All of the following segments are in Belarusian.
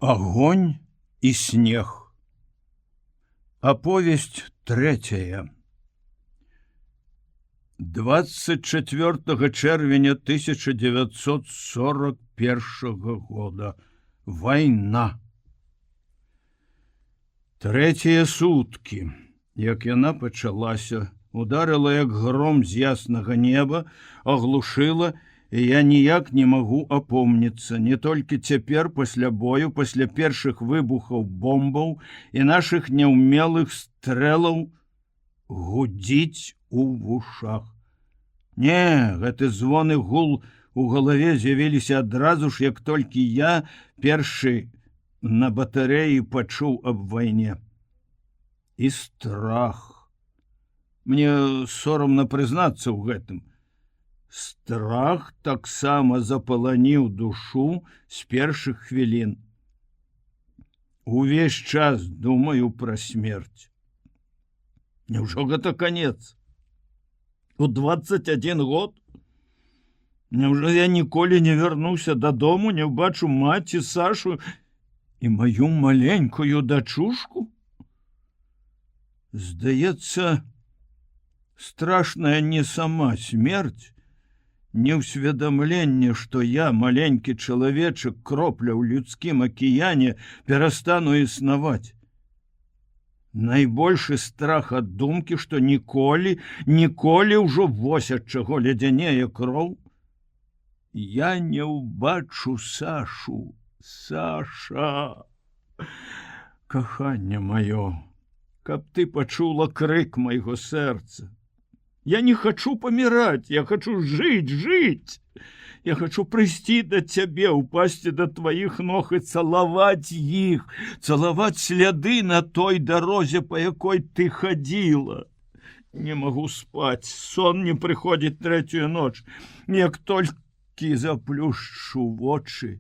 Огонь и снег. Оповесть третья. 24 чэрвеня 1941 года. Война. Трэція суткі, як яна пачалася, ударыла як гром з яснага неба, аглушыла, і я ніяк не магу апомніцца, не толькі цяпер пасля бою, пасля першых выбухаў бомбаў і нашых няўмелых стрэлаў гудзіць у вушах. Не, гэты звон і гул у галаве з'явіліся адразу ж, як толькі я першы на батарэі пачуў аб вайне. І страх. Мне сорамна прызнацца ў гэтым. Страх таксама запаланіў душу з першых хвілін. Увесь час думаю пра смерць. Няўжо гэта канец? У 21 год? Няўжо я ніколі не вярнуся дадому, не ўбачу маці, Сашу і маю маленькую дачушку? Здаецца, страшная не сама смерць, не ўсведамленне, што я, маленькі чалавечак, кропля ў людскім акіяне, перастану існаваць. Найбольшы страх ад думкі, што ніколі ўжо вось ад чаго ледзянее кроў. Я не ўбачу Сашу, Саша, каханне маё, каб ты пачула крык майго сэрца. Я не хочу паміраць, я хочу жыць. Я хочу прыйсці да цябе, упасці да тваіх ног і цалаваць іх, цалаваць сляды на той дарозе, па якой ты хадзіла. Не магу спаць, сон не прыходзіць трэцюю ноч. Як толькі заплюшчу вочы,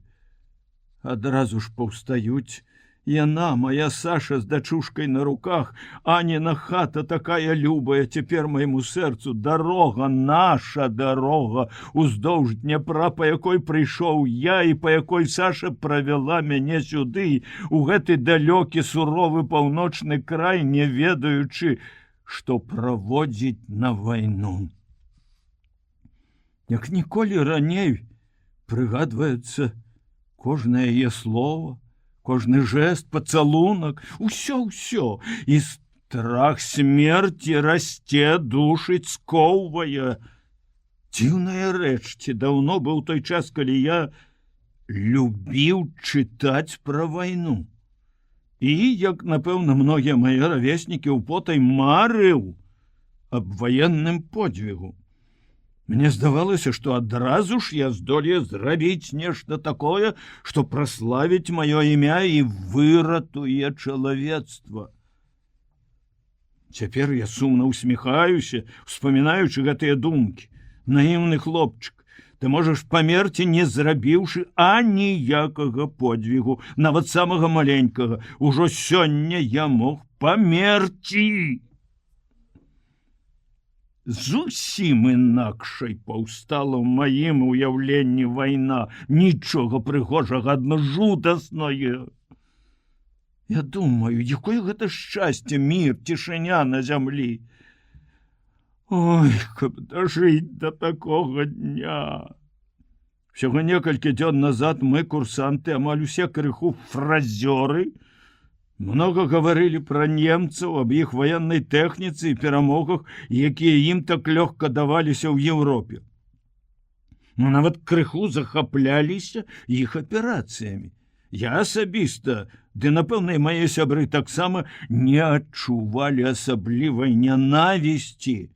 адразу ж паўстаюць яна, моя Саша з дачушкай на руках, Аніна хата такая любая цяпер майму сэрцу, дарога, наша дарога, уздоўж Дняпра, па якой прыйшоў я і па якой Саша правяла мяне сюды, у гэты далёкі суровы паўночны край, не ведаючы, што праводзіць на вайну. Як ніколі раней прыгадваецца кожнае яе слово, кожны жэст, пацалунак, усё, і страх смерці расце, душыць, скоўвае. Дзіўная рэч, ці даўно быў той час, калі я любіў чытаць пра вайну. І, як, напэўна, многія мае равеснікі ўпотай марыў аб ваенным подзвігу. Мне здавалася, што адразу ж я здолею зрабіць нешта такое, што праславіць маё імя і выратуе чалавецтва. Цяпер я сумна усміхаюся, успамінаючы гэтыя думкі. Наіўны хлопчык, ты можаш памерці, не зрабіўшы аніякага подзвігу, нават самага маленькага. Ужо сёння я мог памерці. Зусім інакшай паўстала ў маім уяўленні вайна, нічога прыгожага, адно жудаснае. Я думаю, якое гэта шчасце, мір, цішыня на зямлі. Ой, каб дажыць да такога дня. Всяго некалькі дзён назад мы, курсанты, амаль усе крыху фразёры, много гаварылі пра немцаў, аб іх ваеннай тэхніцы і перамогах, якія ім так лёгка даваліся ў Еўропе. Нават крыху захапляліся іх аперацыямі. Я асабіста, ды, напэўна, і мае сябры таксама не адчувалі асаблівай нянавісці.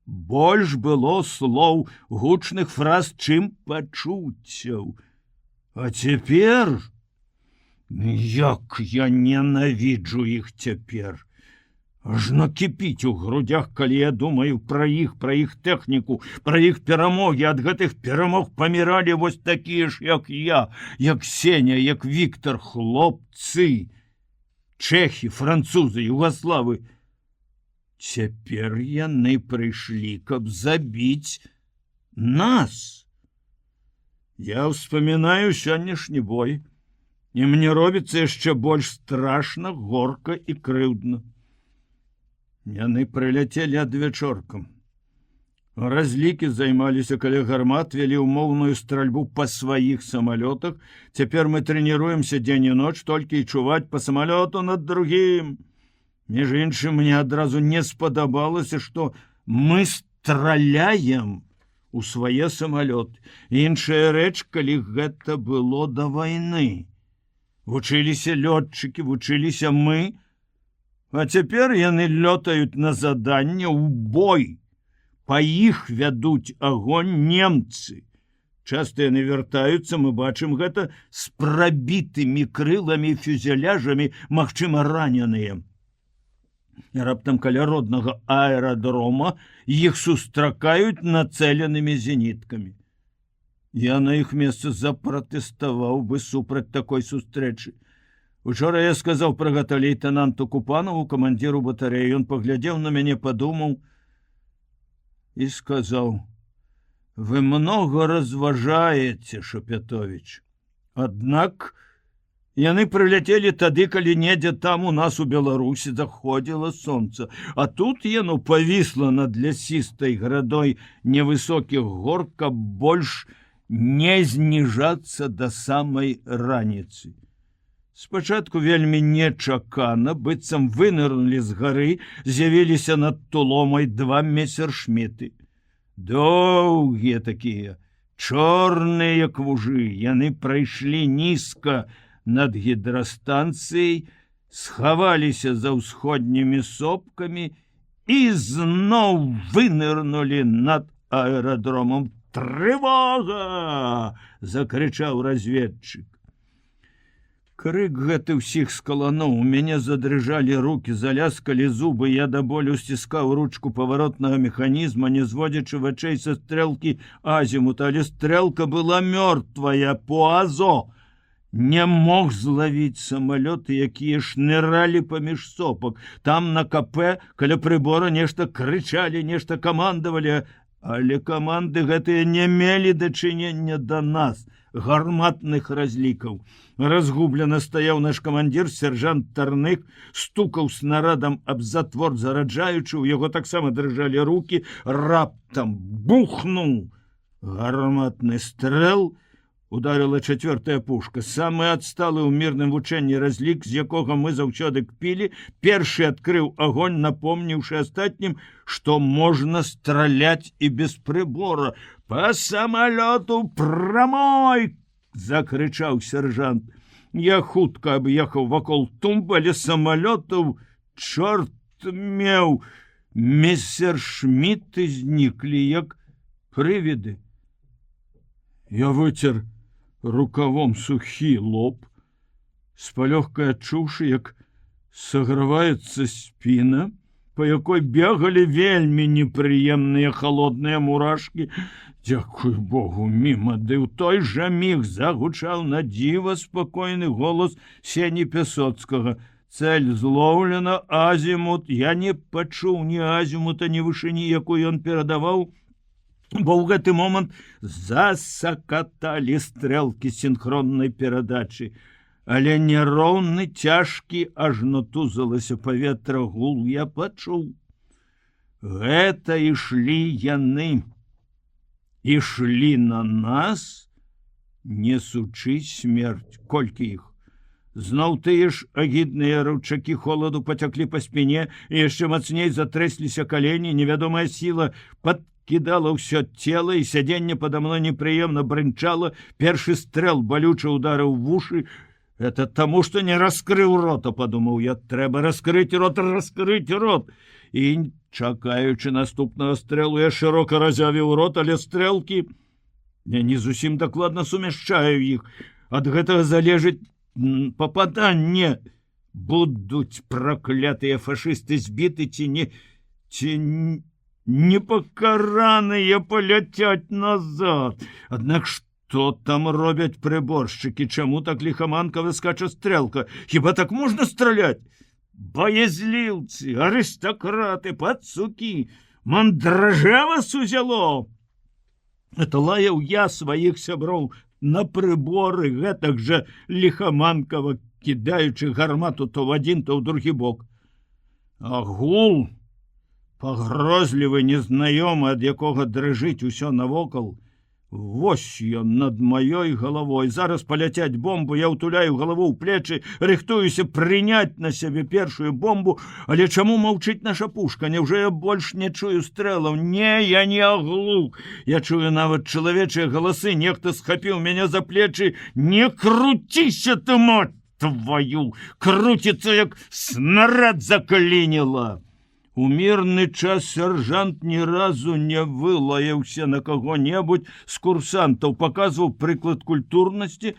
Больш было слоў, гучных фраз, чым пачуццяў. А цяпер... Як я ненавіджу іх цяпер. Ажно кіпіць у грудях, калі я думаю пра іх тэхніку, пра іх перамогі. Ад гэтых перамог паміралі вось такія ж, як я, як Сеня, як Віктор, хлопцы, чэхі, французы, югаславы. Цяпер яны прыйшлі, каб забіць нас. Я ўспамінаю сённяшні бой. і мне робіцца яшчэ больш страшна, горка і крыўдна. Яны прыляцелі адвячоркам. Разлікі займаліся каля гармат, вялі ўмоўную стральбу па сваіх самалётах. Цяпер мы трэніруемся дзень і ноч, толькі і чуваць па самалёту над другім. Між іншым, мне адразу не спадабалася, што мы страляем у свае самалёты. Іншая рэч, калі гэта было да вайны. Вучыліся лётчыкі, вучыліся мы, а цяпер яны лётаюць на заданне ў бой. Па іх вядуць агонь немцы. Часта яны вяртаюцца, мы бачым гэта, з прабітымі крыламі, фюзеляжамі, магчыма, раненыя. І раптам каля роднага аэрадрома іх сустракаюць нацэленымі зеніткамі. Я на іх месцы запратэставаў бы супраць такой сустрэчы. Учора я сказаў пра гэта лейтенанту Купанову, камандзіру батарэі. Ён паглядзеў на мяне, падумаў і сказаў: «Вы много разважаеце, Шапятович. Аднак яны прыляцелі тады, калі недзе там у нас у Беларусі заходзіла сонца, а тут яно павісла над лясістай градой невысокіх гор, каб больш не зніжацца да самай раніцы. Спачатку вельмі нечакана, быццам вынырнулі з гары, з'явіліся над Туломай два месершміты. Доўгія такія, чорныя як вужы, яны прайшлі нізка над гідрастанцыяй, схаваліся за ўсходнімі сопкамі і зноў вынырнулі над аэрадромом. «Трывога!» – закрычаў разведчык. Крык гэты ўсіх скалануў, у мяне задрыжалі рукі, заляскалі зубы, я да болю сціскаў ручку паваротнага механізма, не зводзячы вачэй са стрэлкі азімута, але стрэлка была мёртвая, Пуазо не мог злавіць самалёты, якія шныралі паміж сопак. Там на КП каля прыбора нешта крычалі, нешта камандавалі, але каманды гэтыя не мелі дачынення да нас, гарматных разлікаў. Разгублена стаяў наш камандзір, сержант Тарных, стукаў снарадам аб затвор зараджаючы, у яго таксама дрыжалі рукі, раптам бухнуў гарматны стрэл, ударила чацвёртая пушка. Самы адсталы ў мірным вучэнні разлік, з якога мы заўсёды кпілі, першы адкрыў агонь, напомніўшы астатнім, што можна страляць і без прыбора. «Па самалёту прамой!» – закрычаў сержант. Я хутка аб'ехаў вакол тумбы, але самалётаў чорт меў. Месершміты зніклі, як прывіды. Я выцер рукавом сухі лоб, спалёгкай адчуўшы, як саграваецца спіна, па якой бегалі вельмі непрыемныя халодныя мурашкі. Дзякуй Богу, міма, ды ў той жа міг загучаў на дзіва спакойны голас Сені Пясоцкага. Цэль злоўлена, азімут. Я не пачуў ні азімута, ні вышыні, якую ён перадаваў, бо ў гэты момант засакаталі стрэлкі сінхроннай перадачы. Але няроўны, цяжкі, ажно тузалася паветра гул я пачуў. Гэта ішлі яны. Ішлі на нас, несучы смерць. Колькі іх? Зноў тыя ж агідныя раўчакі холаду пацяклі па спіне, і яшчэ мацней затрэсліся калені, невядомая сіла падкідала ўсё цела, і сядзенне пада мной непрыемна брынчала. Першы стрэл балюча ударыў вушы. Это таму, што не раскрыў рота, падумаў я. Трэба раскрыць рот, раскрыць рот. І, чакаючы наступнага стрэлу, я шырока разявіў рот, але стрэлкі, я не зусім дакладна сумяшчаю іх. Ад гэтага залежыць пападанне. Будуць праклятыя фашысты збіты ці непакараныя паляцяць назад. Аднак што там робяць прыборшчыкі? Чаму так ліхаманкава скача стрэлка? Хіба так можна страляць? Боязліўцы, арыстакраты, пацукі, мандража вас узяло. Это лаяў я сваіх сяброў на прыборы, гэтак жа ліхаманкава кідаючы гармату то в адзін, то ў другі бок. А гул, пагрозлівы, незнаёмы, ад якога дрыжыць усё навокал, вось ён над маёй галавой. Зараз паляцяць бомбу, я ўтуляю галаву ў плечы, рыхтуюся прыняць на сябе першую бомбу, але чаму маўчыць наша пушка? Няўжо я больш не чую стрэлаў? Не, я не аглух. Я чую нават чалавечыя галасы. Нехта схапіў мяне за плечы. Не круціся ты, мать твою! Круціцца, як снарад заклініла. У мірны час сяржант ні разу не вылаяўся на каго-небудзь з курсантаў, паказваў прыклад культурнасці,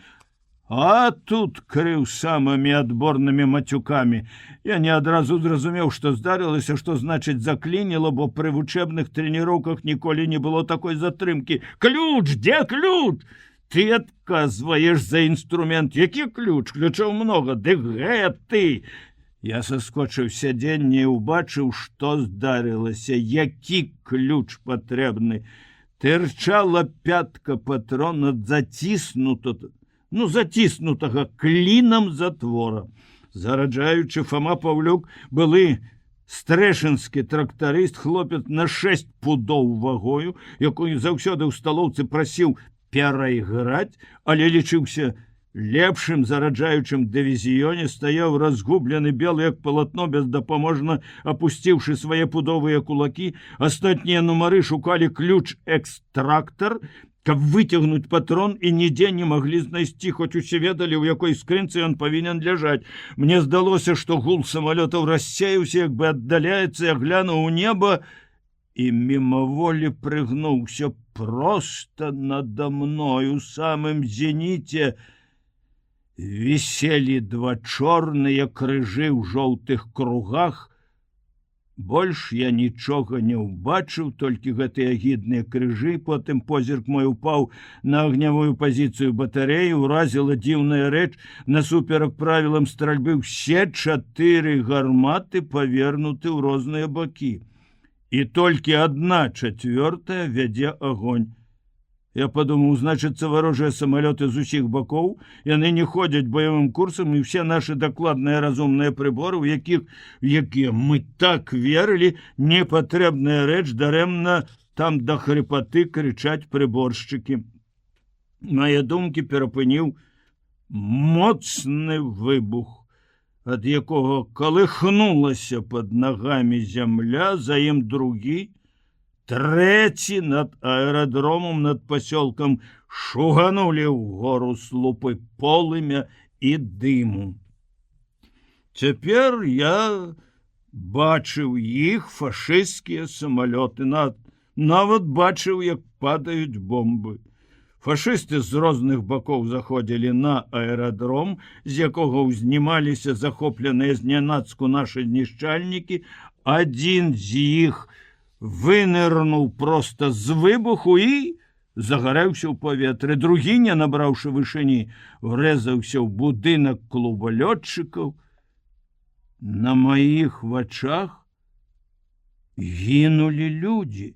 а тут крыў самымі адборнымі мацюкамі. Я не адразу зразумеў, што здарылася, што значыць заклініла, бо пры вучэбных трэніроўках ніколі не было такой затрымкі. Ключ, дзе ключ? Ты адказваеш за інструмент. Які ключ? Ключаў многа. Ды гэты! Я саскочыў сядзенне і ўбачыў, што здарылася, які ключ патрэбны. Тырчала пятка патрона заціснутага клінам затвора. Зараджаючы, Фома Паўлюк, былы стрэшынскі трактарыст, хлопец на 6 пудоў вагою, якую заўсёды ў сталоўцы прасіў перайграць, але лічыўся лепшым зараджаючым дывізіёне, стаяў разгублены белы, як палатно, бездапаможна апусціўшы свае пудовыя кулакі. Астатнія нумары шукалі ключ-экстрактар, каб выцягнуць патрон, і нідзе не маглі знайсці, хоць усе ведалі, у якой скрынцы ён павінен ляжаць. Мне здалося, што гул самалётаў рассеяўся, як бы аддаляецца. Я глянуў у неба і мімаволі прыгнуўся. Проста надо мною у самым зеніце віселі 2 чорныя крыжы ў жоўтых кругах. Больш я нічога не ўбачыў, толькі гэтыя агідныя крыжы. Потым позірк мой упаў на агнявую пазіцыю батарэі. Уразіла дзіўная рэч. Насуперак правілам стральбы ўсе 4 гарматы павернуты ў розныя бакі. І толькі 1/4 вядзе агонь. Я падумаў, значыцца, варожыя самалёты з усіх бакоў, яны не ходзяць баявым курсам, і ўсе нашы дакладныя разумныя прыборы, у якія мы так верылі, непатрэбная рэч, дарэмна там да хрыпаты крычаць прыборшчыкі. Мае думкі перапыніў моцны выбух, ад якога калыхнулася пад нагамі зямля, за ім другі, трэці над аэрадромом, над пасёлкам шуганулі ўгору слупы полымя і дыму. Цяпер я бачыў іх, фашысцкія самалёты, нават бачыў, як падаюць бомбы. Фашысты з розных бакоў заходзілі на аэрадром, з якога ўзнімаліся захопленыя знянацку нашы знішчальнікі. Адзін з іх вынырнуў проста з выбуху і загарэўся ў паветры. Другі, не набраўшы вышыні, врэзаўся ў будынак клуба лётчыкаў. На маіх вачах гінулі людзі,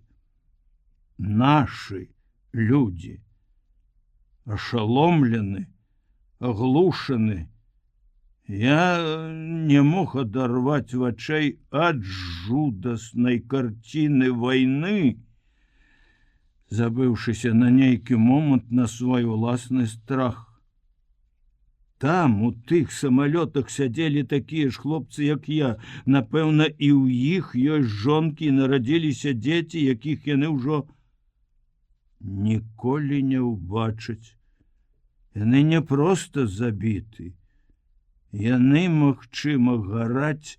нашы людзі. Ашаломлены, аглушаны. Я не мог адарваць вачэй ад жудаснай карціны вайны, забыўшыся на нейкі момант на свой уласны страх. Там, у тых самалётах, сядзелі такія ж хлопцы, як я. Напэўна, і ў іх ёсць жонкі, нарадзіліся дзеці, якіх яны ўжо ніколі не ўбачаць. Яны не проста забіты. Яны, магчыма, гараць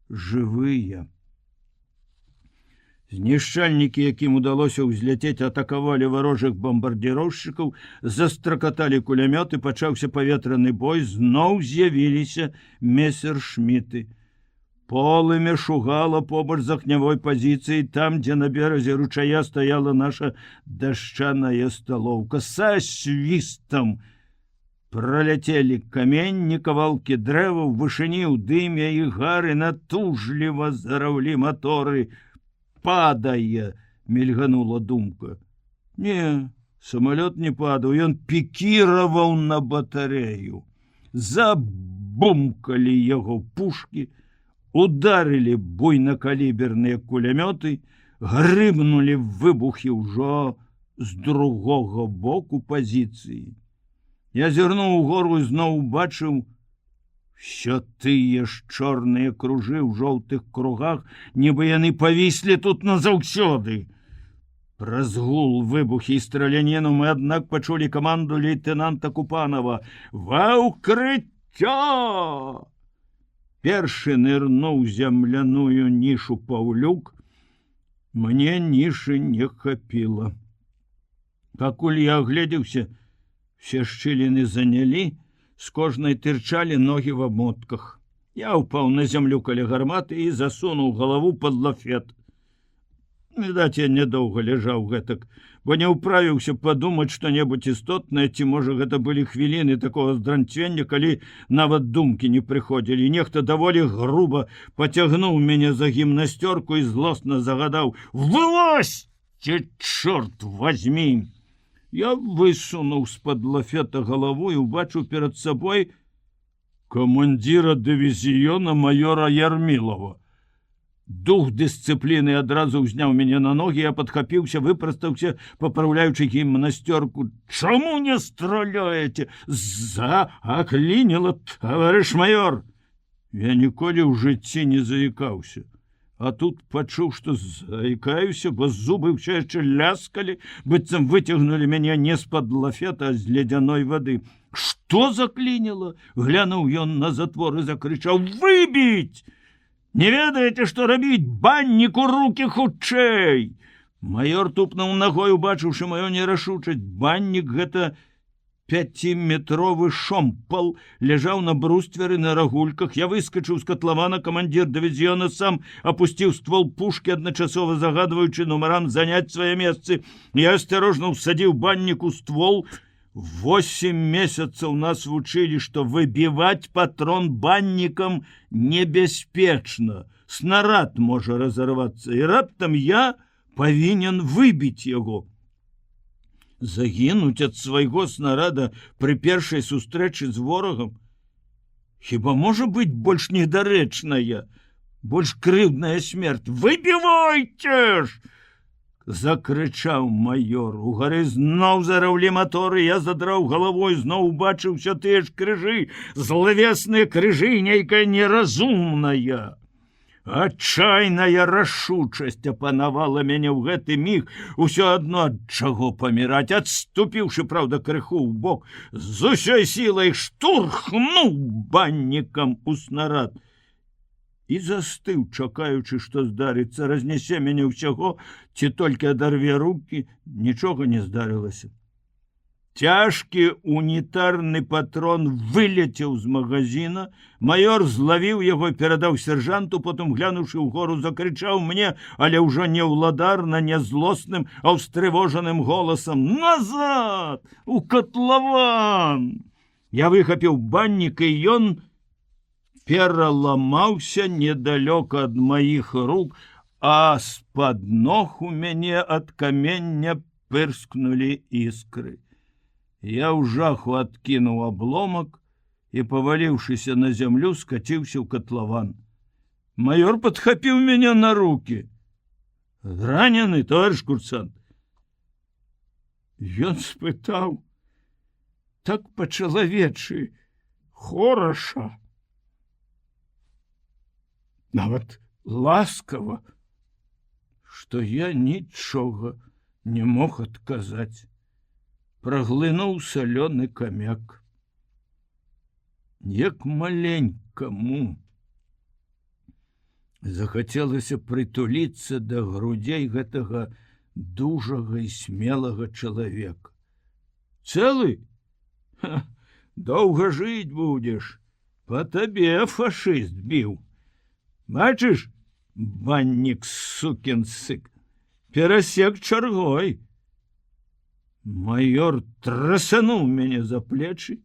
жывыя. Знішчальнікі, якім удалося ўзляцець, атакавалі варожых бамбардзіроўшчыкаў, застракаталі кулямёты, пачаўся паветраны бой, зноў з'явіліся месершміты. Полымя шугала побач з агнявой пазіцыяй, там, дзе на беразе ручая стаяла наша дашчаная сталоўка. Са свістам праляцелі каменні, кавалкі дрэваў, вышыні ў дыме і гары, натужліва зараўлі маторы. Падае, мільганула думка. Не, Самолет не падаў, ён пікіраваў на батарею. Забумкалі яго пушкі, ударылі буйнакаліберныя кулямёты, грымнулі выбухі ўжо з другога боку пазіцыі. Я зірнуў угору і зноў убачыў все тыя ж чорныя кружы ў жоўтых кругах, нібы яны павіслі тут назаўсёды. Праз гул, выбухі і страляніну мы, аднак, пачулі каманду лейтенанта Купанова: «Ва ўкрыццё!» Першы нырнуў земляную нішу Паўлюк. Мне нішы не хапіла. Пакуль я агледзеўся, все шчыліны занялі, з кожнай тырчалі ногі в абмотках. Я ўпаў на зямлю каля гарматы і засунуў галаву пад лафет. Відаць, я нядоўга ляжаў гэтак, бо не ўправіўся падумаць што-небудзь істотнае, ці, можа, гэта былі хвіліны такога здранцвення, калі нават думкі не прыходзілі. Нехта даволі груба пацягнуў мяне за гімнасцёрку і злосна загадаў: «Вылазьце, чорт возьмі!» Я высунуў з-пад лафета галаву і убачыў перад сабой камандзіра дывізіёна майора Ярмілова. Дух дысцыпліны адразу ўзняў мяне на ногі, я падхапіўся, выпрастаўся, папраўляючы гімнасцёрку. «Чаму не страляеце? Заклініла, таварыш майор!» Я ніколі ў жыцці не заікаўся. А тут пачуў, што заікаюся, бо зубы ўсё яшчэ ляскалі, быццам выцягнулі мяне не з-пад лафета, а з ледзяной вады. «Што заклініла?» Глянуў ён на затвор і закрычаў: «Выбіць! Не ведаеце, што рабіць? Банніку рукі хутчэй!» Майор тупнуў нагой, убачыўшы маю нерашучасць. Баннік — гэта 5-метровы шомпал, ляжаў на брустверы на рагульках. Я выскачыў з катлавана, камандзір дывізіёна сам апусціў ствол пушкі, адначасова загадваючы нумарам заняць свае месцы. Я асцярожна ўсадзіў банніку ствол. 8 месяцаў нас вучылі, што выбіваць патрон баннікам небяспечна. Снарад можа разарвацца, і раптам я павінен выбіць яго. Загінуць ад свайго снарада пры першай сустрэчы з ворагам? Хіба можа быць больш недарэчная, больш крыўдная смерць? «Выбівайце ж!» закрычаў майор. Угары зноў зараўлі маторы. Я задраў галавой, зноў убачыўся тыя ж крыжы, злавесныя крыжы, нейкая неразумная. Адчайная рашучасць апанавала мяне ў гэты міг. Усё адно ад чаго паміраць. Адступіўшы, праўда, крыху ўбок, з усёй сілай штурхнуў баннікам у снарад і застыў, чакаючы, што здарыцца. Разнясе мяне ўсяго, ці толькі адарве рукі. Нічога не здарылася. Цяжкі унітарны патрон вылецеў з магазина. Майор злавіў яго, перадаў сержанту, потым, глянуўшы ўгору, закрычаў мне, але ўжо не ўладарна, не злосным, а ўстрывожаным голасам: «Назад! У катлаван!» Я выхапіў баннік, і ён пераламаўся недалёка ад маіх рук, а з-пад ног у мяне ад камення пырскнулі іскры. Я ў жаху адкінуў абломак і, паваліўшыся на зямлю, скаціўся ў катлаван. Майор падхапіў мяне на рукі. «Ранены, товарищ курсант?» Ён спытаў так па-чалавечы, хораша, нават ласкава, што я нічога не мог адказаць. Праглынуў салёны камяк. Як маленькаму захацелася прытуліцца да грудзей гэтага дужага і смелага чалавека. «Цэлы? Доўга жыць будзеш. Па табе фашыст біў. Бачыш, баннік, сукін сык, перасек чаргой». Майор трасануў мяне за плечы,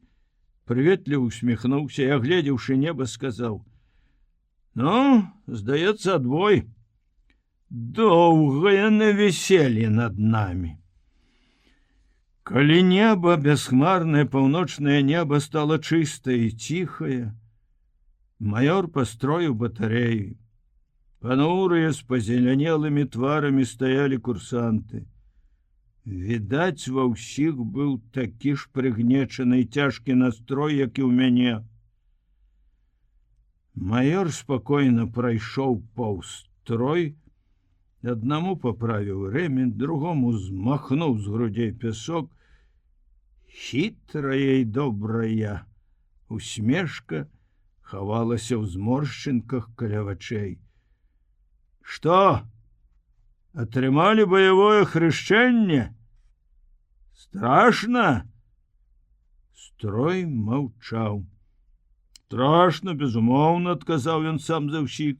прыветліва усміхнуўся і, агледзеўшы неба, сказаў: «Ну, здаецца, адбой. Доўгае навіселле над намі». Калі неба, бясхмарнае паўночнае неба стало чыстае і ціхае, маёр пастроіў батарэі. Панурыя з пазелянелымі тварамі стаялі курсанты. Відаць, ва ўсіх быў такі ж прыгнечаны цяжкі настрой, як і ў мяне. Маёр спакойна прайшоў паўз строй, аднаму паправіў рэмень, другому змахнуў з грудзей пясок. Хітрая і добрая усмешка хавалася ў зморшчынках каля вачэй. Што? Атрымалі баявое хрышчэнне? Страшна? Строй маўчаў. Страшна, безумоўна, адказаў ён сам за ўсіх.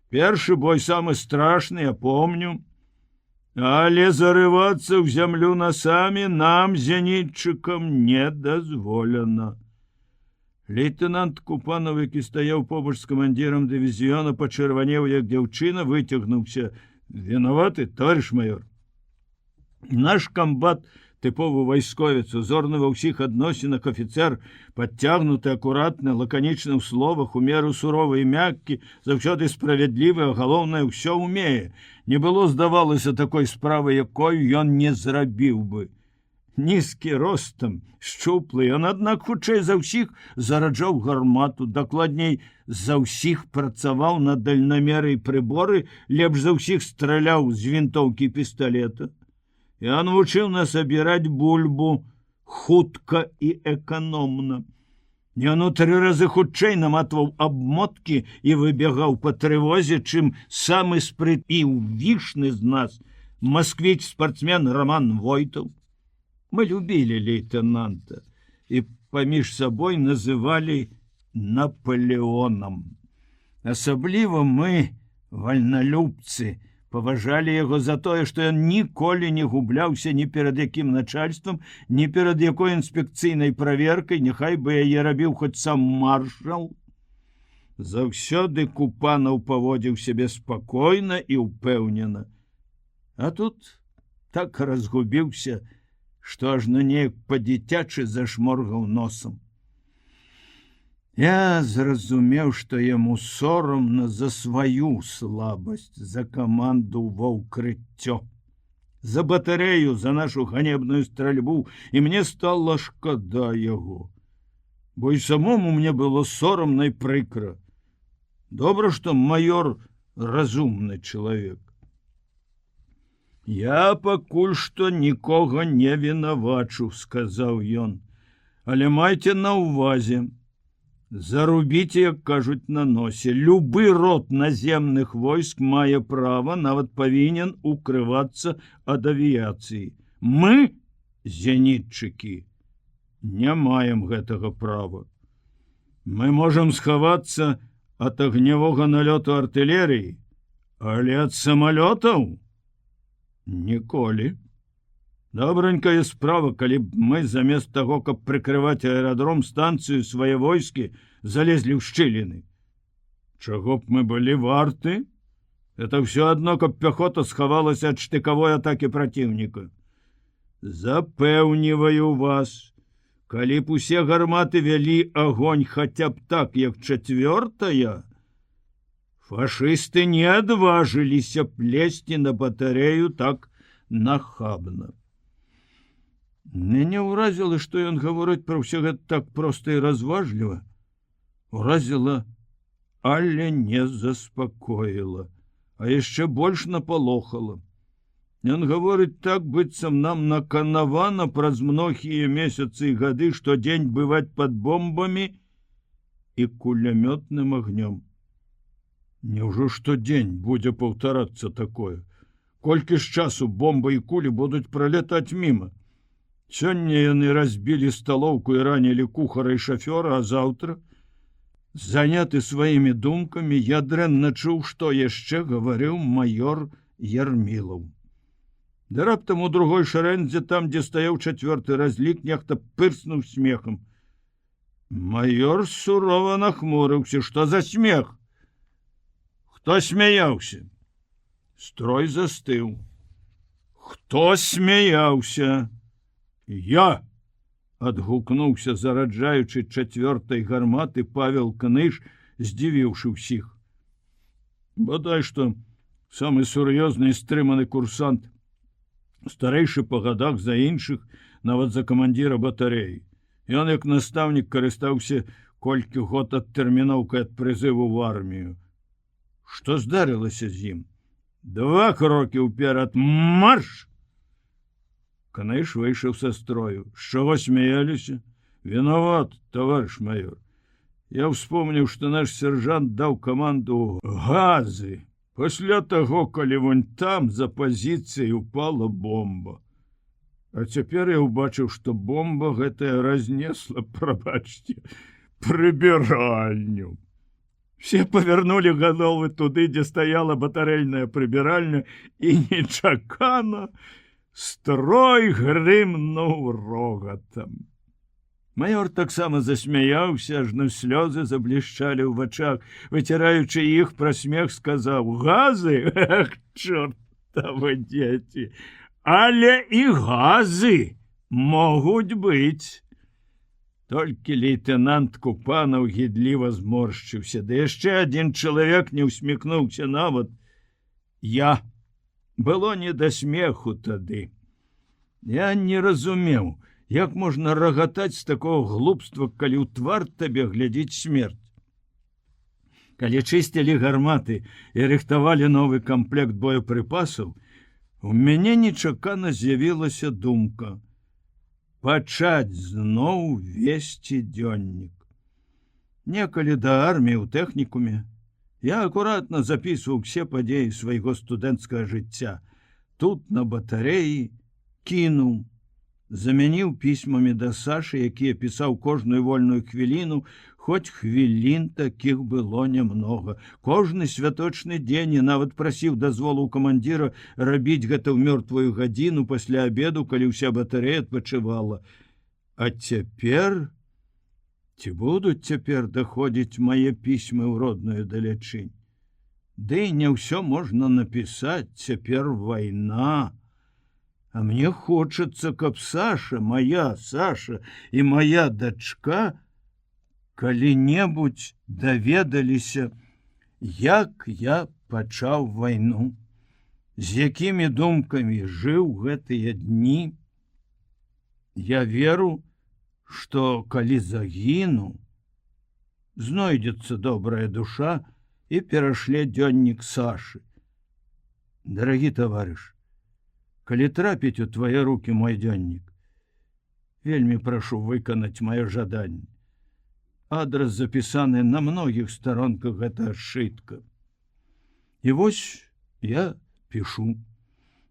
Першы бой самы страшны, я помню. Але зарывацца ў зямлю насамі нам, зенітчыкам, не дазволена. Лейтенант Купанов, які стаяў побач з камандзірам дывізіёна, пачырванеў, як дзяўчына, выцягнуўся. Вінаваты, товарищ майор. Наш камбат, тыповы вайсковец, узорны ва ўсіх адносінах афіцэр, падцягнуты, акуратны, лаканічны ў словах, у меру суровы і мяккі, заўсёды справядлівы, а галоўнае, ўсё ўмее. Не было, здавалася, такой справы, якой ён не зрабіў бы. Нізкі ростам, шчуплы, ён, аднак, хутчэй за ўсіх зараджаў гармату, дакладней, за ўсіх працаваў на дальнамеры і прыборы, лепш за ўсіх страляў з вінтоўкі пісталета. Ён вучыў нас абіраць бульбу хутка і эканомна. Ён у 3 разы хутчэй наматваў абмоткі і выбегаў па трывозе, чым самы спрыт і ўвішны з нас, москвіч-спартсмен Роман Войтаў. Мы любілі лейтенанта і паміж сабой называлі Наполеонам. Асабліва мы, вальналюбцы, паважалі яго за тое, што ён ніколі не губляўся ні перад якім начальствам, ні перад якой інспекцыйнай праверкай, няхай бы яе рабіў хоць сам маршал. Заўсёды Купанов паводзіў сябе спакойна і ўпэўнена. А тут так разгубіўся, што ажно неяк па-дзіцячы зашморгаў носам. Я зразумеў, што яму сорамна за сваю слабасць, за каманду ва ўкрыццё, за батарэю, за нашу ганебную стральбу, і мне стала шкада яго. Бо і самому мне было сорамна і прыкра. Добра, што маёр разумны чалавек. Я пакуль што нікога не вінавачу, сказаў ён, але майце на ўвазе. Зарубіце, як кажуць, на носе. Любы род наземных войск мае права, нават павінен укрывацца ад авіяцыі. Мы, зенітчыкі, не маем гэтага права. Мы можам схавацца ад агнявога налёту артылерыі, але ад самалётаў ніколі. Добранькая справа, калі б мы замест таго, каб прыкрываць аэрадром, станцыю, свае войскі, залезлі ў шчыліны. Чаго б мы былі варты? Это ўсё адно, каб пяхота схавалася ад штыкавой атакі праціўніка. Запэўніваю вас, калі б усе гарматы вялі агонь хаця б так, як 4-я, фашысты не адважыліся б лезці на батарэю так нахабна. Мяне ўразіла, што ён гаворыць пра ўсё гэта так проста і разважліва. Уразіла, але не заспакоіла, а яшчэ больш напалохала. Ён гаворыць так, быццам нам наканавана праз многія месяцы і гады штодзень бываць пад бомбамі і кулямётным агнём. Няўжо штодзень будзе паўтарацца такое? Колькі ж часу бомбы і кулі будуць пралятаць міма? Сёння яны разбілі сталоўку і ранілі кухара і шафёра, а заўтра, заняты сваімі думкамі, я дрэнна чуў, што яшчэ гаварыў маёр Ярмілаў. Да раптам у другой шарэндзе, там, дзе стаяў 4-й разлік, нехта пырснуў смехам. Маёр сурова нахмурыўся. Што за смех? Хто смяяўся? Строй застыў. Хто смяяўся? Я! Адгукнуўся, зараджаючы чацвёртай гарматы Павел Кныж, здзівіўшы ўсіх. Бадай што самы сур'ёзны і стрыманы курсант, старэйшы па гадах за іншых, нават за камандзіра батарэі. Ён, як настаўнік, карыстаўся колькі год адтэрміноўкай ад прызыву ў армію. Што здарылася з ім? 2 крокі ўперад, марш! Кныж выйшаў са строю. З чаго смяяліся? Вінават, таварыш майор. Я вспомніў, што наш сержант даў каманду газы. Пасля таго, калі вон там за пазіцыяй упала бомба. А цяпер я ўбачыў, што бомба гэтая разнесла, прабачце, прыбіральню. Все павярнулі галовы туды, дзе стаяла батарэйная прыбіральня, і нечакана строй грымнуў рогатам. Майор таксама засмяяўся, ажно слёзы заблішчалі ў вачах. Выціраючы іх, пра смех сказаў: «Газы? Эх, чортавы дзеці! Але і газы могуць быць!» Толькі лейтенант Купанаў гідліва зморшчыўся, ды яшчэ адзін чалавек не ўсміхнуўся нават. Я. Было не да смеху тады. Я не разумеў, як можна рагатаць з такого глупства, калі ў твар табе глядзіць смерць. Калі чысцілі гарматы і рыхтавалі новы камплект боепрыпасаў, у мяне нечакана з'явілася думка пачаць зноў весці дзённік. Некалі да арміі ў тэхнікуме я акуратна запісваў усе падзеі свайго студэнцкага жыцця. Тут на батарэі кінуў, замяніў пісьмамі да Сашы, якія пісаў кожную вольную хвіліну, хоць хвілін такіх было нямнога. Кожны святочны дзень і нават прасіў дазволу ў камандзіра рабіць гэта ў мёртвую гадзіну пасля абеду, калі ўся батарэя адпачывала. А цяпер... Ці будуць цяпер даходзіць мае пісьмы ў родную далячынь? Ды не ўсё можна напісаць, цяпер вайна. А мне хочацца, каб Саша, моя Саша і моя дачка калі-небудзь даведаліся, як я пачаў вайну, з якімі думкамі жыў гэтыя дні. Я веру, што калі загіну, знойдзецца добрая душа і перашле дзённік Сашы. Дарагі таварыш, калі трапіць у твае рукі мой дзённік, вельмі прашу выканаць маё жаданне. Адрас запісаны на многіх старонках гэтага сшытка. І вось я пішу.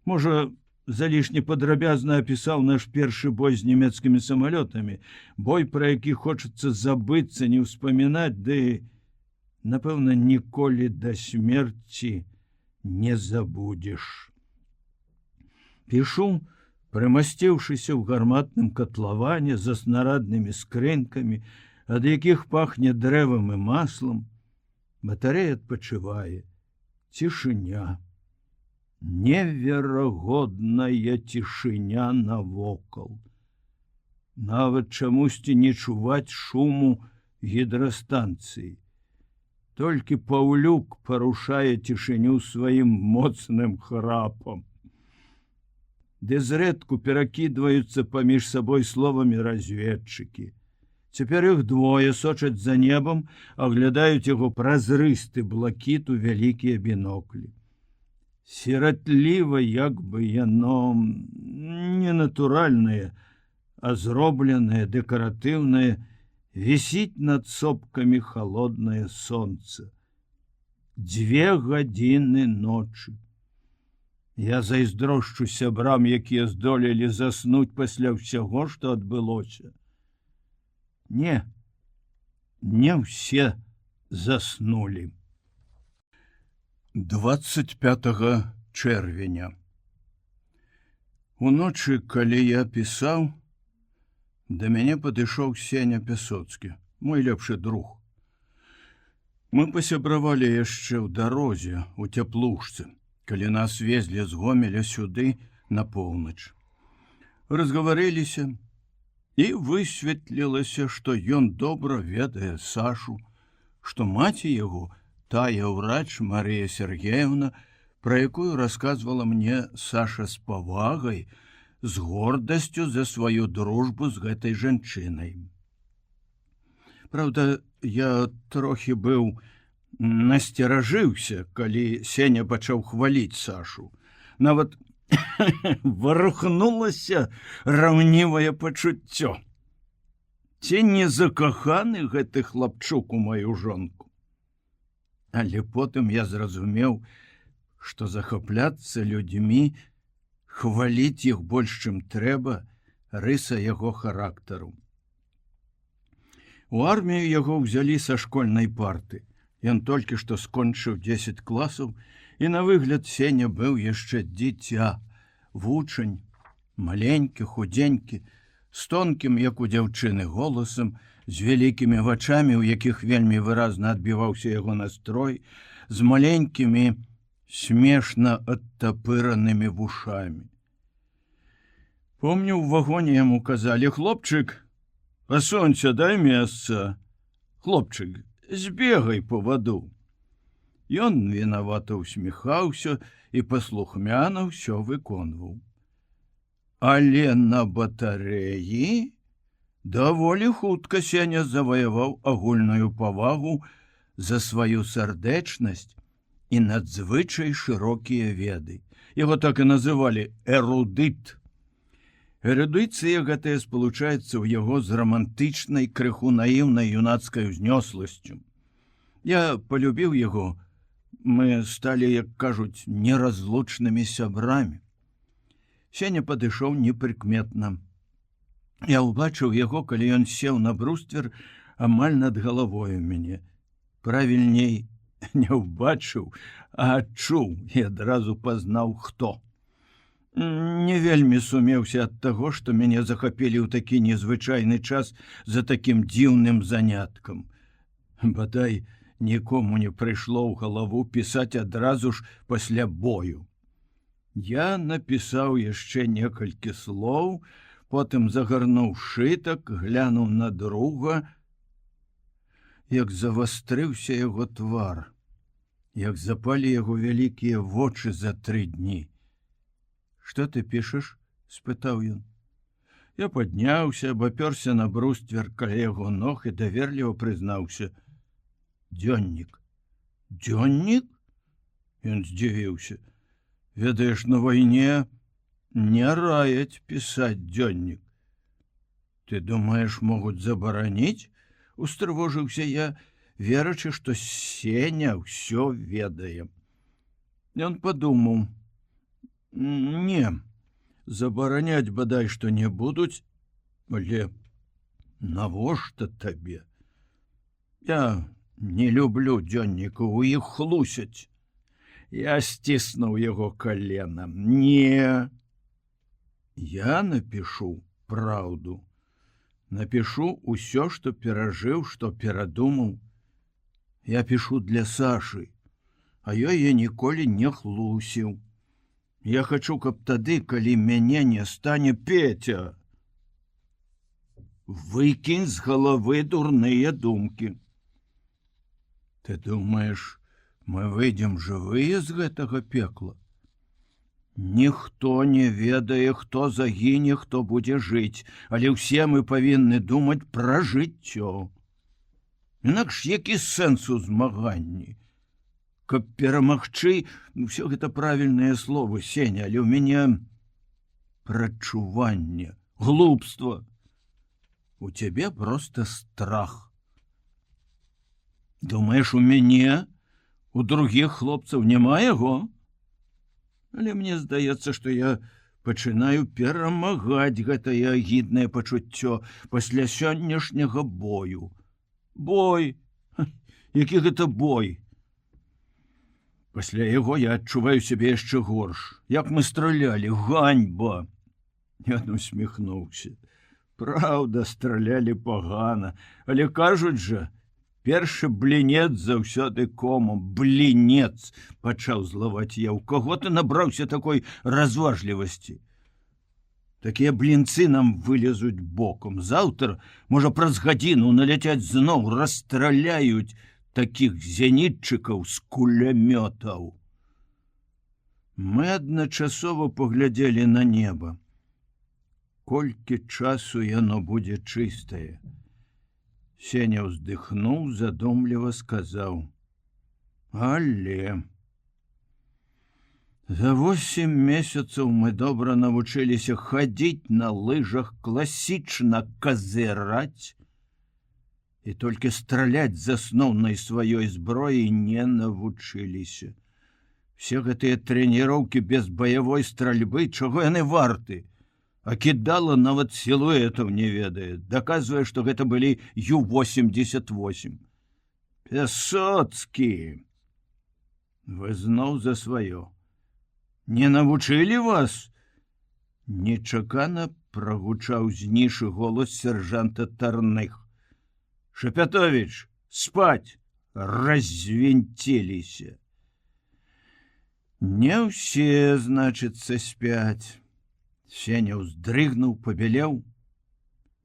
Можа, залішне падрабязна апісаў наш першы бой з нямецкімі самалётамі, бой, пра які хочацца забыцца, не ўспамінаць, ды, напэўна, ніколі да смерці не забудзеш. Пішу, прымасціўшыся ў гарматным катлаване за снараднымі скрынкамі, ад якіх пахне дрэвам і маслам. Батарэя адпачывае. Цішыня. Неверагодная цішыня навокал. Нават чамусьці не чуваць шуму гідрастанцыі. Толькі Паўлюк парушае цішыню сваім моцным храпам. Ды зрэдку перакідваюцца паміж сабой словамі разведчыкі. Цяпер іх двое сочаць за небам, аглядаюць яго празрысты блакіт у вялікія біноклі. Сіратліва, як бы яно не натуральнае, а зробленае, дэкаратыўнае, вісіць над сопкамі халоднае сонца. 2 гадзіны ночы. Я зайздрошчу сябрам, якія здолелі заснуць пасля ўсяго, што адбылося. Не ўсе заснулі. 25 чэрвеня. Уночы, калі я пісаў, да мяне падышоў Сеня Пясоцкі, мой лепшы друг. Мы пасябравалі яшчэ ў дарозе, у Цяплушцы, калі нас везлі з Гомеля сюды на поўнач. Разгаварыліся, і высветлілася, што ён добра ведае Сашу, што маці яго, тая ўрач Марыя Сергеевна, пра якую расказвала мне Саша з павагай, з гордасцю за сваю дружбу з гэтай жанчынай. Праўда, я трохі быў насцеражыўся, калі Сеня пачаў хваліць Сашу. Нават варухнулася раўнівае пачуццё. Ці не закаханы гэты хлапчук у маю жонку? Але потым я зразумеў, што захапляцца людзьмі, хваліць іх больш, чым трэба, рыса яго характару. У армію яго ўзялі са школьнай парты. Ён толькі што скончыў 10 класаў, і на выгляд Сеня быў яшчэ дзіця, вучань, маленькі, худзенькі, з тонкім, як у дзяўчыны, голасам, з вялікімі вачамі, у якіх вельмі выразна адбіваўся яго настрой, з маленькімі, смешна адтапыранымі вушамі. Помню, у вагоне яму казалі: «Хлопчык, асунься, дай месца. Хлопчык, збегай по ваду». Ён вінавата усміхаўся і паслухмяна ўсё выконваў. Але на батарэі даволі хутка Сеня заваяваў агульную павагу за сваю сардэчнасць і надзвычай шырокія веды. Яго так і называлі эрудыт. Эрудыцыя гэтая спалучаецца ў яго з рамантычнай, крыху наіўнай юнацкай узнёсласцю. Я полюбіў яго, мы сталі, як кажуць, неразлучнымі сябрамі. Сеня падышоў непрыкметна. Я ўбачыў яго, калі ён сеў на бруствер амаль над галавою мяне. Правільней, не ўбачыў, а адчуў і адразу пазнаў, хто. Не вельмі сумеўся ад таго, што мяне захапілі ў такі незвычайны час за такім дзіўным заняткам. Бадай, нікому не прыйшло ў галаву пісаць адразу ж пасля бою. Я напісаў яшчэ некалькі слоў, потым загарнуў шытак, глянуў на друга, як завастрыўся яго твар, як запалі яго вялікія вочы за 3 дні. «Што ты пішаш?» – спытаў ён. Я падняўся, абапёрся на бруствер каля яго ног і даверліва прызнаўся: «Дзённік». «Дзённік?» – ён здзівіўся. «Ведаеш, на вайне не раяць пісаць дзённік». «Ты думаеш, могуць забараніць?» – устрывожыўся я, верачы, што Сеня ўсё ведае. Ён падумаў: «Не, забараняць бадай што не будуць, але навошта табе? Я не люблю дзённікаў, у іх хлусяць». Я сціснуў яго калена. «Не, я напішу праўду. Напішу ўсё, што перажыў, што перадумаў. Я пішу для Сашы, а ёй я ніколі не хлусіў. Я хачу, каб тады, калі мяне не стане, Петя, выкінь з галавы дурныя думкі. Ты думаеш, мы выйдзем жывыя з гэтага пекла? Ніхто не ведае, хто загіне, хто будзе жыць, але ўсе мы павінны думаць пра жыццё. Інакш які сэнс у змаганні? Каб перамагчы, ўсё гэта правільныя словы, Сеня, але ў мяне прадчуванне, глупства. У цябе проста страх. Думаеш, у мяне, у другіх хлопцаў няма яго? Але мне здаецца, што я пачынаю перамагаць гэтае агіднае пачуццё пасля сённяшняга бою. Бой? Які гэта бой? Пасля яго я адчуваю сябе яшчэ горш. Як мы стралялі, ганьба! Ён усміхнуўся. Праўда, стралялі пагана, але кажуць жа, першы блінец заўсёды комам. Блінец, пачаў злаваць я. У каго ты набраўся такой разважлівасці? Такія блінцы нам вылезуць бокам. Заўтра, можа, праз гадзіну наляцяць зноў, расстраляюць такіх зенітчыкаў з кулямётаў. Мы адначасова паглядзелі на неба. Колькі часу яно будзе чыстае. Сеня ўздыхнуў, задумліва сказаў: Але за 8 месяцаў мы добра навучыліся хадзіць на лыжах, класічна казыраць, і толькі страляць з асноўнай сваёй зброі не навучыліся. Все гэтыя трэніроўкі без баявой стральбы, чаго яны варты? А кідала нават сілуэтаў не ведае, даказвае, што гэта былі Ю-88. Пясоцкі! Вы зноў за сваё. Не навучылі вас? Нечакана прагучаў з нішы голас сержанта Тарных. Шапятовіч, спаць! Развінціліся. Не ўсе, значыцца, спяць. Сеня ўздрыгнуў, пабялеў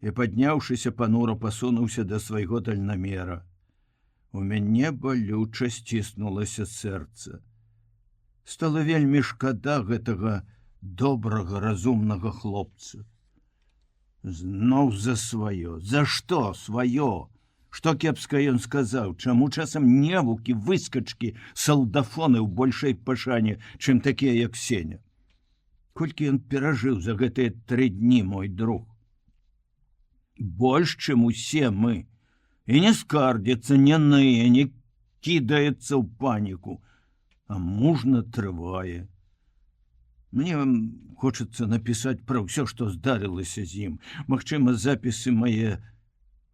і, падняўшыся, панура пасунуўся да свайго дальнамера. У мяне балюча сціснулася сэрца. Стала вельмі шкада гэтага добрага, разумнага хлопца. Зноў за сваё. За што сваё? Што кепска ён сказаў? Чаму часам невукі, выскачкі, салдафоны ў большай пашане, чым такія, як Сеня? Колькі ён перажыў за гэтыя 3 дні, мой друг? Больш, чым усе мы. І не скардзіцца, не ные, не кідаецца ў паніку, а мужна трывае. Мне хочацца напісаць пра ўсё, што здарылася з ім. Магчыма, запісы мае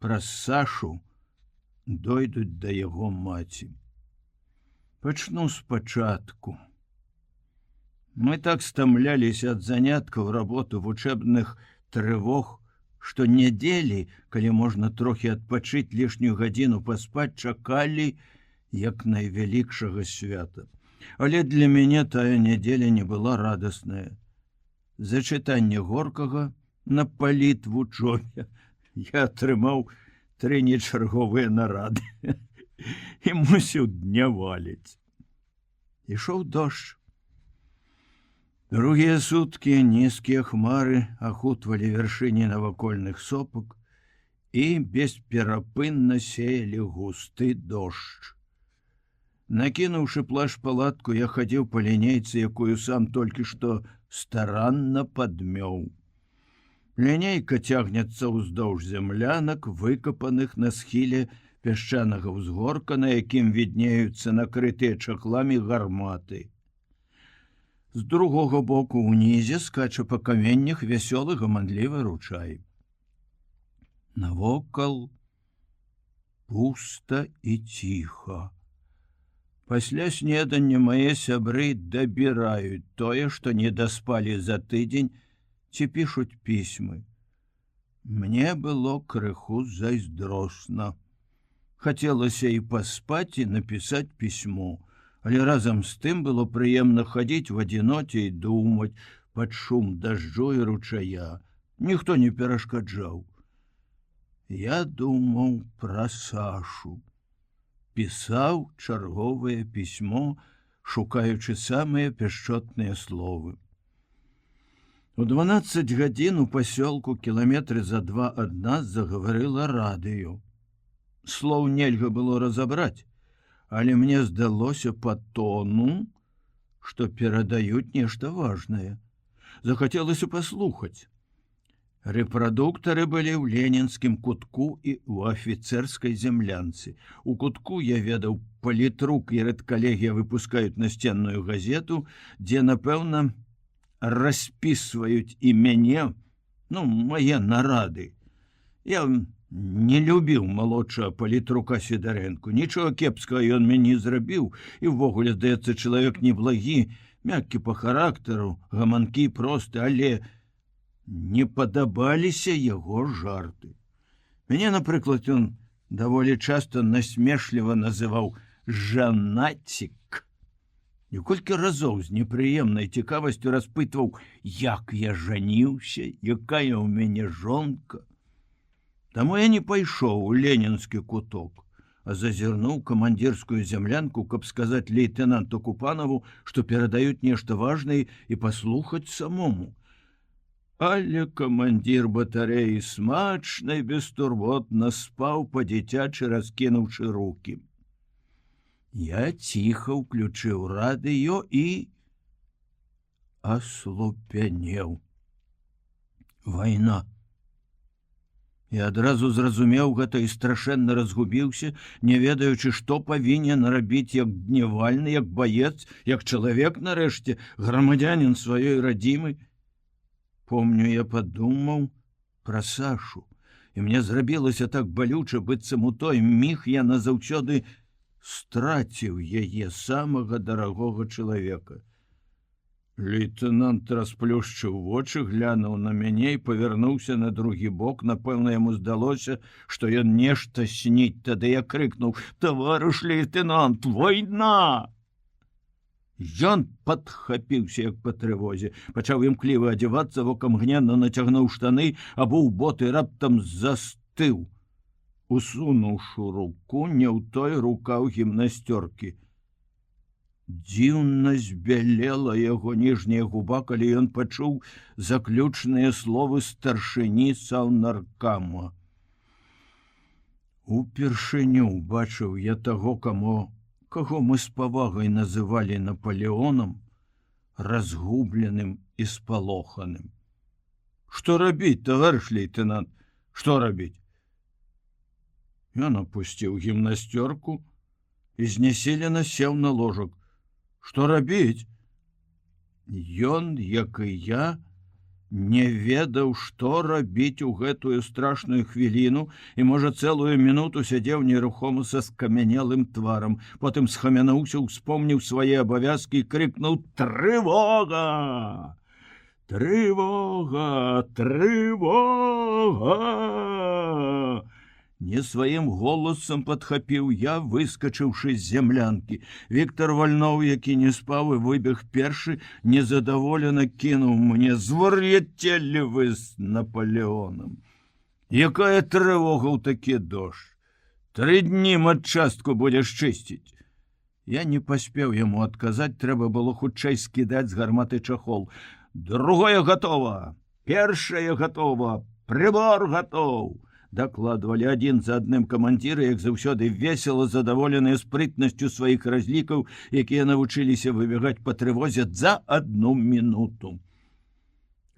пра Сашу дойдуць да яго маці. Пачну спачатку. Мы так стамляліся ад заняткаў, работу, вучэбных трывог, што нядзелі, калі можна трохі адпачыць, лішнюю гадзіну паспаць, чакалі як найвялікшага свята. Але для мяне тая нядзеля не была радасная. За чытанне Горкага на палітвучобе я атрымаў 3 нечарговыя нарады і мусіў дняваліць. Ішоў дождж. Другія суткі нізкія хмары ахутвалі вяршыні навакольных сопак і бесперапынна сеялі густы дождж. Накінуўшы плашч-палатку, я хадзіў па лінейцы, якую сам толькі што старанна падмёў. Лінейка цягнецца ўздоўж зямлянак, выкапаных на схіле пясчанага ўзгорка, на якім віднеюцца накрытыя чахламі гарматы. З другога боку ўнізе скача па каменнях вясёлы гаманлівы ручай. Навокал пуста і ціха. Пасля снедання мае сябры дабіраюць тое, што не даспалі за тыдзень, ці пішуць пісьмы. Мне было крыху зайздросна. Хацелася і паспаць, і напісаць пісьмо. Але разам з тым было прыемна хадзіць в адзіноце і думаць пад шум дажджу і ручая. Ніхто не перашкаджаў. Я думаў пра Сашу. Пісаў чарговае пісьмо, шукаючы самыя пяшчотныя словы. У 12 гадзін у пасёлку кіламетры за 2 ад нас загаварыла радыё. Слоў нельга было разабраць, але мне здалося па тону, што перадаюць нешта важнае. Захацелася паслухаць. Рэпрадуктары былі ў ленінскім кутку і ў афіцэрскай землянцы. У кутку я ведаў, палітрук і рэдкалегія выпускаюць насценную газету, дзе, напэўна, распісваюць і мяне, мае нарады. Я не любіў малодшага палітрука Сідарэнку. Нічога кепскага ён мяне не зрабіў, і ўвогуле, здаецца, чалавек неблагі, мяккі па характару, гаманкі просты, але не падабаліся яго жарты. Мяне, напрыклад, ён даволі часта насмешліва называў жанацік. Неколькі разоў з непрыемнай цікавасцю распытваў, як я жаніўся, якая ў мяне жонка. Таму я не пайшоў у ленінскі куток, а зазірнуў камандзірскую зямлянку, каб сказаць лейтенанту Купанову, што перадаюць нешта важнае і паслухаць самому. Але камандзір батарэі смачна і бестурботна спаў, па-дзіцячы раскінуўшы рукі. Я ціха ўключыў радыё і аслупянеў. Вайна. Я адразу зразумеў гэта і страшэнна разгубіўся, не ведаючы, што павінен рабіць як дневальны, як баец, як чалавек, нарэшце, грамадзянін сваёй радзімы. Помню, я падумаў пра Сашу, і мне зрабілася так балюча, быццам у той міг я назаўсёды страціў яе, самага дарагога чалавека. Лейтенант расплюшчыў вочы, глянуў на мяне і павярнуўся на другі бок. Напэўна, яму здалося, што ён нешта сніць. Тады я крыкнуў: «Таварыш лейтенант, вайна!» Ён падхапіўся, як па трывозе, пачаў імкліва адзявацца, вокамгненна нацягнуў штаны, абуў боты, раптам застыў, усунуўшы руку не ў той рукаў гімнасцёркі. Дзіўна збялела яго ніжняя губа, калі ён пачуў заключныя словы старшыні саўнаркама. Упершыню бачыў я таго, каго мы з павагай называлі Наполеонам, разгубленым і спалоханым. «Што рабіць, таварыш лейтенант, што рабіць?» Ён апусціў гімнасцёрку і знясілена сеў на ложак. «Што рабіць?» Ён, як і я, не ведаў, што рабіць у гэтую страшную хвіліну і, можа, цэлую мінуту сядзеў нерухома са скамянелым тварам. Потым схамянуўся, успомніў свае абавязкі і крыкнуў: «Трывога! Трывога! Трывога!» Не сваім голасам падхапіў я, выскачыўшы з зямлянкі. Віктор Вальноў, які не спаў і выбег першы, незадаволена кінуў мне: «Звар'яцелі вы з Наполеонам! Якая трывога ў такі дождж? 3 дні матчастку будзеш чысціць!» Я не паспеў яму адказаць, трэба было хутчэй скідаць з гарматы чахол. «Другое готово! Першае готово! Прибор готов!» Дакладвалі адзін за адным камандзіры, як заўсёды весела, задаволеныя спрытнасцю сваіх разлікаў, якія навучыліся выбегаць па трывозе за 1 мінуту.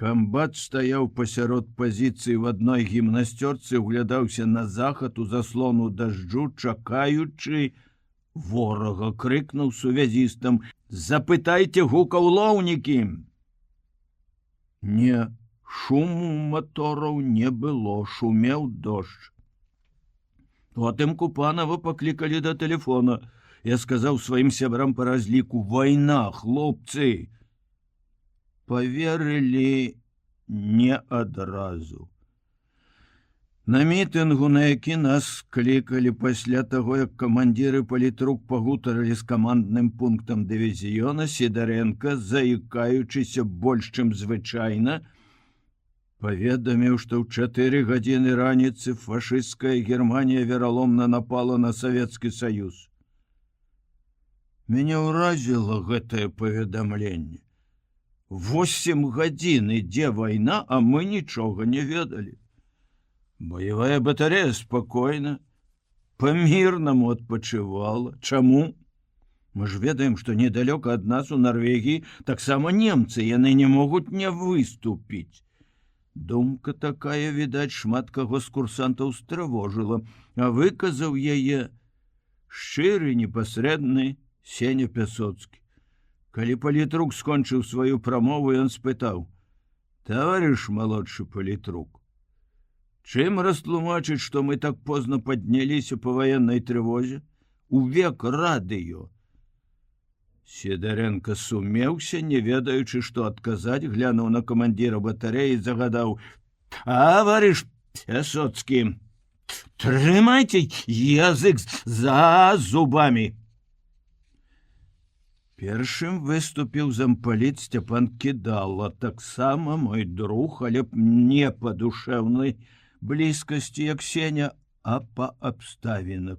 Камбат стаяў пасярод пазіцыі в адной гімнасцёрцы, углядаўся на захад у заслону дажджу, чакаючы ворага. Крыкнуў сувязістам: «Запытайце гука ў лоўнікі!» Не, шуму матораў не было, шумеў дождж. Потым Купанова паклікалі да тэлефона. Я сказаў сваім сябрам па разліку: «Вайна, хлопцы!» Паверылі не адразу. На мітынгу, на які нас клікалі пасля таго, як камандзіры палітрук пагутарылі з камандным пунктам дывізіёна, Сідарэнка, заікаючыся больш, чым звычайна, паведаміў, што ў 4 гадзіны раніцы фашысцкая Германія вераломна напала на Савецкі Саюз. Мяне ўразіла гэтае паведамленне. 8 гадзін ідзе вайна, а мы нічога не ведалі. Баявая батарэя спакойна, па-мірнаму адпачывала. Чаму? Мы ж ведаем, што недалёка ад нас у Нарвегіі таксама немцы, яны не могуць не выступіць. Думка такая, відаць, шмат каго з курсантаў стрывожыла, а выказаў яе шчыры, непасрэдны Сеня Пясоцкі. Калі палітрук скончыў сваю прамову, ён спытаў: «Таварыш малодшы палітрук, чым растлумачыць, што мы так позна падняліся па ваеннай трывозе? У век радыё!» Сідарэнка сумеўся, не ведаючы, што адказаць, глянуў на камандзіра батарэі і загадаў: «Таварыш Пясоцкі, трымайце язык за зубамі!» Першым выступіў зампаліт Сцяпан Кідала, таксама мой друг, але б не па душэўнай блізкасці, як Сеня, а па абставінах.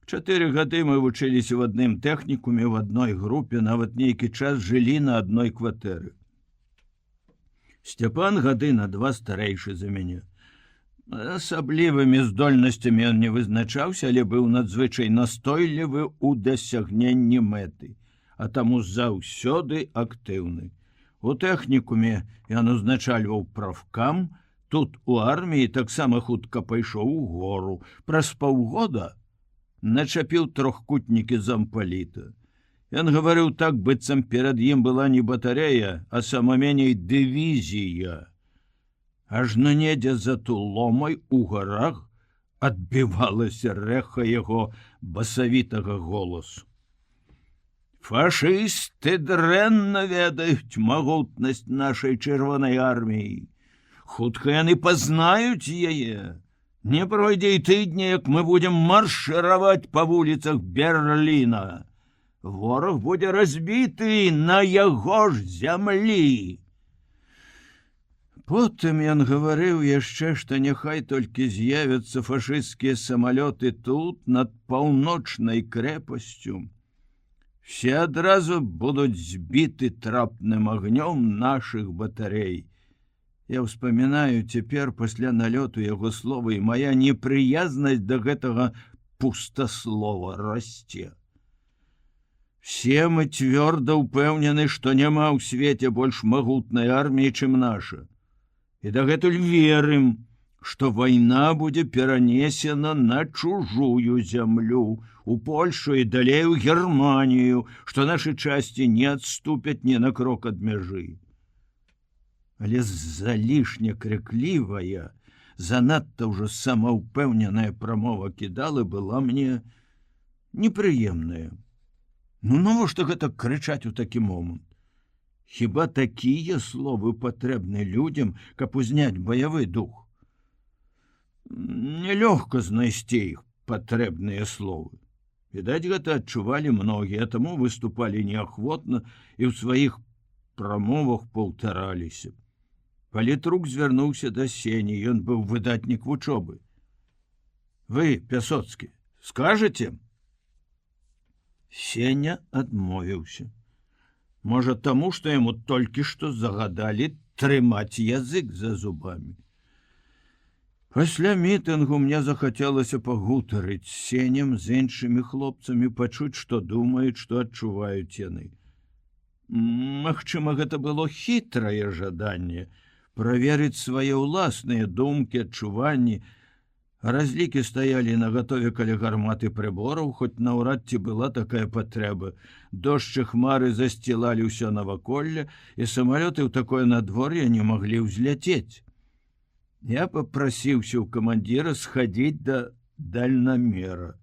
4 гады мы вучыліся в адным тэхнікуме, в адной групе, нават нейкі час жылі на адной кватэры. Сцяпан гады на 2 старэйшы за мяне. Асаблівымі здольнасцямі ён не вызначаўся, але быў надзвычай настойлівы ў дасягненні мэты, а таму заўсёды актыўны. У тэхнікуме ён узначальваў правкам, тут у арміі таксама хутка пайшоў у гору. Праз паўгода начапіў трохкутнікі зампаліта. Ён гаварыў так, быццам перад ім была не батарэя, а самаменей дывізія. Ажно недзе за Туломай у гарах адбівалася рэха яго басавітага голасу. Фашысты дрэнна ведаюць магутнасць нашай чырвонай арміі. Хутка яны пазнаюць яе. Не пройдзе і тыдня, як мы будзем маршыраваць па вуліцах Берліна. Вораг будзе разбіты на яго ж зямлі. Потым ён гаварыў яшчэ, што няхай толькі з'явяцца фашысцкія самалёты тут, над паўночнай крэпасцю. Все адразу будуць збіты трапным агнём нашых батарэй. Я ўспамінаю цяпер пасля налёту яго словы, і моя непрыязнасць да гэтага пустаслова расце. Все мы цвёрда ўпэўнены, што няма ў свеце больш магутнай арміі, чым наша. І дагэтуль верым, што вайна будзе перанесена на чужую зямлю, у Польшу і далей у Германію, што нашы часці не адступяць ні на крок ад мяжы. Але залішне крыклівая, занадта ўжо самаўпэўненая прамова Кідалы была мне непрыемная. Ну навошта гэта крычаць у такі момант? Хіба такія словы патрэбны людзям, каб узняць баявы дух? Нелёгка знайсці іх патрэбныя словы. Відаць, гэта адчувалі многія, таму выступалі неахвотна і ў сваіх прамовах паўтараліся. Палітрук звярнуўся да Сені, ён быў выдатнік вучобы. Вы, Пясоцкі, скажаце? Сеня адмовіўся. Можа, таму, што яму толькі што загадалі трымаць язык за зубамі. Пасля мітынгу мне захацелася пагутарыць з Сенем, з іншымі хлопцамі, пачуць, што думаюць, што адчуваюць яны. Магчыма, гэта было хітрае жаданне праверыць свае ўласныя думкі, адчуванні. Разлікі стаялі нагатове каля гарматы прыбораў, хоць наўрад ці была такая патрэба. Дождж і хмары засцілалі ўсё наваколле, і самалёты ў такое надвор'е не маглі ўзляцець. Я папрасіўся ў камандзіра схадзіць да дальнамера.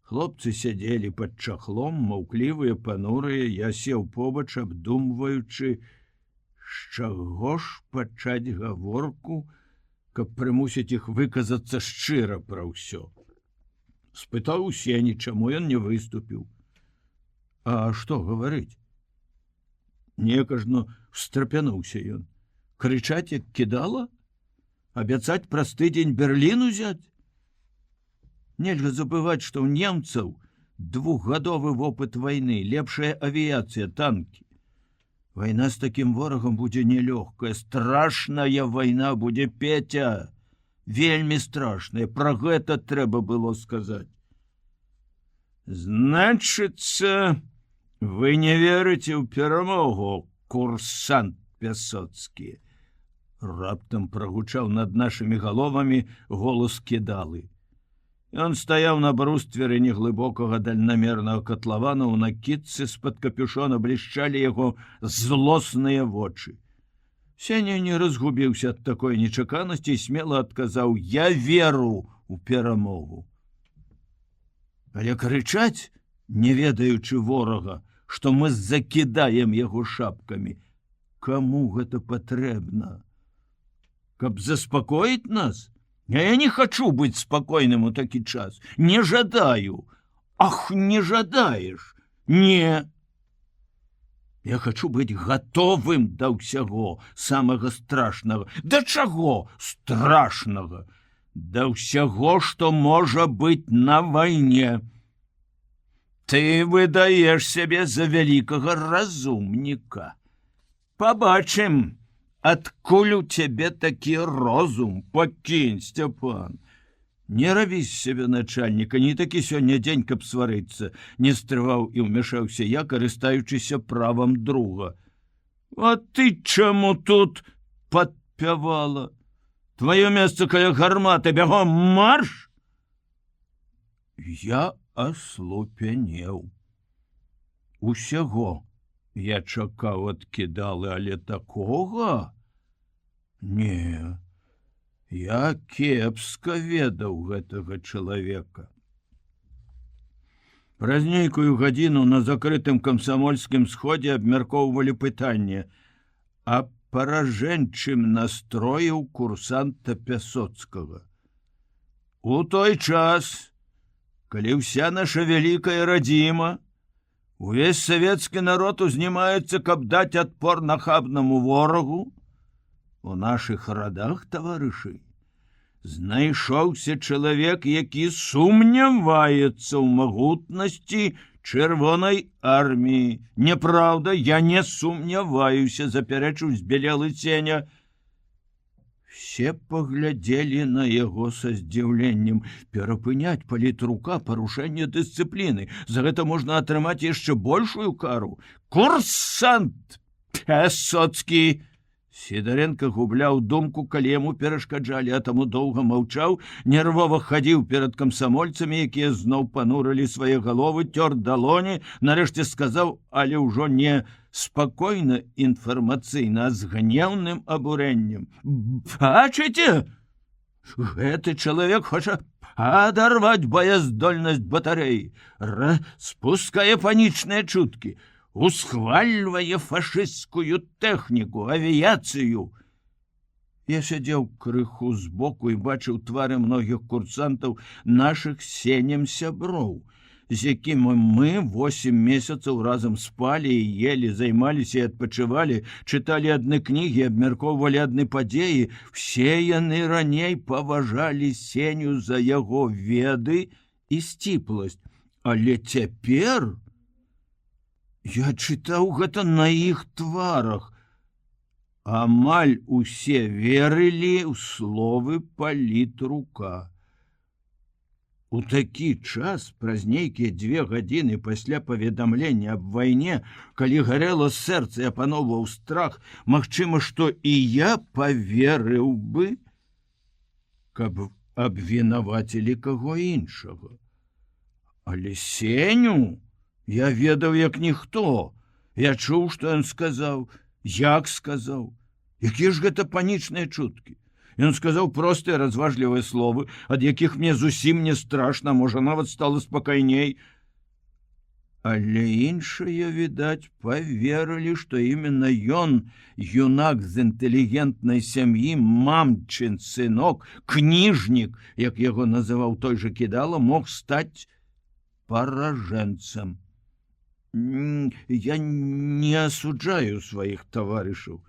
Хлопцы сядзелі пад чахлом, маўклівыя, панурыя, я сеў побач, абдумваючы, з чаго ж пачаць гаворку, каб прымусіць іх выказацца шчыра пра ўсё. Спытаў у Сені, чаму ён не выступіў. А што гаварыць? Некажно встрапянуўся ён. Крычаць, як Кідала? Абяцаць праз тыдзень Берлін узяць? Нельга забываць, што ў немцаў 2-гадовы вопыт вайны, лепшая авіяцыя, танкі. Вайна з такім ворагам будзе нелёгкая, страшная вайна будзе, Петя, вельмі страшная, пра гэта трэба было сказаць. Значыцца, вы не верыце ў перамогу, курсант Пясоцкі. Раптам прагучаў над нашымі галовамі голас Кідалы. Ён стаяў на брустверы неглыбокага дальнамернага катлавана, ў накідцы з-пад капюшона блішчалі яго злосныя вочы. Сеня не разгубіўся ад такой нечаканасці і смела адказаў: я веру ў перамогу. Але крычаць, не ведаючы ворага, што мы закідаем яго шапкамі, каму гэта патрэбна? Каб заспакоіць нас? А я не хочу быць спакойным у такі час. Не жадаю. Ах, не жадаеш. Не. Я хочу быць гатовым да ўсяго самага страшнага. Да чаго страшнага? Да ўсяго, што можа быць на вайне. Ты выдаеш сябе за вялікага разумніка. Пабачым, адкуль у цябе такі розум, пакінь, Сцяпан. Не рабі з сябе начальніка, не такі сёння дзень, каб сварыцца, не стрываў і ўмяшаўся я, карыстаючыся правам друга. А ты чаму тут падпявала? Твоё месца каля гарматы, бягом марш! Я аслупянеў. Усяго я чакаў ад Кідалы, але такога? Не, я кепска ведаў гэтага чалавека. Праз нейкую гадзіну на закрытым камсамольскім сходзе абмяркоўвалі пытанне аб паражэнчым настроі ў курсанта Пясоцкага. У той час, калі ўся наша вялікая радзіма, увесь савецкі народ узнімаецца, каб даць адпор нахабнаму ворагу, у нашых радах, таварышы, знайшоўся чалавек, які сумняваецца ў магутнасці чырвонай арміі. Няправда, я не сумняваюся, запярэчыў збялелы Сеня. Все паглядзелі на яго са здзіўленнем. Перапыняць палітрука — парушэнне дысцыпліны. За гэта можна атрымаць яшчэ большую кару. Курсант Пясоцкі! Сідаренко губляў думку, калі яму перашкаджалі, а таму доўга маўчаў, нервова хадзіў перад камсамольцамі, якія зноў панурылі свае галовы, цёр далоні, нарэшце сказаў, але ўжо не спакойна інфармацыйна, а з гнеўным абурэннем. Бачыце? Гэты чалавек хоча адарваць баяздольнасць батарэі, распускае панічныя чуткі, усхвальвае фашысцкую тэхніку, авіяцыю. Я сядзеў крыху збоку і бачыў твары многіх курсантаў, нашых Сенем сяброў, з якімі мы 8 месяцаў разам спалі і ели, займаліся і адпачывалі, чыталі адны кнігі, абмяркоўвалі адны падзеі. Все яны раней паважалі Сеню за яго веды і сціпласць. Але цяпер я чытаў гэта на іх тварах. Амаль усе верылі ў словы палітрука. У такі час, праз нейкія 2 гадзіны пасля паведамлення аб вайне, калі гарэла сэрца і апаноўваў страх, магчыма, што і я паверыў бы, каб абвінавацілі каго іншага. Але Сеню я ведаў як ніхто. Я чуў, што ён сказаў, як сказаў. Якія ж гэта панічныя чуткі? Ён сказаў простыя разважлівыя словы, ад якіх мне зусім не страшна, можа, нават стала спакайней. Але іншыя, відаць, паверылі, што именно ён, юнак з інтэлігентнай сям'і, мамчын сынок, кніжнік, як яго называў той жа Кідала, мог стаць паражэнцам. Я не асуджаю сваіх таварышаў.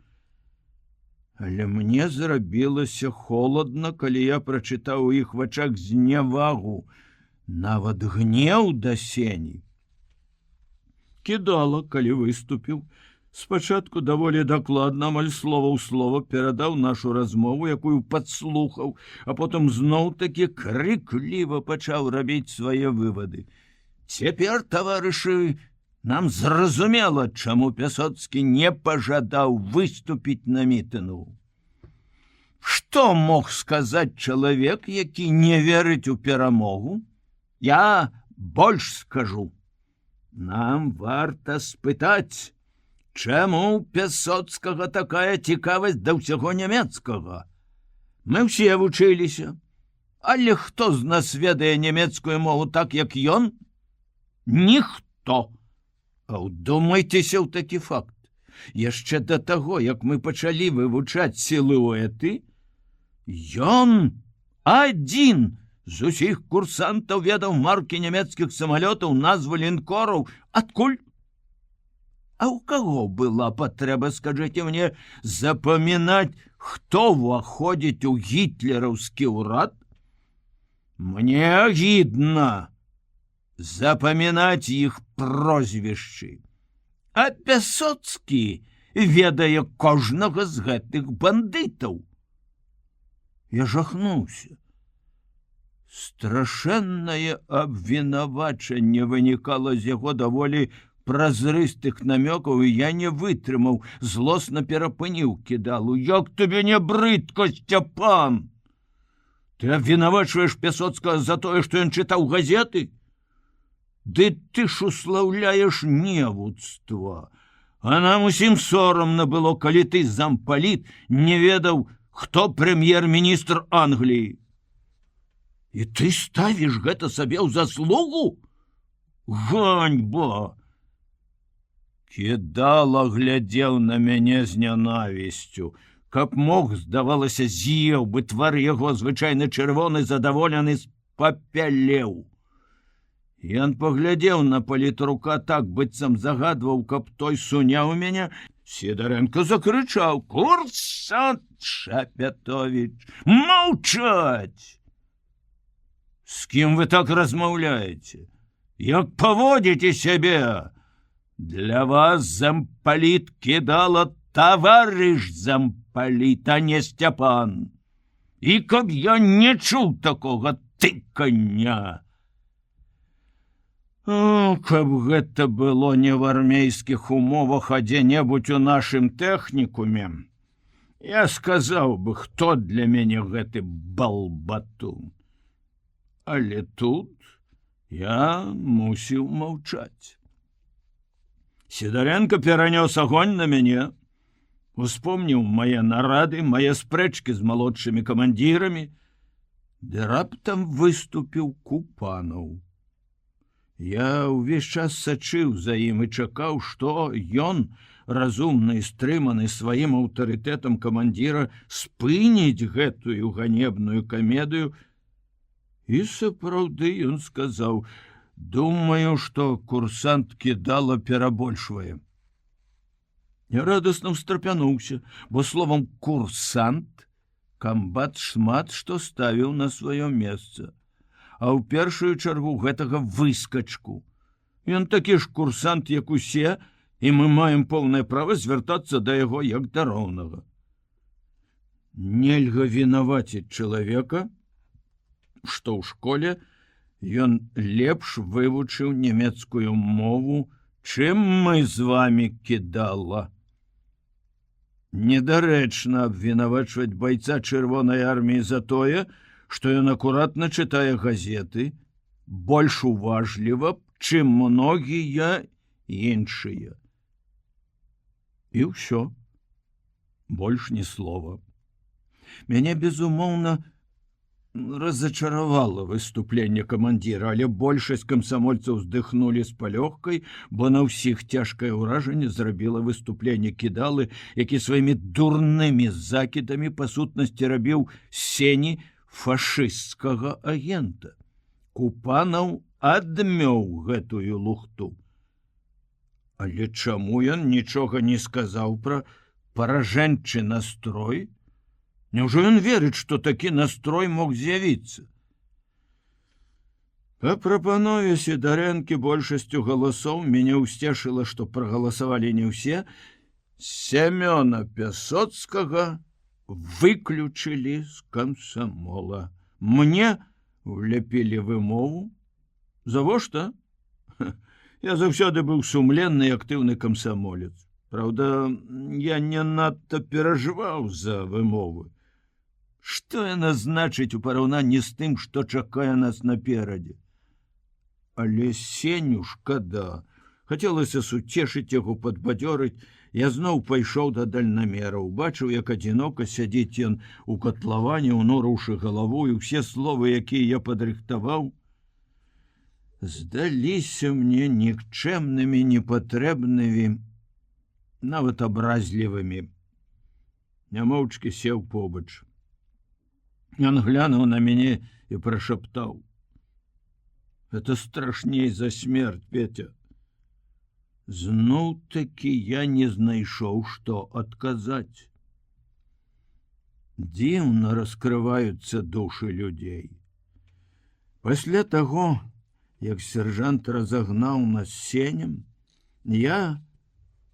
Але мне зрабілася холадна, калі я прачытаў у іх вачах знявагу, нават гнеў да Сені. Кідала, калі выступіў, спачатку даволі дакладна, амаль слова ў слова перадаў нашу размову, якую падслухаў, а потым зноў-такі крыкліва пачаў рабіць свае вывады. Цяпер, таварышы, нам зразумела, чаму Пясоцкі не пажадаў выступіць на мітынгу. Што мог сказаць чалавек, які не верыць у перамогу? Я больш скажу. Нам варта спытаць, чаму ў Пясоцкага такая цікавасць да ўсяго нямецкага? Мы ўсе вучыліся, але хто з нас ведае нямецкую мову так, як ён? Ніхто. А ўдумайцеся ў такі факт. Яшчэ да таго, як мы пачалі вывучаць сілуэты, ён адзін З усіх курсантаў ведаў маркі нямецкіх самалётаў, назвы лінкораў. Адкуль? А ў каго была патрэба, скажыце мне, запамінаць, хто ўваходзіць у гітлераўскі ўрад? Мне агідна запамінаць іх прозвішчы. А Пясоцкі ведае кожнага з гэтых бандытаў. Я жахнуўся. Страшэннае абвінавачанне вынікала з яго даволі празрыстых намёкаў, і я не вытрымаў, злосна перапыніў Кідалу. Як табе не брыдка, Сцяпан? Ты абвінавачваеш Пясоцкага за тое, што ён чытаў газеты? Ды ты ж услаўляеш невуцтва. А нам усім сорамна было, калі ты, зампаліт, не ведаў, хто прэм'ер-міністр Англіі. І ты ставіш гэта сабе ў заслугу? Ганьба! Кідала глядзеў на мяне з нянавісцю. Каб мог, здавалася, з'еў бы, твар яго, звычайна чырвоны, задаволены, спапялеў. Ён паглядзеў на палітрука так, быццам загадваў, каб той суняў мяне. Сідарэнка закрычаў: «Курсант Шапятовіч, маўчаць! З кім вы так размаўляеце? Як паводзіце сябе? Для вас, зампаліт, Кідала, таварыш зампаліт, а не Сцяпан. І каб я не чуў такога тыкання. О, каб гэта было не в армейскіх умовах, а дзе-небудзь у нашым тэхнікуме, я сказаў бы, хто для мяне гэты балбатун. Але тут я мусіў маўчаць. Сідарэнка перанёс агонь на мяне, успомніў мае нарады, мае спрэчкі з малодшымі камандзірамі, ды раптам выступіў Купанаў. Я ўвесь час сачыў за ім і чакаў, што ён, разумны і стрыманы сваім аўтарытэтам камандзіра, спыніць гэтую ганебную камедыю. І сапраўды ён сказаў: «Думаю, што курсант Кідала перабольшвае». Я радасна ўстрапянуўся, бо словам «курсант» камбат шмат што ставіў на сваё месца. А ў першую чаргу гэтага выскачку. Ён такі ж курсант, як усе, і мы маем поўнае права звяртацца да яго як да роўнага. Нельга вінаваціць чалавека, што ў школе ён лепш вывучыў нямецкую мову, чым мы з вамі, Кідала. Недарэчна абвінавачваць байца Чырвонай арміі за тое, што ён акуратна чытае газеты, больш уважліва, чым многія іншыя. І ўсё. Больш ні слова. Мяне, безумоўна, разочаровало выступленне камандзіра, але большасць камсамольцаў уздыхнулі з палёгкай, бо на ўсіх цяжкае ўражанне зрабіла выступленне Кідалы, які сваімі дурнымі закідамі па сутнасці рабіў сені фашысцкага агента. Купанаў адмёў гэтую лухту. Але чаму ён нічога не сказаў пра паражэнчы настрой? Няўжо ён верыць, што такі настрой мог з'явіцца? Па прапанове Сідарэнкі большасцю галасоў мяне ўсцешыла, што прагаласавалі не ўсе. Сямёна Пясоцкага выключылі з камсамола. Мне уляпілі вымову. Завошта? Я заўсёды быў сумленны і актыўны камсамолец. Праўда, я не надта перажываў за вымовы. Што яна значыць у параўнанні з тым, што чакае нас наперадзе? Але Сеню шкада. Хацелася суцешыць яго, падбадзёрыць. Я зноў пайшоў да дальнамера. Убачыў, як адзінока сядзіць ён у катлаване, унурыўшы галаву, і ўсе словы, якія я падрыхтаваў, здаліся мне нікчэмнымі, непатрэбнымі, нават абразлівымі. Нямоўчкі сеў побач. Ён глянуў на мяне і прашаптаў: «Это страшней за смерть, Петя». Зноў-такі я не знайшоў, што адказаць. Дзіўна раскрываюцца душы людзей. Пасля таго, як сяржант разагнаў нас сенем, я,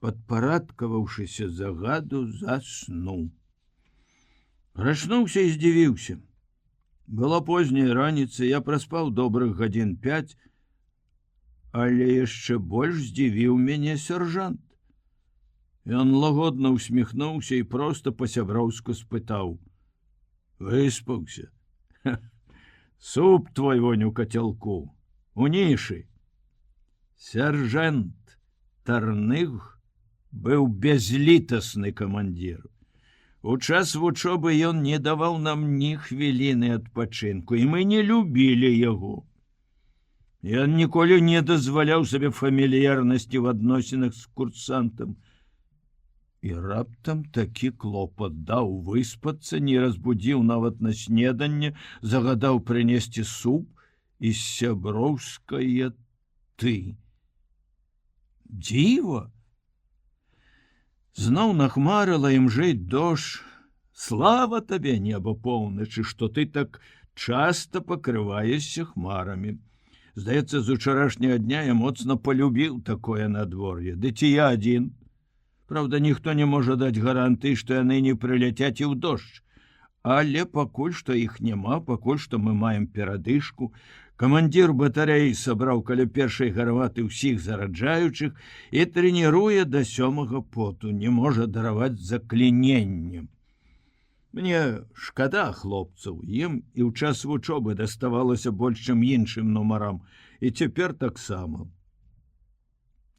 падпарадкаваўшыся загаду, заснуў. Прачнуўся і здзівіўся. Была позняя раніца, я праспаў добрых гадзін 5, але яшчэ больш здзівіў мяне сяржант. Ён лагодна усміхнуўся і проста па-сяброўску спытаў: «Выспаўся? Суп твой вонь у кацялку, у нішы». Сяржант Тарных быў бязлітасны камандзір. У час вучобы ён не даваў нам ні хвіліны адпачынку, і мы не любілі яго. Ён ніколі не дазваляў сабе фамільярнасці в адносінах з курсантам. І раптам такі клопат даў выспацца, не разбудзіў нават на снеданне, загадаў прынесці суп і сяброўскае «ты». Дзіва! Зноў нахмарыла імжыць дождж. Слава табе, неба поўначы, што ты так часта пакрываешся хмарамі. Здаецца, з учарашняга дня я моцна полюбіў такое надвор'е. Ды ці я адзін? Правда, ніхто не можа даць гарантыі, што яны не прыляцяць і ў дождж. Але пакуль што іх няма, пакуль што мы маем перадышку. Камандзір батарэі сабраў каля першай гарваты ўсіх зараджаючых і трэніруе да 7-га поту, не можа дараваць закліненнем. Мне шкада хлопцаў, ім і ў час вучобы даставалася больш, чым іншым нумарам, і цяпер таксама.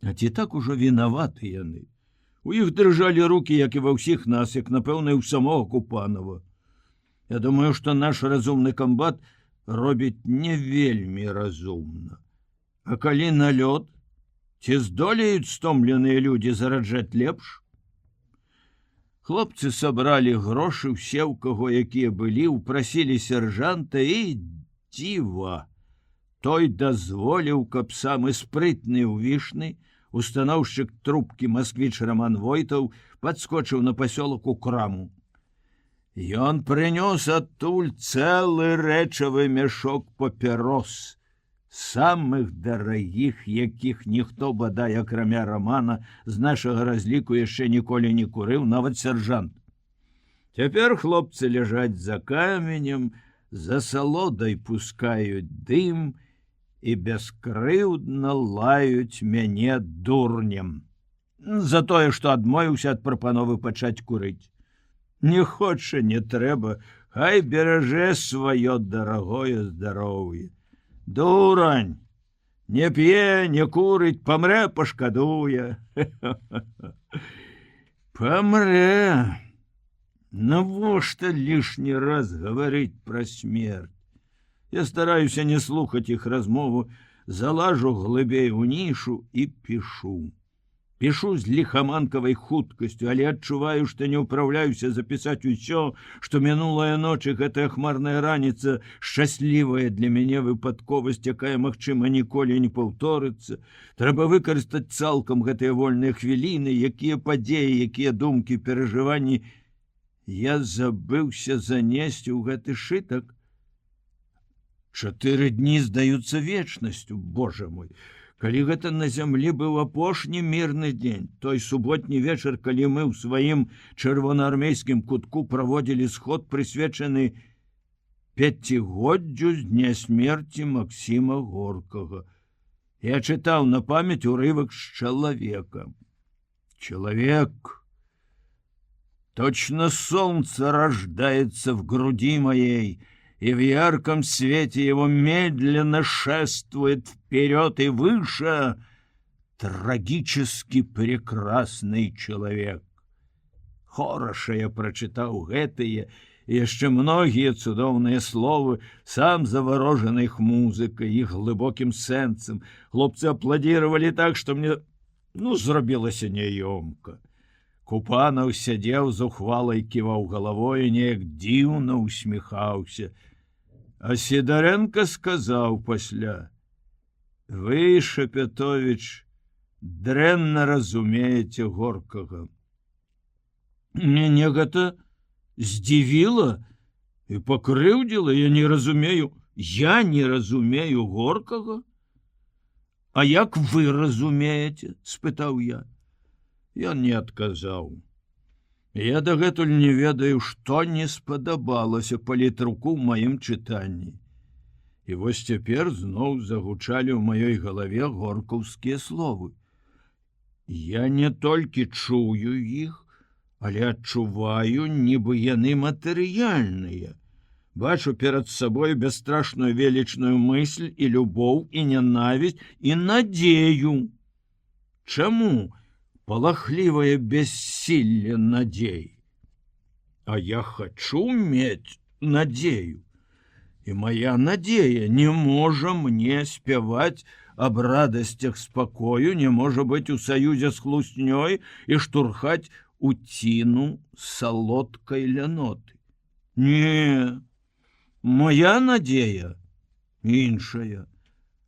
А ці так ужо вінаваты яны? У іх дрыжалі рукі, як і ва ўсіх нас, як, напэўна, і ў самога Купанова. Я думаю, што наш разумны камбат робіць не вельмі разумна. А калі налёт, ці здолеюць стомленыя людзі зараджаць лепш? Хлопцы сабралі грошы, усе, у каго якія былі, упрасілі сяржанта, і дзіва. Той дазволіў, каб самы спрытны ўвішны, устаноўшчык трубкі Масквіч Роман Войтаў, падскочыў на пасёлак у краму. Ён прынёс адтуль цэлы рэчавы мяшок папярос, самых дарагіх, якіх ніхто, бадай, акрамя Романа, з нашага разліку яшчэ ніколі не курыў, нават сяржант. Цяпер хлопцы ляжаць за каменем, за салодай пускаюць дым і бяскрыўдна лаюць мяне дурнем. За тое, што адмовіўся ад прапановы пачаць курыць. Не хоча, не трэба, хай беражэ сваё дарагое здароўе. Дурань, не п'е, не курыць, памрэ, пашкадуе. Памрэ. Навошта лішні раз гаварыць пра смерць? Я стараюся не слухаць іх размову, залажу глыбей у нішу і пішу. Пішу з ліхаманкавай хуткасцю, але адчуваю, што не ўпраўляюся запісаць усё, што мінулая ноч і гэтая хмарная раніца, шчаслівая для мяне выпадковасць, якая, магчыма, ніколі не паўторыцца. Трэба выкарыстаць цалкам гэтыя вольныя хвіліны, якія падзеі, якія думкі, перажыванні я забыўся занесці ў гэты шытак. 4 дні здаюцца вечнасцю, Божа мой. Калі гэта на зямлі быў апошні мірны дзень, той суботні вечар, калі мы ў сваім чырвонаармейскім кутку праводзілі сход, прысвечаны 5годдзю з дня смерці Максіма Горкага. Я чытаў на памяць урывак з чалавека. Человек, точно солнце рождается в груди моей, и в ярком свете его медленно шествует вперед и выше трагически прекрасный человек. Хораша я прочитаў гэтыя і яшчэ многія цудоўныя словы, сам заворожаны іх музыкай, іх глыбокім сэнсам. Хлопцы апладзіравалі так, што мне зрабілася няёмка. Купанаў сядзеў зухвала і ківаў галавой, неяк дзіўна усміхаўся. А Сідарэнка сказаў пасля: «Вы, Шапятовіч, дрэнна разумееце Горкага». Мяне гэта здзівіла і пакрыўдзіла. Я не разумею Горкага. А як вы разумееце? — спытаў я. Ён не адказаў. Я дагэтуль не ведаю, што не спадабалася палітруку ў маім чытанні. І вось цяпер зноў загучалі ў маёй галаве горкаўскія словы. Я не толькі чую іх, але адчуваю, нібы яны матэрыяльныя. Бачу перад сабой бясстрашную велічную мысль і любоў, і нянавісць, і надзею. Чаму палахлівае бяссілле надзей? А я хачу мець надзею. І моя надзея не можа мне спяваць аб радасцях спакою, не можа быць у саюзе з хлуснёй і штурхаць у ціну салодкай ляноты. Не, моя надзея іншая.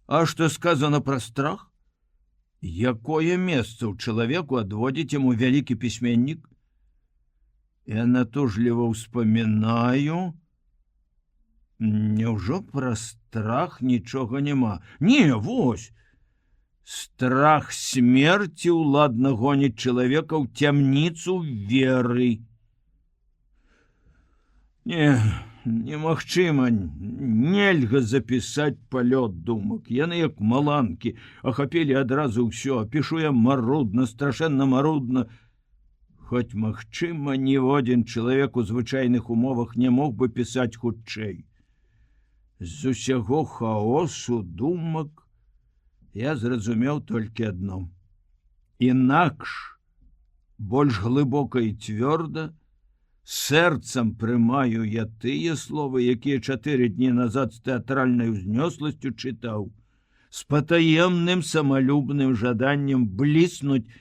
А што сказано пра страх? Якое месца ў чалавеку адводзіць яму вялікі пісьменнік? Я натужліва ўспамінаю. Няўжо пра страх нічога няма? Не, вось. Страх смерці ўладна гоніць чалавека ў цямніцу веры. Не, немагчыма, нельга запісаць палёт думак. Яны як маланкі, ахапілі адразу ўсё. Пішу я марудна, страшэнна марудна. Хоць, магчыма, ніводзін чалавек у звычайных умовах не мог бы пісаць хутчэй. З усяго хаосу думак я зразумеў толькі адно. Інакш, больш глыбока і цвёрда, сэрцам прымаю я тыя словы, якія 4 дні назад з тэатральнай узнёсласцю чытаў, з патаемным самалюбным жаданнем бліснуць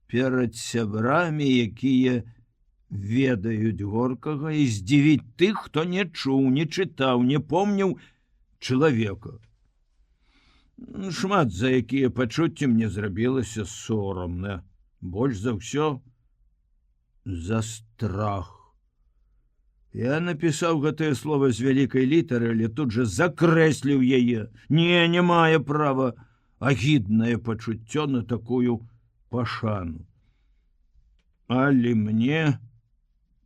перад сябрамі, якія ведаюць Горкага, і здзівіць тых, хто не чуў, не чытаў, не помніў чалавека. Шмат за якія пачуцці мне зрабілася сорамна. Больш за ўсё за страх. Я напісаў гэтае слово з вялікай літары, але тут жа закрэсліў яе. Не мае права агіднае пачуццё на такую пашану. Але мне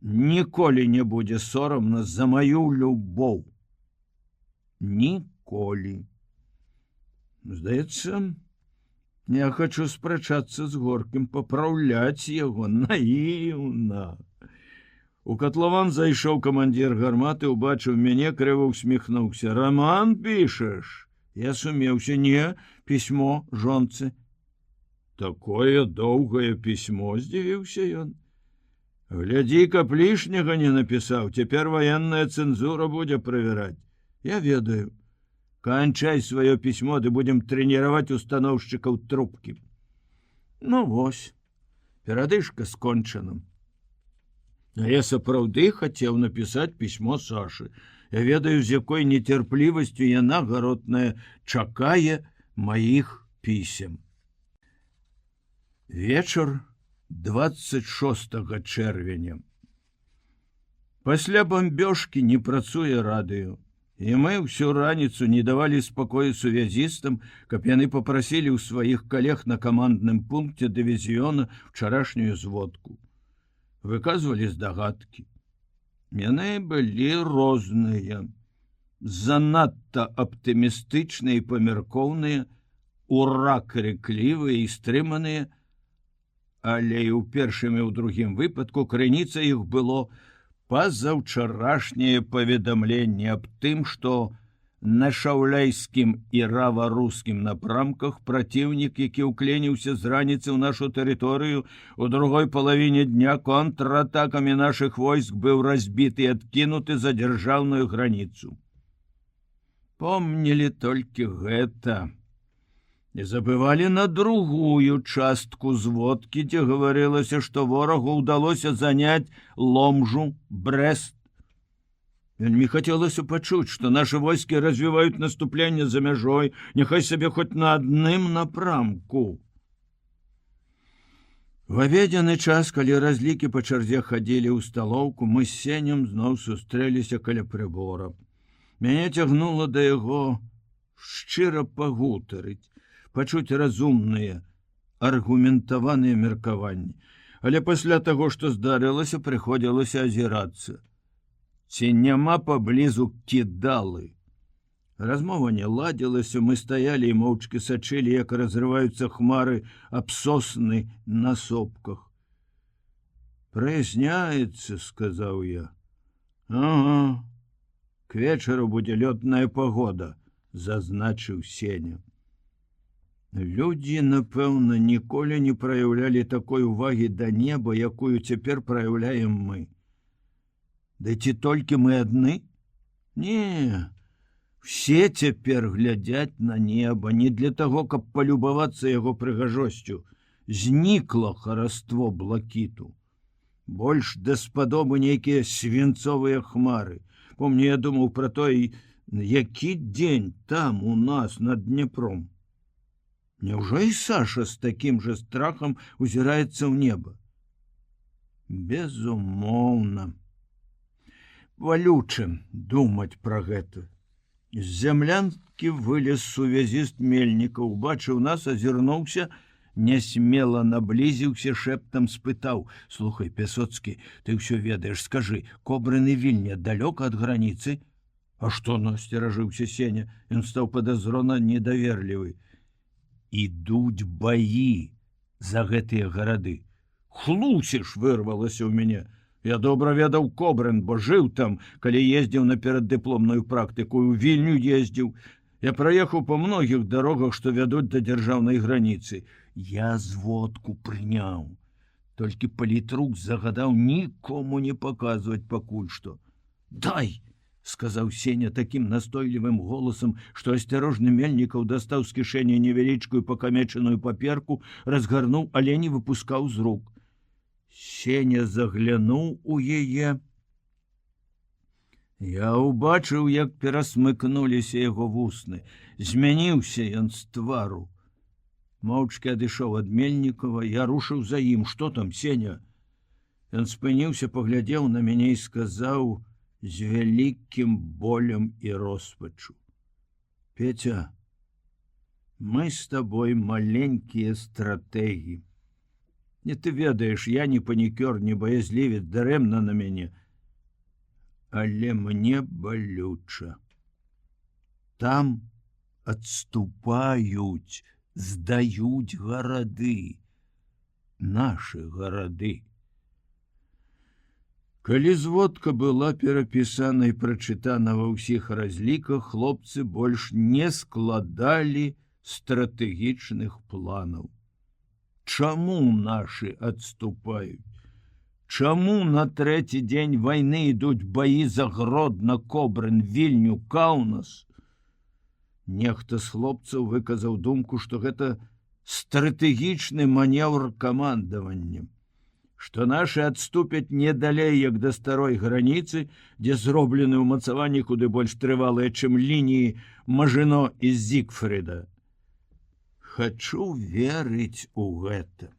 ніколі не будзе сорамна за маю любоў. Ніколі. Здаецца, я хачу спрачацца з Горкім, папраўляць яго наіўна. У катлаван зайшоў камандзір гарматы, убачыў мяне, крыва усміхнуўся. Роман пішаш? Я сумеўся. Не, пісьмо жонцы. Такое доўгае пісьмо, здзівіўся ён. Глядзі, каб лішняга не напісаў, цяпер ваенная цэнзура будзе правяраць. Я ведаю. Канчай сваё пісьмо, ды будзем трэніраваць устаноўшчыкаў трубкі. Ну вось, перадышка скончана. А я сапраўды хацеў напісаць пісьмо Сашы. Я ведаю, з якой нецярплівасцю яна, гаротная, чакае маіх пісем. Вечар 26 чэрвеня. Пасля бамбёжкі не працуе радыё. І мы ўсю раніцу не давалі спакою сувязістам, каб яны папрасілі ў сваіх калег на камандным пункце дывізіёна ўчарашнюю зводку. Выказвалі здагадкі. Яны былі розныя, занадта аптымістычныя і памяркоўныя, ура крыклівыя і стрыманыя, але і ў першым і ў другім выпадку крыніца іх было пазаўчарашняе паведамленне аб тым, што на шаўляйскім і рава-рускім напрамках праціўнік, які ўкленіўся з раніцы ў нашу тэрыторыю, у другой палавіне дня контратакамі нашых войск быў разбіты і адкінуты за дзяржаўную граніцу. Помнілі толькі гэта. Не забывалі на другую частку зводкі, дзе гаварылася, што ворагу ўдалося заняць Ломжу, Брэст. Вельмі хацелася пачуць, што нашы войскі развіваюць наступленне за мяжой, няхай сабе хоць на адным напрамку. В абедзены час, калі разлікі па чарзе хадзілі ў сталоўку, мы з Сенем зноў сустрэліся каля прыбора. Мяне цягнула да яго шчыра пагутарыць, пачуць разумныя, аргументаваныя меркаванні. Але пасля таго, што здарылася, прыходзілася азірацца. Ці няма паблізу кідалы? Размова не ладзілася, мы стаялі і моўчкі сачылі, як разрываюцца хмары аб сосны на сопках. «Праясняецца», — сказаў я. «Ага, к вечару будзе лётная пагода», — зазначыў Сеня. Людзі, напэўна, ніколі не праяўлялі такой увагі да неба, якую цяпер праяўляем мы. Ды ці толькі мы адны? Не, все цяпер глядзяць на неба не для таго, каб палюбавацца яго прыгажосцю. Знікла хараство блакіту. Больш даспадобы нейкія свінцовыя хмары. Помню, я думаў пра той, які дзень там у нас над Днепром. Няўжо і Саша з такім жа страхам узіраецца ў неба? Безумоўна. Валючым думаць пра гэта. З зямлянкі вылез сувязіст Мельнікаў, убачыў нас, азірнуўся, нясмела наблізіўся, шэптам спытаў: «Слухай, Пясоцкі, ты ўсё ведаеш, скажы, Кобрын і Вільня далёка ад граніцы?» «А што?» — насцеражыўся Сеня. Ён стаў падазрона недаверлівы. «Ідуць баі за гэтыя гарады». «Хлусіш!» — вырвалася ў мяне. Я добра ведаў Кобрын, бо жыў там, калі ездзіў на пераддыпломную практыку, і ў Вільню ездзіў. Я праехаў па многіх дарогах, што вядуць да дзяржаўнай граніцы. Я зводку прыняў. Толькі палітрук загадаў нікому не паказваць пакуль што. «Дай!» — сказаў Сеня такім настойлівым голасам, што асцярожны Мельнікаў дастаў з кішэні невялічкую пакамечаную паперку, разгарнуў, але не выпускаў з рук. Сеня заглянуў у яе. Я ўбачыў, як перасмыкнуліся яго вусны. Змяніўся ён з твару. Моўчкі адышоў ад Мельнікава, я рушыў за ім. «Што там, Сеня?» Ён спыніўся, паглядзеў на мяне і сказаў з вялікім болем і роспачу: «Петя, мы з табой маленькія стратэгі. Не ты ведаеш, я не панікёр, не баязлівец, дарэмна на мяне. Але мне балюча. Там адступаюць, здаюць гарады, нашы гарады». Калі зводка была перапісана і прачытана ва ўсіх разліках, хлопцы больш не складалі стратэгічных планаў. Чаму нашы адступаюць? Чаму на трэці дзень вайны ідуць баі за Гродна, Кобрын, Вільню, Каўнас? Нехта з хлопцаў выказаў думку, што гэта стратэгічны манеўр камандавання, што нашы адступяць не далей, як да старой граніцы, дзе зроблены ўмацаванні куды больш трывалыя, чым лініі Мажино і Зігфрыда. Хачу верыць у гэта.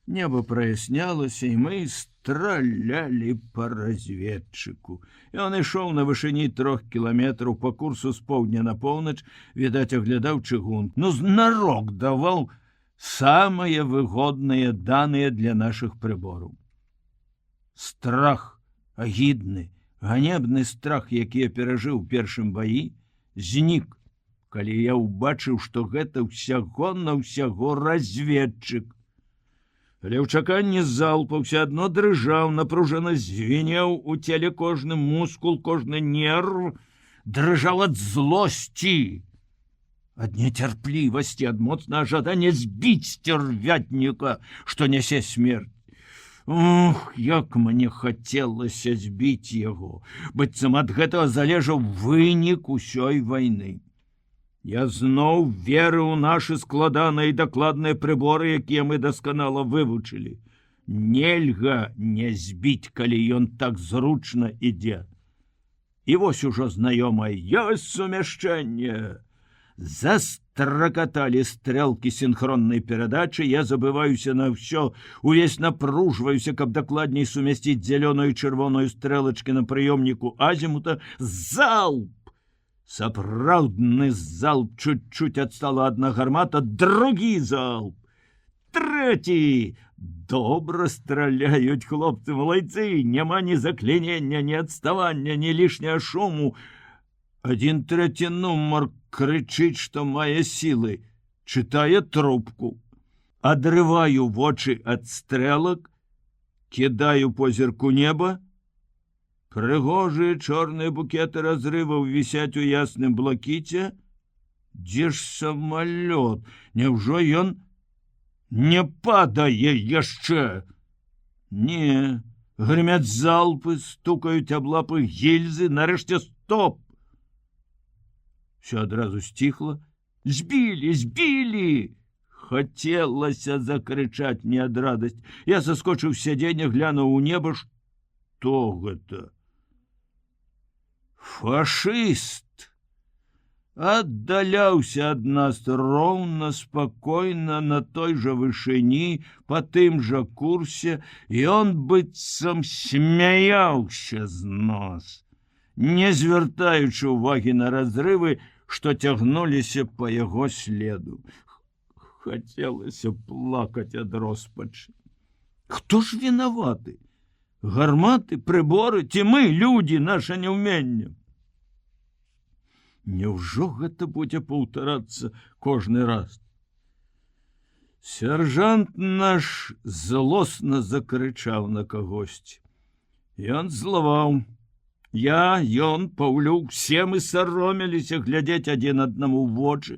Неба праяснялася, і мы стралялі па разведчыку. Ён ішоў на вышыні 3 кіламетраў па курсу з поўдня на поўнач, відаць, аглядаў чыгун. Знарок даваў самыя выгодныя даныя для нашых прыбораў. Страх, агідны, ганебны страх, які я перажыў у першым баі, знік, калі я ўбачыў, што гэта ўсяго разведчык. Але ў чаканні залпа ўсё адно дрыжаў, напружана звінеў у целе кожны мускул, кожны нерв, дрыжаў ад злосці, ад нецярплівасці, ад моцнага жадання збіць сцярвятніка, што нясе смерць. Ох, як мне хацелася збіць яго, быццам ад гэтага залежаў вынік усёй вайны. Я зноў веру ў нашы складаныя і дакладныя прыборы, якія мы дасканала вывучылі. Нельга не збіць, калі ён так зручна ідзе. І вось ужо знаёмае ёсць сумяшчэнне. Застракаталі стрэлкі сінхроннай перадачы, я забываюся на ўсё, увесь напружваюся, каб дакладней сумясціць зялёную і чырвоную стрэлачкі на прыёмніку азімута. Залп! Сапраўдны залп, чуть-чуть адстала адна гармата, другі залп, трэці. Добра страляюць хлопцы, малайцы, няма ні заклінення, ні адставання, ні лішняга шуму. Адзін трэці нумар крычыць, што мае сілы, чытае трубку. Адрываю вочы ад стрэлак, кідаю позірку неба. Прыгожыя чорныя букеты разрываў вісяць у ясным блакіце. Дзе ж самалёт? Няўжо ён не падае яшчэ? Не, грымяць залпы, стукаюць аб лапы гільзы, нарэшце стоп! Всё адразу сціхла. Збілі, збілі! Хацелася закрычаць не ад радасці. Я заскочыў з сядзення, глянуў у неба. Што гэта? Фашыст! Аддаляўся ад нас роўна, спакойна, на той жа вышыні, па тым жа курсе, ён быццам смяяўся з нас, не звяртаючы ўвагі на разрывы, што цягнуліся па яго следу. Хацелася плакаць ад роспачы. Хто ж вінаваты? Гарматы, прыборы, ці мы, людзі, наша няўменне? Няўжо гэта будзе паўтарацца кожны раз? Сяржант наш злосна закрычаў на кагосьці. Ён злаваў. Ён, Паўлюк, все мы саромеліся глядзець адзін аднаму ў вочы.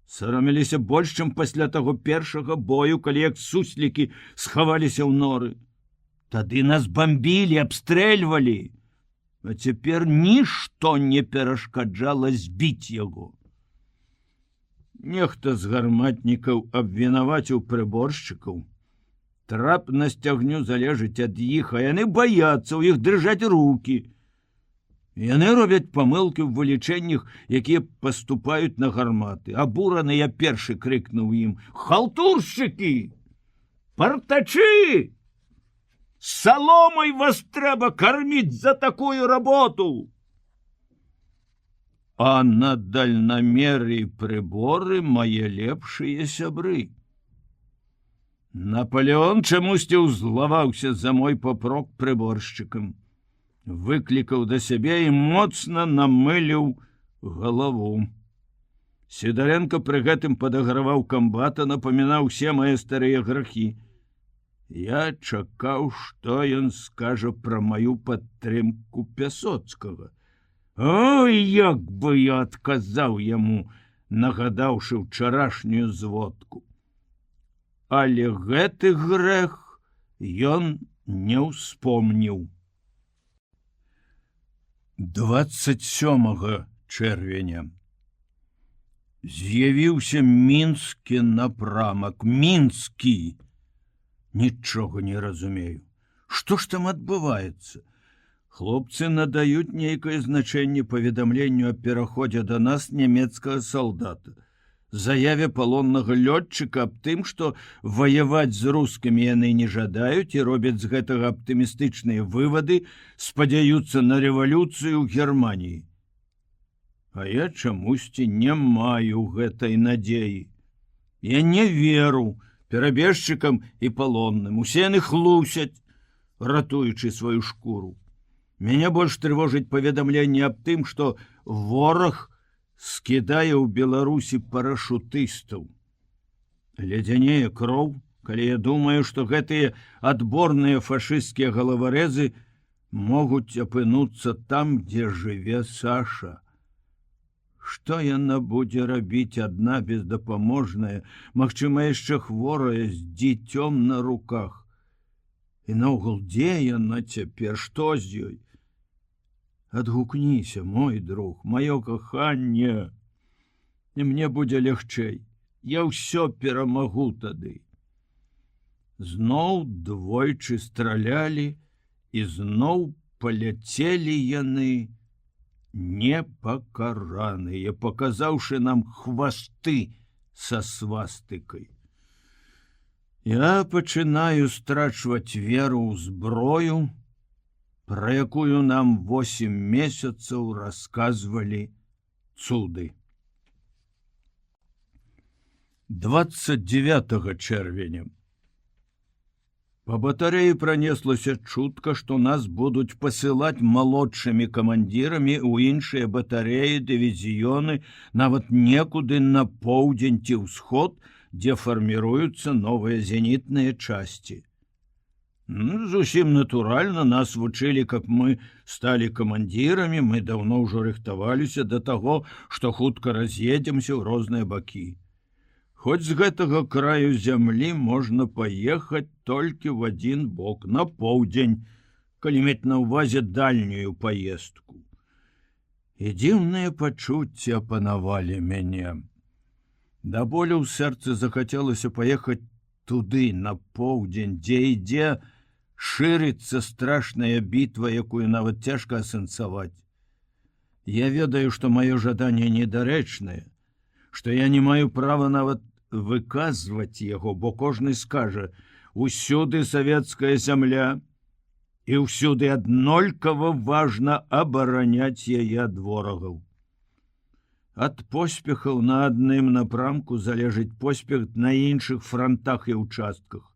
Саромеліся больш, чым пасля таго першага бою, калі як суслікі схаваліся ў норы. Тады нас бомбілі, абстрэльвалі. А цяпер нішто не перашкаджала збіць яго. Нехта з гарматнікаў абвінаваціў прыборшчыкаў. Трапнасць агню залежыць ад іх, а яны баяцца, у іх дрыжаць рукі. Яны робяць памылкі ў вылічэннях, якія паступаюць на гарматы. Абураны я першы крыкнуў ім: «Халтуршчыкі! Партачы! Саломай вас трэба карміць за такую работу!» А на дальнамеры і прыборы мае лепшыя сябры. Наполеон чамусьці ўзлаваўся за мой папрок прыборшчыкам. Выклікаў да сябе і моцна намыліў галаву. Сідаренко пры гэтым падаграваў камбата, напамінаў усе мае старыя грахі. Я чакаў, што ён скажа пра маю падтрымку Пясоцкага. Ой, як бы я адказаў яму, нагадаўшы ўчарашнюю зводку. Але гэты грэх ён не ўспомніў. 27 чэрвеня з'явіўся мінскі напрамак. Мінскі! Нічога не разумею. Што ж там адбываецца? Хлопцы надаюць нейкае значэнне паведамленню аб пераходзе да нас нямецкага салдата. Заяве палоннага лётчыка аб тым, што ваяваць з рускімі яны не жадаюць і робяць з гэтага аптымістычныя вывады, спадзяюцца на рэвалюцыю ў Германіі. А я чамусьці не маю гэтай надзеі. Я не веру перабежчыкам і палонным. Усе яны хлусяць, ратуючы сваю шкуру. Мяне больш трывожыць паведамленне аб тым, што вораг скідае ў Беларусі парашутыстаў. Ледзянее кроў, калі я думаю, што гэтыя адборныя фашысцкія галаварэзы могуць апынуцца там, дзе жыве Саша. Што яна будзе рабіць адна бездапаможная, магчыма, яшчэ хворая, з дзіцём на руках? І наогул, дзе яна цяпер, што з ёй? Адгукніся, мой друг, маё каханне. і мне будзе лягчэй. Я ўсё перамагу тады. Зноў двойчы стралялі, і зноў паляцелі яны непакараныя, паказаўшы нам хвасты са свастыкай. Я пачынаю страчваць веру ў зброю, пра якую нам 8 месяцаў расказвалі цуды. 29 чэрвеня. Па батарэі пранеслася чутка, што нас будуць пасылаць малодшымі камандзірамі ў іншыя батарэі, дывізіёны, нават некуды на поўдзень ці ўсход, дзе фарміруюцца новыя зенітныя часці. Зусім натуральна нас вучылі, каб мы сталі камандзірамі, мы даўно ўжо рыхтаваліся да таго, што хутка раз'едземся ў розныя бакі. Хоць з гэтага краю зямлі можна паехаць толькі в адзін бок, на поўдзень, калі мець на ўвазе дальнюю паездку. І дзіўныя пачуцці апанавалі мяне. Да болю ў сэрцы захацелася паехаць туды, на поўдзень, дзе ідзе шырыцца страшная бітва, якую нават цяжка асэнсаваць. Я ведаю, што маё жаданне недарэчнае, што я не маю права нават выказваць яго, бо кожны скажа: усюды савецкая зямля, і ўсюды аднолькава важна абараняць яе ад ворагаў. Ад поспехаў на адным напрамку залежыць поспех на іншых франтах і ўчастках.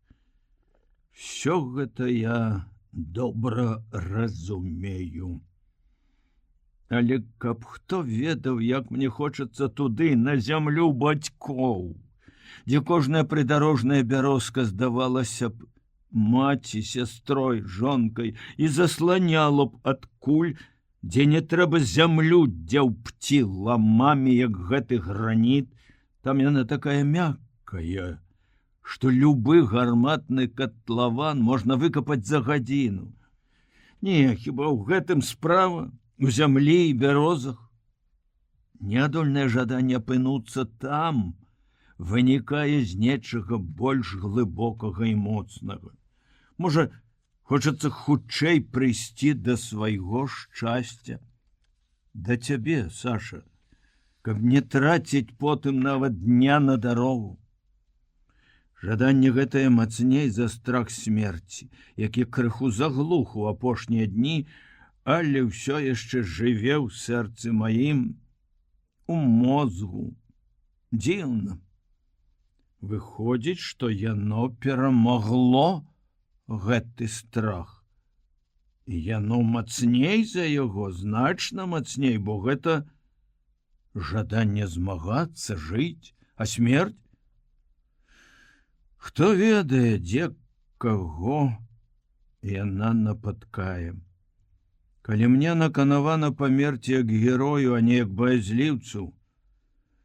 Всё гэта я добра разумею. Але каб хто ведаў, як мне хочацца туды, на зямлю бацькоў, дзе кожная прыдарожная бярозка здавалася б маці, сястрой, жонкай і засланяла б ад куль, дзе не трэба зямлю дзяўбці ламамі, як гэты граніт. Там яна такая мяккая, што любы гарматны катлаван можна выкапаць за гадзіну. Не, хіба ў гэтым справа, у зямлі і бярозах? Неадольнае жаданне апынуцца там вынікае з нечага больш глыбокага і моцнага. Можа, хочацца хутчэй прыйсці да свайго шчасця. Да цябе, Саша, каб не траціць потым нават дня на дарогу. Жаданне гэтае мацней за страх смерці, які крыху заглух у апошнія дні, але ўсё яшчэ жыве ў сэрцы маім, у мозгу. Дзіўна. Выходзіць, што яно перамагло гэты страх. І яно мацней за яго, значна мацней, бо гэта жаданне змагацца, жыць, а смерць? Хто ведае, дзе каго яна напаткае. Калі мне наканавана памерці як герою, а не як баязліўцу,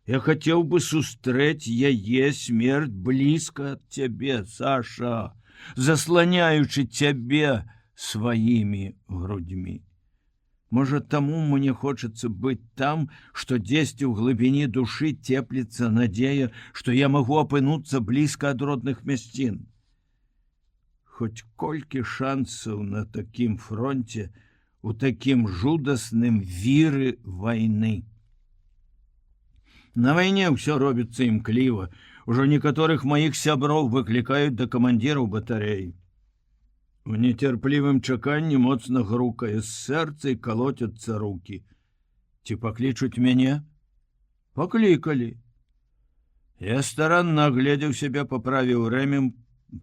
я хацеў бы сустрэць яе смерць блізка ад цябе, Саша, засланяючы цябе сваімі грудьмі. Можа, таму мне хочацца быць там, што дзесьці ў глыбіні душы цепліцца надзея, што я магу апынуцца блізка ад родных мясцін. Хоць колькі шансаў на такім фронце, у такім жудасным віры вайны. На вайне ўсё робіцца імкліва. Ужо некаторых маіх сяброў выклікаюць да камандзіраў батарэі. У нецярплівым чаканні моцна грукае з сэрца і калоцяцца рукі. Ці паклічуць мяне? Паклікалі. Я старанна агледзеў сябе, паправіў рэмень,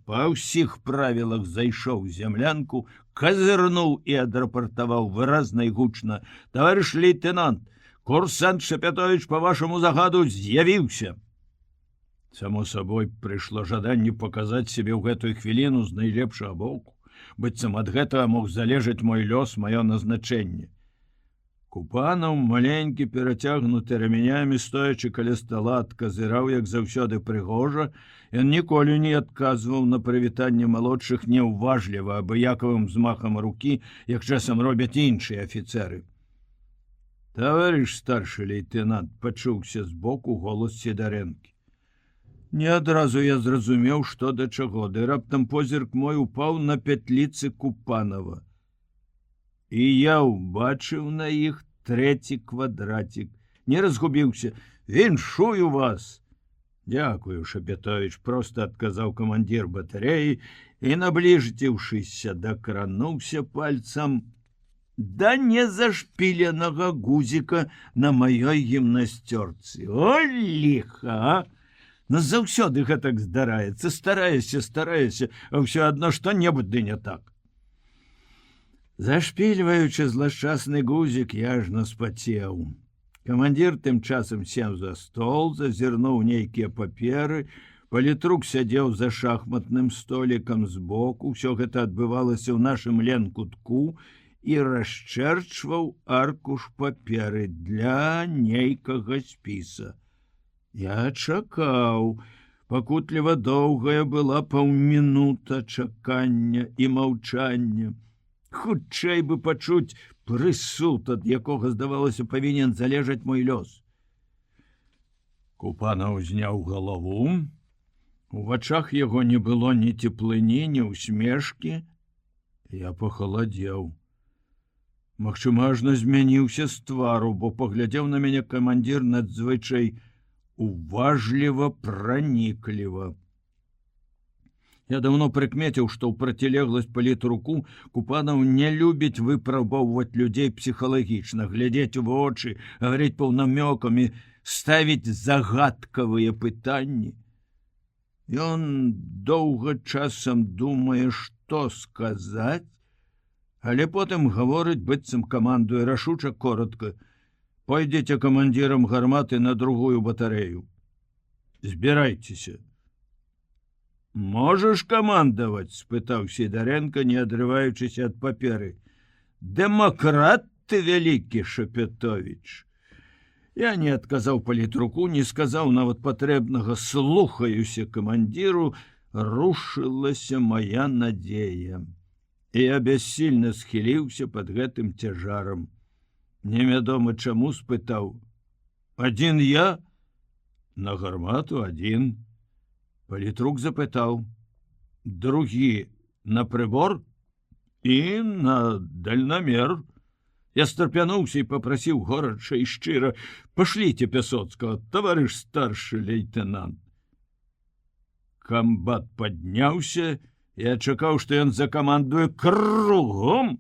па ўсіх правілах зайшоў у зямлянку, казырнуў і адрапартаваў выразна і гучна: «Таварыш лейтенант, курсант Шапятовіч па вашаму загаду з'явіўся». Само сабой, прыйшло жаданне паказаць сябе ў гэтую хвіліну з найлепшага боку, быццам ад гэтага мог залежаць мой лёс, маё назначэнне. Купанаў, маленькі, перацягнуты рамянямі, стоячы каля стала, адказыраў, як заўсёды прыгожа. Ён ніколі не адказваў на прывітанне малодшых няўважліва, абыякавым взмахам рукі, як часам робяць іншыя афіцэры. Товарищ старший лейтенант, пачуўся збоку голас Сідарэнкі. Не адразу я зразумеў, што да чаго, ды раптам позірк мой упаў на пятліцы Купанова. І я ўбачыў на іх трэці квадратик. Не разгубіўся. Віншую вас. Дякую, Шапетович, просто адказаў камандзір батарэі і, набліжціўшыся, дакрануўся пальцам да незашпіленага гузіка на маёй гімнасцёрцы. О, ліха! Заўсёды гэтак здараецца, стараешся, а ўсё адно што-небудзь ды не так. Зашпільваючы злашчасны гузік, я ж наспацеў. Камандзір тым часам сеў за стол, зазірнуў нейкія паперы, палітрук сядзеў за шахматным столікам збоку, усё гэта адбывалася ў нашым ленкутку і расчэрчваў аркуш паперы для нейкага спіса. Я чакаў. Пакутліва доўгая была паўмінута чакання і маўчання. Хутчэй бы пачуць прысуд, ад якога, здавалася, павінен залежаць мой лёс. Купанаў зняў галаву. У вачах яго не было ні цеплыні, ні ўсмешкі. Я пахаладзеў. Магчыма, ажно змяніўся з твару, бо паглядзеў на мяне камандзір надзвычай уважліва, пранікліва. Я даўно прыкмеціў, што ў процілегласць палітруку Купанаў не любіць выпрабоўваць людзей псіхалагічна, глядзець у вочы, гаварыць паўнамёкамі, ставіць загадкавыя пытанні. Ён доўга часам думае, што сказаць, але потым гаворыць, быццам камандуе рашуча коротка: «Пойдзеце камандзірам гарматы на другую батарэю. Збірайцеся». «Можаш камандаваць?» — спытаў Сідарэнка, не адрываючыся ад паперы. «Дэмакрат ты вялікі, Шапетович». Я не адказаў палітруку, не сказаў нават патрэбнага «слухаюся камандзіру», рушылася моя надзея. І я бяссільна схіліўся пад гэтым цяжарам. Невядома чаму спытаў: «Адзін я?» «На гармату адзін». Палітрук запытаў: «Другі на прыбор і на дальнамер». Я старпянуўся і папрасіў горача і шчыра: «Пашліце Пясоцкага, таварыш старшы лейтенант». Камбат падняўся, я чакаў, што ён закамандуе кругом.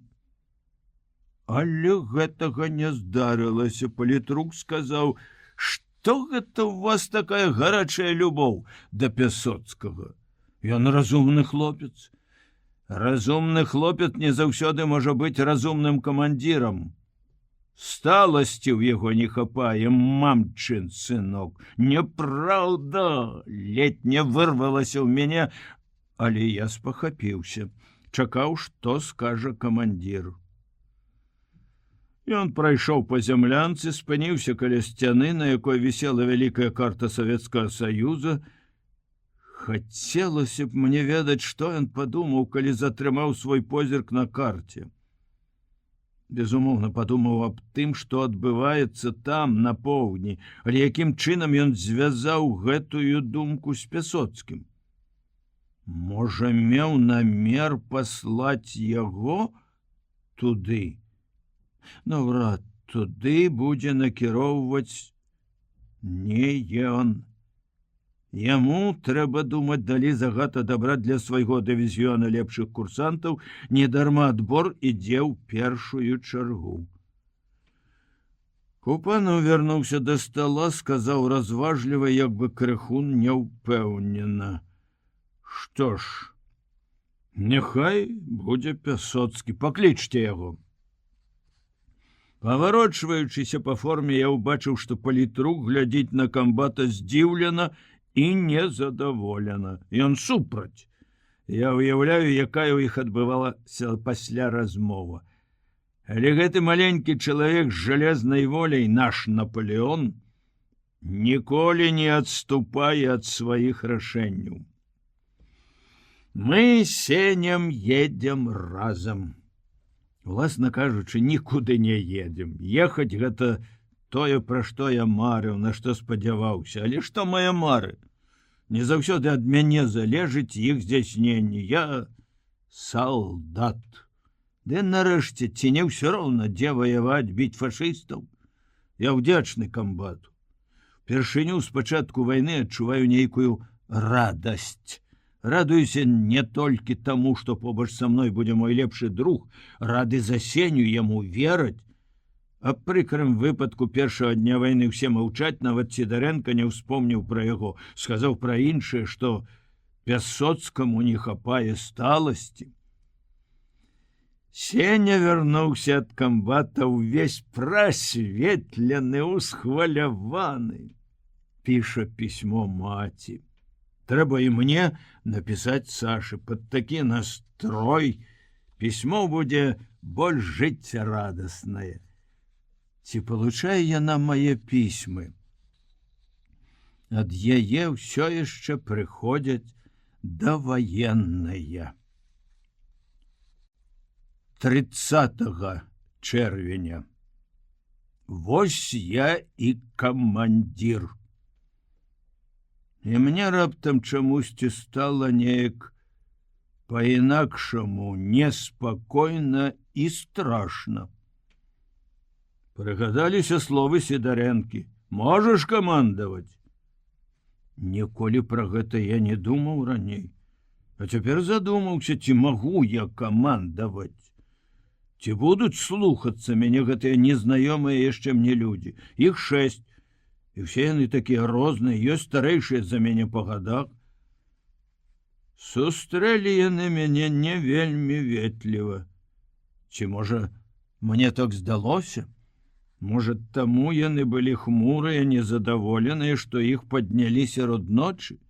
Але гэтага не здарылася. Палітрук сказаў: «Што гэта ў вас такая гарачая любоў да Пясоцкага? Ён разумны хлопец». Разумны хлопец не заўсёды можа быць разумным камандзірам. Сталасці ў яго не хапае, мамчын сынок. Няпраўда, ледзь не вырвалася ў мяне, але я спахапіўся, чакаў, што скажа камандзір. Ён прайшоў па зямлянцы, спыніўся каля сцяны, на якой вісела вялікая карта Савецкага Саюза. Хацелася б мне ведаць, што ён падумаў, калі затрымаў свой позірк на карце. Безумоўна, падумаў аб тым, што адбываецца там, на поўдні, але якім чынам ён звязаў гэтую думку з Пясоцкім. Можа, меў намер паслаць яго туды? Наўрад туды будзе накіроўваць не ён. Яму трэба думаць, далі загата дабраць для свайго дывізіёна лепшых курсантаў, недарма адбор ідзе ў першую чаргу. Купанаў вярнуўся да стала, сказаў разважліва, як бы крыху няўпэўнена: «Што ж, няхай будзе Пясоцкі, паклічце яго». Паварочваючыся па форме, я ўбачыў, што палітрук глядзіць на камбата здзіўлена і незадаволена. Ён супраць. Я ўяўляю, якая ў іх адбывалася пасля размова. Але гэты маленькі чалавек з жалезнай воляй, наш Наполеон, ніколі не адступае ад сваіх рашэнняў. Мы сенем едем разам. Уласна кажучы, нікуды не едзем. Ехаць гэта тое, пра што я марыў, на што спадзяваўся, але што мае мары? Не заўсёды ад мяне залежыць іх здзяйсненне. Я салдат. Ды нарэшце, ці не ўсё роўна, дзе ваяваць, біць фашыстаў? Я ўдзячны камбату. Упершыню з пачатку вайны адчуваю нейкую радасць. Радуюся не толькі таму, што побач са мной будзе мой лепшы друг, рады за Сеню яму вераць. А прыкрым выпадку першага дня вайны ўсе маўчаць, нават Сідарэнка не ўспомніў пра яго, сказаў пра іншае, што Пясоцкаму не хапае сталасці. Сеня вярнуўся ад камбата ўвесь прасветлены, усхваляваны. Піша пісьмо маці. Трэба і мне напісаць Сашы. Пад такі настрой пісьмо будзе больш жыццярадаснае. Ці получае яна мае пісьмы? Ад яе ўсё яшчэ прыходзяць даваенныя. 30 чэрвеня. Вось я і камандзір. І мне раптам чамусьці стала неяк па-інакшаму неспакойна і страшна. Прыгадаліся словы Сідарэнкі: «Можаш камандаваць?» Ніколі пра гэта я не думаў раней. А цяпер задумаўся, ці магу я камандаваць. Ці будуць слухацца мяне гэтыя незнаёмыя яшчэ мне людзі? Іх 6. І ўсе яны такія розныя, ёсць старэйшыя за мяне па гадах. Сустрэлі яны мяне не вельмі ветліва. Ці, можа, мне так здалося? Можа, таму яны былі хмурыя, незадаволеныя, што іх паднялі сярод ночы?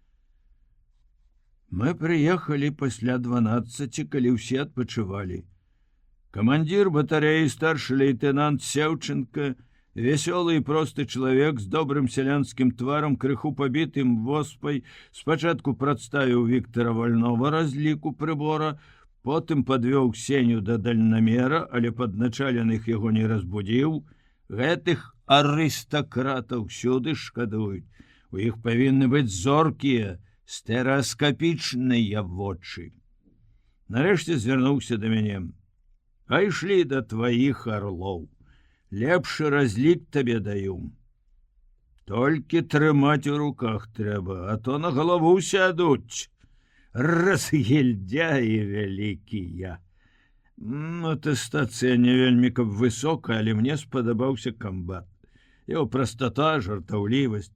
Мы прыехалі пасля 12, калі ўсе адпачывалі. Камандзір батарэі, старшы лейтенант Сеўченка, весёлы і просты чалавек з добрым сялянскім тварам, крыху пабітым воспай, спачатку прадставіў Віктара Вальнова разліку прыбора, потым падвёў Сеню да дальнамера, але падначаленых яго не разбудзіў. Гэтых арыстакратаў сюды шкадуюць. У іх павінны быць зоркія, стэрэаскапічныя вочы. Нарэшце звярнуўся да мяне: «Пайшлі да тваіх арлоў. Лепшы разлік табе даю. Толькі трымаць у руках трэба, а то на галаву сядуць. Разгільдяі вялікія». Атэстацыя не вельмі каб высокая, але мне спадабаўся камбат. Яго прастата, жартаўлівасць.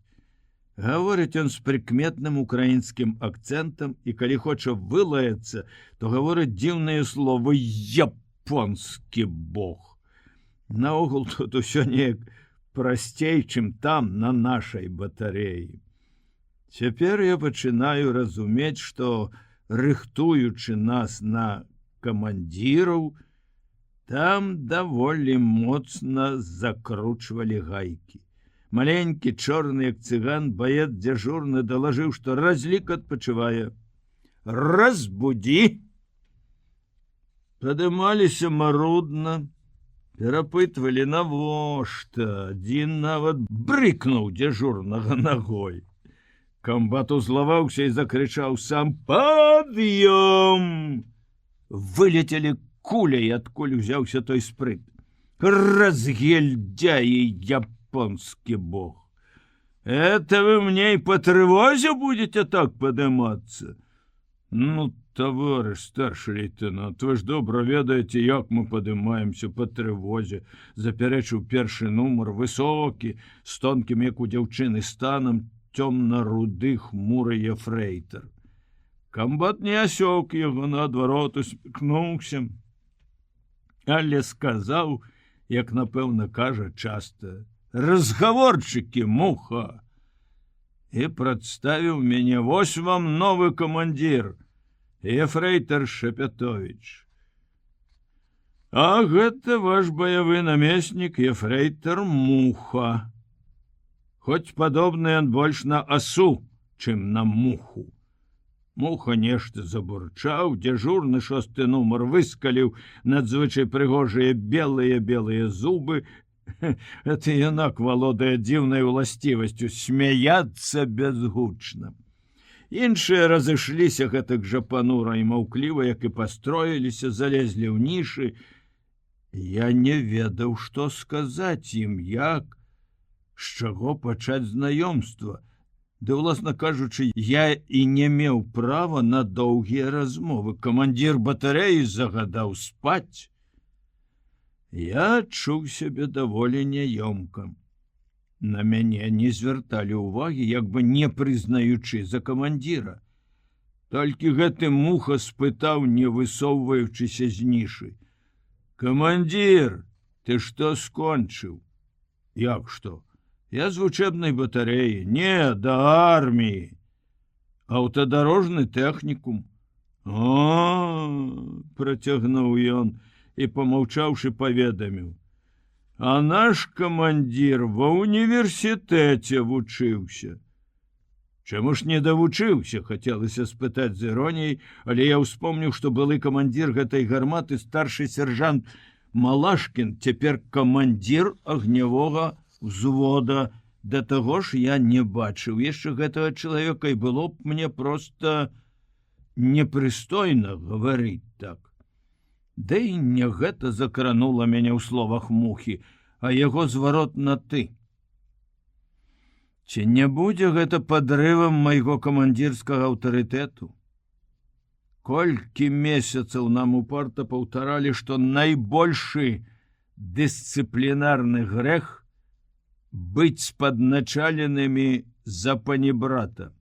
Гаворыць ён з прыкметным украінскім акцэнтам, і калі хоча вылаяцца, то гаворыць дзіўныя словы «японскі бог». Наогул тут усё неяк прасцей, чым там, на нашай батарэі. Цяпер я пачынаю разумець, што, рыхтуючы нас на камандзіраў, там даволі моцна закручвалі гайкі. Маленькі, чорны, як цыган, баец дзяжурны далажыў, што разлік адпачывае. «Разбудзі!» Падымаліся марудна, перапытвалі навошта. Адзін нават брыкнуў дзяжурнага нагой. Камбат узлаваўся і закрычаў сам: «Пад'ём!» Вылецелі куляй, адкуль узяўся той спрыт. «Разгильдяи, японский бог! Это вы мне и по тревозе будете так подниматься?» «Ну, товарищ старший лейтенант, вы ж добра ведаеце, як мы падымаемся по трывозе», запярэчыў першы нумар, высокі, з тонкім, як у дзяўчыны, станам, цёмна-руды хмуры ефрэйтар. Камбат не асёк яго, наадварот, усміхнуўся, але сказаў, як напэўна кажа часта: «Разгаворчыкі, муха!» і прадставіў мяне: «Вось вам новы камандзір, ефрэйтар Шапятовіч. А гэта ваш баявы намеснік, ефрэйтар Муха. Хоць падобны ён больш на асу, чым на муху. Муха нешта забурчаў, дзяжурны 6-й нумар выскаліў надзвычай прыгожыя белыя зубы. Это юнак валодае дзіўнай уласцівасцю смяяцца бязгучна. Іншыя разышліся гэтак жа панура і маўкліва, як і пастроіліся, залезлі ў нішы. Я не ведаў, што сказаць ім, як, з чаго пачаць знаёмства. Ды, уласна кажучы, я і не меў права на доўгія размовы. Камандзір батарэі загадаў спаць. Я адчуў сябе даволі няёмка. На мяне не звярталі ўвагі, як бы не прызнаючы за камандзіра. Толькі гэты Муха спытаў, не высоўваючыся з нішы: «Камандзір, ты што скончыў?» «Як што? Я з вучэбнай батарэі». «Не, да арміі». «Аўтадарожны тэхнікум». «О, — працягнуў ён і, памаўчаўшы, паведаміў: а наш камандзір ва ўніверсітэце вучыўся». «Чаму ж не давучыўся?» — хацелася спытаць з іроніяй, але я ўспомніў, што былы камандзір гэтай гарматы, старшы сержант Малашкін, цяпер камандзір агнявога взвода. Да таго ж я не бачыў яшчэ гэтага чалавека, і было б мне проста непрыстойна гаварыць так. Да і не гэта закранула мяне ў словах Мухі, а яго зварот на «ты». Ці не будзе гэта падрывам майго камандзірскага аўтарытэту? Колькі месяцаў нам упарта паўтаралі, што найбольшы дысцыплінарны грэх быць спадначаленымі за панібрата.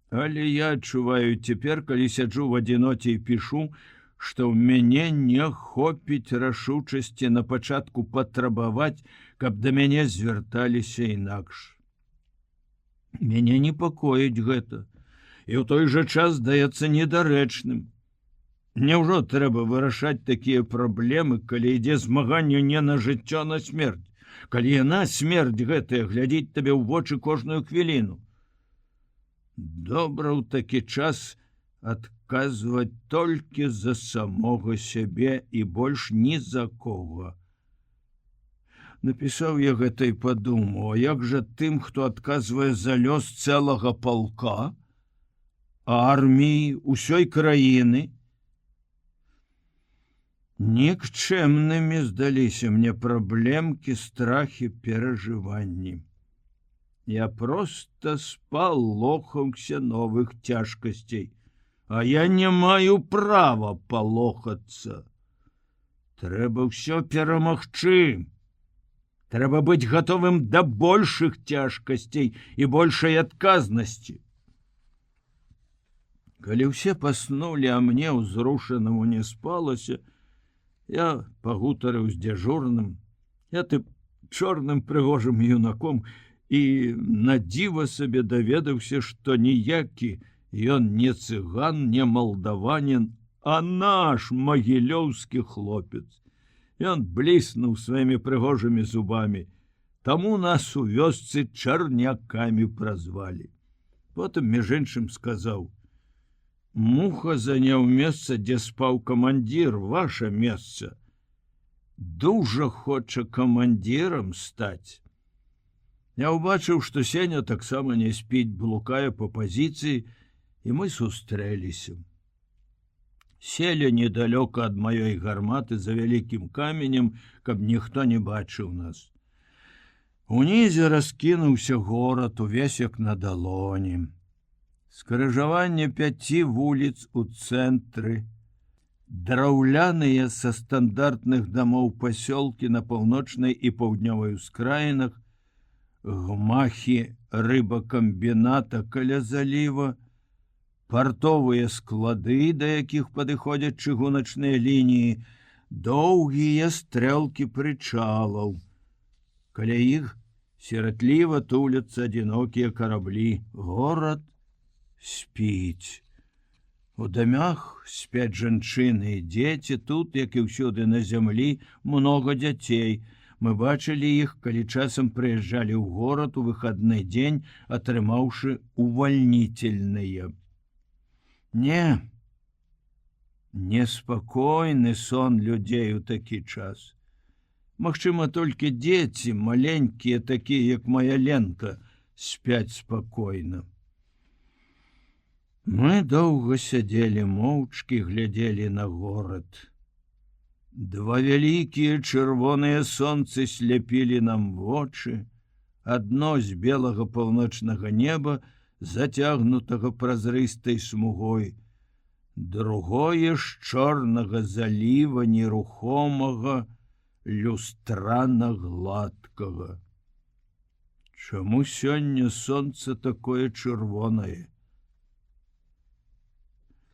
Але я адчуваю цяпер, калі сяджу в адзіноце і пішу, што ў мяне не хопіць рашучасці на пачатку патрабаваць, каб да мяне звярталіся інакш. Мяне непакоіць гэта, і ў той жа час здаецца недарэчным. Няўжо трэба вырашаць такія праблемы, калі ідзе змаганне не на жыццё, на смерць, калі яна, смерць гэтая, глядзіць табе ў вочы кожную хвіліну? Добра ў такі час адказваць толькі за самога сябе і больш ні за кого. Напісаў я гэта і падумаў: а як жа тым, хто адказвае за лёс цэлага палка, арміі, усёй краіны? Нікчэмнымі здаліся мне праблемкі, страхі, перажыванні. Я проста спалохаўся новых цяжкасцей, а я не маю права палохацца. Трэба ўсё перамагчы. Трэба быць гатовым да большых цяжкасцей і большай адказнасці. Калі ўсе паснулі, а мне ўзрушанаму не спалася, я пагутарыў з дзяжурным, чорным прыгожым юнаком, і на дзіва сабе даведаўся, што ніякі ён не цыган, не малдаванін, а наш магілёўскі хлопец. Ён бліснуў сваімі прыгожымі зубамі. Таму нас у вёсцы чарнякамі празвалі. Потым, між іншым, сказаў: Муха заняў месца, дзе спаў камандзір, ваше месца. Дужа хоча камандзірам стаць. Я ўбачыў, што Сеня таксама не спіць, блукае па пазіцыі, і мы сустрэліся. Селі недалёка ад маёй гарматы за вялікім каменем, каб ніхто не бачыў нас. Унізе раскінуўся горад, увесь як на далоні. Скрыжаванне 5 вуліц у цэнтры, драўляныя са стандартных дамоў пасёлкі на паўночнай і паўднёвай ускраінах, гмахі рыбакамбіната каля заліва, партовыя склады, да якіх падыходзяць чыгуначныя лініі, доўгія стрэлкі прычалаў. Каля іх сіратліва туляцца адзінокія караблі. Горад спіць. У дамах спяць жанчыны і дзеці. Тут, як і ўсюды на зямлі, многа дзяцей. Мы бачылі іх, калі часам прыязджалі ў горад у выхадны дзень, атрымаўшы увальнительныя. Не, неспакойны сон людзей у такі час. Магчыма, толькі дзеці, маленькія, такія, як моя Ленка, спяць спакойна. Мы доўга сядзелі моўчкі, глядзелі на горад. Два вялікія чырвоныя сонцы сляпілі нам вочы, адно з белага паўночнага неба, зацягнутага празрыстай смугой, другое з чорнага заліва нерухомага, люстрана-гладкага. Чаму сёння сонца такое чырвонае?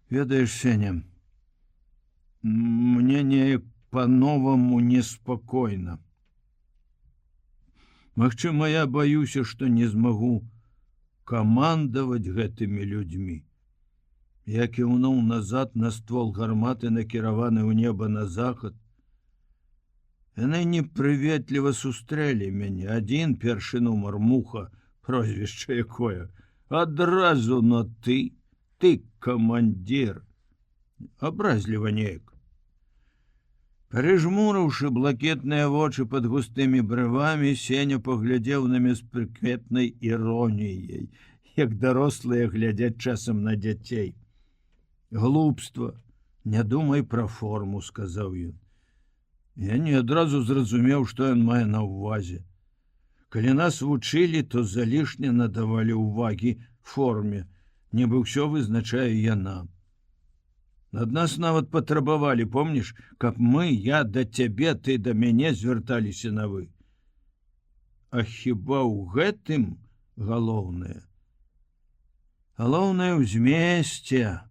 Ведаеш, Сеня, мне неяк по-новаму неспакойна. Магчыма, я баюся, што не змагу камандаваць гэтымі людзьмі. Я кіўнуў назад на ствол гарматы, накіраваны ў неба на захад. Яны непрыветліва сустрэлі мяне. Адзін, першы нумар, Муха, прозвішча якое, адразу на ты камандзір. Абразліва неяк. Прыжмурыўшы блакітныя вочы пад густымі брывамі, Сеня паглядзеў на мяне з прыкметнай іроніяй, як дарослыя глядзяць часам на дзяцей. Глупства, не думай пра форму, сказаў ён. Я не адразу зразумеў, што ён мае на ўвазе. Калі нас вучылі, то залішне надавалі ўвагі форме, нібы ўсё вызначае яна. Ад нас нават патрабавалі, помніш, каб мы, я да цябе, ты да мяне звярталіся на вы. А хіба ў гэтым галоўнае? Галоўнае ў змесце,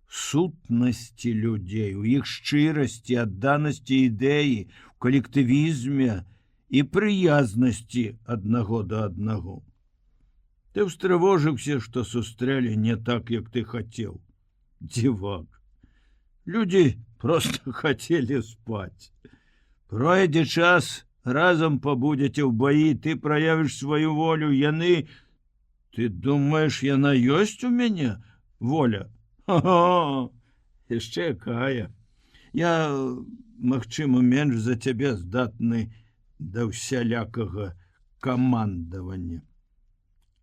сутнасці людзей, у іх шчырасці, адданасці ідэі, у калектывізме і прыязнасці аднаго да аднаго. Ты ўстрывожыўся, што сустрэлі не так, як ты хацеў. Дзівак. Людзі проста хацелі спаць. Пройдзе час, разам пабудзеце ў баі, ты праявіш сваю волю, яны... Ты думаеш, яна ёсць у мяне, воля? Ха-ха, яшчэ якая. Я, магчыма, менш за цябе здатны да ўсялякага камандавання.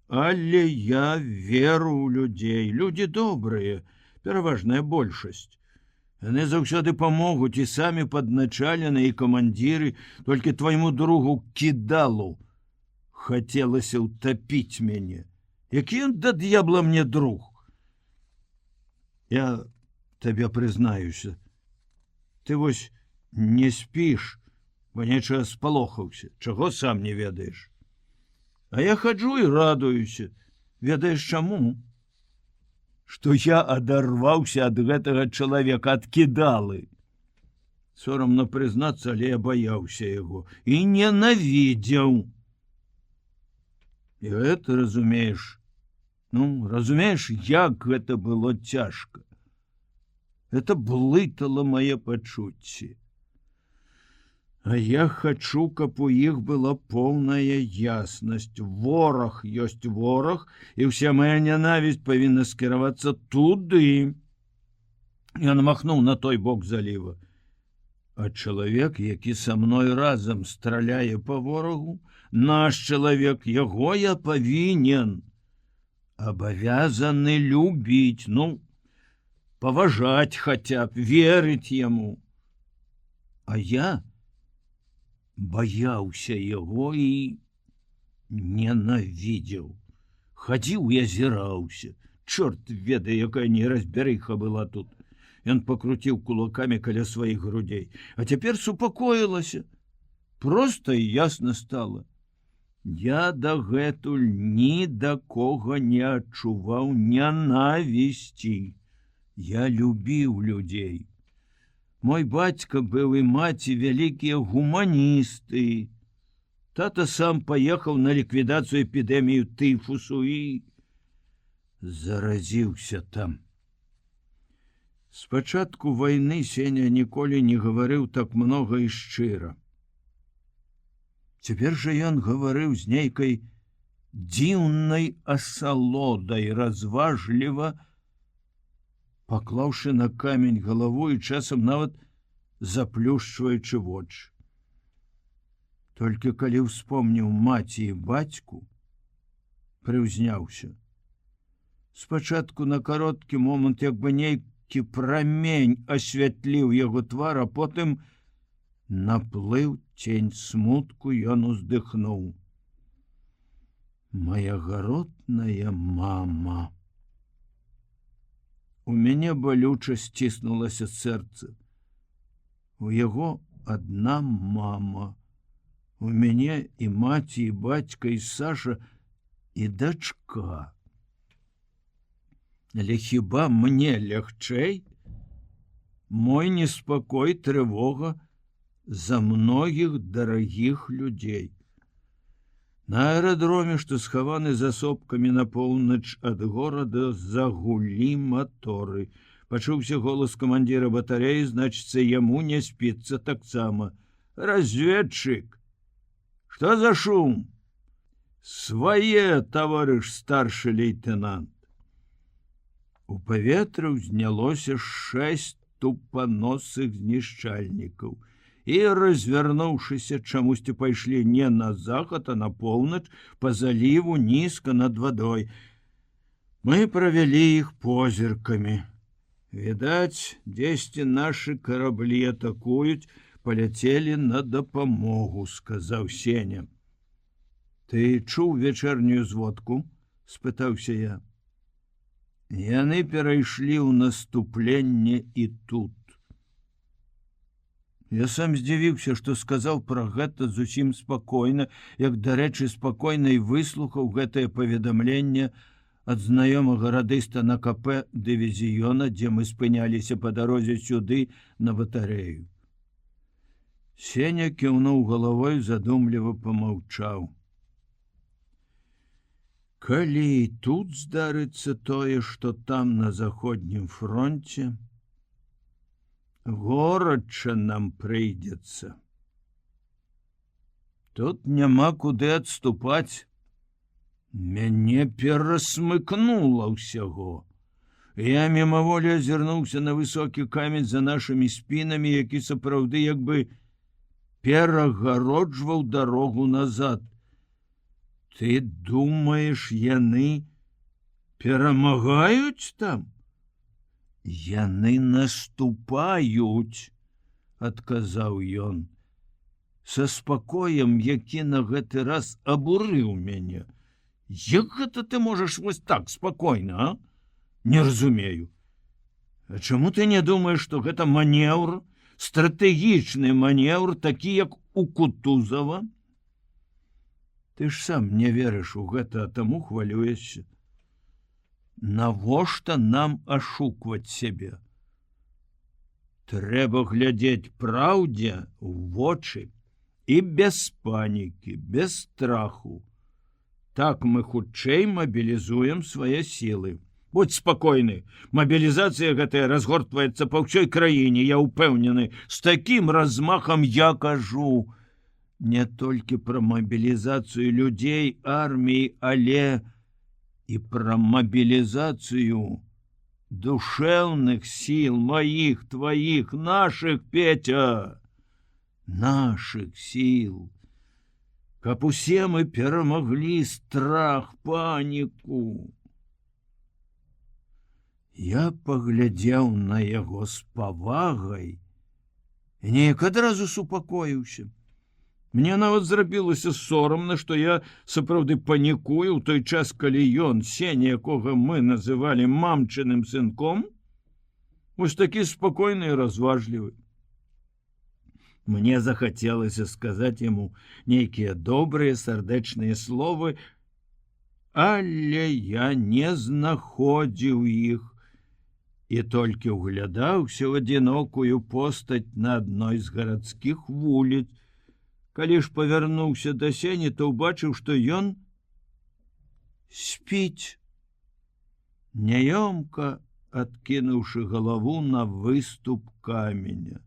Але я веру ў людзей. Людзі добрыя, пераважная большасць. Яны заўсёды памогуць і самі падначалены і камандзіры, толькі твайму другу Кідалу хацелася ўтапіць мяне. Які ён да д'ябла мне друг? Я табе прызнаюся. Ты вось не спіш, бо нечага спалохаўся, чаго сам не ведаеш. А я хаджу і радуюся. Ведаеш чаму? Што я адарваўся ад гэтага чалавека, ад Кідалы. Сорамна прызнацца, але я баяўся яго і ненавідзеў. І гэта, разумееш, разумееш, як гэта было цяжка. Это блытала мае пачуцці. А я хачу, каб у іх была поўная яснасць. Вораг ёсць вораг, і ўся моя нянавісць павінна скіравацца туды. Ён махнуў на той бок заліва. А чалавек, які са мной разам страляе па ворагу, наш чалавек, яго я павінен, абавязаны любіць, паважаць хаця б, верыць яму. А я баяўся яго і ненавідзеў. Хадзіў і азіраўся. Чорт ведае, якая неразбярыха была тут. Ён пакруціў кулакамі каля сваіх грудзей. А цяпер супакоілася. Проста і ясна стала. Я дагэтуль ні да кога не адчуваў нянавісці. Я любіў людзей. Мой бацька быў і маці вялікія гуманісты. Тата сам паехаў на ліквідацыю эпідэмію тыфусу і заразіўся там. Спачатку вайны Сеня ніколі не гаварыў так многа і шчыра. Цяпер жа ён гаварыў з нейкай дзіўнай асалодай, разважліва, паклаўшы на камень галаву і часам нават заплюшчваючы вочы. Толькі калі ўспомніў маці і бацьку, прыўзняўся. Спачатку на кароткі момант як бы нейкі прамень асвятліў яго твар, а потым наплыў цень смутку, ён уздыхнуў. Моя гаротная мама. У мяне балюча сціснулася сэрца. У яго адна мама. У мяне і маці, і бацька, і Саша, і дачка. Але хіба мне лягчэй? Мой неспакой, трывога за многіх дарагіх людзей. На аэрадроме, што схаваны за сопкамі на поўнач ад горада, загулі маторы. Пачуўся голас камандзіра батарэі, значыцца, яму не спіцца таксама. Разведчык! Што за шум? Свае, таварыш старшы лейтенант. У паветра ўзнялося 6 тупаносых знішчальнікаў. І, развярнуўшыся, чамусьці пайшлі не на захад, а на поўнач, па заліву нізка над вадой. Мы правялі іх позіркамі. Відаць, дзесьці нашы караблі атакуюць, паляцелі на дапамогу, сказаў Сеня. Ты чуў вечернюю зводку? Спытаўся я. Яны перайшлі ў наступленне і тут. Я сам здзівіўся, што сказаў пра гэта зусім спакойна, як, дарэчы, спакойна і выслухаў гэтае паведамленне ад знаёмага радыста на КП дывізіёна, дзе мы спыняліся па дарозе сюды на батарэю. Сеня кіўнуў галавой, задумліва памаўчаў. Калі тут здарыцца тое, што там на заходнім фронце, горача нам прыйдзецца. Тут няма куды адступаць. Мяне перасмыкнула ўсяго. Я мімаволі азірнуўся на высокі камень за нашымі спінамі, які сапраўды як бы перагароджваў дарогу назад. Ты думаеш, яны перамагаюць там? Яны наступаюць, адказаў ён, са спакоем, які на гэты раз абурыў мяне. Як гэта ты можаш вось так спакойна, а? Не разумею. А чаму ты не думаеш, што гэта манеўр, стратэгічны манеўр, такі, як у Кутузава? Ты ж сам не верыш у гэта, а таму хвалюешся. Навошта нам ашукваць сябе? Трэба глядзець праўдзе ў вочы і без панікі, без страху. Так мы хутчэй мабілізуем свае сілы. Будь спакойны, мабілізацыя гэтая разгортваецца па ўсёй краіне, я ўпэўнены, з такім размахам я кажу не толькі пра мабілізацыю людзей, арміі, але і пра мабілізацыю душэўных сіл маіх, тваіх, нашых, Петя, нашых сіл. Каб усе мы перамаглі страх, паніку. Я паглядзеў на яго з павагай і неяк адразу супакоіўся. Мне нават зрабілася сорамна, што я сапраўды панікую ў той час, калі ён, Сеня, якога мы называлі мамчыным сынком, вось такі спакойны і разважлівы. Мне захацелася сказаць яму нейкія добрыя сардэчныя словы, але я не знаходзіў іх і толькі ўглядаўся ў адзінокую постаць на адной з гарадскіх вуліц. Калі ж павярнуўся да Сені, то ўбачыў, што ён спіць, няёмка адкінуўшы галаву на выступ каменя.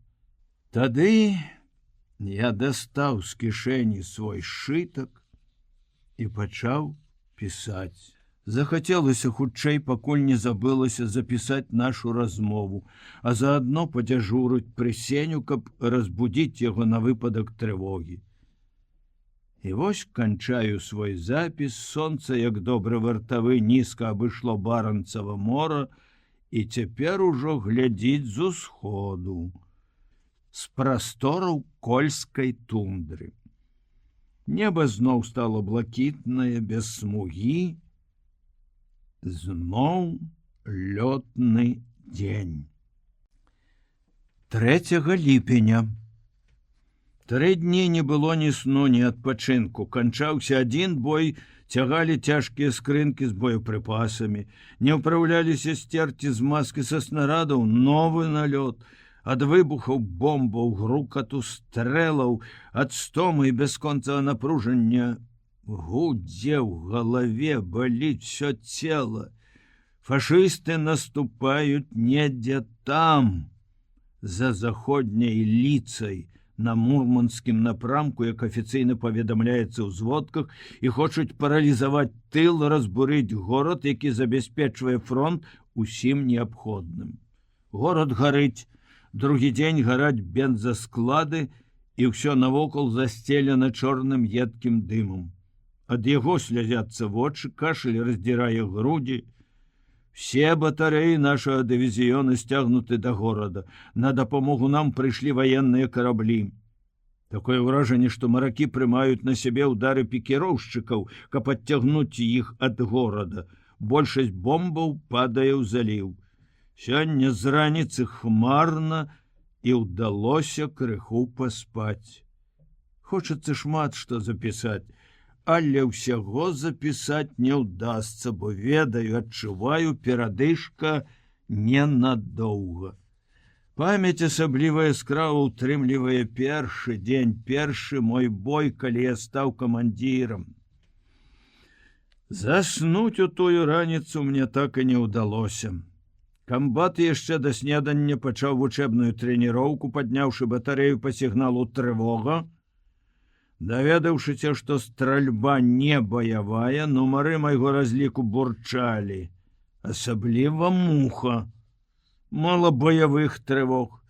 Тады я дастаў з кішэні свой сшытак і пачаў пісаць. Захацелася хутчэй, пакуль не забылася запісаць нашу размову, а заадно падзяжурыць пры Сеню, каб разбудзіць яго на выпадак трывогі. І вось канчаю свой запіс, сонца, як добры вартавы, нізка абышло Баранцава мора і цяпер ужо глядзіць з усходу, з прастораў кольскай тундры. Неба зноў стало блакітнае, без смугі, зноў лётны дзень. 3 ліпеня. 3 дні не было ні сну, ні адпачынку. Канчаўся адзін бой, цягалі цяжкія скрынкі з боепрыпасамі, не ўпраўляліся сцерці з маскі са снарадаў, новы налёт. Ад выбухаў бомбаў, грукату стрэлаў, ад стомы і бясконцага напружання гудзе ў галаве, баліць всё цела. Фашысты наступаюць недзе там, за заходняй ліцай, на мурманскім напрамку, як афіцыйна паведамляецца ў зводках, і хочуць паралізаваць тыл, разбурыць горад, які забяспечвае фронт усім неабходным. Горад гарыць, другі дзень гараць бензасклады, і ўсё навокал засцелена чорным едкім дымам. Ад яго слязяцца вочы, кашель раздзірае грудзі. Все батареі нашага дывізіёна сцягнуты да горада. На дапамогу нам прыйшлі ваенныя караблі. Такое ўражанне, што маракі прымаюць на сябе ўдары пікіроўшчыкаў, каб адцягнуць іх ад горада. Большасць бомбаў падае ў заліў. Сёння з раніцы хмарна і ўдалося крыху паспаць. Хочацца шмат што запісаць, але ўсяго запісаць не ўдасца, бо ведаю, адчуваю, перадышка ненадоўга. Памяць асабліва яскрава ўтрымлівае першы дзень, першы мой бой, калі я стаў камандзірам. Заснуць у тую раніцу мне так і не ўдалося. Камбат яшчэ да снедання пачаў вучэбную трэніроўку, падняўшы батарею па сігналу трывога. Даведаўшыся, што стральба не баявая, нумары майго разліку бурчалі. Асабліва муха. Мала баявых трывог.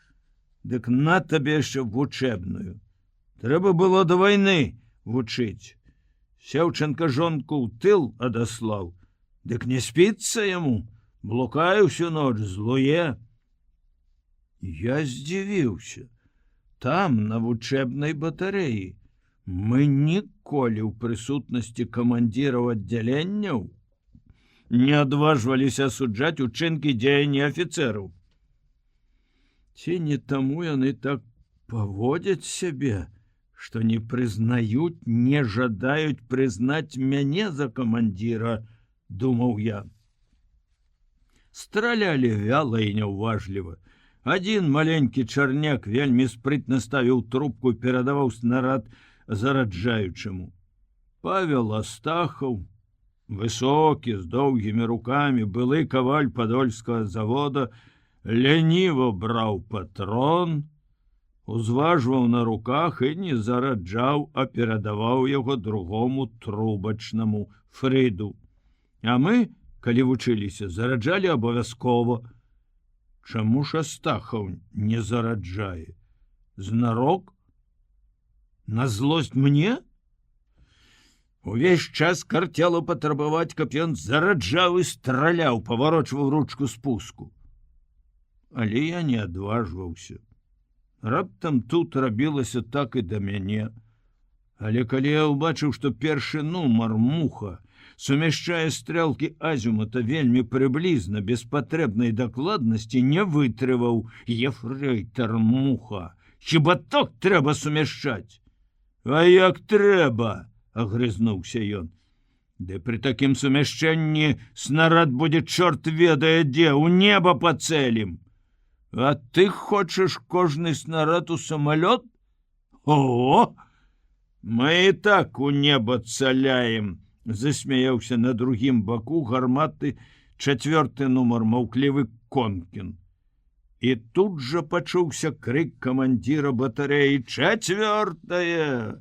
Дык на табе яшчэ вучэбную. Трэба было да вайны вучыць. Сеўченка жонку ў тыл адаслаў. Дык не спіцца яму, блукае ўсю ноч, злуе. Я здзівіўся. Там, на вучэбнай батарэі, мы ніколі ў прысутнасці камандзіраў аддзяленняў не адважваліся асуджаць учынкі дзеянні афіцэраў. Ці не таму яны так паводзяць сябе, што не прызнаюць, не жадаюць прызнаць мяне за камандзіра, думаў я. Стралялі вяла і няўважліва. Адзін маленькі чарняк вельмі спрытна ставіў трубку і перадаваў снарад зараджаючаму. Павел Астахаў, высокі, з доўгімі рукамі, былы каваль падольскага завода, ляніва браў патрон, узважваў на руках і не зараджаў, а перадаваў яго другому трубачнаму Фрыду. А мы, калі вучыліся, зараджалі абавязкова. Чаму ж Астахаў не зараджае? Знарок? На злосць мне? Увесь час карцела патрабаваць, каб ён зараджаў і страляў, паварочваў ручку спуску. Але я не адважваўся. Раптам тут рабілася так і да мяне. Але калі я ўбачыў, што першы нумар муха сумяшчае стрэлкі азімута вельмі прыблізна, без патрэбнай дакладнасці, не вытрываў. Ефрэйтар муха, хіба так трэба сумяшчаць? А як трэба, агрызнуўся ён. Ды пры такім сумяшчэнні снарад будзе чорт ведае дзе, у неба пацэлім. А ты хочаш кожны снарад у самалёт? О, мы і так у неба цаляем, засмяяўся на другім баку гарматы 4-й нумар, маўклівы Конкін. І тут жа пачуўся крык камандзіра батарэі: «4-я!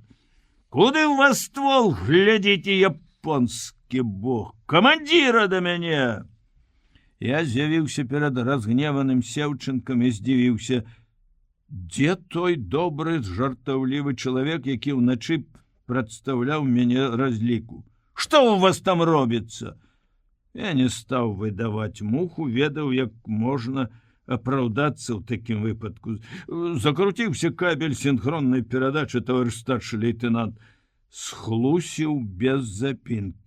Куды ў вас ствол, глядзіце, японскі!» царскі бог, камандзіра да мяне. Я з'явіўся перад разгневаным Сеўчынкам і здзівіўся, дзе той добры жартаўлівы чалавек, які ўначы прадстаўляў мяне разліку. Што ў вас там робіцца? Я не стаў выдаваць муху, ведаў, як можна апраўдацца ў такім выпадку. Закруціўся кабель сінхроннай перадачы, таварыш старшы лейтенант схлусіў без запінкі.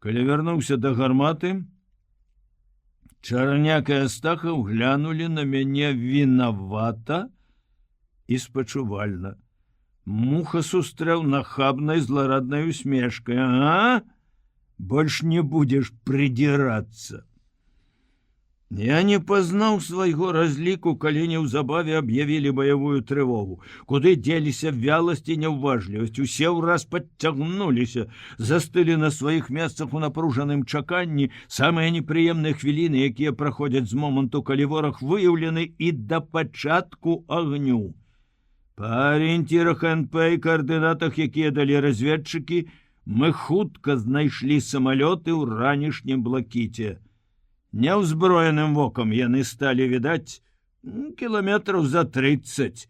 Калі вярнуўся да гарматы, Чарняк і Астахаў глянулі на мяне вінавата і спачувальна. Муха сустрэў нахабнай злараднай усмешкай. Ага, больш не будзеш прыдзірацца. Я не пазнаў свайго разліку, калі неўзабаве аб'явілі баявую трывогу. Куды дзеліся вяласць і няўважлівасць, усе ўраз падцягнуліся, застылі на сваіх месцах у напружаным чаканні, самыя непрыемныя хвіліны, якія праходзяць з моманту, калі вораг выяўлены, і да пачатку агню. Па арыенцірах НП і каардынатах, якія далі разведчыкі, мы хутка знайшлі самалёты ў ранішнім блакіце. Няўзброеным вокам яны сталі відаць кіламетраў за 30.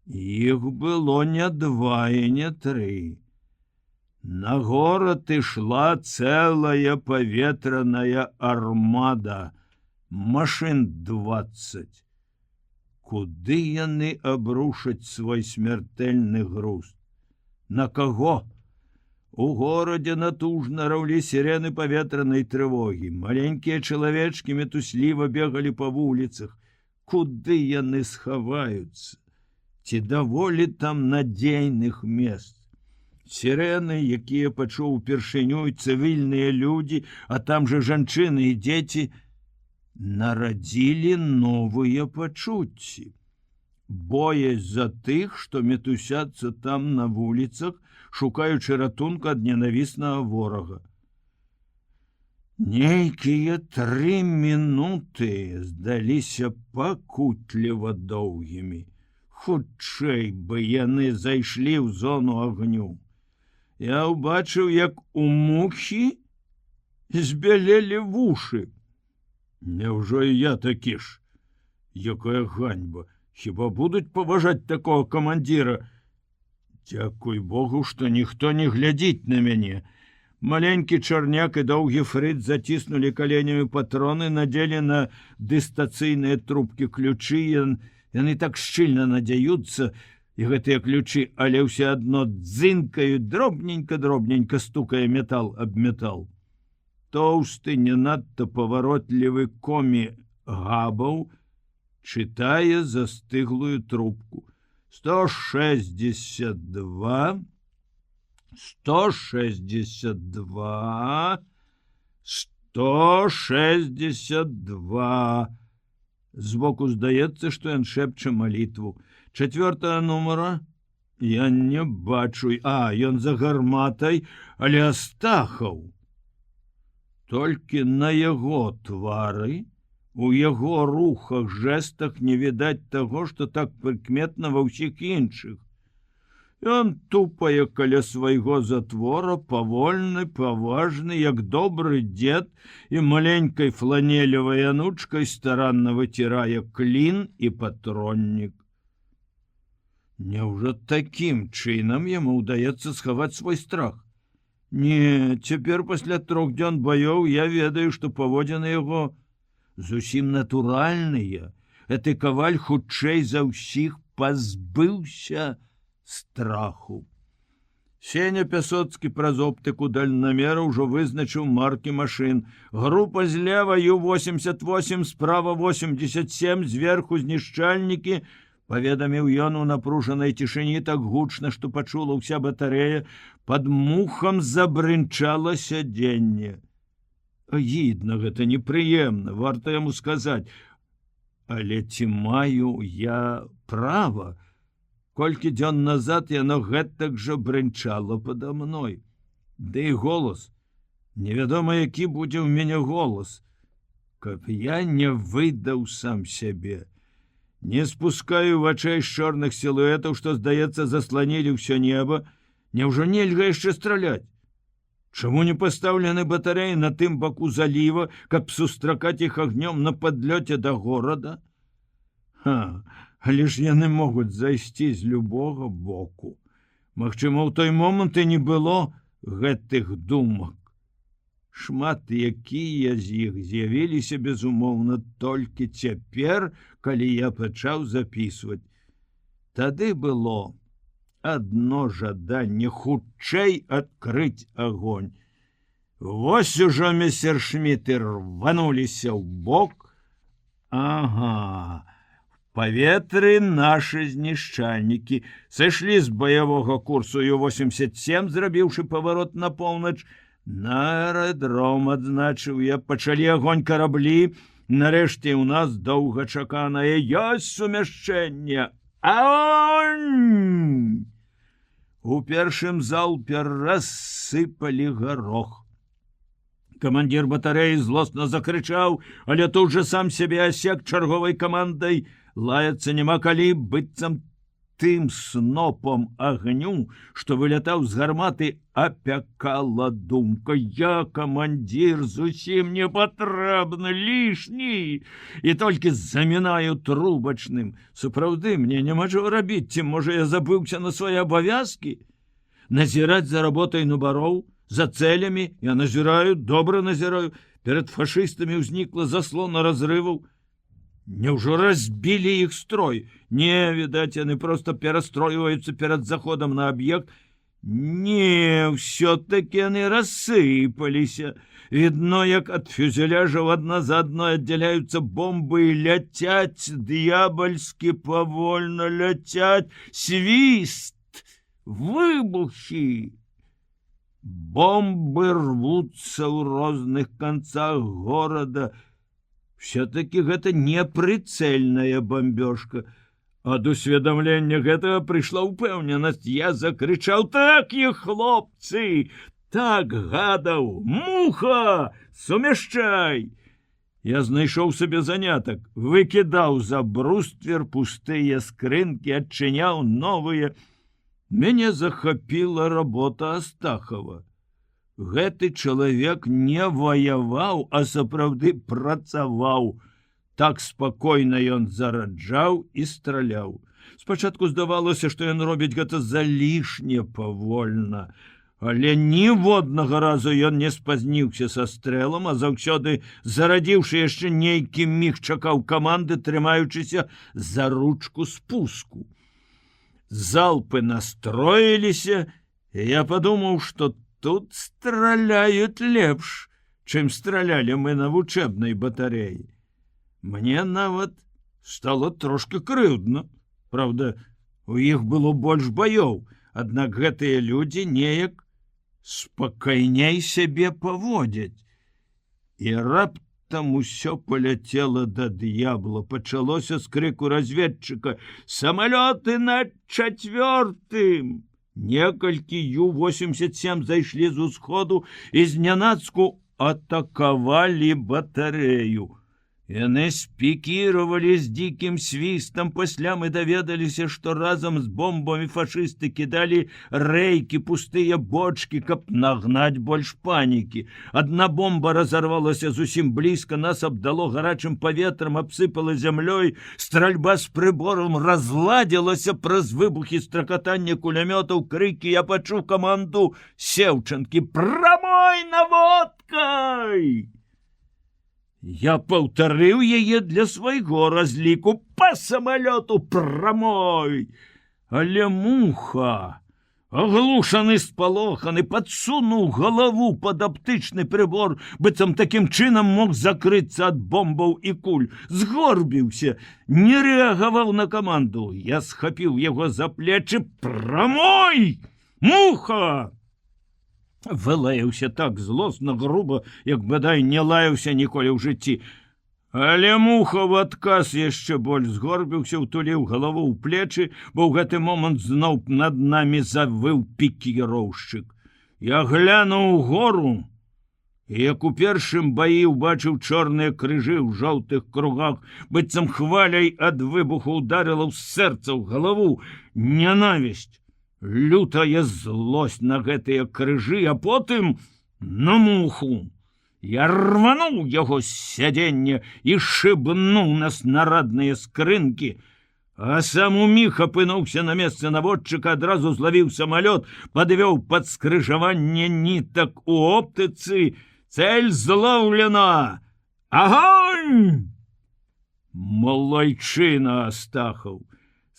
Іх было не 2 і не 3. На горад ішла цэлая паветраная армада, машын 20. Куды яны абрушаць свой смяртэльны груз? На каго? У горадзе натужна раўлі сірены паветранай трывогі. Маленькія чалавечкі мітусліва бегалі па вуліцах. Куды яны схаваюцца? Ці даволі там надзейных мест? Сірены, якія пачуў упершыню, і цывільныя людзі, а там жа жанчыны і дзеці, нарадзілі новыя пачуцці. Боязь за тых, што мітусяцца там на вуліцах, шукаючы ратунку ад ненавіснага ворага. Нейкія 3 мінуты здаліся пакутліва доўгімі. Хутчэй бы яны зайшлі ў зону агню. Я ўбачыў, як у мухі збялелі вушы. Няўжо і я такі ж? Якая ганьба! Хіба будуць паважаць такого камандзіра? Дзякуй Богу, што ніхто не глядзіць на мяне. Маленькі Чарняк і доўгі Фрыц заціснулі каленямі патроны, надзелі на дыстацыйныя трубкі ключы. Яны так шчыльна надзяюцца, і гэтыя ключы, але ўсё адно дзынкаюць, дробненька стукае метал аб метал. Тоўсты, не надта паваротлівы комі Габаў чытае застыглую трубку. 162, 162, 162. Збоку здаецца, што ён шэпча малітву. 4 нумара я не бачу. Ён за гарматай, але Астахаў. Толькі на яго твары, у яго рухах, жэстах не відаць таго, што так прыкметна ва ўсіх іншых. Ён тупае каля свайго затвора, павольны, паважны, як добры дзед, і маленькай фланелевай анучкай старанна выцірае клін і патроннік. Няўжо такім чынам яму ўдаецца схаваць свой страх? Не, цяпер пасля 3 дзён баёў я ведаю, што паводзіны яго зусім натуральныя. Гэты каваль хутчэй за ўсіх пазбыўся страху. Сеня Пясоцкі праз оптыку дальнамера ўжо вызначыў маркі машын. Група злева Ю-88, справа 87, зверху знішчальнікі, паведаміў ён у напружанай цішыні так гучна, што пачула ўся батарэя. Пад мухам забрынчала сядзенне. Агідна, гэта непрыемна, варта яму сказаць. Але ці маю я права? Колькі дзён назад яно гэтак жа брынчала пада мной. Ды і голас. Невядома, які будзе ў мяне голас. Каб я не выдаў сам сябе. Не спускаю вачэй з чорных сілуэтаў, што, здаецца, засланілі ўсё неба. Няўжо нельга яшчэ страляць? Чаму не пастаўлены батарэі на тым баку заліва, каб сустракаць іх агнём на падлёце да горада? Але ж яны могуць зайсці з любога боку. Магчыма, у той момант і не было гэтых думак. Шмат якія з іх з'явіліся, безумоўна, толькі цяпер, калі я пачаў запісваць. Тады было адно жаданне хутчэй адкрыць агонь. Вось ужо месершміты рвануліся ў бок. Ага, в паветры нашы знішчальнікі сышлі з баявога курсу Ю-87, зрабіўшы паварот на поўнач. На аэрадром, адзначыў я, пачалі агонь караблі. Нарэшце ў нас доўгачаканае ёсць сумяшчэнне. Агонь! У першым залпе рассыпалі гарох. Камандзір батарэі злосна закрычаў, але тут жа сам сябе асек чарговай камандай. Лаяцца няма калі, быццам тым снопом агню, што вылятаў з гарматы, апякала думка: я, камандзір, зусім не патрэбны, лішні, і толькі замінаю трубачным. Сапраўды, мне няма чаго рабіць, ці, можа, я забыўся на свае абавязкі? Назіраць за работай нубароў, за цэлямі я назіраю, добра назіраю. Перад фашыстамі ўзнікла заслона разрываў. Няўжо разбілі іх строй? Не, відаць, яны проста перастройваюцца перад заходам на аб'ект. Не, ўсё-такі яны рассыпаліся. Відно, як ад фюзеляжаў адна за адной аддзяляюцца бомбы і ляцяць, д'ябальскі павольна ляцяць. Свіст! Выбухі! Бомбы рвуцца ў розных канцах горада. Все-таки гэта не прыцэльная бомбёжка. Ад усведамлення гэтага прыйшла ўпэўненасць. Я закрычаў: так іх, хлопцы! Так, гадаў! Муха! Сумяшчай! Я знайшоў сабе занятак, выкідаў за бруствер пустыя скрынкі, адчыняў новыя. Мяне захапіла работа Астахова. Гэты чалавек не ваяваў, а сапраўды працаваў. Так спакойна ён зараджаў і страляў. Спачатку здавалося, што ён робіць гэта залішне павольна. Але ніводнага разу ён не спазніўся са стрэлам, а заўсёды, зарадзіўшы яшчэ нейкі міг, чакаў каманды, трымаючыся за ручку спуску. Залпы настроіліся, і я падумаў, што тут страляюць лепш, чым стралялі мы на вучэбнай батарэі. Мне нават стало трошки крыўдна. Правда, у іх было больш баёў, аднак гэтыя людзі неяк спакайней сябе паводзяць. І раптам усё паляцела да д'ябла. Пачалося з крыку разведчыка: «Самалёты над 4-м!» Некалькі Ю-87 зайшлі з усходу і знянацку атакавалі батарэю. Яны спікіравалі з дзікім свістам. Пасля мы даведаліся, што разам з бомбамі фашысты кідалі рэйкі, пустыя бочкі, каб нагнаць больш панікі. Адна бомба разарвалася зусім блізка, нас абдало гарачым паветрам, абсыпала зямлёй. Стральба з прыборам разладзілася праз выбухі, стракатанне кулямётаў, крыкі. Я пачуў каманду Сеўчанкі: «Прамой наводкай!» Я паўтарыў яе для свайго разліку: «Па самалёту прамой!» Але муха, аглушаны, спалоханы, падсунуў галаву пад аптычны прыбор, быццам такім чынам мог закрыцца ад бомбаў і куль. Згорбіўся, не рэагаваў на каманду. Я схапіў яго за плечы: «Прамой! Муха!» Вылаяўся так злосна, груба, як бадай не лаяўся ніколі ў жыцці. Але муха в адказ яшчэ больш згорбіўся, утуліў галаву ў плечы, бо ў гэты момант зноў над намі завыў пікіроўшчык. Я глянуў угору, і як у першым баі убачыў чорныя крыжы ў жоўтых кругах, быццам хваляй ад выбуху ударыла ў сэрца, ў галаву. Нянавісць, лютая злосць на гэтыя крыжы, а потым на муху. Я рвануў яго з сядзення і шыбнуў на снарадныя скрынкі, а сам уміг апынуўся на месцы наводчыка, адразу злавіў самалёт, падвёў пад скрыжаванне нітак у оптыцы. Цель злоўлена! Агонь! Малайчына, Астахаў!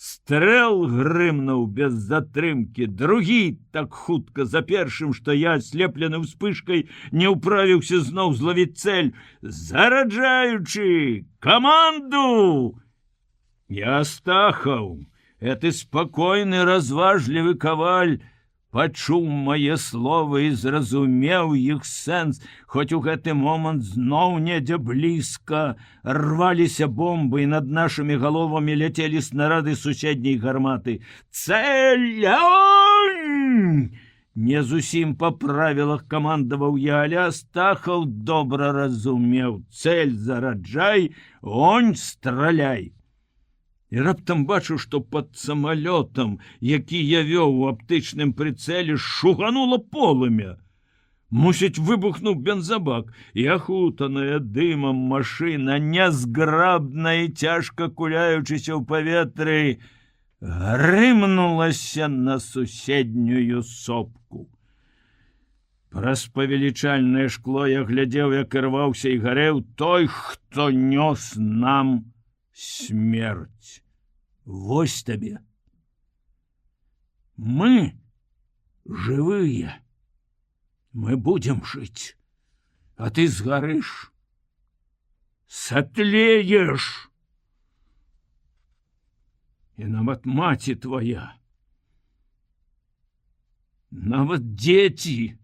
Стрэл грымнуў без затрымкі, другі так хутка за першым, што я, аслеплены ўспышкай, не ўправіўся зноў злавіць цель, зараджаючы каманду. Я, Астахаў, гэты спакойны, разважлівы каваль, пачуў мае словы і зразумеў іх сэнс, хоць у гэты момант зноў недзе блізка рваліся бомбы, і над нашымі галовамі ляцелі снарады суседняй гарматы. Цель! Огонь! Не зусім па правілах камандаваў я, але Астахаў добра разумеў: цель зараджай, огонь страляй. І раптам бачу, што пад самалётам, які я вёў у аптычным прыцэле, шуганула полымя. Мусіць, выбухнуў бензабак, і ахутаная дымам машына, нязграбна і цяжка куляючыся ў паветры, грымнулася на суседнюю сопку. Праз павелічальнае шкло я глядзеў, як ірваўся і гарэў той, хто нёс нам смерць. Вось табе. Мы жывыя. Мы будем жыць. А ты згарыш. Сатлееш. І нават маці твоя, нават дзеці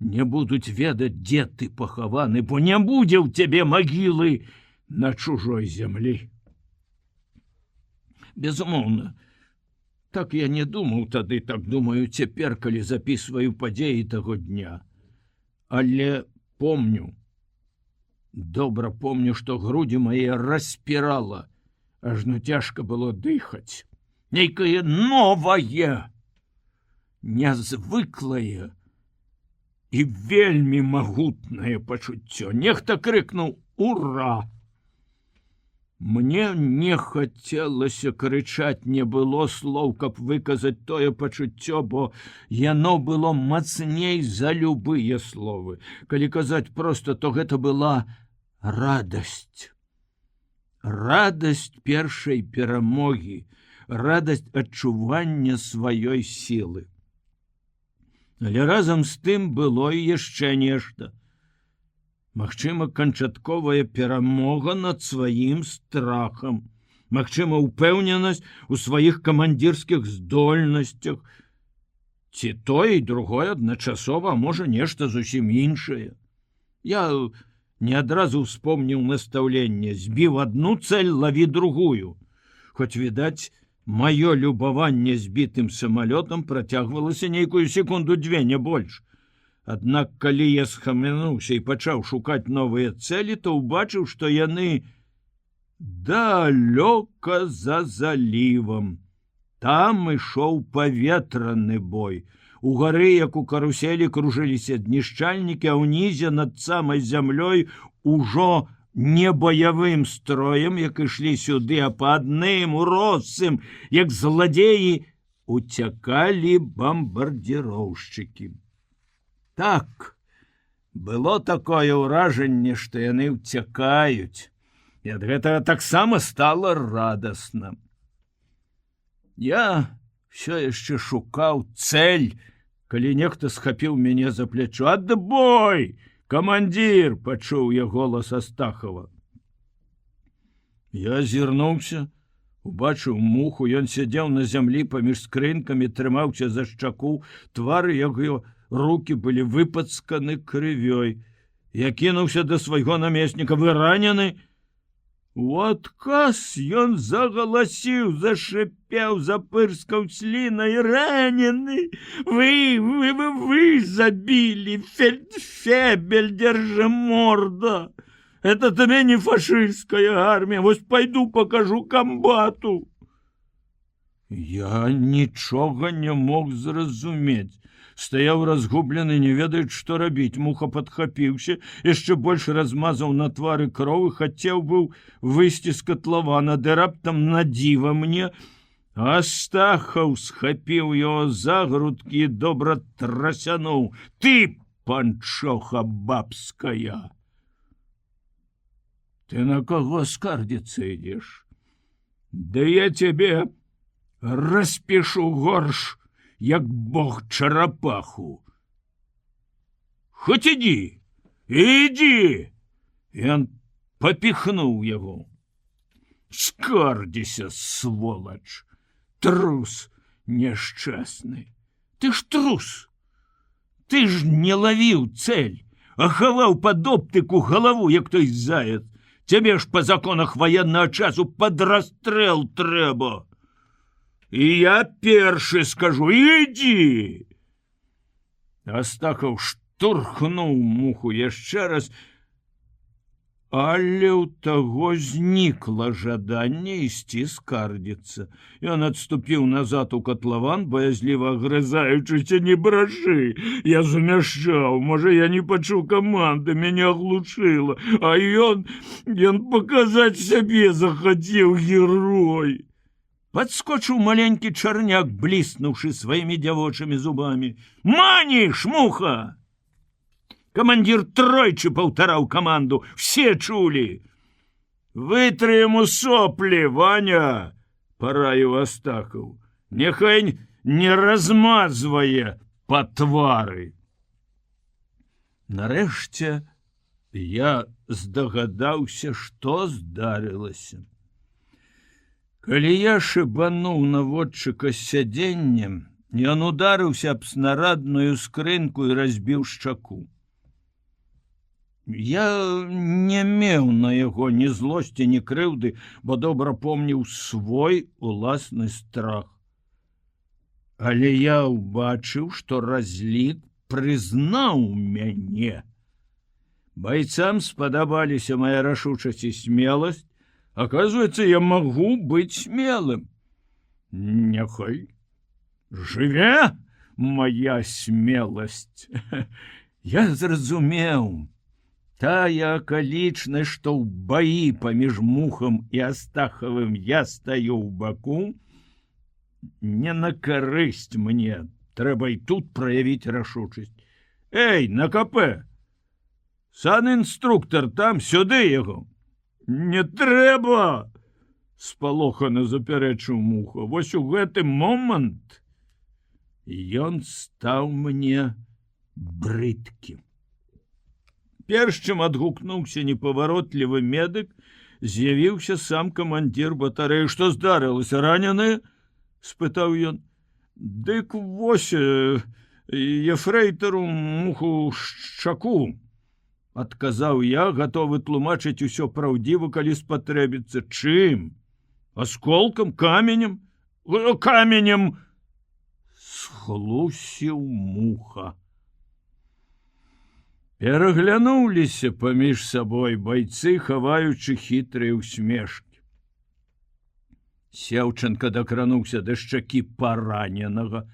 не будуць ведаць, дзе ты пахаваны, бо не будзе ў цябе магілы на чужой зямлі. Безумоўна, так я не думаў тады, так думаю цяпер, калі запісваю падзеі таго дня. Але помню, добра помню, што грудзі мае распірала, ажно цяжка было дыхаць. Нейкае новае, нязвыклае і вельмі магутнае пачуццё. Нехта крыкнуў «Ура!». Мне не хацелася крычаць, не было слоў, каб выказаць тое пачуццё, бо яно было мацней за любыя словы. Калі казаць проста, то гэта была радасць. Радасць першай перамогі, радасць адчування сваёй сілы. Але разам з тым было і яшчэ нешта. Магчыма, канчатковая перамога над сваім страхам. Магчыма, упэўненасць у сваіх камандзірскіх здольнасцях. Ці тое і другое адначасова, а можа, нешта зусім іншае. Я не адразу успомніў настаўленне: збіў адну цэль, лаві другую. Хоць, відаць, маё любаванне збітым самалётам працягвалася нейкую секунду-дзве, не больш. Аднак, калі я схамянуўся і пачаў шукаць новыя цэлі, то ўбачыў, што яны далёка за залівам. Там ішоў паветраны бой. Угары, як у каруселі, кружыліся знішчальнікі, а ўнізе над самай зямлёй ужо не баявым строем, як ішлі сюды, а па адным уросцым, як зладзеі, уцякалі бамбардзіроўшчыкі. Так, было такое ўражанне, што яны ўцякаюць, і ад гэтага таксама стала радасна. Я ўсё яшчэ шукаў цэль, калі нехта схапіў мяне за плячо. «Адбой! Камандзір!» — пачуў я голас Астахава. Я азірнуўся, убачыў муху, ён сядзеў на зямлі паміж скрынкамі, трымаўся за шчаку, твары яго рукі былі выпацканы крывёй. Я кінуўся да свайго намесніка: «Вы ранены?» У адказ ён загаласіў, зашыпеў, запырскаў слінай: «Ранены! Вы забілі! Фельдфебель, держиморда! Это тебе не фашистская армия! Вось пойду покажу комбату!» Я нічога не мог зразумець. стаяў разгублены, не ведаюць, што рабіць. Муха падхапіўся, яшчэ больш размазаў на твары кроў і хацеў быў выйсці з катлавана, ды раптам на дзіва мне Астахаў схапіў яго за грудкі, добра трасянуў. Ты, панчоха бабская! Ты на кого скардзіцца ідзеш? Да я тебе распішу горш, як бог чарапаху. Хоць ідзі, ідзі! Ён папіхнуў яго. Скардзіся, сволач! Трус няшчасны. Ты ж трус. Ты ж не лавіў цэль, а хаваў пад оптыку галаву, як той заяц. Цябе ж па законах ваеннага часу пад расстрэл трэба. І я першы скажу, ідзі! Астахаў штурхнуў муху яшчэ раз, але ў таго знікла жаданне ісці скардзіцца. Ён адступіў назад у катлаван, баязліва агрызаючыся: не брашы, я замяшчаў, можа, я не пачуў каманды, мяне аглушыла, а ён паказаць сябе захацеў, герой. Падскочыў маленькі чарняк, бліснуўшы сваімі дзявочымі зубамі. Маніш, муха! Камандзір тройчы паўтараў каманду, все чулі. Вытры яму соплі, Ваня, параіў Астахаў. Няхай не размазвае па твары. Нарэшце я здагадаўся, што здарылася. Калі я шыбануў наводчыка з сядзеннем, ён ударыўся аб снарадную скрынку і разбіў шчаку. Я не меў на яго ні злосці, ні крыўды, бо добра помніў свой уласны страх. Але я ўбачыў, што разлік прызнаў мяне. Байцам спадабаліся моя рашучасць і смеласць. Оказывается, я магу быць смелым. Няхай жыве моя смеласць. Я зразумеў. Тая акалічнасць, што ў баі паміж мухам і Астахавым я стаю ў баку, не на карысць мне. Трэба і тут праявіць рашучасць. Эй, на КП! Санінструктар там, сюды яго. Не трэба! Спалохана запярэчыў муха. Вось у гэты момант ён стаў мне брыдкім. Перш чым адгукнуўся непаваротлівы медык, з'явіўся сам камандзір батарэі. Што здарылася, ранены? Спытаў ён. Дык вось ефрэйтару муху шчаку, адказаў я, гатовы тлумачыць усё праўдзіва, калі спатрэбіцца. Чым? Асколкам, каменем? Каменем! Схлусіў муха. Пераглянуліся паміж сабой байцы, хаваючы хітрыя ўсмешкі. Сеўченка дакрануўся да шчакі параненага.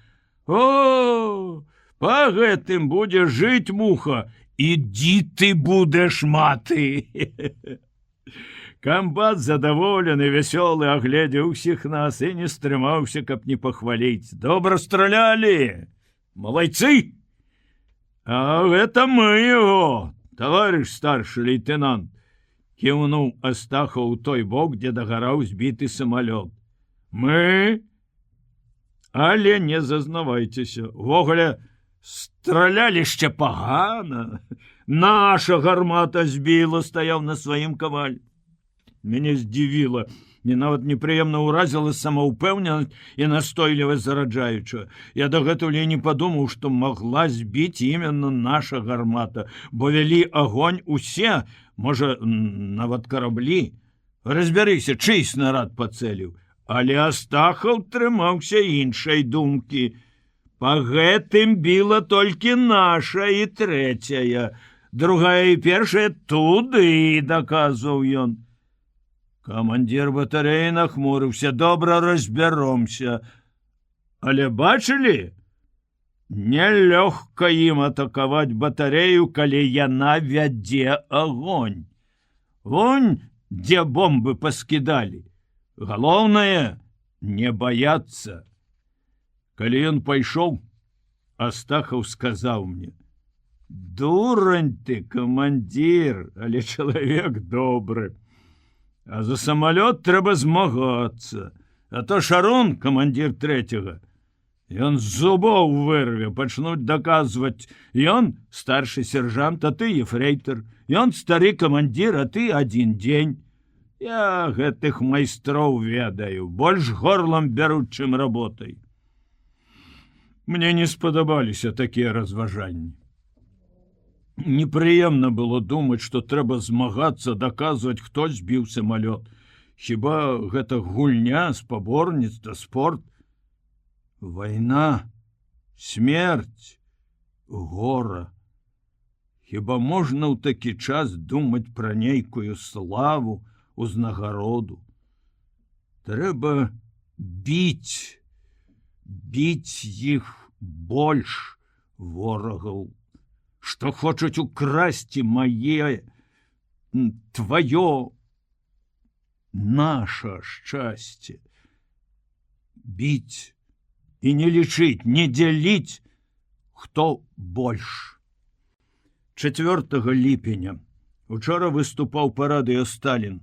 О, па гэтым будзе жыць, муха, ідзі ты будеш маты. Камбат задаволены, вясёлы, агледзеў усіх нас і не стрымаўся, каб не пахваліць. Добра стралялі, малайцы! А гэта мы его, товарищ старший лейтенант, кіўнуў Астахаў у той бок, дзе дагараў збіты самалёт. Мы? Але не зазнавайцеся. Увогуле, стралялі яшчэ пагана. Наша гармата збіла, стаяў на сваім каваль. Мяне здзівіла. Мне нават непрыемна ўразіла самаўпэўненасць і настойлівасць зараджаючая. Я дагэтуль і не падумаў, што магла збіць именно наша гармата, бо вялі агонь усе, можа, нават караблі. Разбярыся, чый снарад пацэліў. Але Астахаў трымаўся іншай думкі. Па гэтым біла толькі наша і трэцяя. Другая і першая туды, даказваў ён. Камандзір батарэі нахмурыўся. Добра разбяромся. Але бачылі? Нелёгка ім атакаваць батарею, калі яна вядзе агонь. Вунь, дзе бомбы паскідалі. Галоўнае не баяцца. Калі ён пайшоў, Астахаў сказаў мне: «Дурань ты, камандзір, але чалавек добры. А за самалёт трэба змагацца. А то Шарон, камандзір трэцяга, ён з зубоў вырве, пачнуць даказваць. Ён старшы сержант, а ты ефрейтар. Ён стары камандзір, а ты адзін дзень. Я гэтых майстроў ведаю, больш горлам бяруць, чым работай». Мне не спадабаліся такія разважанні. Непрыемна было думаць, што трэба змагацца, даказваць, хто збіў самалёт. Хіба гэта гульня, спаборніцтва, спорт? Вайна, смерць, гора. Хіба можна ў такі час думаць пра нейкую славу, узнагароду? Трэба біць іх больш, ворагаў, што хочуць украсці мае, тваё, наша шчасце. Біць і не лічыць, не дзяліць, хто больш. 4 ліпеня учора выступаў па радыё Сталін.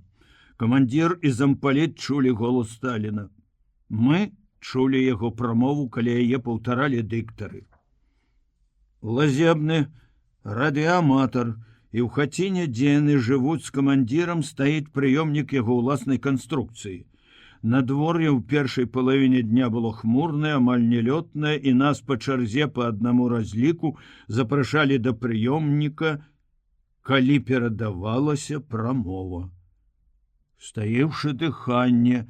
Камандзір і зампаліт чулі голас Сталіна. Мы чулі яго прамову, калі яе паўтаралі дыктары. Лазебны радыёаматар, і ў хаціне, дзе яны жывуць з камандзірам, стаіць прыёмнік яго ўласнай канструкцыі. Надвор'е ў першай палавіне дня было хмурнае, амаль нелётнае, і нас па чарзе па аднаму разліку запрашалі да прыёмніка, калі перадавалася прамова. Стаіўшы дыханне,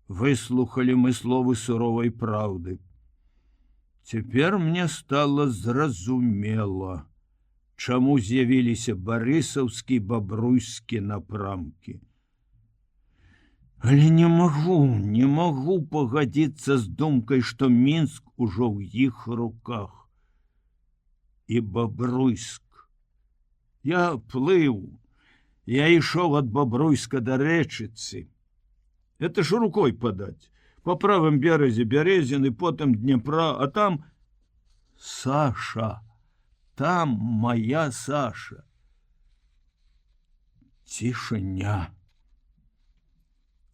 выслухалі мы словы суровай праўды. Цяпер мне стала зразумела, чаму з'явіліся барысаўскі, бабруйскі напрамкі. Але не магу пагадзіцца з думкай, што Мінск ужо ў іх руках. І Бабруйск. Я плыў, я ішоў ад Бабруйска да Рэчыцы. Это ж рукой падаць. Па правым беразе Бярэзіны, потым Днепра, а там Саша. Там моя Саша. Цішыня.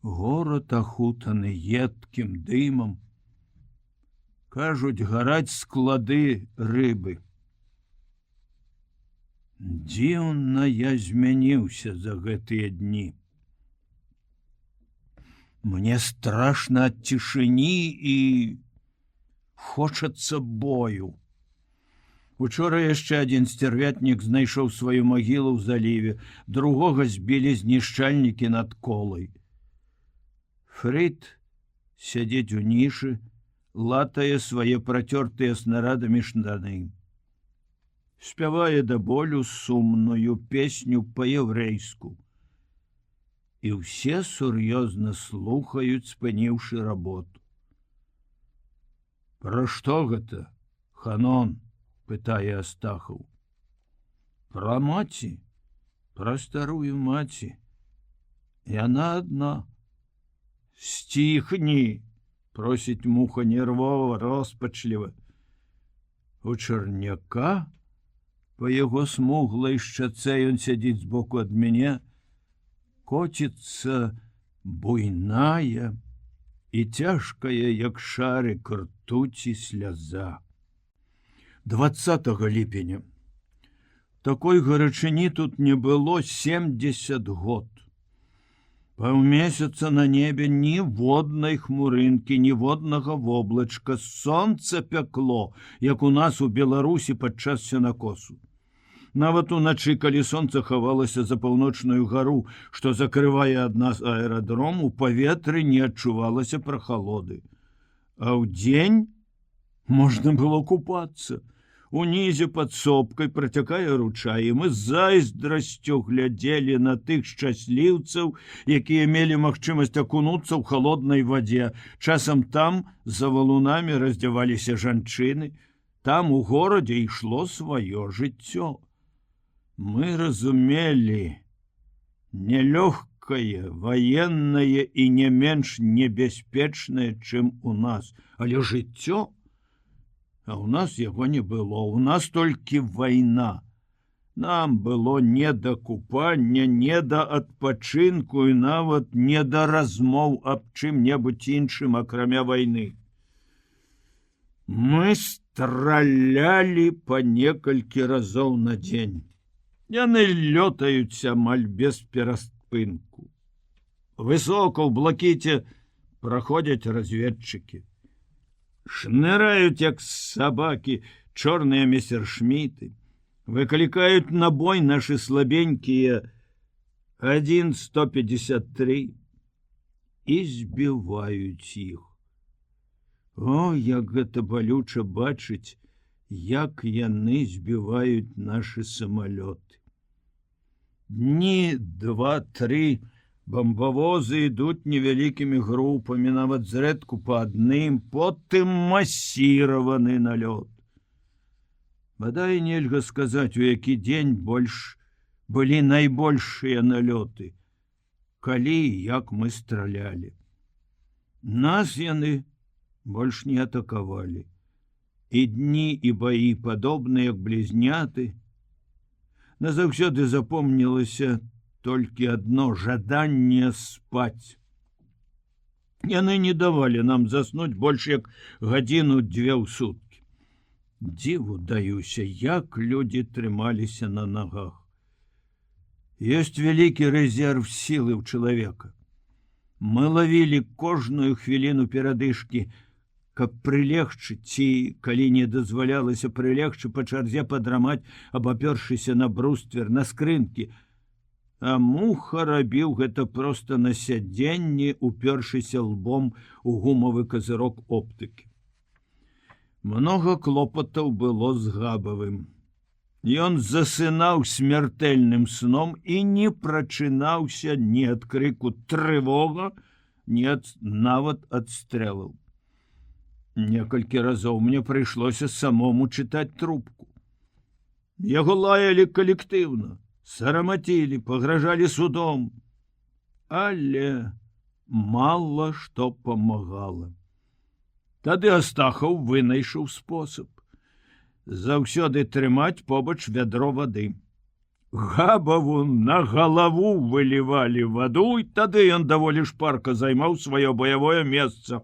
Горад ахутаны едкім дымам. Кажуць, гараць склады рыбы. Дзіўна я змяніўся за гэтыя дні. Мне страшна ад цішыні і хочацца бою. Учора яшчэ адзін сцярвятнік знайшоў сваю магілу ў заліве, другога збілі знішчальнікі над колай. Фрыд сядзець у нішы, латае свае працёртыя снарадамі штаны. Спявае да болю сумную песню па-яўрэйску. І ўсе сур'ёзна слухаюць, спыніўшы работу. Пра што гэта, Ханон? Пытае Астахаў. Пра маці, пра старую маці. Яна адна. Сціхні, просіць муха нервова, роспачліва. У Чарняка, па яго смуглай шчацэ, ён сядзіць збоку ад мяне, коціцца буйная і цяжкая, як шарик ртуці, сляза. 20 ліпеня. Такой гарачыні тут не было 70 год. Паўмесяца на небе ніводнай хмурынкі, ніводнага воблачка, сонца пякло, як у нас у Беларусі падчас сенакосу. Нават уначы, калі сонца хавалася за паўночную гару, што закрывае ад нас аэрадром, у паветры не адчувалася прахалоды. А ўдзень можна было купацца. Унізе пад сопкай працякае ручай, і мы з зайздрасцю глядзелі на тых шчасліўцаў, якія мелі магчымасць акунуцца ў халоднай вадзе. Часам там за валунамі раздзяваліся жанчыны. Там у горадзе ішло сваё жыццё. Мы разумелі нелёгкае, ваеннае і не менш небяспечнае, чым у нас. Але жыццё, а ў нас яго не было. У нас толькі вайна. Нам было не да купання, не да адпачынку і нават не да размоў аб чым-небудзь іншым, акрамя вайны. Мы стралялі па некалькі разоў на дзень. Яны лётаюць амаль без пераспынку. Высока ў блакіце праходзяць разведчыкі. Шныраюць, як сабакі, чорныя месершміты. Выклікаюць на бой нашы слабенькія 1-153 і збіваюць іх. О, як гэта балюча бачыць, як яны збіваюць нашы самалёты. Дні 2-3 бомбавозы ідуць невялікімі групамі, нават зрэдку па адным, потым масіраваны налёт. Бадай нельга сказаць, у які дзень былі найбольшыя налёты, калі і як мы стралялі. Нас яны больш не атакавалі. І дні і баі падобныя, як блізняты. Назаўсёды запомнілася толькі адно жаданне спаць. Яны не давалі нам заснуць больш як гадзіну-дзве ў суткі. Дзіву даюся, як людзі трымаліся на нагах. Ёсць вялікі рэзерв сілы ў чалавека. Мы лавілі кожную хвіліну перадышкі, каб прылегчы ці, калі не дазвалялася прылегчы, па чарзе падрамаць, абапёршыся на бруствер, на скрынкі. А муха рабіў гэта проста на сядзенні, упёршыся лбом у гумавы казырок оптыкі. Многа клопатаў было з Габавым. Ён засынаў смяртэльным сном і не прачынаўся ні ад крыку трывога, ні нават ад стрэлаў. Некалькі разоў мне прыйшлося самому чытаць трубку. Яго лаялі калектыўна, сарамацілі, пагражалі судом. Але мала што памагала. Тады Астахаў вынайшаў спосаб заўсёды трымаць побач вядро вады. Габаву на галаву вылівалі ваду, і тады ён даволі шпарка займаў сваё баявое месца.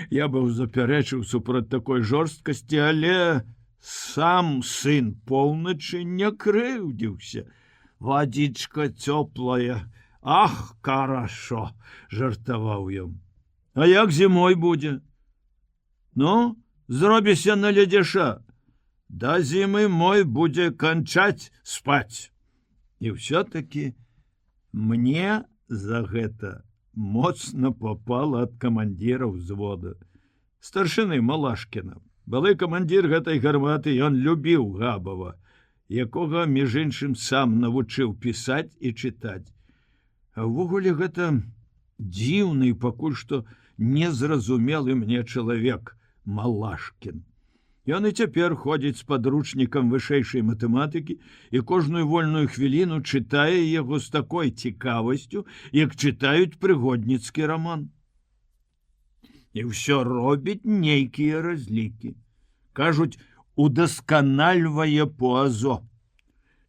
Я быў запярэчыў супраць такой жорсткасці, але сам сын поўначы не крыўдзіўся. Вадзічка цёплая, ах, карашо, жартаваў ён. А як зімой будзе? Ну, зробіся на ледзяша. Да зімы мой будзе канчаць спаць. І ўсё-такі мне за гэта моцна попала ад камандзіра ўзвода. Старшыны Малашкіна. Былы камандзір гэтай гарматы, ён любіў Габава, якога, між іншым, сам навучыў пісаць і чытаць. А ўвогуле гэта дзіўны, пакуль што незразумелы мне чалавек Малашкін. Ён і цяпер ходзіць з падручнікам вышэйшай матэматыкі і кожную вольную хвіліну чытае яго з такой цікавасцю, як чытаюць прыгодніцкі раман. І ўсё робіць нейкія разлікі. Кажуць, удасканальвае пуазо.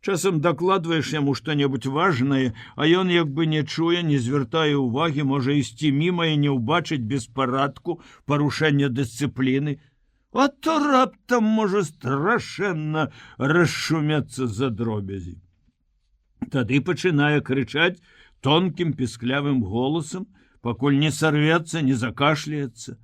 Часам дакладваеш яму што-небудзь важнае, а ён як бы не чуе, не звяртае ўвагі, можа ісці міма і не ўбачыць беспарадку, парушэння дысцыпліны. А то раптам можа страшэнна расшумецца за дробязі. Тады пачынае крычаць тонкім пісклявым голасам, пакуль не сарвецца, не закашляецца.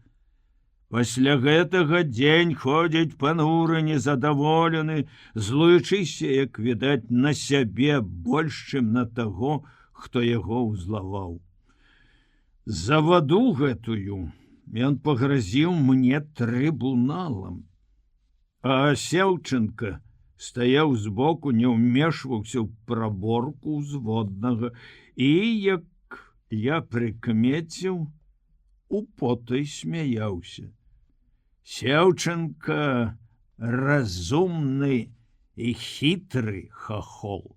Пасля гэтага дзень ходзіць пануры, незадаволены, злуючыся, як відаць, на сябе больш, чым на таго, хто яго ўзлаваў. За ваду гэтую ён пагразіў мне трыбуналам. А Сеўченка стаяў збоку, не ўмешваўся ў праборку ўзводнага і, як я прыкмеціў, употай смяяўся. Сеўченко разумны і хітры хахол.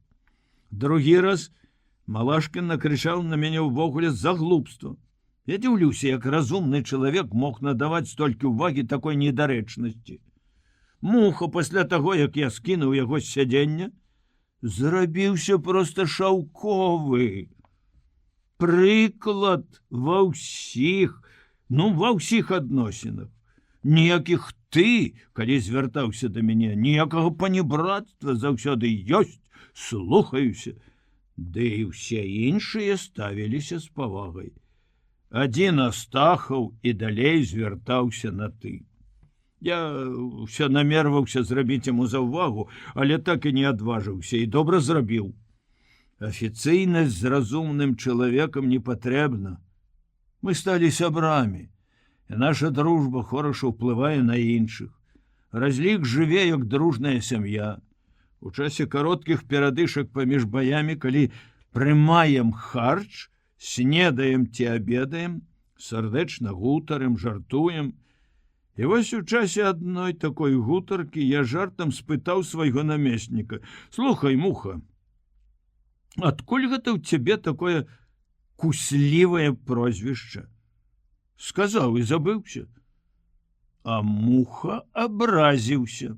Другі раз Малашкін накрычаў на мяне ўвогуле за глупства. Я дзіўлюся, як разумны чалавек мог надаваць столькі ўвагі такой недарэчнасці. Муха пасля таго, як я скінуў яго з сядзення, зрабіўся проста шаўковы. Прыклад ва ўсіх адносінах. Ніякіх ты, калі звяртаўся да мяне, ніякага панібрацтва, заўсёды ёсць, слухаюся. Ды і ўсе іншыя ставіліся з павагай. Адзін Астахаў і далей звяртаўся на ты. Я ўсё намерваўся зрабіць яму заўвагу, але так і не адважыўся і добра зрабіў. Афіцыйнасць з разумным чалавекам не патрэбна. Мы сталі сябрамі, і наша дружба хораша ўплывае на іншых. Разлік жыве, як дружная сям'я. У часе кароткіх перадышак паміж баямі, калі прымаем харч, снедаем ці абедаем, сардэчна гутарым, жартуем. І вось у часе адной такой гутаркі я жартам спытаў свайго намесніка: «Слухай, Муха, адкуль гэта ў цябе такое куслівае прозвішча?» Сказаў і забыўся. А Муха абразіўся.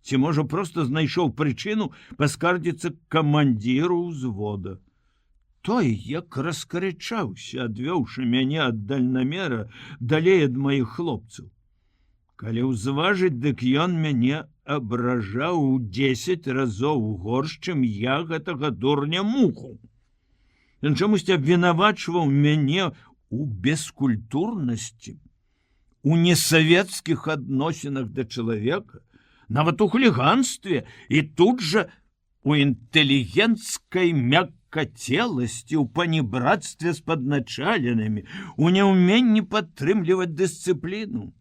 Ці, можа, проста знайшоў прычыну паскардзіцца камандзіру ўзвода. Той, як раскрычаўся, адвёўшы мяне ад дальнамера далей ад маіх хлопцаў. Калі ўзважыць, дык ён мяне абражаў у 10 разоў горш, чым я гэтага дурня Муху. Ён чамусьці абвінавачваў мяне у бескультурнасці, у несавецкіх адносінах да чалавека, нават у хуліганстве і тут жа у інтэлігенцкай мяккацеласці, у панібрацтве з падначаленымі, у няўменні падтрымліваць дысцыпліну.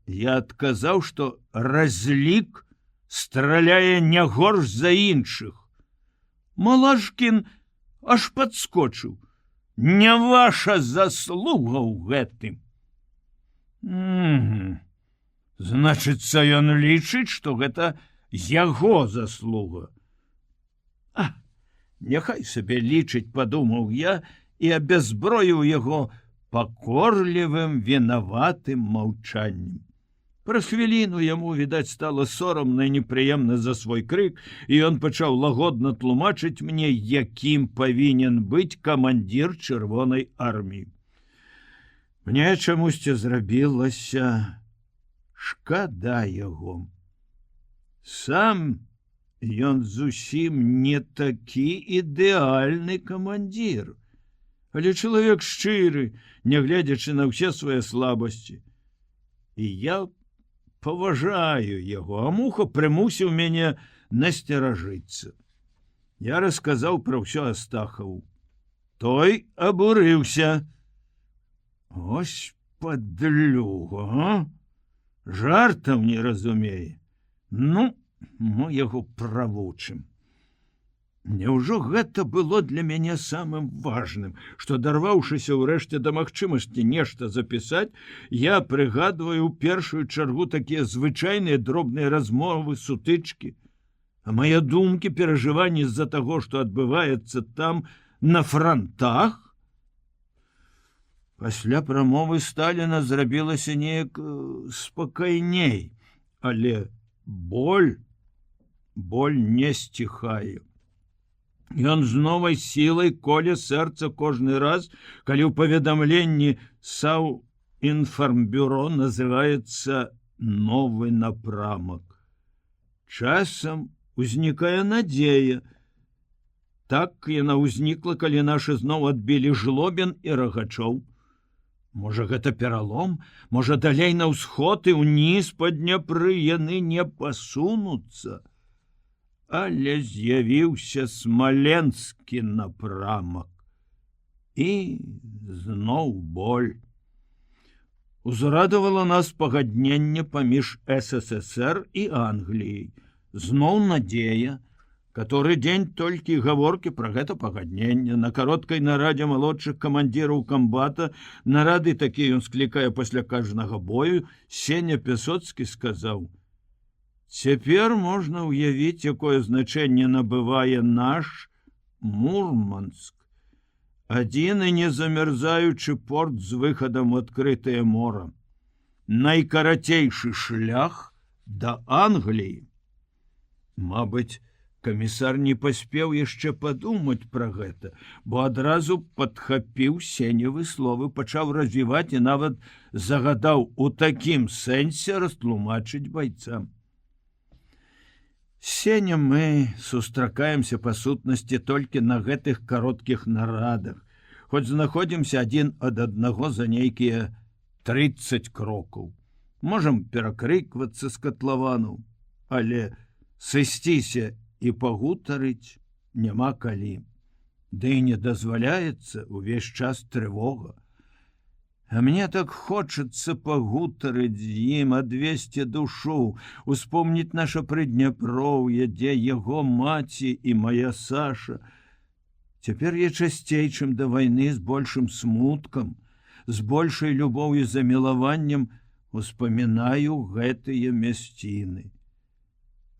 Я адказаў, што разлік страляе не горш за іншых. Малашкін аж падскочыў: «Не ваша заслуга ў гэтым». Значыцца, ён лічыць, што гэта яго заслуга. Няхай сабе лічыць, падумаў я, і абязброіў яго пакорлівым вінаватым маўчаннем. Праз хвіліну яму, відаць, стала сорамна і непрыемна за свой крык, і ён пачаў лагодна тлумачыць мне, якім павінен быць камандзір Чырвонай арміі. Мне чамусьці зрабілася шкада яго. Сам ён зусім не такі ідэальны камандзір, але чалавек шчыры, нягледзячы на ўсе свае слабасці. І я паважаю яго, а Муха прымусіў мяне насцеражыцца. Я расказаў пра ўсё Астахаву. Той абурыўся. Ось падлюга, а? Жартам не разумее. Ну, мы яго правучым. Няўжо гэта было для мяне самым важным, што, дарваўшыся ўрэшце да магчымасці нешта запісаць, я прыгадваю ў першую чаргу такія звычайныя дробныя размовы, сутычкі, а мае думкі, перажыванні з-за таго, што адбываецца там на франтах. Пасля прамовы Сталіна зрабілася неяк спакайней, але боль не сціхае. Ён з новай сілай коле сэрца кожны раз, калі ў паведамленні Саўінфармбюро называецца новы напрамак. Часам узнікае надзея. Так яна ўзнікла, калі нашы зноў адбілі Жлобін і Рагачоў. Можа, гэта пералом, можа, далей на ўсход і ўніз па Дняпры яны не пасунуцца. Але з'явіўся смаленскі напрамак. І зноў боль. Узрадавала нас пагадненне паміж СССР і Англіяй. Зноў надзея. Который дзень толькі гаворкі пра гэта пагадненне. На кароткай нарадзе малодшых камандзіраў камбата, нарады такія ён склікае пасля кожнага бою, Сеня Пясоцкі сказаў: «Цяпер можна ўявіць, якое значэнне набывае наш Мурманск. Адзін і незамярзаючы порт з выхадам у адкрытае мора. Найкарацейшы шлях да Англіі». Мабыць, камісар не паспеў яшчэ падумаць пра гэта, бо адразу падхапіў Сеневы словы, пачаў развіваць і нават загадаў у такім сэнсе растлумачыць байцам. Сеня мы сустракаемся па сутнасці толькі на гэтых кароткіх нарадах, хоць знаходзімся адзін ад аднаго за нейкія 30 крокаў. Можам перакрыквацца з катлавану, але сысціся і пагутарыць няма калі. Ды і не дазваляецца ўвесь час трывога. А мне так хочацца пагутарыць з ім, адвесці душу, успомніць наша Прыдняпроўе, дзе яго маці і моя Саша. Цяпер я часцей, чым да вайны, з большым смуткам, з большай любоўю за мілаваннем успамінаю гэтыя мясціны.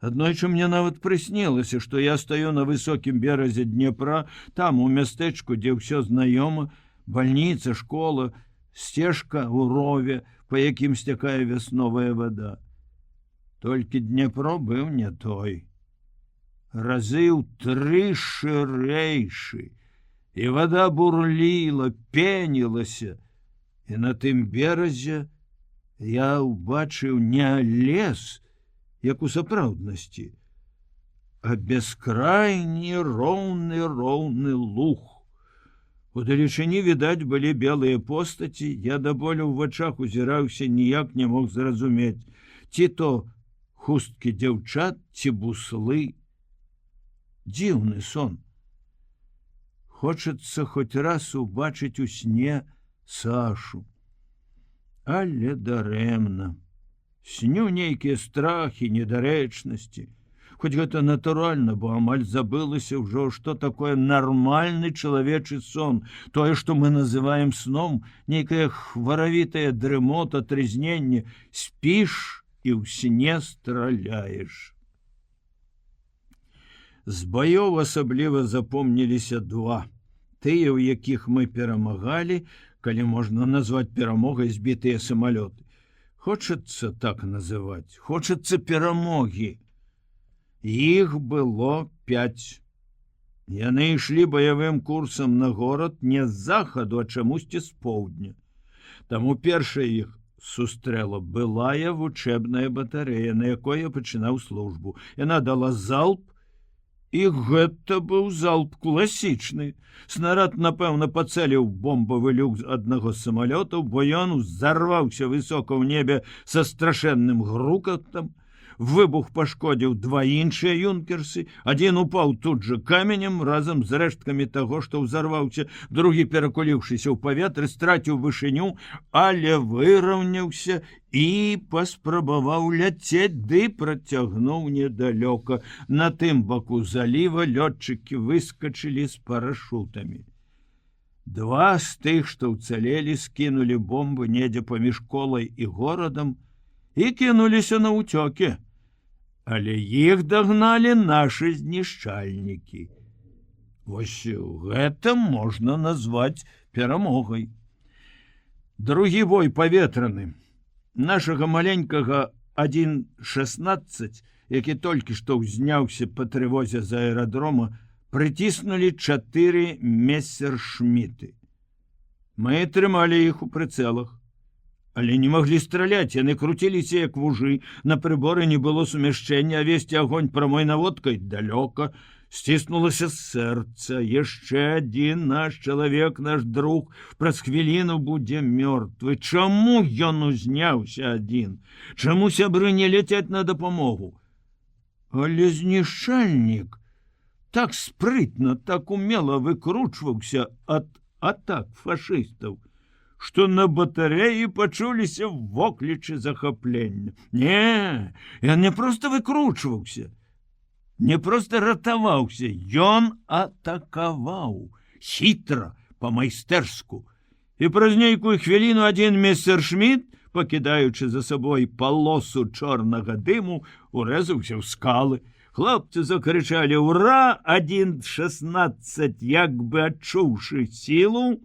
Аднойчы мне нават прыснілася, што я стаю на высокім беразе Днепра, там, у мястэчку, дзе ўсё знаёма, бальніца, школа, сцежка ў рове, па якім сцякае вясновая вада. Толькі Днепро быў не той. Разы ў 3 шырэйшы, і вада бурліла, пенілася, і на тым беразе я ўбачыў не лес, як у сапраўднасці, а бескрайні роўны луг. Удалечыні відаць былі белыя постаці, я да болю ў вачах узіраўся, ніяк не мог зразумець, ці то хусткі дзяўчат, ці буслы. Дзіўны сон. Хочацца хоць раз убачыць у сне Сашу. Але дарэмна. Сню нейкія страхі, недарэчнасці. Хоць гэта натуральна, бо амаль забылася ўжо, што такое нармальны чалавечы сон. Тое, што мы называем сном, нейкая хваравітая дрымота, трызненне. Спіш і ў сне страляеш. З баёў асабліва запомніліся 2. Тыя, у якіх мы перамагалі, калі можна назваць перамогай збітыя самалёты. Хочацца так называць, хочацца перамогі. Іх было 5. Яны ішлі баявым курсам на горад не з захаду, а чамусьці з поўдня. Таму першая іх сустрэла былая вучэбная батарэя, на якой я пачынаў службу. Яна дала залп, і гэта быў залп класічны. Снарад, напэўна, пацэліў бомбавы люк аднаго з самалётаў, бо ён узарваўся высока ў небе са страшэнным грукатам. Выбух пашкодзіў 2 іншыя юнкерсы, адзін упаў тут жа каменем разам з рэшткамі таго, што ўзарваўся, другі, перакуліўшыся ў паветры, страціў вышыню, але выраўняўся і паспрабаваў ляцець, ды працягнуў недалёка. На тым баку заліва лётчыкі выскачылі з парашутамі. 2 з тых, што ўцалелі, скінулі бомбы недзе паміж школай і горадам і кінуліся на ўцёкі. Але іх дагналі нашы знішчальнікі. Вось гэта можна назваць перамогай. Другі бой паветраны. Нашага маленькага 1-16, які толькі што ўзняўся па трывозе з аэрадрома, прыціснулі 4 мессершміты. Мы трымалі іх у прыцэлах. Але не маглі страляць, яны круціліся як вужы, на прыборы не было сумяшчэння, а весці агонь прамой наводкай далёка. Сціснулася сэрца. Яшчэ адзін наш чалавек, наш друг, праз хвіліну будзе мёртвы. Чаму ён узняўся адзін? Чаму сябры не ляцяць на дапамогу? Але знішчальнік так спрытна, так умела выкручваўся ад атак фашыстаў, што на батарэі пачуліся воклічы захаплення. Не, ён не проста выкручваўся. не проста ратаваўся, ён атакаваў хітра, па-майстэрску. І праз нейкую хвіліну адзін мессершмітт, пакідаючы за сабой палосу чорнага дыму, урэзаўся ў скалы. Хлопцы закрычалі «Ура!», 1-16, як бы адчуўшы сілу,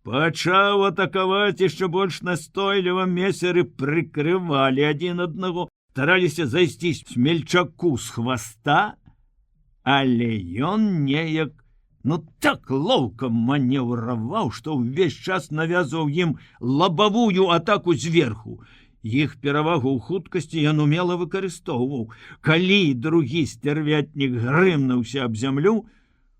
пачаў атакаваць яшчэ больш настойліва. Месеры прыкрывалі адзін аднаго, стараліся зайсці смельчаку з хваста, але ён неяк так лоўка манеўраваў, што ўвесь час навязваў ім лабавую атаку зверху. Іх перавагу ў хуткасці ён умела выкарыстоўваў. Калі другі сцярвятнік грымнуўся аб зямлю,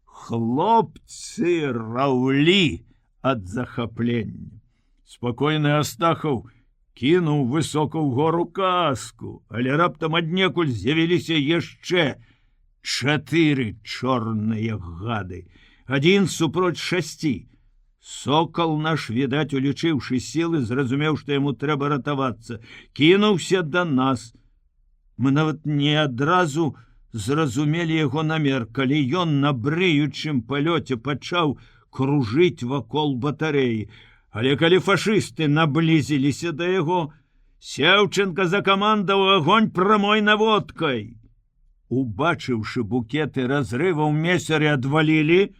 хлопцы раўлі ад захаплення. Спакойны Астахаў кінуў высока ўгору каску, але раптам аднекуль з'явіліся яшчэ 4 чорныя гады, 1 супроць 6. Сокал наш, відаць, улічыўшы сілы, зразумеў, што яму трэба ратавацца, кінуўся да нас. Мы нават не адразу зразумелі яго намер, калі ён на брыючым палёце пачаў кружыць вакол батарэі. Але калі фашысты наблізіліся да яго, Сеўченка закамандаваў агонь прамой наводкай. Убачыўшы букеты разрываў, месеры адвалілі,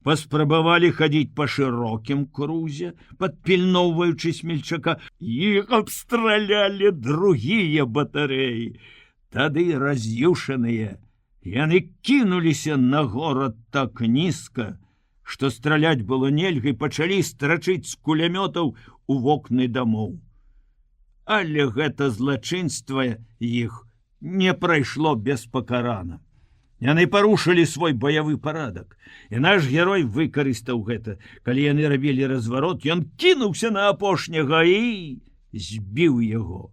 паспрабавалі хадзіць па шырокім крузе, падпільноўваючы смельчака. Іх абстралялі другія батарэі. Тады раз'юшаныя яны кінуліся на горад так нізка, што страляць было нельга, і пачалі страчыць з кулямётаў у вокны дамоў. Але гэта злачынства іх не прайшло без пакарана. Яны парушылі свой баявы парадак, і наш герой выкарыстаў гэта. Калі яны рабілі разварот, ён кінуўся на апошняга і збіў яго.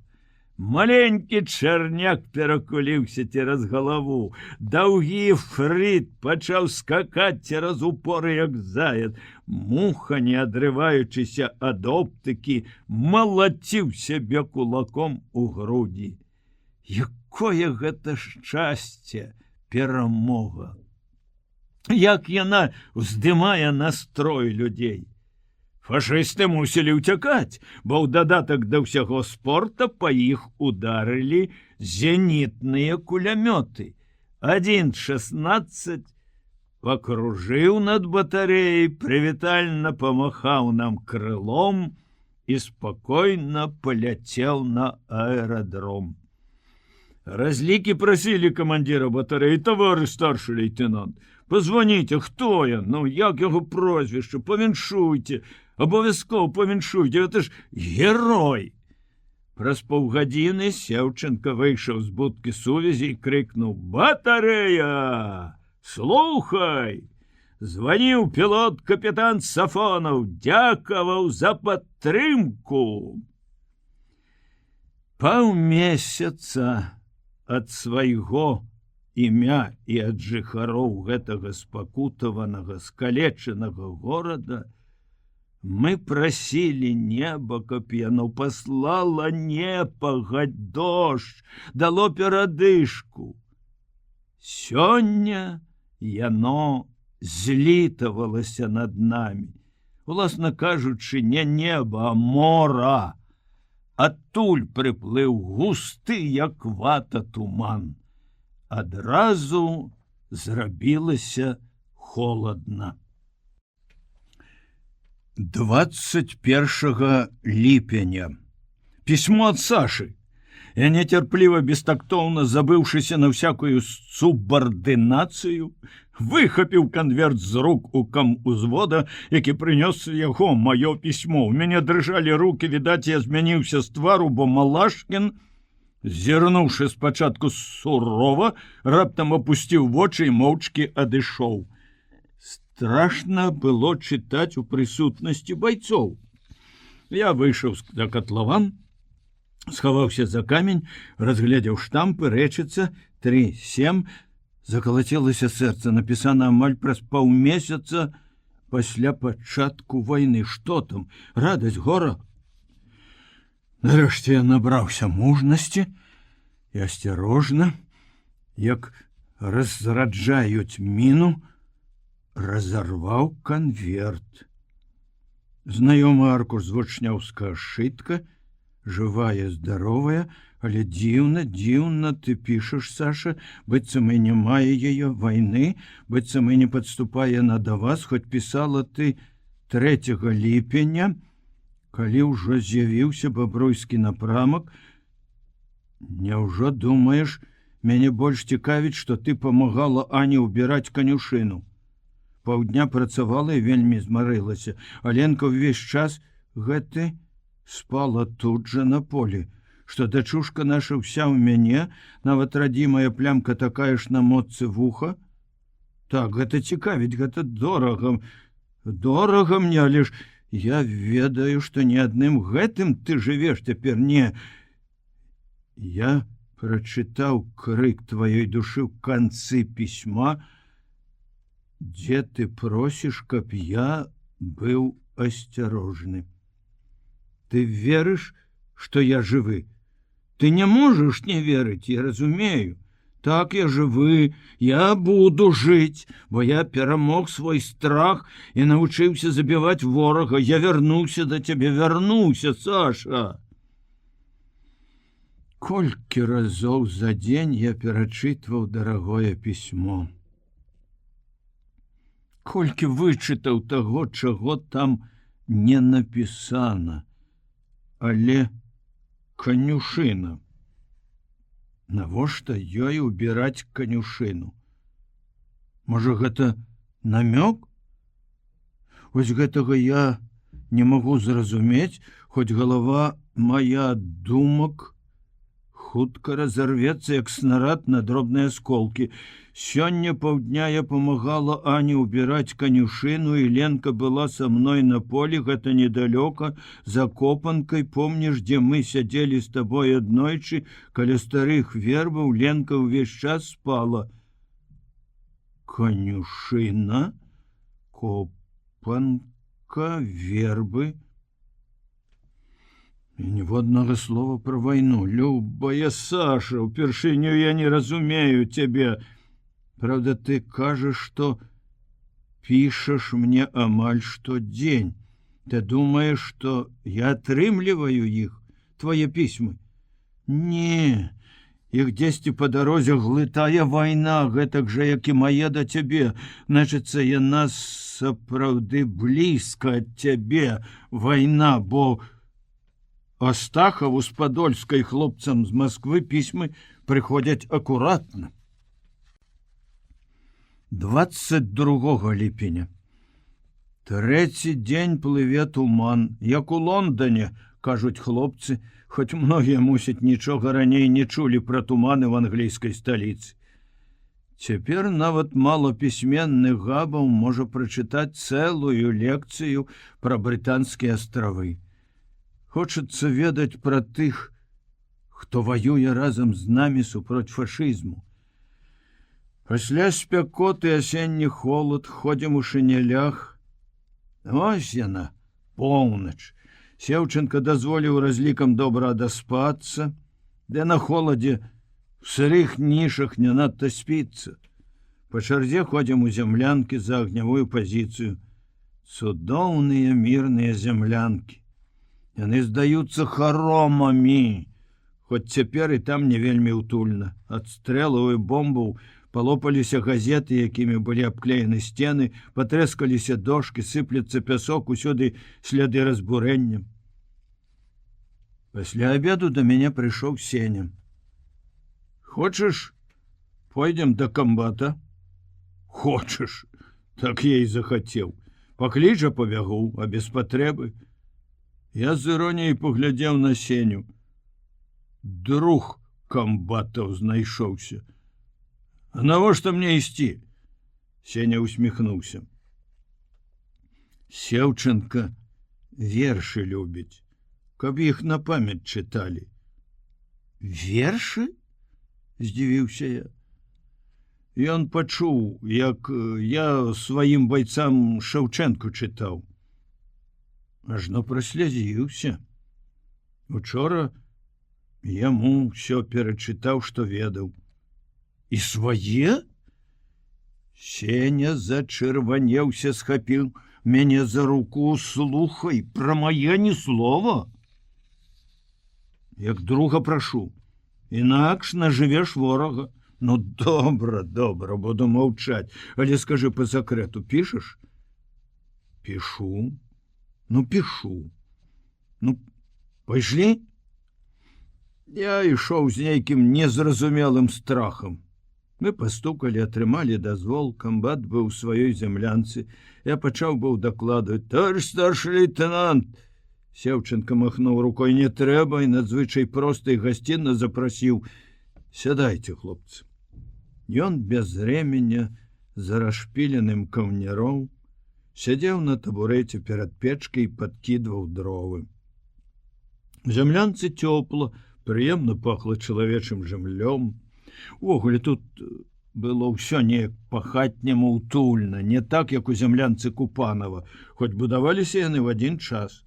Маленькі чарняк перакуліўся цераз галаву. Даўгі фрыт пачаў скакаць цераз упоры, як заяц. Муха, не адрываючыся ад оптыкі, малаціў сябе кулаком у грудзі. Якое гэта шчасце, перамога! Як яна ўздымае настрой людзей! Фашысты мусілі ўцякаць, бо ў дадатак да ўсяго спорта па іх ударылі зенітныя кулямёты. 1-16 пакружыў над батарэяй, прывітальна памахаў нам крылом і спакойна паляцеў на аэрадром. Разлікі прасілі камандзіра батарэі: «Таварыш старшы лейтенант, позвоніце, хто я, як яго прозвішча, павіншуйце, абавязкова павіншуйце, гэта ж герой!» Праз паўгадзіны Сеўченка выйшаў з будкі сувязі і крыкнуў: «Батарэя! Слухай! Званіў пілот капітан Сафонаў, дзякаваў за падтрымку!» Паўмесяца ад свайго імя і ад жыхароў гэтага спакутаванага, скалечанага горада мы прасілі неба, каб яно паслала непагадь, дождж, дало перадышку. Сёння яно злітавалася над намі. Уласна кажучы, не неба, а мора. Адтуль прыплыў густы, як вата, туман. Адразу зрабілася холадна. 21 ліпеня. Пісьмо ад Сашы. Я нецярпліва, бестактоўна, забыўшыся на всякую субардынацыю, выхапіў канверт з рук у камузвода, які прынёс яго маё пісьмо. У мяне дрыжалі руки, відаць, я змяніўся з твару, бо Малашкін, зірнуўшы спачатку сурова, раптам апусціў вочы і моўчкі адышоў. Страшна было чытаць у прысутнасці байцоў. Я выйшаў за катлаван, схаваўся за камень, разгледзеў штампы, рэчыца 3-7, закалацілася сэрца, напісана амаль праз паўмесяца пасля пачатку вайны. Што там? Радасць, гора? Нарэшце я набраўся мужнасці і асцярожна, як разраджаюць міну, разарваў канверт. Знаёмы аркуш з вучнёўскага сшытка, жывая, здаровая, але дзіўна ты пішаш, Саша, быццам і не мае яе вайны, быццам і не падступае яна да вас, хоць пісала ты 3 ліпеня, калі ўжо з'явіўся бабруйскі напрамак. Няўжо думаеш, мяне больш цікавіць, што ты памагала Ані ўбіраць канюшыну. Паўдня працавала і вельмі змарылася. Аленка ўвесь час гэты спала тут жа на полі, што дачушка наша ўся ў мяне, нават радзімая плямка такая ж на моццы вуха. Так, гэта цікавіць, гэта дорага. Дорага мне, але ж я ведаю, што ні адным гэтым ты жывеш цяпер, не. Я прачытаў крык тваёй душы ў канцы пісьма, дзе ты просіш, каб я быў асцярожны. Ты верыш, што я жывы? Ты не можаш не верыць, я разумею. Так, я жывы, я буду жыць, бо я перамог свой страх і навучыўся забіваць ворага. Я вярнуўся да цябе, вярнуўся, Саша. Колькі разоў за дзень я перачытваў дарагое пісьмо. Колькі вычытаў таго, чаго там не напісана. Але канюшына. Навошта ёй убіраць канюшыну? Можа, гэта намёк? Вось гэтага я не магу зразумець, хоць галава моя думак хутка разорвецца, як снарад на дробныя асколкі. Сёння паўдня я памагала Ані ўбіраць канюшыну, і Ленка была са мной на полі, гэта недалёка, за копанкай. Помніш, дзе мы сядзелі з табой аднойчы, каля старых вербаў, Ленка ўвесь час спала. Канюшына, копанка, вербы. І ніводнага слова пра вайну. Любая Саша, упершыню я не разумею цябе. Правда, ты кажаш, што пішаш мне амаль штодзень. Ты думаеш, што я атрымліваю іх, твае пісьмы? Не, іх дзесьці па дарозе глытае вайна, гэтак жа, як і мае да цябе. Значыцца, яна сапраўды блізка ад цябе, вайна, бо Астахаву з Падольскай хлопцам з Масквы пісьмы прыходзяць акуратна. 22 ліпеня. 3 дзень плыве туман, як у Лондоне, кажуць хлопцы, хоць многія, мусіць, нічога раней не чулі пра туманы в англійскай сталіцы. Цяпер нават малапісьменны Габаў можа прачытаць цэлую лекцыю пра брытанскія астравы. Хочацца ведаць пра тых, хто ваюе разам з намі супроць фашызму. Пасля спякоты асенні холод, ходзім у шынелях. Ось яна, поўнач. Сеўченка дазволіў разлікам добра адаспацца, де на холадзе в сырых нішах не надта спіцца. Па чарзе ходзім у зямлянкі за агнявую пазіцыю. Цудоўныя мірныя зямлянкі. Яны здаюцца харомамі, хоць цяпер і там не вельмі утульна. Ад стрэлаў і бомбаў палопаліся газеты, якімі былі абклеены сцены, патрэскаліся дошкі, сыплецца пясок, усюды сляды разбурэння. Пасля абеду да мяне прыйшоў Сеня. Хочаш, пойдзем да камбата? Хочаш, так я і захацеў. Пакліча пабягу, а без патрэбы. Я з іроніяй паглядзеў на Сеню. Друг камбатаў знайшоўся. А навошта мне ісці? Сеня усміхнуўся. Сеўченка вершы любіць, каб іх на памяць чыталі. Вершы? Здзівіўся я. Ён пачуў, як я сваім байцам Шаўчэнку чытаў. Ажно праслязіўся. Учора яму ўсё перачытаў, што ведаў. І свае? Сеня зачырванеўся, схапіў мяне за руку. Слухай, пра мае ні слова. Як друга прашу, інакш нажывеш ворага. Ну, добра, буду маўчаць, але скажы па сакрэту, пішаш? Пішу. Ну, пішу. Ну, пайшлі? Я ішоў з нейкім незразумелым страхам. Мы пастукалі, атрымалі дазвол, камбат быў у сваёй зямлянцы. Я пачаў быў дакладваць: «Товарищ старший лейтенант!» Сеўченко махнуў рукой: «Не трэба», і надзвычай проста і гасцінна запрасіў: «Сядайце, хлопцы». Ён без рэменя, за расшпіленым каўняром, сядзеў на табурэце перад печкай і падкідваў дровы. У зямлянцы цёпла, прыемна пахла чалавечым жымлём. Увогуле тут было ўсё неяк па-хатняму утульна, не так, як у зямлянцы Купанова, хоць будаваліся яны в адзін час.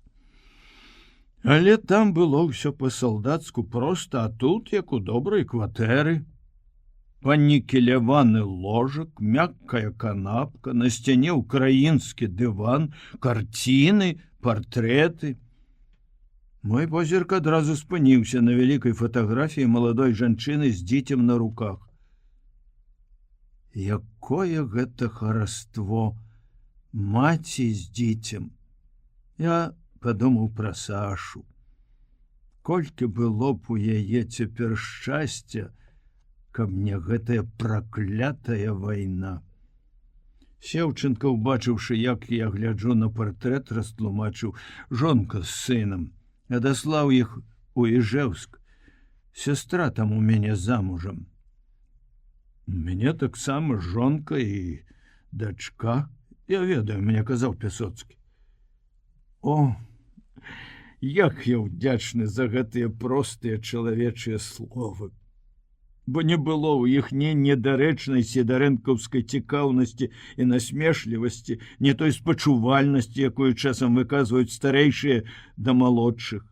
Але там было ўсё па-салдацку проста, а тут, як у добрай кватэры. Панікеляваны ложак, мяккая канапка, на сцяне украінскі дыван, карціны, партрэты. Мой позірк адразу спыніўся на вялікай фатаграфіі маладой жанчыны з дзіцем на руках. Якое гэта хараство, маці з дзіцем. Я падумаў пра Сашу. Колькі было б у яе цяпер шчасця, каб мне гэтая праклятая вайна. Сеўченко, убачыўшы, як я гляджу на партрэт, растлумачыў: «Жонка з сынам, адаслаў іх у Іжэўск. Сястра там у мяне замужам». У мяне таксама жонка і дачка. Я ведаю, мне казаў Пясоцкі. О, як я ўдзячны за гэтыя простыя чалавечыя словы. Бо не было ў іх ні недарэчнай сідарэнкаўскай цікаўнасці і насмешлівасці, не той спачувальнасці, якую часам выказваюць старэйшыя да малодшых.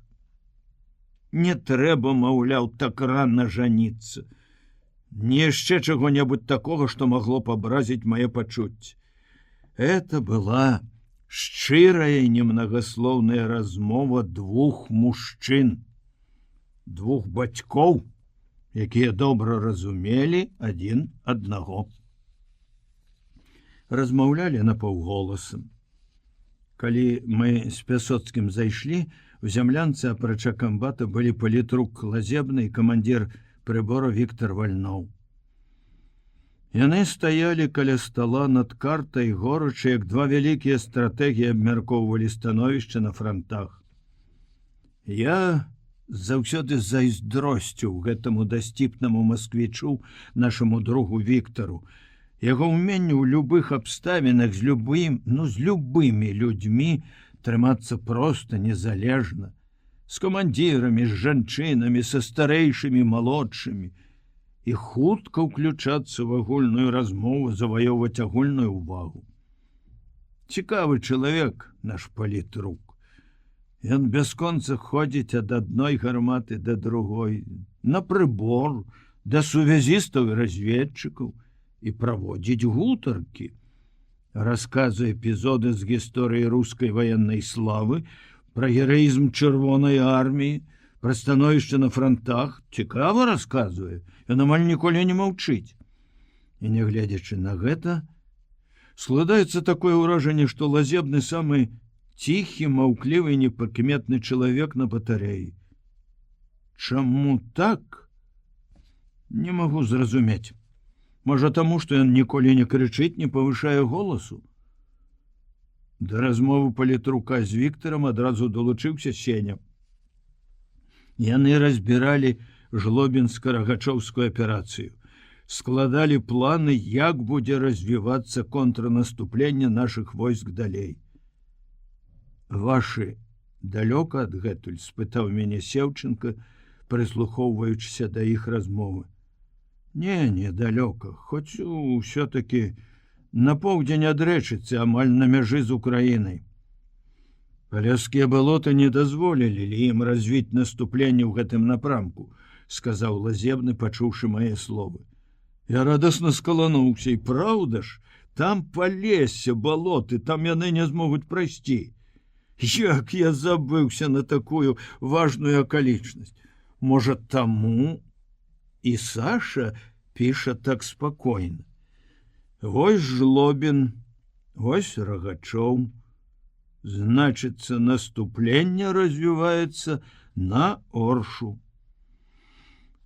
Не трэба, маўляў, так рана жаніцца. Не яшчэ чаго-небудзь такога, што магло б абразіць мае пачуцці. Это была шчырая і немнагаслоўная размова двух мужчын, двух бацькоў, якія добра разумелі адзін аднаго. Размаўлялі напаўголасам. Калі мы з Пясоцкім зайшлі, у зямлянцы апрача камбата былі палітрук Лазебны і камандзір прыбора Віктор Вальноў. Яны стаялі каля стала над картай, горача, як два вялікія стратэгіі абмяркоўвалі становішча на франтах. Я заўсёды зайздросціў гэтаму дасціпнаму масквічу, нашаму другу Віктару. Яго ўменне ў любых абставінах з любымі людзьмі трымацца проста незалежна, з камандзірамі, з жанчынамі, са старэйшымі, малодшымі, і хутка ўключацца в агульную размову, заваёўваць агульную ўвагу. Цікавы чалавек наш палітрук. Ён бясконца ходзіць ад адной гарматы да другой, на прыбор, да сувязістаў і разведчыкаў, і праводзіць гутаркі. Расказвае эпізоды з гісторыі рускай ваеннай славы, пра гераізм чырвонай арміі, пра становішча на франтах. Цікава расказвае, ён амаль ніколі не маўчыць. І нягледзячы на гэта, складаецца такое ўражанне, што Лазебны самы ціхі, маўклівы, непрыкметны чалавек на батарэі. Чаму так? Не магу зразумець. Можа таму, што ён ніколі не крычыць, не павышае голасу. Да размовы палітрука з Віктарам адразу далучыўся Сеня. Яны разбіралі жлобінска-рагачоўскую аперацыю, складалі планы, як будзе развівацца контрнаступленне нашых войск далей. Вашы далёка адгэтуль? Спытаў мяне Сеўченко, прыслухоўваючыся да іх размовы. Не, недалёка, хоць усё-такі на поўдзень ад рэчыцы, амаль на мяжы з Украінай. Паляскія балоты не дазволілі ім развіць наступленне ў гэтым напрамку, сказаў Лазебны, пачуўшы мае словы. Я радасна скалануўся, і праўда ж, Там палесе, балоты, там яны не змогуць прайсці. Як я забыўся на такую важную акалічнасць. Можа, таму і Саша піша так спакойна. Вось Жлобін, вось Рагачоў. Значыцца, наступленне развіваецца на Оршу.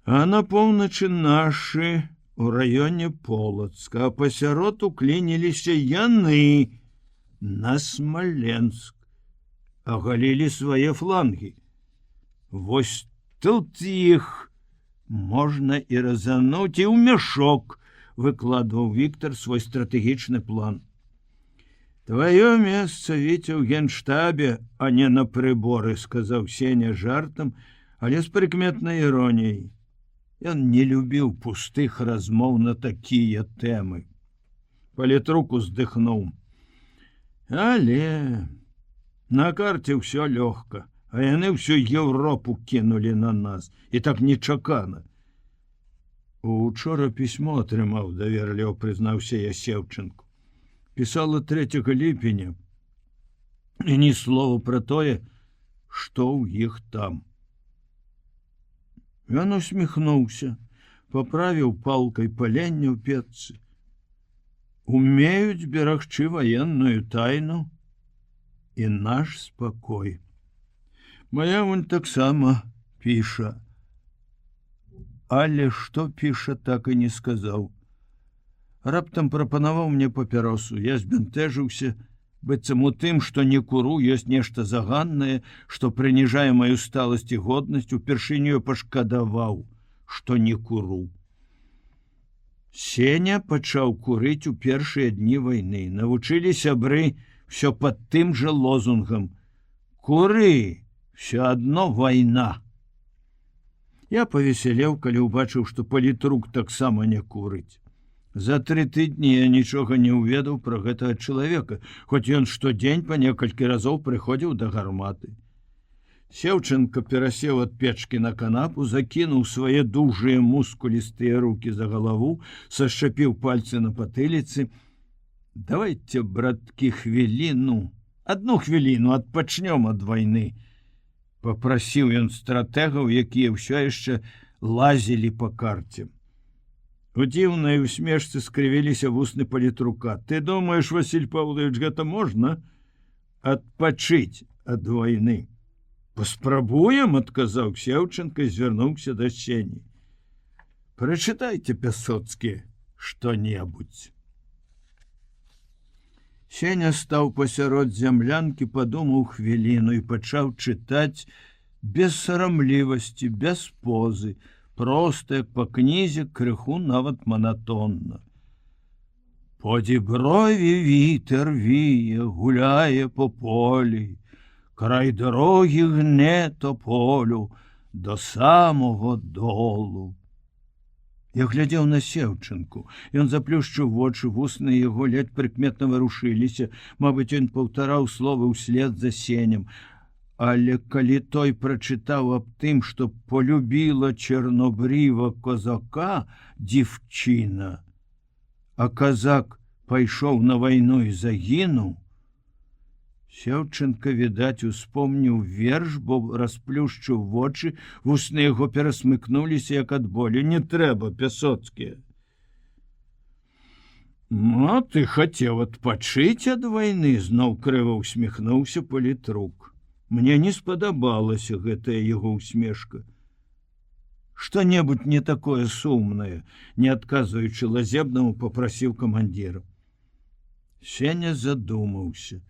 А на поўначы нашы у раёне Полацка, а пасярод уклініліся яны на Смаленск, агалілі свае флангі. Вось тут іх можна і разануць, і ў мяшок, выкладваў Віктор свой стратэгічны план. Твоё месца, Віця, ў генштабе, а не на прыборы, сказаў Сеня жартам, але з прыкметнай іроніяй. Ён не любіў пустых размоў на такія тэмы. Палітрук уздыхнуў. Але на карце ўсё лёгка, а яны ўсю Еўропу кінулі на нас, і так нечакана. Учора пісьмо атрымаў, даверліва прызнаўся я Сеўчанку. Пісала 3 ліпеня, і ні слова пра тое, што ў іх там. Ён усміхнуўся, паправіў палкай паленне ў печцы. Умеюць берагчы ваенную тайну і наш спакой. Моя вунь таксама піша. Але што піша, так і не сказаў. Раптам прапанаваў мне папяросу. Я збянтэжыўся, быццам у тым, што не куру, ёсць нешта заганнае, што прыніжае маю сталасць і годнасць, упершыню пашкадаваў, што не куру. Сеня пачаў курыць у першыя дні вайны. Навучылі сябры всё пад тым жа лозунгам: куры, всё адно вайна. Я павесялеў, калі ўбачыў, што палітрук таксама не курыць. За 3 тыдні я нічога не ўведаў пра гэтага чалавека, хоць ён штодзень па некалькі разоў прыходзіў да гарматы. Сеўчанка перасеў ад печкі на канапу, закінуў свае дужыя мускулістыя рукі за галаву, сашчапіў пальцы на патыліцы. Давайте, браткі, хвіліну, 1 хвіліну адпачнём ад вайны, папрасіў ён стратэгаў, якія ўсё яшчэ лазілі па карце. У дзіўнай усмешцы скрывіліся вусны палітрука. Ты думаеш, Василь Павлович, гэта можна? Адпачыць ад вайны. Паспрабуем, адказаў Сеўчанка і звярнуўся да Сені. Прачытайце, Пясоцкі, што-небудзь. Сеня стаў пасярод зямлянкі, падумаў хвіліну і пачаў чытаць без сарамлівасці, без позы, проста, як па кнізе, крыху нават манатонна. По діброві вітер віє, гуляє по полі, край дороги гне тополю до самого долу. Я глядзеў на Сеўчанку. Ён заплюшчыў вочы, вусны яго ледь прыкметна варушыліся. Мабыць, ён паўтараў словы ўслед за Сенем. Але калі той прачытаў аб тым, што полюбіла чорнобрива козака дзівчына, а казак пайшоў на вайну і загінуў, Сеўчанка, відаць, успомніў верш, бо расплюшчыў вочы, вусны яго перасмыкнуліся, як ад болю. Не трэба, Пясоцкі. Ну, ты хацеў адпачыць ад вайны, зноў крыва усміхнуўся палітрук. Мне не спадабалася гэтая яго усмешка. Што-небудзь не такое сумнае, не адказваючы лазебнаму, папрасіў камандзіра. Сеня задумаўся.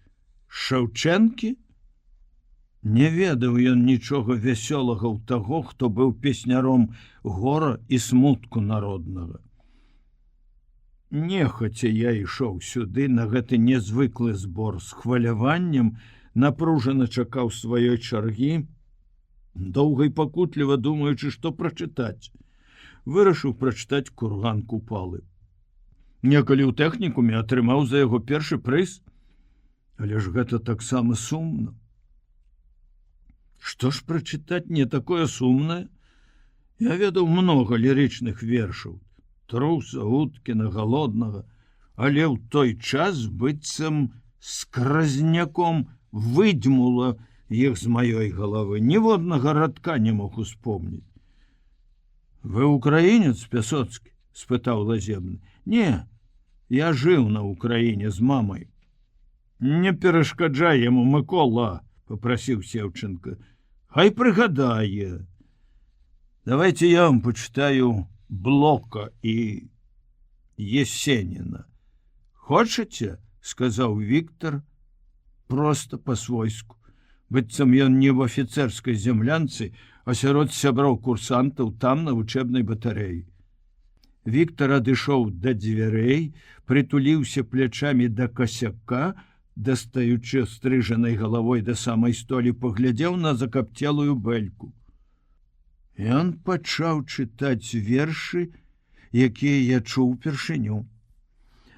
Шаўчэнкі? Не ведаў ён нічога вясёлага ў таго, хто быў песняром гора і смутку народнага. Нехаця я ішоў сюды на гэты нязвыклы збор з хваляваннем, напружана чакаў сваёй чаргі, доўга і пакутліва думаючы, што прачытаць. Вырашыў прачытаць Курган Купалы. Некалі ў тэхнікуме атрымаў за яго першы прыз, але ж гэта таксама сумна. Што ж прачытаць не такое сумнае? Я ведаў многа лірычных вершаў. Труса, Уткіна, Галоднага. але ў той час быццам скразняком выдзьмула іх з маёй галавы. Ніводнага радка не мог успомніць. Вы украінец, Пясоцкі? — спытаў Лазебны. Не, я жыў на Украіне з мамай. Не перашкаджай яму, Мыкола, — попрасіў Сеўченко. Хай прыгадае. Давайте я вам почитаю Блока і Есеніна. Хочаце? — сказаў Віктор просто па-свойску. Быццам ён не в афіцэрскай землянцы, а сярод сяброў курсантаў там на вучэбнай батарэі. Віктор адышоў да дзвярэй, прытуліўся плячамі да касяка, дастаючы стрыжанай галавой да самай столі, паглядзеў на закапцелую бэльку. Ён пачаў чытаць вершы, якія я чуў упершыню.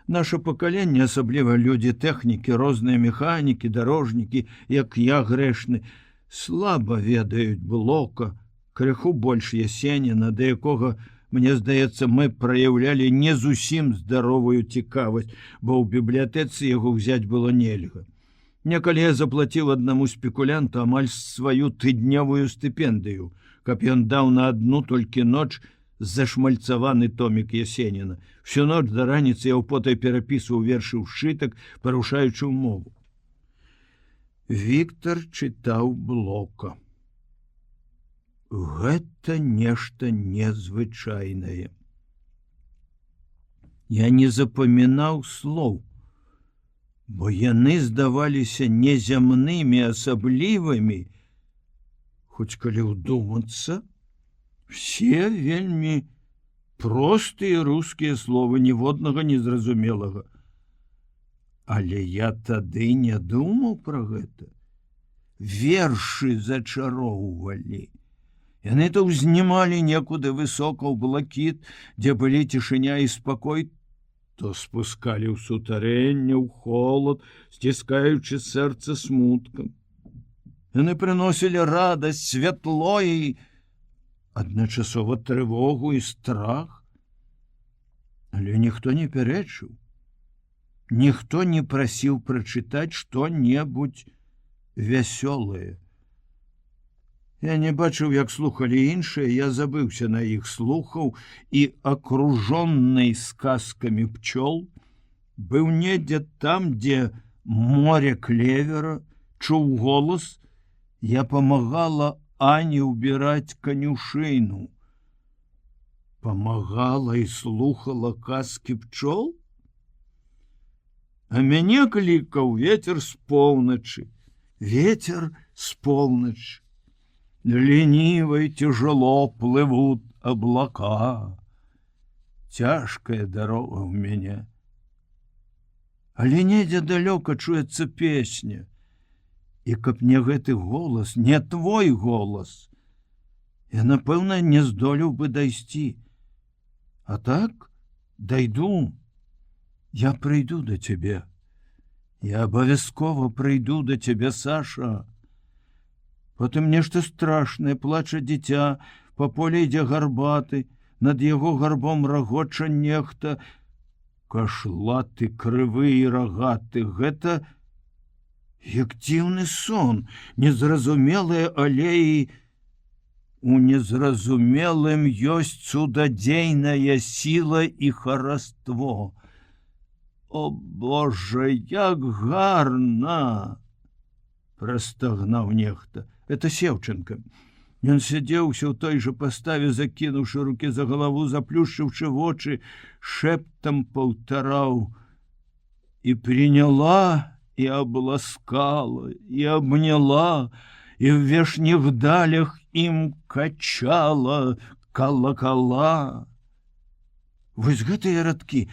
Наша пакаленне, асабліва людзі тэхнікі, розныя механікі, дарожнікі, як я грэшны, слаба ведаюць Блока, крыху больш Есеніна, да якога, мне здаецца, мы праяўлялі не зусім здаровую цікавасць, бо ў бібліятэцы яго ўзяць было нельга. Некалі я заплаціў аднаму спекулянту амаль сваю тыднявую стыпендыю, каб ён даў на адну толькі ноч зашмальцаваны томік Есеніна. Всю ноч да раніцы я ўпотай перапісваў вершы ў сшытак, парушаючы ўмову. Віктор чытаў Блока. Гэта нешта незвычайнае. Я не запамінаў слоў, бо яны здаваліся незямнымі, асаблівымі, хоць калі ўдумацца, все вельмі простыя рускія словы, ніводнага незразумелага. Але я тады не думаў пра гэта. Вершы зачароўвалі. Яны то ўзнімалі некуды высока ў блакіт, дзе былі цішыня і спакой, то спускалі ў сутарэнне, ў холад, сціскаючы сэрца смуткам. Яны прыносілі радасць, святло і адначасова трывогу і страх. Але ніхто не пярэчыў. Ніхто не прасіў прачытаць што-небудзь вясёлае. Я не бачыў, як слухалі іншыя, я забыўся на іх, слухаў і, акружонный сказкамі пчол, быў недзе там, дзе море клевера, чуў голас, я памагала Ане ўбіраць канюшыну. Памагала і слухала казкі пчол? А мяне клікаў ветер з поўначы. Ветер з поўначы. Лениво и тяжело плывут облака. Тяжкая дорога у меня. Але недзе далёка чуецца песня. І каб не гэты голас, не твой голас, я, напэўна, не здолеў бы дайсці. А так, дайду. Я прыйду да цябе. Я абавязкова прыйду да цябе, Саша. Потым нешта страшнае, плача дзіця, па полі ідзе гарбаты, над яго гарбом рагоча нехта. Кашлаты, крывы і рагаты. Гэта як дзіўны сон, незразумелыя алеі. У незразумелым ёсць цудадзейная сіла і хараство. О, Боже, як гарна! Прастагнаў нехта. Это Сеўченко. Ён сядзеў усё ў той жа паставе, закінуўшы рукі за галаву, заплюшчыўшы вочы, шэптам паўтараў: «І приняла, и обласкала, и обняла, и в вешних далях им качала колокола». Вось гэтыя радкі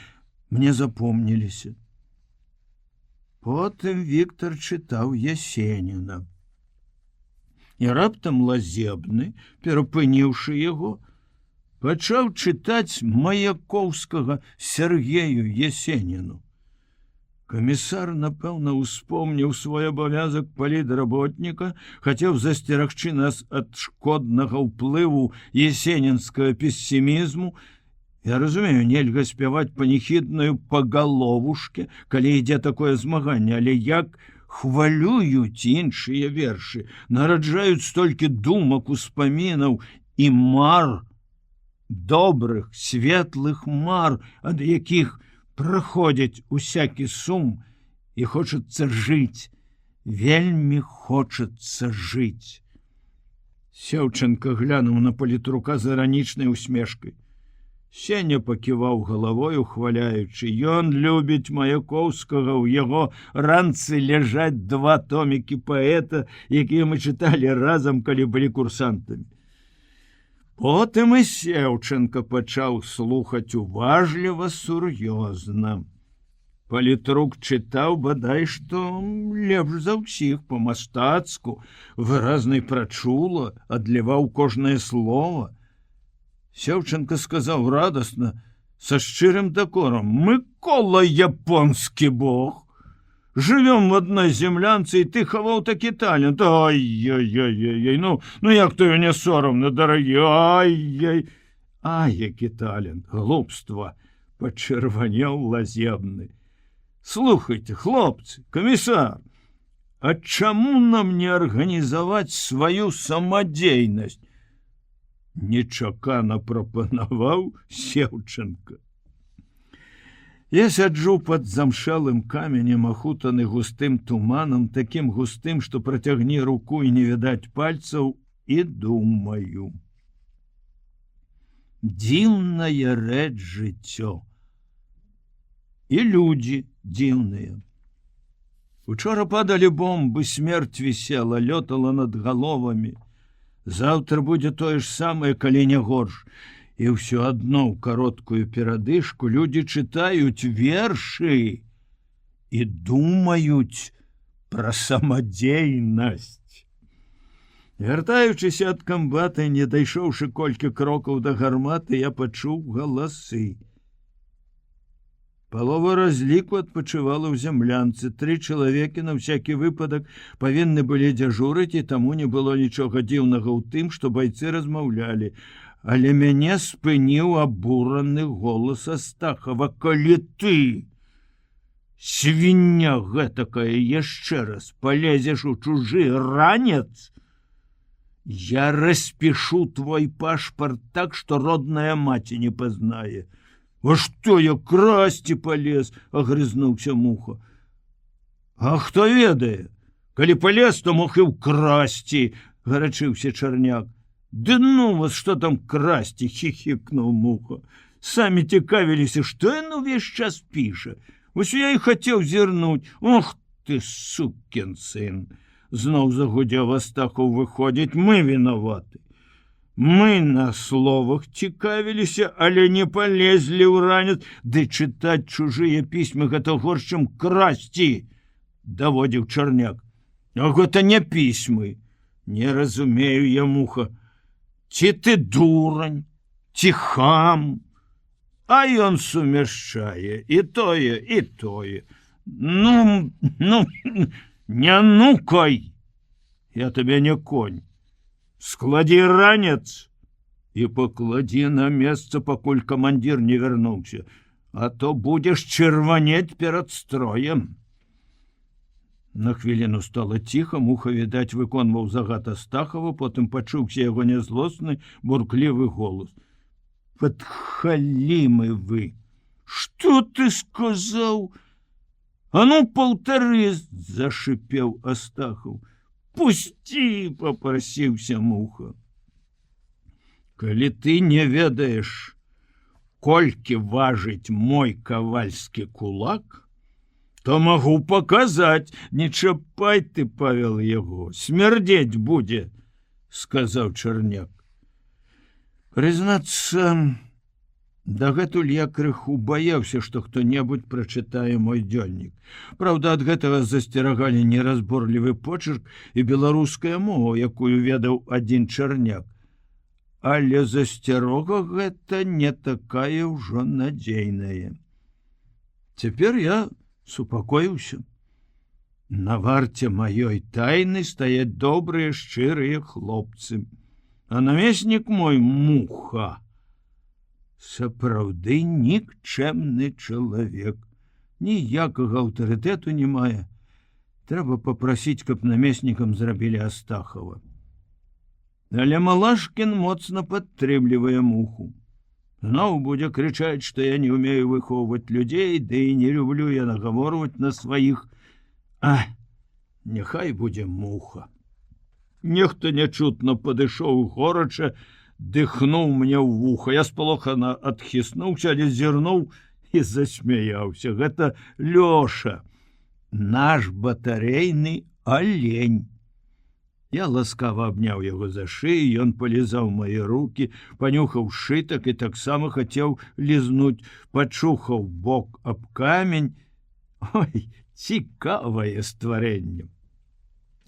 мне запомніліся. Потым Віктор чытаў Есеніна. І раптам Лазебны, перапыніўшы яго, пачаў чытаць Маяковскага Сергею Есеніну. Камісар, напэўна, успомніў свой абавязак палітработніка, хацеў засцерагчы нас ад шкоднага ўплыву есенінскага пессімізму, Я разумею, нельга спяваць паніхідную пагаловушке, калі ідзе такое змаганне, але як хвалююць іншыя вершы, нараджаюць столькі думак, успамінаў і мар, добрых, светлых мар, ад якіх праходзіць усякі сум, і хочацца жыць, вельмі хочацца жыць. Сеўченка глянуў на палітрука з іранічнай усмешкай. Сеня паківаў галавой, ухваляючы. Ён любіць Маяковскага, у яго ранцы ляжаць 2 томікі паэта, якія мы чыталі разам, калі былі курсантамі. Потым і Сеўченка пачаў слухаць уважліва, сур'ёзна. Палітрук чытаў, бадай што лепш за ўсіх, па-мастацку, выразна і прачула, адліваў кожнае слово. Сеўченка сказаў радасна, са шчырым дакорам: «Мыкола, японскі бог! Жывём в адной землянцы, і ты хаваў такі талент! Ай-яй-яй-яй! Ну як то не сорамна, дарагі! Ай-яй! Ай, які талент! Глупства!» — пачырванеў лазебны. «Слухайте, хлопцы, камісар, а чаму нам не арганізаваць сваю самадзейнасць?» Нечакана прапанаваў Сеўченка. Я сяджу пад замшалым каменем, ахутаны густым туманам, такім густым, што працягні руку і не відаць пальцаў, і думаю. Дзіўная рэч жыццё. І людзі дзіўныя. Учора падалі бомбы, смерць вісела, лётала над галовамі. Заўтра будзе тое ж самае, калі не горш. І ўсё адно ў кароткую перадышку людзі чытаюць вершы і думаюць пра самадзейнасць. Вяртаючыся ад камбата, не дайшоўшы колькі крокаў да гарматы, я пачуў галасы. Палова разліку адпачывала ў зямлянцы. 3 чалавекі на всякі выпадак павінны былі дзяжурыць, і таму не было нічога дзіўнага ў тым, што байцы размаўлялі. Але мяне спыніў абураны голас Астахова: «Калі ты, свіння гэтакая, яшчэ раз палезеш у чужы ранец, я распішу твой пашпарт так, што родная маці не пазнае». «А што я красці палез?» — агрызнуўся Муха. «А хто ведае? Калі палез, то мог і ўкрасці!» — гарачыўся Чарняк. «Ды ну вас, што там красці!» — хіхікнуў Муха. «Самі цікавіліся, што ён увесь час піша. Вось я і хацеў зірнуць. Ох ты, сукін сын!» Зноў загудзеў Астахов. «Выходзіць, мы вінаваты. Мы на словах цікавіліся, але не палезлі ў ранец, ды чытаць чужыя пісьмы гэта горш, чым красці!» — даводзіў Чарняк. «А гэта не пісьмы. Не разумею я, Муха. Ці ты дурань, ці хам? А ён сумяшчае і тое, і тое. Ну, не нукай! Я табе не конь. Складі ранец і пакладі на месца, пакуль камандзір не вярнуўся, а то будзеш чырванець перад строем». На хвіліну стала ціха, Муха, відаць, выконваў загад Астахова, потым пачуўся яго нязлосны, бурклівы голас: «Падхалімы вы! Што ты сказаў? А ну, паўтары!» — зашипеў Астахов. «Пусці!» — папрасіўся Муха. «Калі ты не ведаеш, колькі важыць мой кавальскі кулак, то магу паказаць. Не чапай ты, Павел, яго, смярдзець будзе!» — сказаў Чарняк. Прызнацца, дагэтуль я крыху баяўся, што хто-небудзь прачытае мой дзённік. Праўда, ад гэтага засцерагалі неразборлівы почырк і беларуская мова, якую ведаў адзін Чарняк. Але засцярога гэта не такая ўжо надзейная. Цяпер я супакоіўся. На варце маёй тайны стаяць добрыя, шчырыя хлопцы. А намеснік мой Муха Сапраўды нікчэмны чалавек. Ніякага аўтарытэту не мае. Трэба папрасіць, каб намеснікам зрабілі Астахова. Але Малашкін моцна падтрымлівае муху. Зноў будзе крычаць, што я не ўмею выхоўваць людзей, ды і не люблю я нагаворваць на сваіх. Няхай будзе муха. Нехта нячутна падышоў горача, дыхнуў мне ў вуха. Я спалохана адхіснуўся, але зірнуў і засмяяўся. Гэта Лёша, наш батарэйны алень. Я ласкава абняў яго за шыю, ён палізаў мае рукі, панюхаў шытак і таксама хацеў лізнуць, пачухаў бок аб камень. Ой, цікавае стварэнне.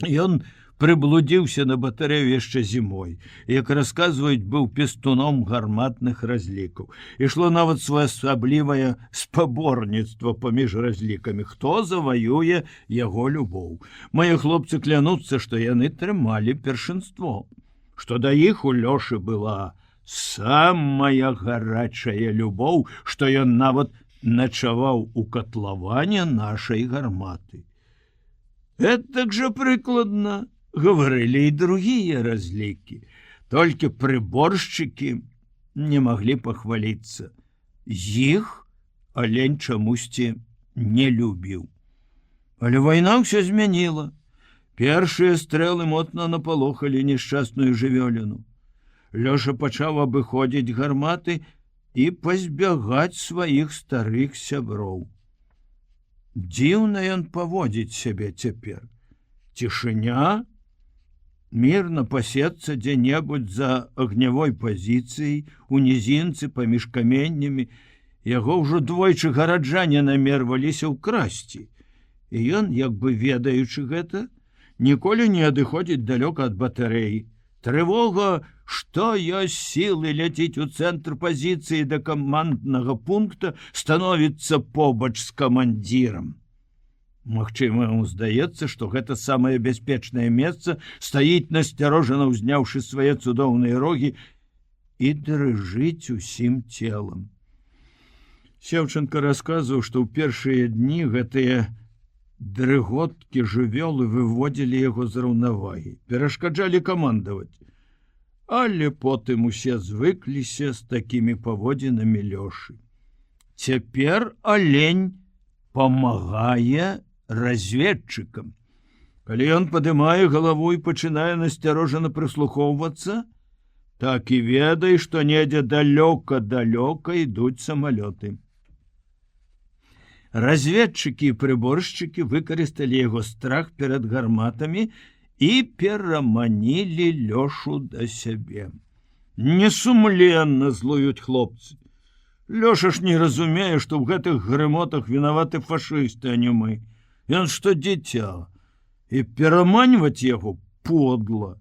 Ён прыблудзіўся на батарэю яшчэ зімой. Як расказваюць, быў пестуном гарматных разлікаў. Ішло нават своеасаблівае спаборніцтва паміж разлікамі, хто заваюе яго любоў. Мае хлопцы клянуцца, што яны трымалі першынство, што да іх у Лёшы была самая гарачая любоў, што ён нават начаваў у катлаване нашай гарматы. Гэтак жа прыкладна гаварылі і другія разлікі. Толькі прыборшчыкі не маглі пахваліцца. З іх алень чамусьці не любіў. Але вайна ўсё змяніла. Першыя стрэлы моцна напалохалі нешчасную жывёліну. Лёша пачаў абыходзіць гарматы і пазбягаць сваіх старых сяброў. Дзіўна ён паводзіць сябе цяпер. Цішыня, мірна пасецца дзе-небудзь за агнявой пазіцыяй, у нізінцы паміж каменнямі. Яго ўжо двойчы гараджане намерваліся ўкрасці. І ён, як бы ведаючы гэта, ніколі не адыходзіць далёка ад батарэі. Трывога, што ёсць сілы, ляціць у цэнтр пазіцыі да каманднага пункта, становіцца побач з камандзірам. Магчыма, яму здаецца, што гэта самае бяспечнае месца, стаіць насцярожана ўзняўшы свае цудоўныя рогі і дрыжыць усім целам. Сеўченка расказваў, што ў першыя дні гэтыя дрыготкі жывёлы выводзілі яго з раўнавагі, перашкаджалі камандаваць. Але потым усе звыкліся з такімі паводзінамі Лёшы. Цяпер алень памагае разведчыкам. Калі ён падымае галаву і пачынае насцярожана прыслухоўвацца, так і ведай, што недзе далёка-далёка ідуць самалёты. Разведчыкі і прыборшчыкі выкарысталі яго страх перад гарматамі і пераманілі Лёшу да сябе. Несумленна злуюць хлопцы. Лёша ж не разумее, што ў гэтых грымотах вінаваты фашысты, а не мы. Ён што дзіця, і пераманьваць яго подла.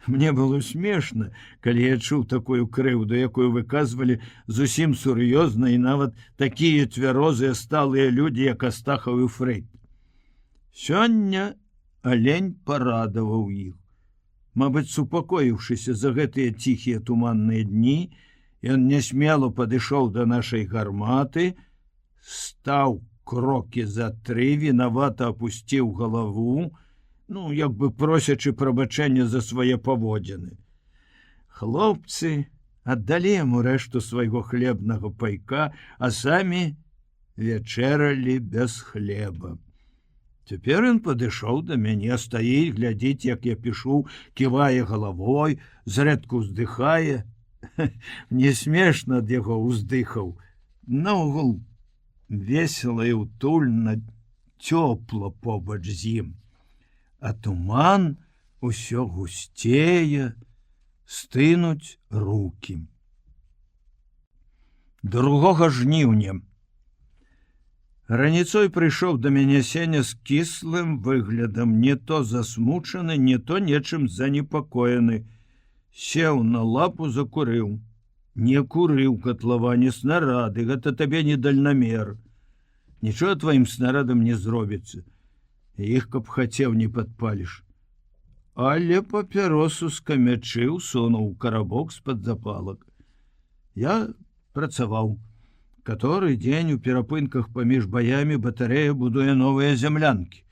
Мне было смешна, калі я чуў такую крыўду, якую выказвалі зусім сур'ёзна і нават такія цвярозыя сталыя людзі, як Астахаў і Фрейд. Сёння алень парадаваў іх. Мабыць, супакоіўшыся за гэтыя ціхія туманныя дні, ён нясмела падышоў да нашай гарматы, стаў крокі за 3, вінавата апусціў галаву, як бы просячы прабачэння за свае паводзіны. Хлопцы аддалі яму рэшту свайго хлебнага пайка, а самі вячэралі без хлеба. Цяпер ён падышоў да мяне, стаіць, глядзіць, як я пішу, ківае галавой, зрэдку ўздыхае. Мне смешна ад яго ўздыхаў. Наогул весела і утульна, цёпла побач з ім. А туман усё гусцее, стынуць рукі. 2 жніўня. Раніцой прыйшоў да мяне Сеня з кіслым выглядам, не то засмучаны, не то нечым занепакоены. Сеў на лапу, закурыў. Не куры ў катлаване, снарады, гэта табе не дальнамер. Нічога тваім снарадам не зробіцца. Іх, каб хацеў, не падпаліш. Але папяросу скамячыў, сунуў карабок з-пад запалак. Я працаваў. Каторы дзень у перапынках паміж баямі батарэя будуе новыя зямлянкі.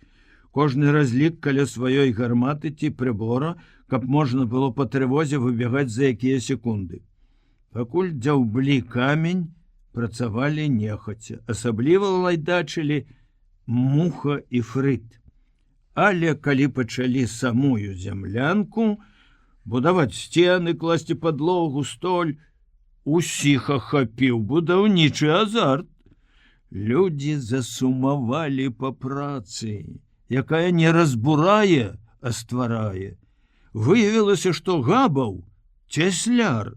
Кожны разлік каля сваёй гарматы ці прыбора, каб можна было па трывозе выбягаць за якія секунды. Пакуль дзяўблі камень, працавалі нехаця, асабліва лайдачылі Муха і Фрыд. Але калі пачалі самую зямлянку, будаваць сцены, класці падлогу, столь, усіх ахапіў будаўнічы азарт. Людзі засумавалі па працы, якая не разбурае, а стварае. Выявілася, што Габаў цесляр,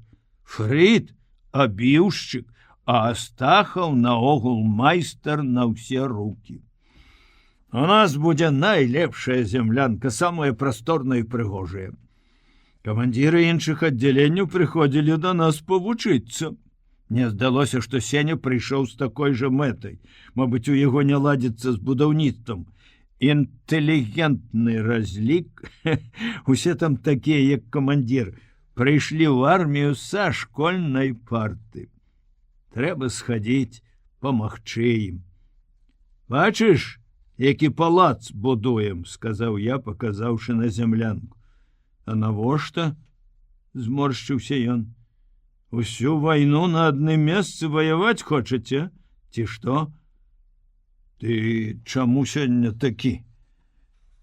Фрыд абіўшчык, а Астахаў наогул майстар на ўсе рукі. У нас будзе найлепшая зямлянка, самая прасторная і прыгожая. Камандзіры іншых аддзяленняў прыходзілі да нас павучыцца. Мне здалося, што Сеня прыйшоў з такой жа мэтай. Мабыць, у яго не ладзіцца з будаўніцтвам. Інтэлігентны разлік, усе там такія, як камандзір, прыйшлі ў армію са школьнай парты. Трэба схадзіць, памагчы ім. Бачыш, які палац будуем, сказаў я, паказаўшы на зямлянку. А навошта? Зморшчыўся ён. Усю вайну на адным месцы ваяваць хочаце? Ці што? Ты чаму сёння такі?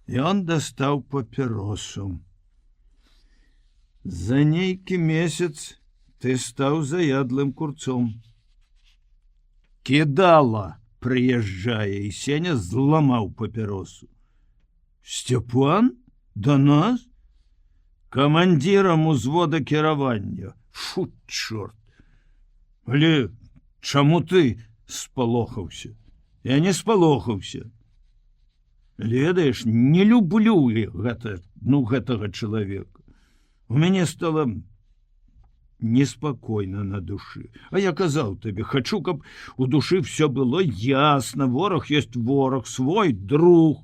Ён дастаў папіросу. За нейкі месяц ты стаў заядлым курцом. Кідала прыязджае, і Сеня зламаў папіросу. Сцяпан? Да нас? Камандзірам узвода кіравання. Фу, чорт! Але чаму ты спалохаўся? Я не спалохаўся. Ведаеш, не люблю гэтага чалавека. У мяне стала неспакойна на душы. А я казаў табе, хачу, каб у душы все было ясна. Вораг ёсць вораг, свой друг.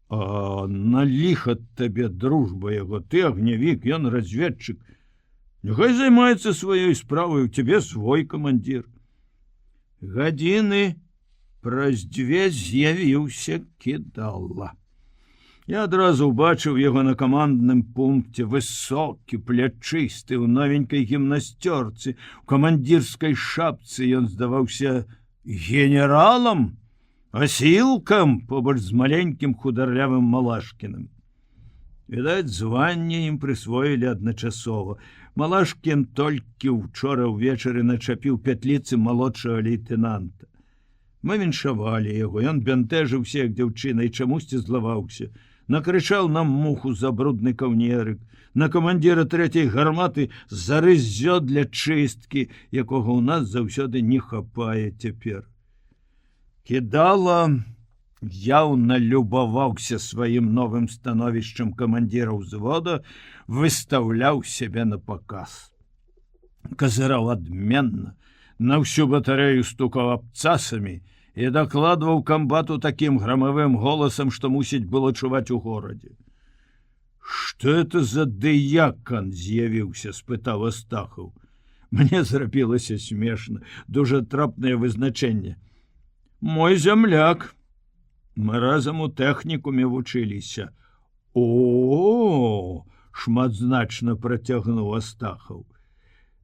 А на ліха табе дружба яго, ты агнявік, ён разведчык. Няхай займаецца сваёй справай, у цябе свой камандзір. Гадзіны праз 2 з'явіўся Кідала. Я адразу ўбачыў яго на камандным пункце, высокі, плячысты, у новенькай гімнасцёрцы, у камандзірскай шапцы. Ён здаваўся генералам, асілкам побач з маленькім хударлявым Малашкіным. Відаць, званне ім прысвоілі адначасова. Малашкін толькі ўчора ўвечары начапіў пятліцы малодшага лейтэнанта. Мы віншавалі яго, ён бянтэжыўся, як дзяўчына, і чамусьці злаваўся. Накрычаў нам Муху за брудны каўнерык, на камандзіра 3-й гарматы за рыззё для чысткі, якога ў нас заўсёды не хапае цяпер. Кідала яўна любаваўся сваім новым становішчам камандзіра ўзвода, выстаўляў сябе на паказ. Казыраў адменна, на ўсю батарэю стукаў абцасамі і дакладваў камбату такім грамавым голасам, што мусіць было чуваць у горадзе. «Што это за дыякан з'явіўся?» – спытаў Астахаў. Мне зрабілася смешна, дужа трапнае вызначэнне. «Мой зямляк. Мы разам у тэхнікуме вучыліся». «О-о-о!» – шматзначна працягнуў Астахаў.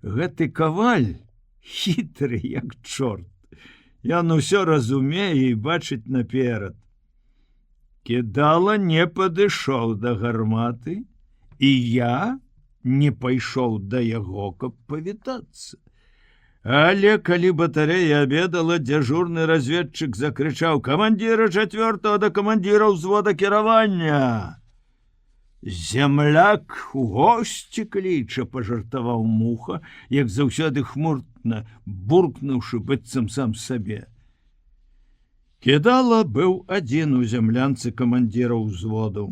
«Гэты каваль хітры, як чорт. Ён усё разумее і бачыць наперад». Кідала не падышоў да гарматы, і я не пайшоў да яго, каб павітацца. Але калі батарэя абедала, дзяжурны разведчык закрычаў: «Камандзіра 4-го да камандзіра ўзвода кіравання!» «Зямляк у госці кліча», – пажартаваў Муха, як заўсёды хмуртна, буркнуўшы быццам сам сабе. Кідала быў адзін у зямлянцы камандзіра ўзводу.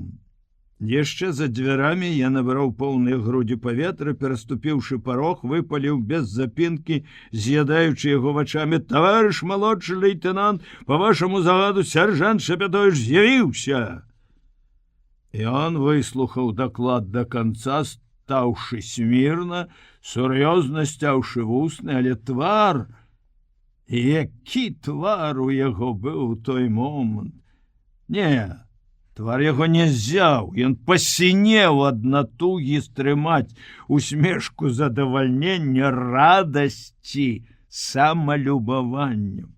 Яшчэ за дзвярамі я набраў поўныя грудзі паветра, пераступіўшы парог, выпаліў без запінкі, з'ядаючы яго вачамі: «Таварыш малодшы лейтэнант, па вашаму загаду сяржант Шапятовіч з'явіўся!» І он выслухаў даклад да канца з стаўшы смірна, сур'ёзна сцяўшы вусны, але твар, які твар у яго быў у той момант. Не, твар яго не ззяў, ён пасінеў ад натугі стрымаць усмешку задавальнення, радасці, самалюбаванню.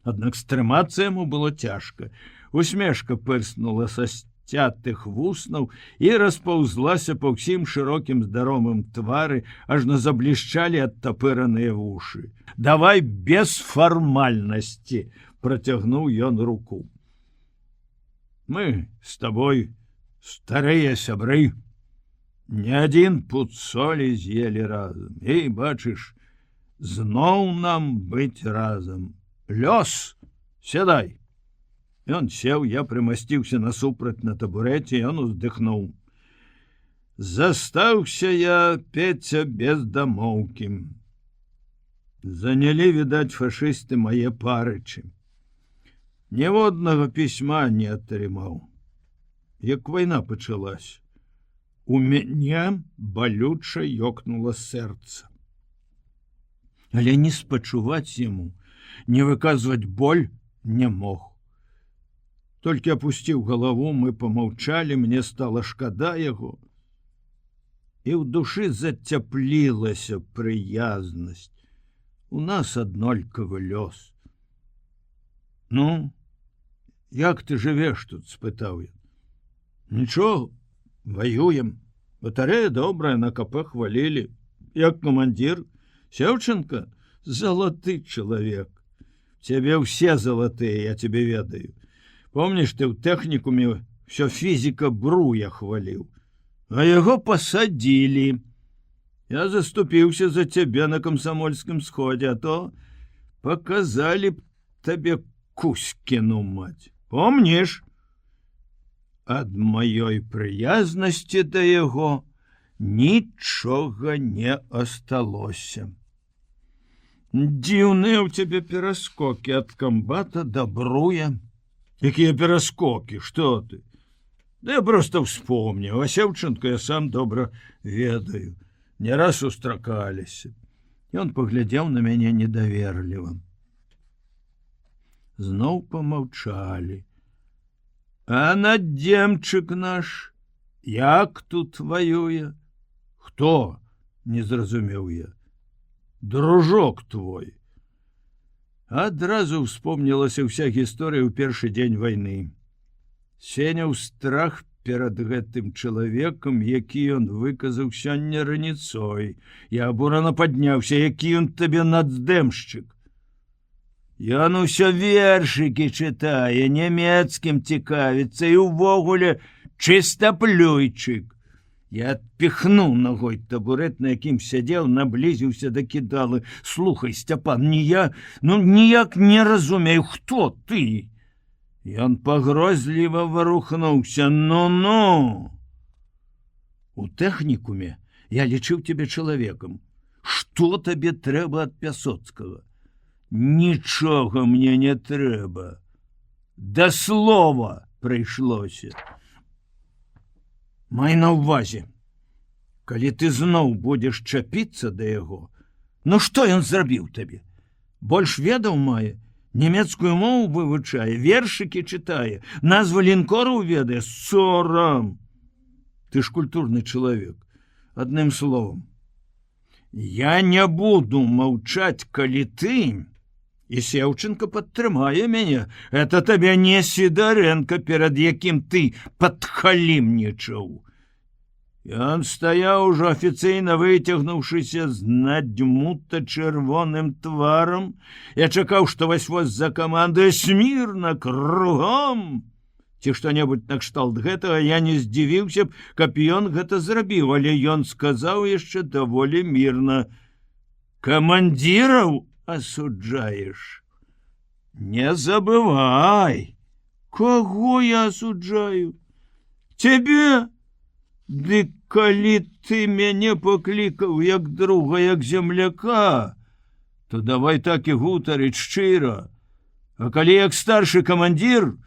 Аднак стрымацца яму было цяжка. Усмешка пырснула са сцятых вуснаў і распаўзлася па ўсім шырокім здаровым твары, ажно заблішчалі адтапыраныя вушы. «Давай без фармальнасці!» – працягнуў ён руку. «Мы з табой старыя сябры, не адзін пуд солі з'елі разам, і, бачыш, зноў нам быць разам. Лёс, сядай!» Ён сеў, я прымасціўся насупраць на табурэце, ён уздыхнуў. «Застаўся я, Петя, без дамоўкі. Занялі, відаць, фашысты мае парычы. Ніводнага пісьма не атрымаў. Як вайна пачалась, у мяне балюча ёкнула сэрца. Але не спачуваць яму, не выказваць боль не мог. Толькі апусціў галаву, мы помаўчалі, мне стала шкада яго. І ў душы зацяплілася прыязнасць. У нас аднолькавы лёс. «Ну, як ты жывеш тут?» – спытаў я. «Нічога, ваюем. Батарэя добрая, на КП хвалілі. Як камандзір, Сеўченко – залаты чалавек. Цябе ўсе залатыя, я цябе ведаю. Помніш, ты ў тэхнікуме ўсё фізіка Бруя хваліў, а яго пасадзілі. Я заступіўся за цябе на камсамольскім сходзе, а то паказалі б табе Кузькіну маць. Помніш? Ад маёй прыязнасці да яго нічога не асталося. Дзіўныя ў цябе пераскокі ад камбата да Бруя. Якія пераскокі, што ты? Да я проста вспомніў, а Сеўченко я сам добра ведаю. Не раз устракаліся. Ён паглядзеў на мяне недаверліва. Зноў помаўчалі. А надземчык наш, як тут ваюе? Хто? Не зразумеў я. Дружок твой. Адразу вспомнілася ўся гісторыя ў першы дзень вайны. Сеняў страх перад гэтым чалавекам, які ён выказаў сёння раніцой. Я абурана падняўся, які ён табе нацдэмшчык. Ён усё вершыкі чытае, нямецкім цікавіцца і ўвогуле чыстаплюйчык. Я адпіхнуў ногой табурэт, на якім сядзеў, наблізіўся да кідалы. Слухай, Сцяпан, ніяк не разумею, хто ты? Ён пагрозліва варухнуўся. Ну-ну. У тэхнікуме я лічыў цябе чалавекам. Што табе трэба ад Пясоцкага? Нічога мне не трэба. Да слова прыйшлося. Май на ўвазе, калі ты зноў будзеш чапіцца да яго, ну што ён зрабіў табе? Больш ведаў мае, нямецкую мову вывучае, вершыкі чытае, назвы лінкораў ведае, сорам. Ты ж культурны чалавек. Адным словам, я не буду маўчаць, калі ты, і Сеўченко падтрымае мяне, это табе не Сідарэнка, перад якім ты падхалімнічаў. Ён стаяў ужо афіцыйна выцягнуўшыся з надзьмута чырвоным тварам. Я чакаў, што вось-вось за камандой смірна кругом. Ці што-небудзь накшталт гэтага, я не здзівіўся б, каб ён гэта зрабіў, але ён сказаў яшчэ даволі мірна: «Камандзіраў осуджаешь? Не забывай, кого я осуджаю? Тебе? Ды калі ты мяне паклікаў як друга, як земляка, то давай так і гутарыць шчыра. А калі як старшы камандзір,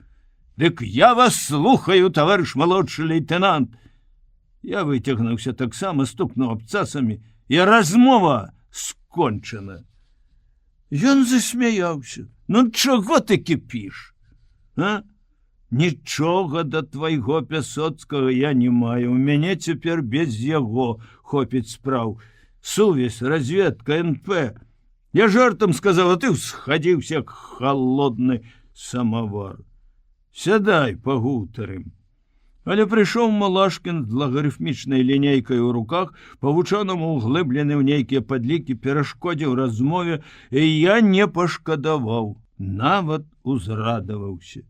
дык я вас слухаю, таварыш малодшы лейтенант. Я выцягнуўся таксама, стукнуў абцасамі, і размова скончана. Ён засмяяўся. Ну чаго ты кіпіш? А? Нічога да твайго Пясоцкага я не маю. У мяне цяпер без яго хопіць спраў. Сувязь, разведка, НП. Я жартам сказаў, а ты ўсхадзіўся, як халодны самавар. Сядай, пагутарым. Але прыйшоў Малашкін з лагарыфмічнай лінейкай у руках, па-вучонаму углыблены ў нейкія падлікі, перашкодзіў размове, і я не пашкадаваў, нават узрадаваўся.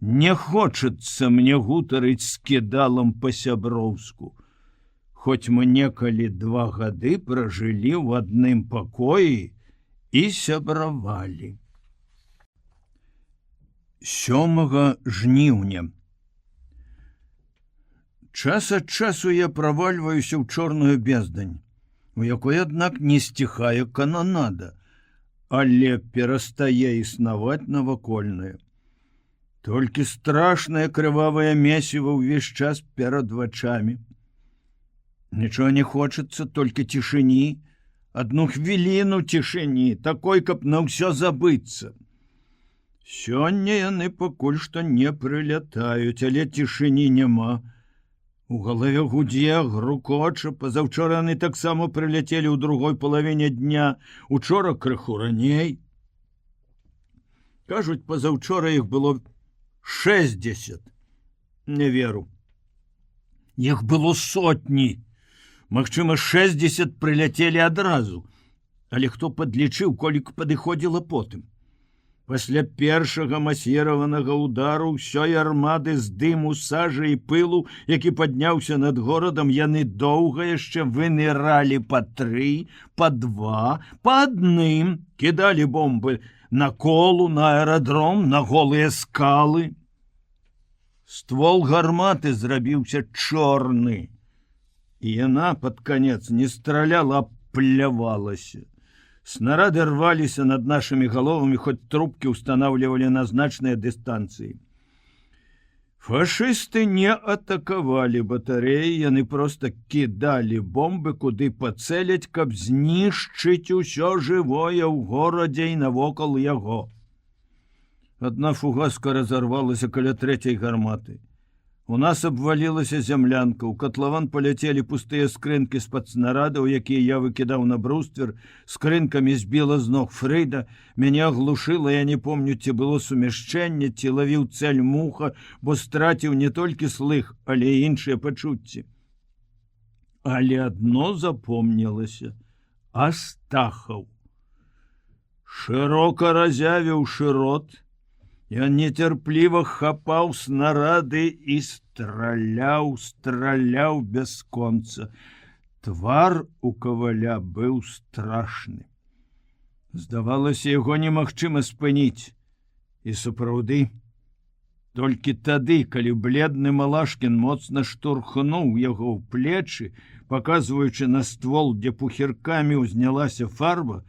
Не хочацца мне гутарыць з кідалам па-сяброўску. Хоць мы некалі 2 гады пражылі ў адным пакоі і сябравалі. 7 жніўня. Час ад часу я правальваюся ў чорную бездань, у якой, аднак, не сціхае кананада, але перастае існаваць навакольнае. Толькі страшнае крывавае месіва ўвесь час перад вачамі. Нічого не хочацца, толькі цішыні, 1 хвіліну цішыні, такой, каб на ўсё забыцца. Сёння яны пакуль што не прылятаюць, але цішыні няма. У галаве гудзе, грукоча, пазаўчора яны таксама прыляцелі ў другой палавіне дня, учора крыху раней. Кажуць, пазаўчора іх было 60. Не веру. Іх было сотні. Магчыма, 60 прыляцелі адразу. Але хто падлічыў, колік падыходзіла потым? Пасля першага масіраванага удару ўсёй армады з дыму, сажы і пылу, які падняўся над горадам, яны доўга яшчэ выныралі па 3, па 2, па 1, кідалі бомбы на колу, на аэрадром, на голыя скалы. Ствол гарматы зрабіўся чорны, і яна пад канец не страляла, а плявалася. Снарады рваліся над нашымі галовамі, хоць трубкі ўстанаўлівалі на значныя дыстанцыі. Фашысты не атакавалі батарэі, яны проста кідалі бомбы, куды пацэляць, каб знішчыць усё жывое ў горадзе і навокал яго. Адна фугаска разарвалася каля 3-й гарматы. У нас абвалілася зямлянка, у катлаван паляцелі пустыя скрынкі з-пад снарадаў, якія я выкідаў на бруствер, скрынкамі збіла з ног Фрыда, мяне аглушыла, я не помню, ці было сумяшчэнне, ці лавіў цэль муха, бо страціў не толькі слых, але і іншыя пачуцці. Але адно запомнілася — Астахаў. Шырока разявіўшы рот, ён нецярпліва хапаў снарады і страляў бясконца. Твар у каваля быў страшны. Здавалася, яго немагчыма спыніць. І сапраўды, толькі тады, калі бледны Малашкін моцна штурхнуў яго ў плечы, паказваючы на ствол, дзе пухіркамі ўзнялася фарба,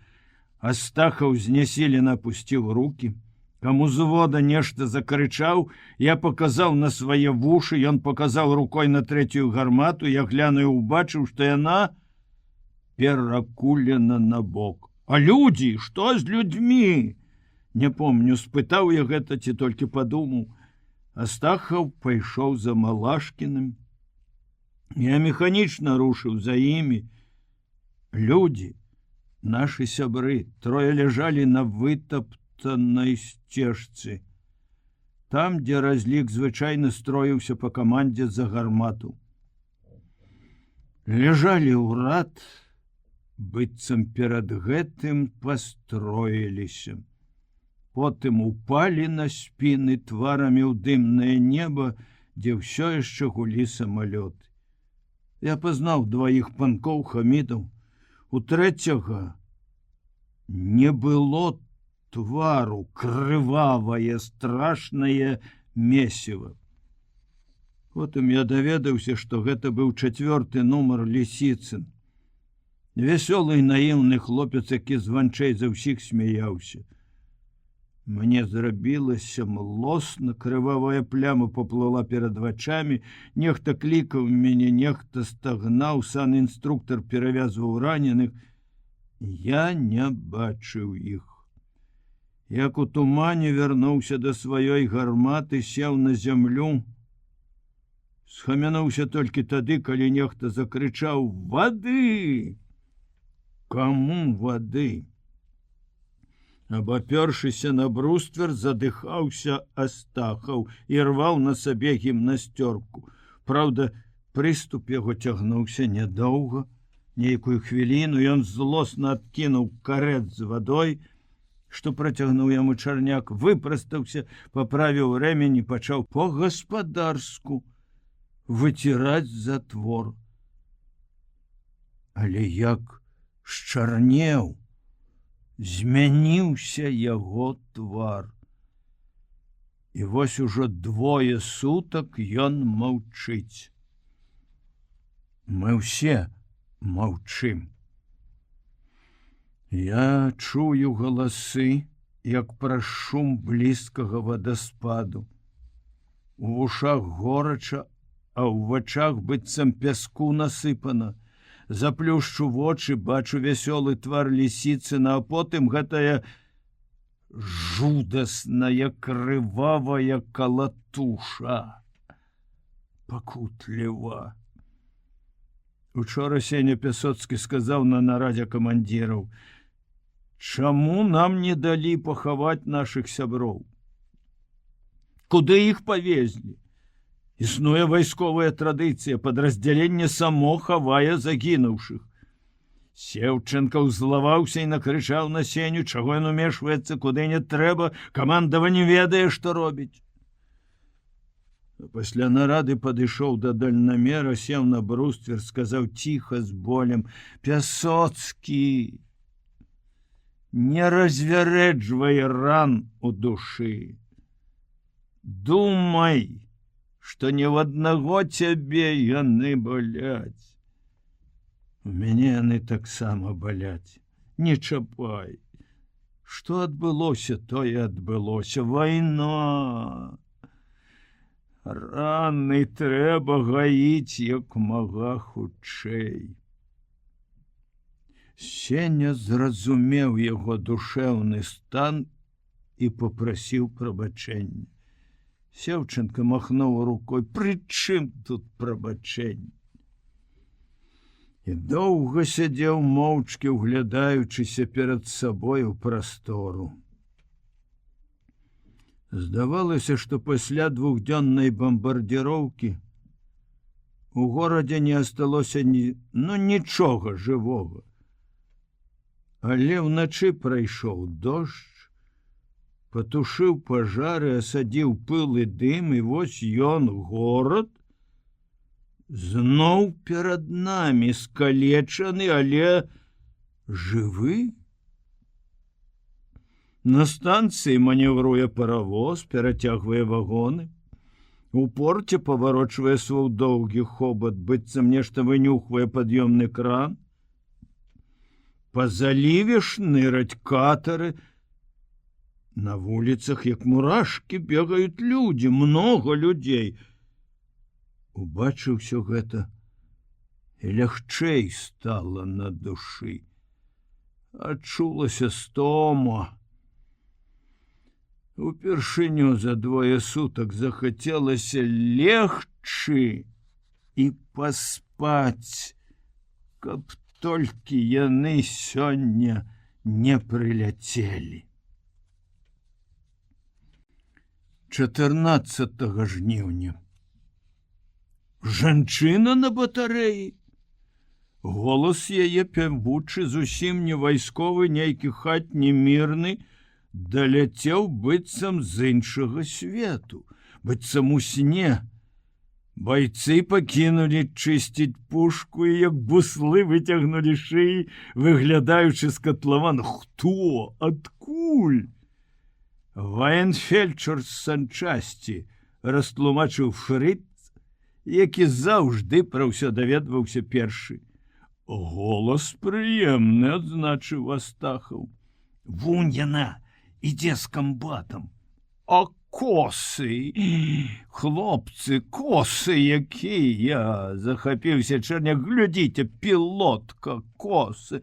Астахаў знясілена апусціў рукі. Каму з вода нешта закрычаў, я паказаў на свае вушы, ён паказаў рукой на 3-ю гармату, я глянуў, убачыў, што яна перакулена на бок. А людзі, што з людзьмі? Не помню, спытаў я гэта ці толькі падумаў. Астахаў пайшоў за Малашкіным. Я механічна рушыў за імі. Людзі, нашы сябры, 3 ляжалі на вытаптанай сцежцы. Там, дзе разлік звычайна строіўся па камандзе за гармату. Ляжалі ў рад, быццам перад гэтым пастроіліся. Потым упалі на спіны тварамі ў дымнае неба, дзе ўсё яшчэ гулі самалёты. Я пазнаў 2 панкоў Хамідаў. У 3-го не было твару, крывавае, страшнае месіва. Потым я даведаўся, што гэта быў 4-й нумар Лісіцын. Вясёлы і наіўны хлопец, які званчэй за ўсіх смяяўся. Мне зрабілася млосна, крывавая пляма поплыла перад вачамі, нехта клікаў мяне, нехта стагнаў, санінструктар перавязваў раненых. Я не бачыў іх. Як у тумане вярнуўся да сваёй гарматы, сеў на зямлю, схамянуўся толькі тады, калі нехта закрычаў: «Вады!» Каму вады? Абапёршыся на бруствер, задыхаўся Астахаў і рваў на сабе гімнасцёрку. Праўда, прыступ яго цягнуўся нядоўга. Нейкую хвіліну ён злосна адкінуў карэт з вадой, што працягнуў яму чарняк, выпрастаўся, паправіў рэмень і пачаў по-гаспадарску выціраць затвор. Але як счарнеў, змяніўся яго твар. І вось ужо 2 сутак ён маўчыць. Мы ўсе маўчым. Я чую галасы, як праз шум блізкага вадаспаду. У вушах горача, а ў вачах быццам пяску насыпана. Заплюшчу вочы, бачу вясёлы твар лісіцы, а потым гэтая жудасная крывавая калатуша. Пакутліва. Учора Сеня Пясоцкі сказаў на нарадзе камандзіраў: «Чаму нам не далі пахаваць нашых сяброў? Куды іх павезлі? Існуе вайсковая традыцыя, падраздзяленне само хавае загінуўшых». Сеўченка ўзлаваўся і накрычаў на Сеню, чаго ён умешваецца, куды не трэба, камандава не ведае, што робіць. Пасля нарады падышоў да дальнамера, сеў на бруствер, сказаў ціха з болем: «Пясоцкі, не развярэджвай ран у душы. Думай, што не ў аднаго цябе яны баляць. У мяне яны таксама баляць. Не чапай. Што адбылося, тое адбылося. Вайна. Раны трэба гаіць як мага хутчэй». Сеня зразумеў яго душэўны стан і попрасіў прабачэння. Сеўченка махнуў рукой: «Пры чым тут прабачэнне?» І доўга сядзеў моўчкі, углядаючыся перад сабой у прастору. Здавалася, што пасля 2-дзённай бамбардзіроўкі у горадзе не асталося нічога жывога. Але ўначы прайшоў дождж, патушыў пажары, асадзіў пыл і дым, і вось ён, горад, зноў перад намі, скалечаны, але жывы. На станцыі маневруе паравоз, перацягвае вагоны. У порце паварочвае свой доўгі хобат, быццам нешта вынюхвае пад'ёмны кран. Па заліве шныраць катары. На вуліцах, як мурашкі, бегаюць людзі, многа людзей. Убачыў усё гэта, і лягчэй стала на душы. Адчулася стома. Упершыню за 2 сутак захацелася легчы і паспаць, каб толькі яны сёння не прыляцелі. 14 жніўня. Жанчына на батарэі. Голас яе пявучы, зусім не вайсковы, нейкі хатні мірны, даляцеў быццам з іншага свету, быццам у сне. Байцы пакінулі чысціць пушку і як буслы выцягнулі шыі, выглядаючы з катлавана. Хто? Адкуль? Ваенфельчар з санчасці, растлумачыў Фрыц, які заўжды пра ўсё даведваўся першы. Голас прыемны, адзначыў Астахаў. Вунь яна, ідзе з камбатам. А косы, хлопцы, косы якія! Захапіўся Чэрняк. Глядзіце, пілотка, косы.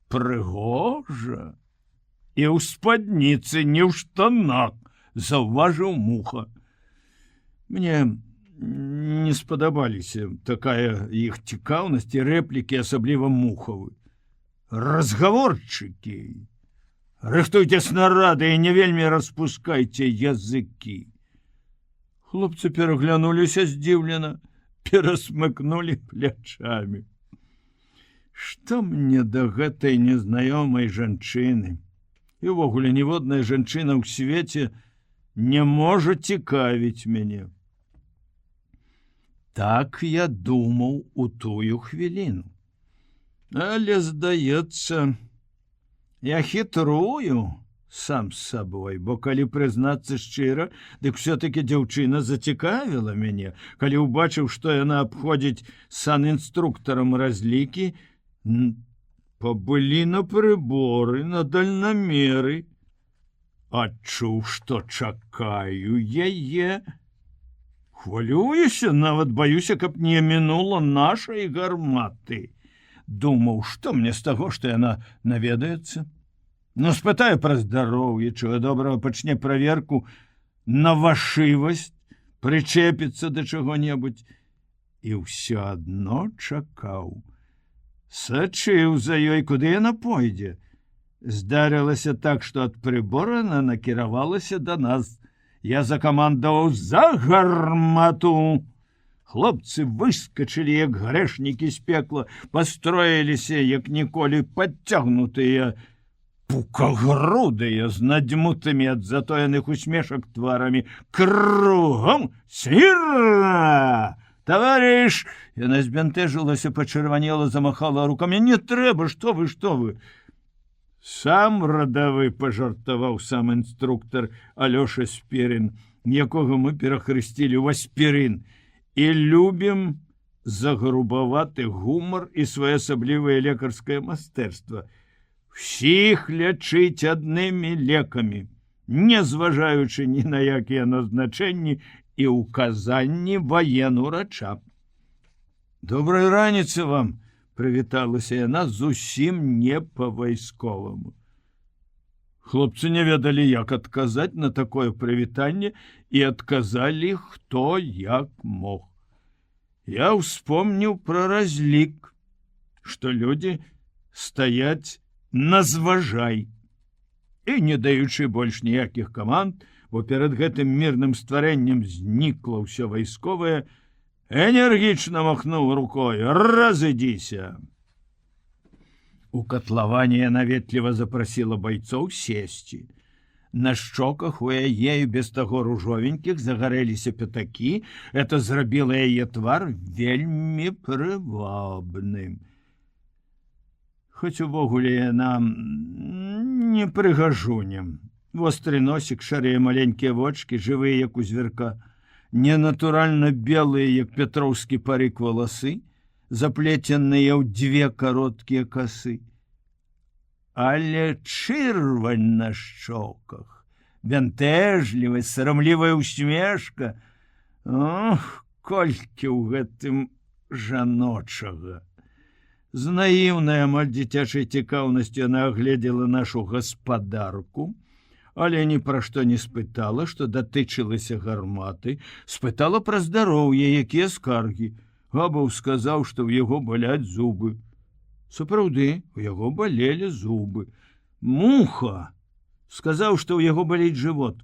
Прыгожа. І ў спадніцы, не ў штанах, заўважыў Муха. Мне не спадабаліся такая іх цікаўнасць і рэплікі, асабліва Мухавы. Разгаворчыкі. Рыхтуйце снарады і не вельмі распускайце языкі. Хлопцы пераглянуліся здзіўлена, перасмыкнулі плячамі. Што мне да гэтай незнаёмай жанчыны? І ўвогуле ніводная жанчына ў свеце не можа цікавіць мяне. Так я думаў у тую хвіліну. Але, здаецца, я хітрую сам з сабой, бо калі прызнацца шчыра, дык все-таки дзяўчына зацікавіла мяне. Калі ўбачыў, што яна абходзіць санінструктарам разлікі, пабылі на прыборы, на дальнамеры. Адчуў, што чакаю яе. Хвалююся, нават баюся, каб не мінула нашай гарматы. Думаў, што мне з таго, што яна наведаецца? Ну, спытаю пра здароўе, чого добрага, пачне праверку на вашывасць, прычэпіцца да чаго-небудзь. І ўсё адно чакаў. Сачыў за ёй, куды яна пойдзе. Здарылася так, што ад прыбора яна накіравалася да нас. Я закамандаваў за гармату. Хлопцы выскачылі, як грэшнікі з пекла, пастроіліся, як ніколі, падцягнутыя, пукагрудыя, з надзьмутымі ад затоеных усмешак тварамі. Кругом смірна! Таварыш! Яна збянтэжылася, пачырванела, замахала рукамі. Не трэба, што вы, што вы! Сам радавы, пажартаваў сам інструктар Алёша Спірин, якога мы перахрысцілі ў Аспірин. І любім загрубаваты гумар і своеасаблівае лекарскае майстэрства. Всіх лячыць аднымі лекамі, не зважаючы ні на якія назначэнні і ўказанні ваенурача. Добрай раніцы вам, прывіталася яна зусім не па-вайсковаму. Хлопцы не ведалі, як адказаць на такое прывітанне, і адказалі, хто як мог. Я ўспомніў пра разлік, што людзі стаяць на зважай. І, не даючы больш ніякіх каманд, бо перад гэтым мірным стварэннем знікла ўсё вайсковае, энергічна махнуў рукой: разыдзіся. У катлаване яна ветліва запрасіла байцоў сесці. На шчоках у яе без таго ружовенькіх загарэліся пятакі, это зрабіла яе твар вельмі прывабным. Хоць увогуле яна не прыгажунем. Востры носік, шарыя маленькія вочки, жывыя, як у звярка, ненатуральна белыя, як петроўскі парык, валасы, заплеценыя ў дзве кароткія касы. Але чырвань на шчоках, бянтэжлівасць, сарамлівая усмешка. Ох, колькі ў гэтым жаночага. З наіўнай, амаль дзіцячай цікаўнасцю яна агледзела нашу гаспадарку, але ні пра што не спытала, што датычылася гарматы, спытала пра здароўе, якія скаргі. Габаў сказаў, што ў яго баляць зубы. Сапраўды, у яго балелі зубы. Муха сказаў, што ў яго баліць жывот.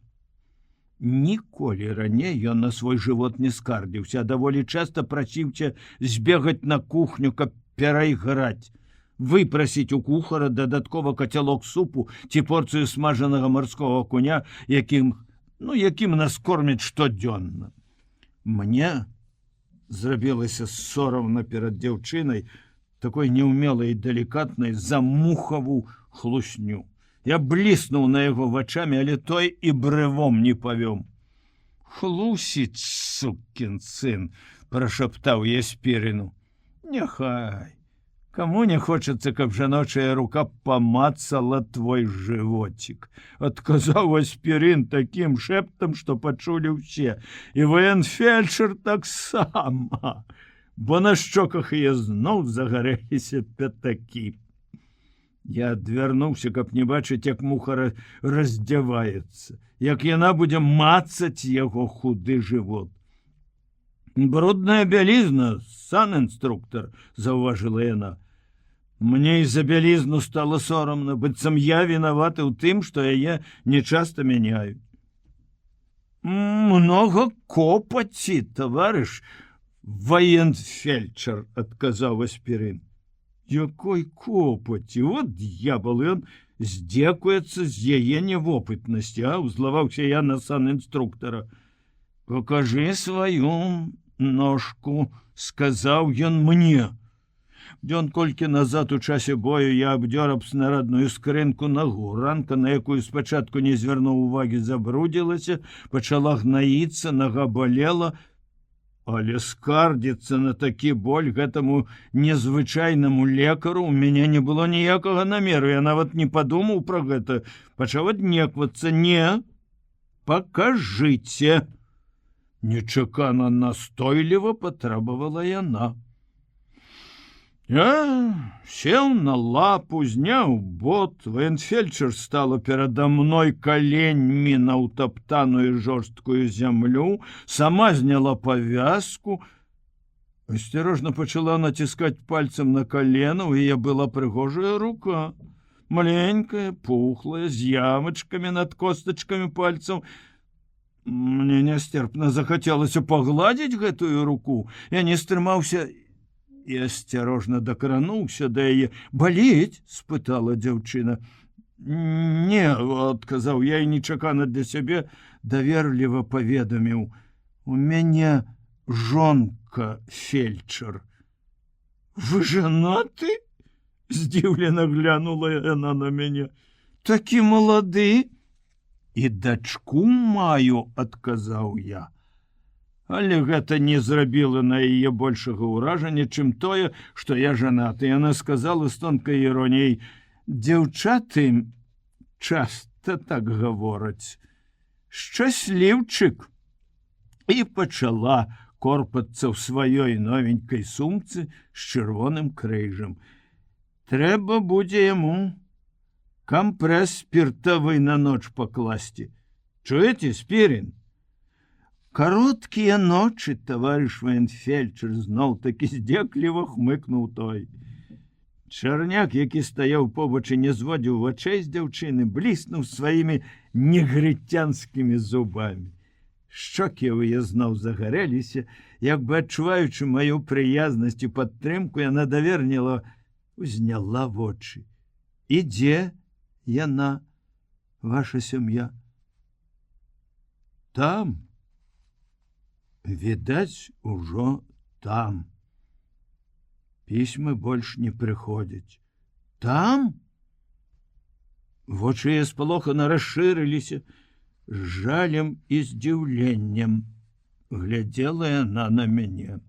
Ніколі раней ён на свой жывот не скардзіўся, а даволі часта прасіўся збегаць на кухню, каб перайграць, выпрасіць у кухара дадаткова кацялок супу ці порцыю смажанага марскога куня, якім нас кормяць штодзённа. Мне зрабілася сорамна перад дзяўчынай, такой неўмелай і далікатнай, за мухаву хлусню. Я бліснуў на яго вачамі, але той і брывом не павём. Хлусіць, сукін сын, прашаптаў я Спірину. Няхай, Каму не хочацца, каб жаночая рука памацала твой жывоцік, адказаў аспірын такім шэптам, што пачулі ўсе, і военфельчар таксама, бо на шчоках яе зноў загарэліся пятакі. Я адвярнуўся, каб не бачыць, як муха раздзяваецца, як яна будзе мацаць яго худы жывот. Брудная бялізна, сан-інструктар, заўважыла яна. Мне і за бялізну стала сорамна, быццам я вінаваты ў тым, што яе нечаста мяняюць. Много копаці, таварыш военфельчар, адказаў аспірын. Якой копаці? Вот д'ябал, ён здзекуецца з яе невопытнасці, а ўзлаваўся я на сан-інструктара. Покажы сваю ножку, сказаў ён мне. Дзён колькі назад у часе бою я абдзёр аб снарадную скрынку нагу. Ранка, на якую спачатку не звярнуў увагі, забрудзілася, пачала гнаіцца, нага балела, але скардзіцца на такі боль гэтаму незвычайнаму лекару у мяне не было ніякага намеру. Я нават не падумаў пра гэта. Пачаў аднеквацца. Не, пакажыце. Нечакана настойліва патрабавала яна. Я сеў на лапу, зняў бот, военфельчар стала перада мной каленьмі на ўтаптаную жорсткую зямлю, сама зняла павязку, асцярожна пачала націскаць пальцам на калена, у яе была прыгожая рука, маленькая, пухлая, з ямачкамі над костачкамі пальцаў. Мне нястерпна захацелася пагладзіць гэтую руку. Я не стрымаўся і асцярожна дакрануўся да яе. Баліць? — спытала дзяўчына. Не, — адказаў я і нечакана для сябе даверліва паведаміў. У мяне жонка фельчар. Вы жанаты? — здзіўлена глянула яна на мяне. Такі малады? І дачку маю, — адказаў я. Але гэта не зрабіла на яе большага ўражання, чым тое, што я жанаты. Яна сказала з тонкай іроніяй: дзяўчаты часта так гавораць. Шчасліўчык. І пачала корпацца ў сваёй новенькай сумцы з чырвоным крыжам. Трэба будзе яму кампрэс спіртавы на ноч пакласці. Чуеце, Спірін? Кароткія ночы, таварыш военфельчар, зноў такі здзекліва хмыкнуў той. Чарняк, які стаяў побач і не зводзіў вачэй з дзяўчыны, бліснуў сваімі негрыцянскімі зубамі. Шчокі ў яе зноў загарэліся, як бы адчуваючы маю прыязнасць і падтрымку, яна даверніла, узняла вочы. І дзе яна, ваша сям'я? Там. Відаць, ужо там. Пісьмы больш не прыходзяць. Там? Вочы яе спалохана расшырыліся, з жалем і здзіўленнем глядзела яна на мяне.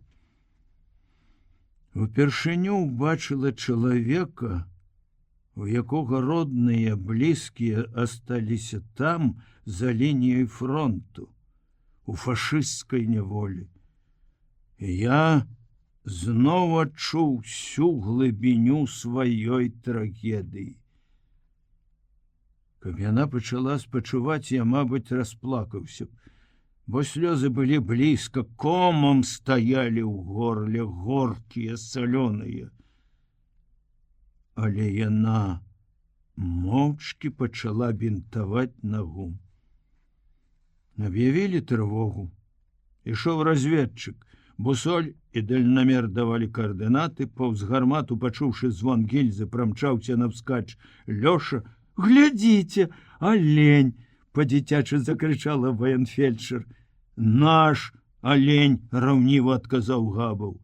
Упершыню убачыла чалавека, у якога родныя, блізкія асталіся там, за лініяй фронту, у фашысцкай няволі. І я зноў адчуў всю глыбіню сваёй трагедыі. Каб яна пачала спачуваць, я, мабыць, расплакаўся б, бо слёзы былі блізка, комам стаялі ў горле, горкія, салёныя. Але яна моўчкі пачала бінтаваць нагу. Аб'явілі трывогу. Ішоў разведчык. Бусоль і дальнамер давалі каардынаты. Паўз гармату, пачуўшы звон гільзы, прамчаўся навскач Лёша. «Глядзіце, алень!» — па-дзіцячы закрычала военфельчар. «Наш алень!» — раўніва адказаў Габаў.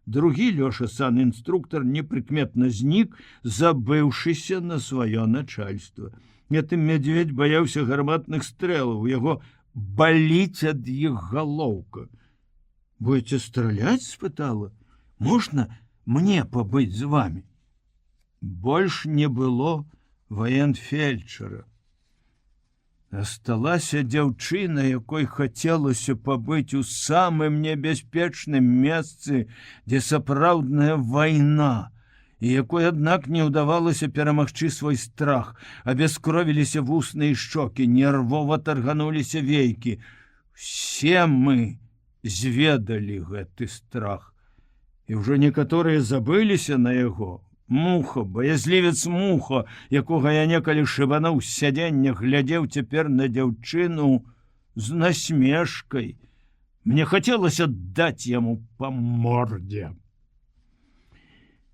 Другі Лёша, сан-інструктар, непрыкметна знік, забыўшыся на сваё начальство. Гэтым мядзведь баяўся гарматных стрэлаў, яго баліць ад іх галоўка. «Будете страляць?» — спытала. «Можна мне пабыць з вами?» Больш не было ваенфельчара. Асталася дзяўчына, якой хацелася пабыць у самым небяспечным месцы, дзе сапраўдная вайна, і якой, аднак, не ўдавалася перамагчы свой страх. Абяскровіліся вусны і шчокі, нервова таргануліся вейкі. Все мы зведалі гэты страх, і ўжо некаторыя забыліся на яго. Муха, баязлівец Муха, якога я некалі шыбануў з сядзення, глядзеў цяпер на дзяўчыну з насмешкай. Мне хацелася даць яму па мордзе.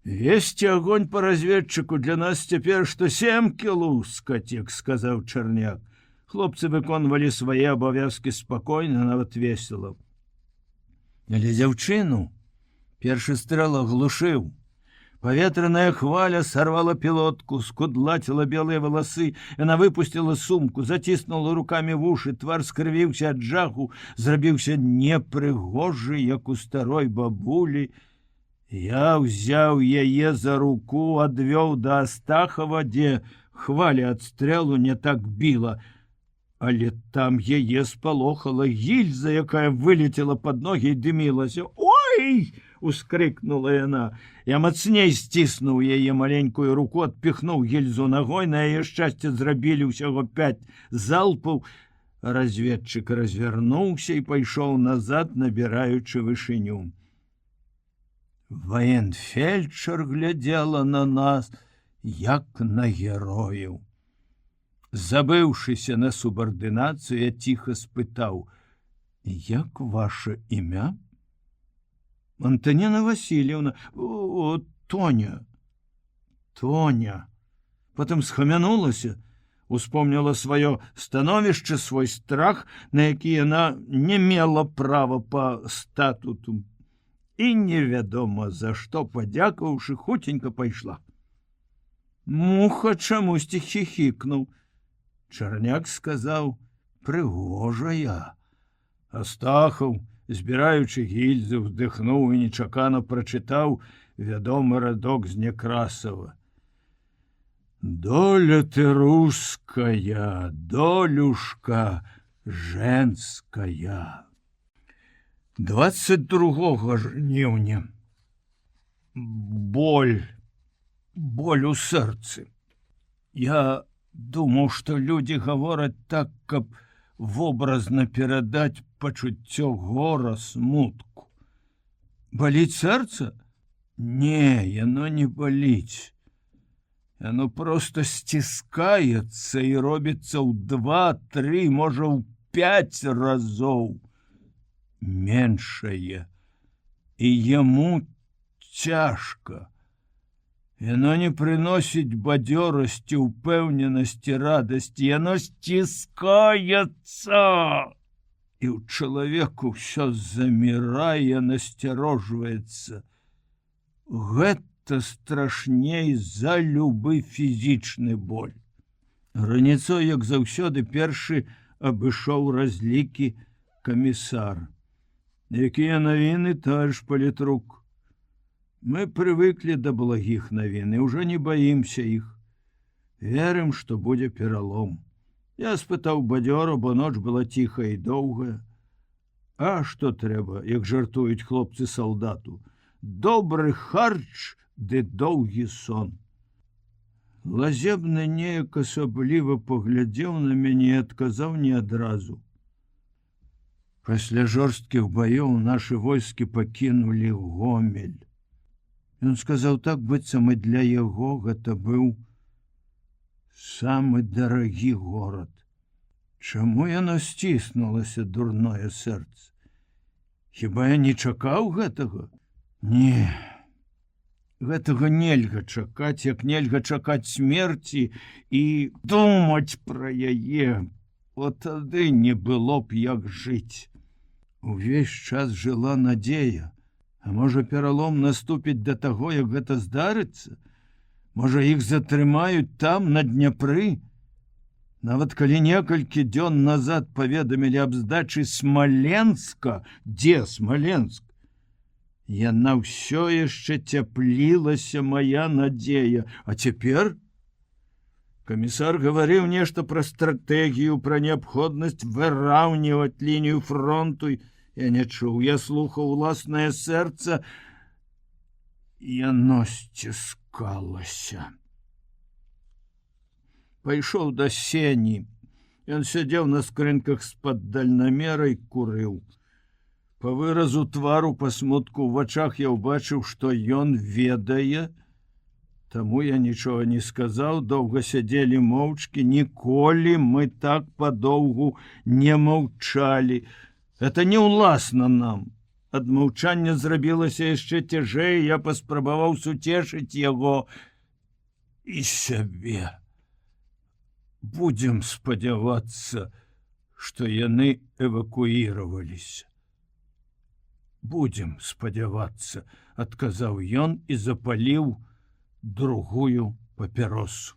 «Весці огонь по разведчыку для нас цяпер, што 7 кілу, скацік», — сказаў Чарняк. Хлопцы выконвалі свае абавязкі спакойна, нават весела. Але дзяўчыну першы стрэл аглушыў. Паветраная хваля сорвала пілотку, скудлаціла белыя валасы. Яна выпустила сумку, заціснула руками вушы, твар скрывіўся ад жаху, зрабіўся непрыгожы, як у старой бабулі. Я ўзяў яе за руку, адвёў да Астахова, дзе хваля ад стрэлу не так біла. Але там яе спалохала гільза, якая вылетела пад ногі і дымілася. «Ой!» — ускрыкнула яна. Я мацней сціснуў яе маленькую руку, адпіхнуў гільзу ногой. На яе шчасце зрабілі ўсяго 5 залпаў. Разведчык развярнуўся і пайшоў назад, набіраючы вышыню. Ваенфельчар глядзела на нас, як на герояў. Забыўшыся на субардынацыю, я ціха спытаў: «Як ваше імя?» «Антонина Васильевна, Тоня». «Тоня». Потым схамянулася, успомнила сваё становішча, свой страх, на які яна не мела права па статуту. І невядома за што, падзякаўшы, хуценька пайшла. Муха чамусьці хіхікнуў. Чарняк сказаў: «Прыгожая». Астахаў, збіраючы гільзы, вздыхнуў і нечакана прачытаў вядомы радок з Некрасова. «Доля ты русская, долюшка женская». 22 жніўня. Боль у сэрцы. Я думаў, што людзі гавораць так, каб вобразна перадаць пачуццё гора, смутку. Баліць сэрца? Не, яно не баліць. Яно проста сціскаецца і робіцца ў 2, 3, можа, ў 5 разоў меншае. І яму цяжка. Яно не прыносіць бадзёрасці, упэўненасці, радасці. Яно сціскаецца. І ў чалавеку ўсё замірае, насцярожваецца. Гэта страшней за любы фізічны боль. Раніцой, як заўсёды, першы абышоў разлікі камісар. Якія навіны, товарищ палітрук? Мы прывыклі да благіх навін і ўжо не баімся іх. Верым, што будзе пералом. Я спытаў бадзёра, бо ноч была ціхая і доўгая. А што трэба, як жартуюць хлопцы салдату? Добры харч ды доўгі сон. Лазебны неяк асабліва паглядзеў на мяне і адказаў не адразу. Пасля жорсткіх баёў нашы войскі пакінулі Гомель. Ён сказаў так, быццам і для яго гэта быў самы дарагі горад. Чаму яно сціснулася, дурное сэрца? Хіба я не чакаў гэтага? Не, гэтага нельга чакаць, як нельга чакаць смерці і думаць пра яе. От тады не было б як жыць. Увесь час жыла надзея. А можа, пералом наступіць да таго, як гэта здарыцца? Можа, іх затрымаюць там, на Дняпры? Нават калі некалькі дзён назад паведамілі аб здачы Смаленска, дзе Смаленск? Яна ўсё яшчэ цяплілася, моя надзея. А цяпер камісар гаварыў нешта пра стратэгію, пра неабходнасць выраўніваць лінію фронту. Я не чуў, я слухаў уласнае сэрца. Яно сціскалася. Пайшоў да сені. Ён сядзеў на скрынках з-пад дальнамера і курыў. Па выразу твару, па смутку ў вачах я ўбачыў, што ён ведае. Таму я нічога не сказаў, доўга сядзелі моўчкі. Ніколі мы так падоўгу не маўчалі. Это не ўласна нам. Ад маўчання зрабілася яшчэ цяжэй, я паспрабаваў суцешыць яго і сябе. Будзем спадзявацца, што яны эвакуіраваліся. Будзем спадзявацца, адказаў ён і запаліў другую папяросу.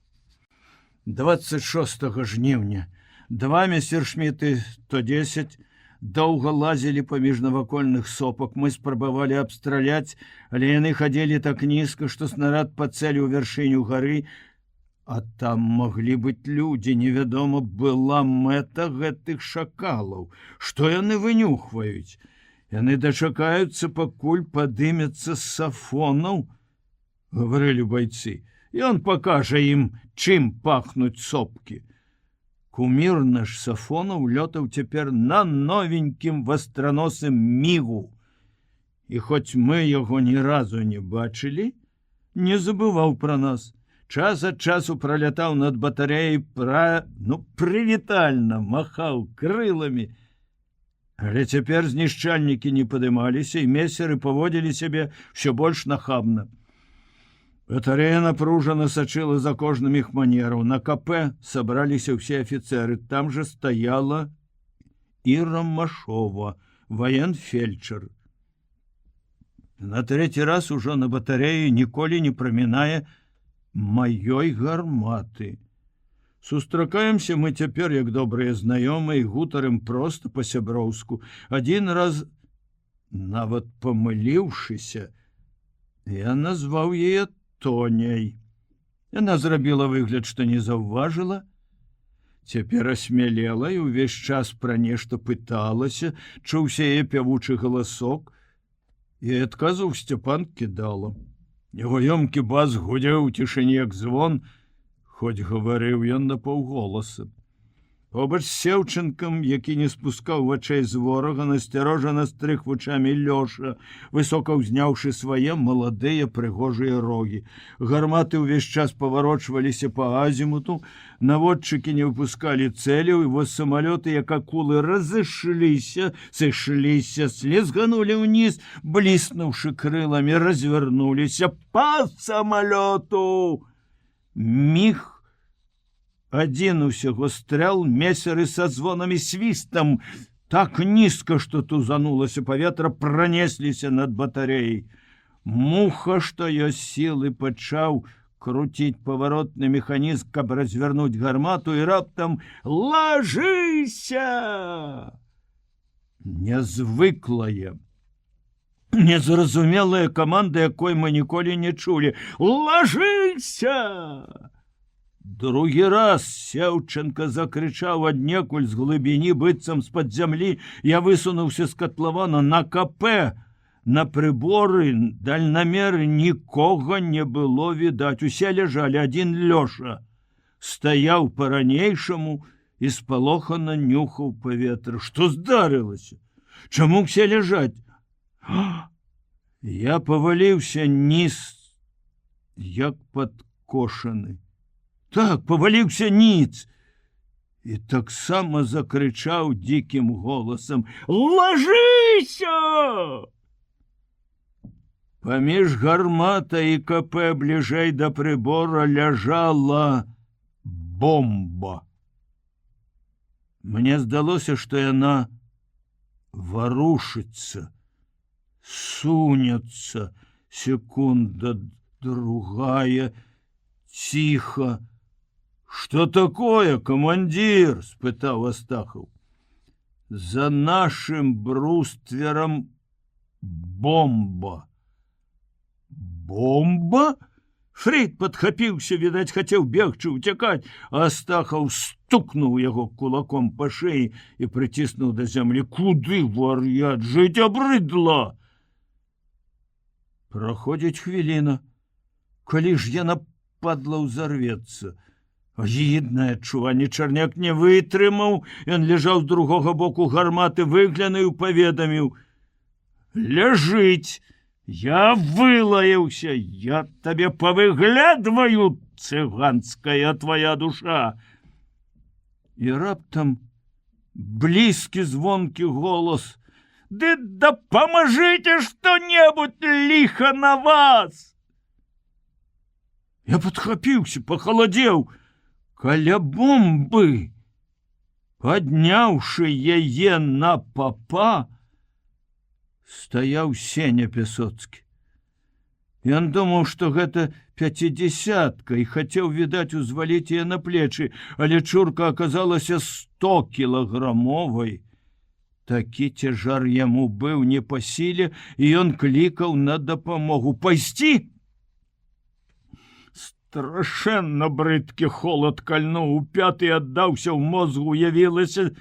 26 жніўня 2 месершміты 110 доўга лазілі паміж навакольных сопак. Мы спрабавалі абстраляць, але яны хадзілі так нізка, што снарад пацэліў вяршыню гары. А там маглі быць людзі, невядома была мэта гэтых шакалаў. Што яны вынюхваюць? Яны дачакаюцца, пакуль падымецца з сафонаў, гаварылі байцы. Ён пакажа ім, чым пахнуць сопкі. Кумір наш Сафонаў лётаў цяпер на новенькім вастраносым мігу. І хоць мы яго ні разу не бачылі, не забываў пра нас. Час ад часу пролятаў над батарэяй, прывітальна махаў крыламі. Але цяпер знішчальнікі не падымаліся, і месеры паводзілі сябе ўсё больш нахабна. Батарэя напружана сачыла за кожным іх манераў. На КП сабраліся ўсе афіцеры. Там жа стаяла Іра Машова, ваенфельчар. На трэці раз ужо на батарэі ніколі не прамінае маёй гарматы. Сустракаемся мы цяпер як добрыя знаёмыя, гутарым проста па-сяброўску. Адзін раз, нават памыліўшыся, я назваў яе Тоняй. Яна зрабіла выгляд, што не заўважыла. Цяпер асмялела і ўвесь час пра нешта пыталася, чуўся яе пявучы галасок, і адказаў Сцяпан кідала. Яго ёмкі бас гудзеў у цішыні як звон, хоць гаварыў ён напаўголаса. Побач з Сеўчынкам, які не спускаў вачэй з ворага, насцярожана стрыг вачамі Лёша, высока ўзняўшы свае маладыя прыгожыя рогі. Гарматы ўвесь час паварочваліся па азімуту, наводчыкі не выпускалі цэляў, і вось самалёты, як акулы, разышліся, сышліся, слізганулі ўніз, бліснуўшы крыламі, развярнуліся па самалёту. Міг адзін усяго стрэл, месеры са звонам і свістам так нізка, што тузанулася паветра, пранесліся над батарэяй. Муха, што ёсць сілы, пачаў круціць паваротны механізм, каб развярнуць гармату, і раптам «Лажыся!» Нязвыклая, незразумелая каманда, якой мы ніколі не чулі. «Лажыся!» Другі раз Сеўченка закрычаў аднекуль з глыбіні, быццам з-пад зямлі. Я высунуўся з катлавана на КП. На прыборы, дальнамеры нікога не было відаць. Усе ляжалі, адзін Лёша стаяў па-ранейшаму і спалохана нюхаў паветра. Што здарылася? Чаму ўсе ляжаць? Я паваліўся ніз, як падкошаны. Так, паваліўся ніц. І таксама закрычаў дзікім голасам: «Лажыся!» Паміж гарматай і КП бліжэй да прыбора ляжала бомба. Мне здалося, што яна варушыцца, сунецца, секунда, другая, ціха. «Что такое, командир?» — спытаў Астахаў. За нашим бруствером Бомба! Бомба? Фрейд падхапіўся, відаць, хацеў бегчы, уцякаць, а Астахаў стукнуў яго кулаком па шеі і прыціснуў да зямлі. Куды, вар'ят, жыць абрыдла? Праходзіць хвіліна. Калі ж яна, падла, узарвецца? Агіднае адчуванне. Чарняк не вытрымаў. Ён ляжаў з другога боку гарматы, выглянуў, паведаміў: ляжыць! Я вылаяўся, я табе павыглядваю, цыганская твоя душа. І раптам блізкі звонкі голос: ды дапамажыце што-небудзь, ліха на вас! Я падхапіўся, пахаладзеў. Каля бомбы, падняўшы яе на папа, стаяў Сеня Пясоцкі. Ён думаў, што гэта 50-ка, і хацеў, відаць, узваліць яе на плечы, але чурка аказалася 100-кілаграмовай. Такі цяжар яму быў не па сіле, і ён клікаў на дапамогу. Пайсці? Страшэнна брыдкі холад кальнуў у пяты, аддаўся ў мозгу, уявілася: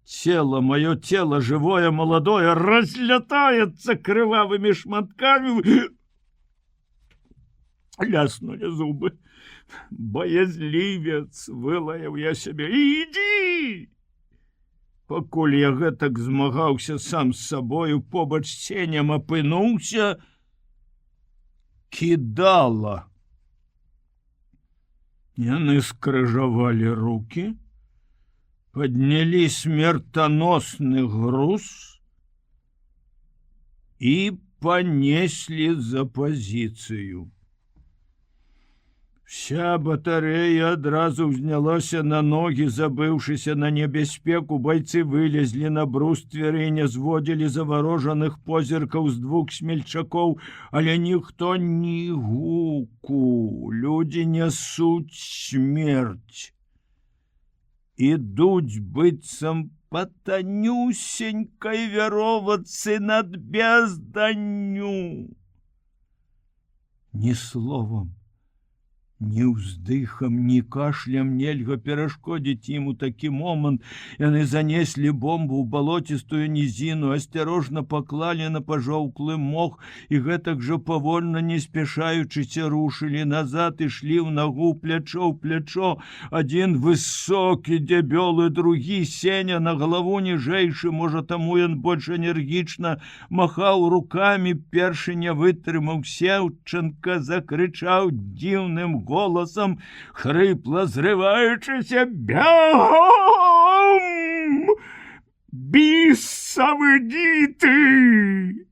тело, мое тело, живое, молодое, разлетается кровавыми шматками. Ляснули зубы. Боязливец, вылаяў я себе. Иди! Пакуль я гэтак змагаўся сам з сабою, побач з Сенем апынуўся Кідала. Яны скрыжавалі руки, подняли смертоносный груз и понесли за позицию. Вся батарея адразу ўзнялася на ноги, забыўшыся на небяспеку. Бойцы вылезли на бруствер и не зводили завороженных позіркаў з двух смельчакоў, але ніхто ні гуку. Люди несуць смерть. Ідуць быццам па танюсенькай вяровацы над безданню. Ни словом, ни ўздыхам, ни кашлем нельга перашкодзіць ім у такі момант. Яны занеслі бомбу ў балоцістую нізіну, асцярожна паклалі на пажоўклы мох і гэтак жа павольна, не спяшаючыся, рушылі назад, ішлі ў нагу, плячо ў плячо. Адзін высокі, дзябёлы, другі Сеня на галаву ніжэйшы, можа, таму ён больш энергічна махаў рукамі. Першы не вытрымаў Сеўчанка, закрычаў дзіўным голосом, хрипло зрываючыся: бегом! Бісавы діты!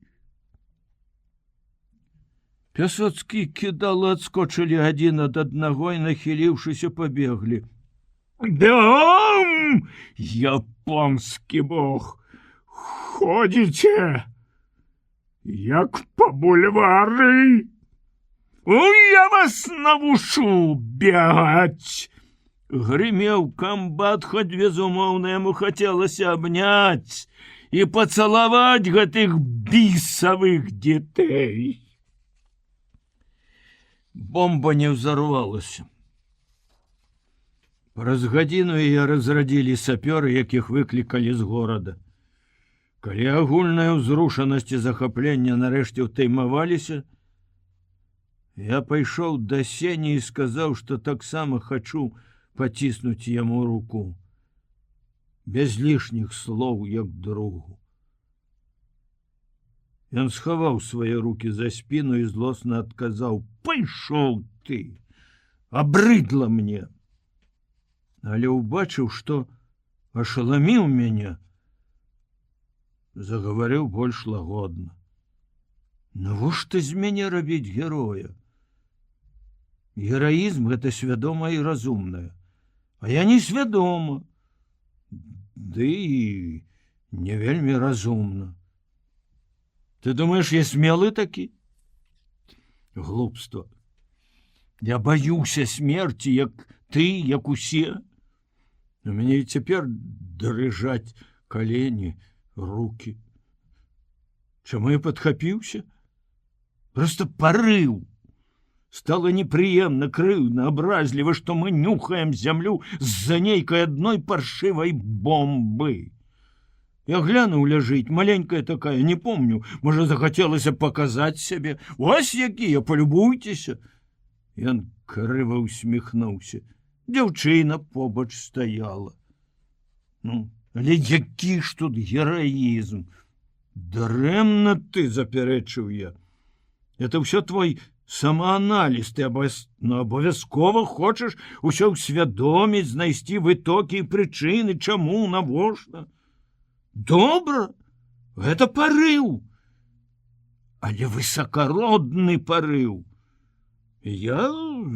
Пясоцкі, Кідала адскочылі адзін ад аднаго і, нахіліўшыся, пабеглі. Бегом! Японскі бог! Ходзіце, як па бульвары! Я вас навучу бегать! Грымеў камбат, хоть безумоўна яму хацелася абняць і пацалаваць гэтых бісавых дзетей. Бомба не ўзарвалася. Праз гадзіну яе разрадзілі сапёры, якіх выклікалі з горада. Калі агульная ўзрушанасць і захапленне нарэшце ўтаймаваліся, я пайшоў да Сені і сказаў, што таксама хачу паціснуць яму руку. Без лішніх слоў, як другу. Ён схаваў свае рукі за спіну і злосна адказаў: «Пайшоў ты! Абрыдла мне!» Але ўбачыў, што ашаламіў мяне, загаварыў больш лагодна. Навошта з мяне рабіць героя? Гераізм — гэта свядома і разумнае. А я несвядома. Ды і не вельмі разумна. Ты думаешь, я смелы такі? Глупство. Я баюся смерти, як ты, як усе. У мяне і цяпер дрыжаць калені, руки. Чаму я падхапіўся? Просто порыў. Стало неприемно, крыўдна, абразліва, што мы нюхаем зямлю з-за нейкай адной паршывай бомбы. Я глянуў, ляжыць, маленькая такая, не помню, можа, захацелася паказаць сябе. Вось якія, полюбуйцеся. Ён крыва усміхнуўся. Дзяўчына побач стаяла. Ну, але які ж тут гераізм? Дарэмна ты, запярэчыў я. Это ўсё твой самааналіз, ты абавязкова хочаш усё ўсвядоміць, знайсці вытокі і прычыны, чаму, навошта? Добра, гэта парыў, але высакародны парыў. Я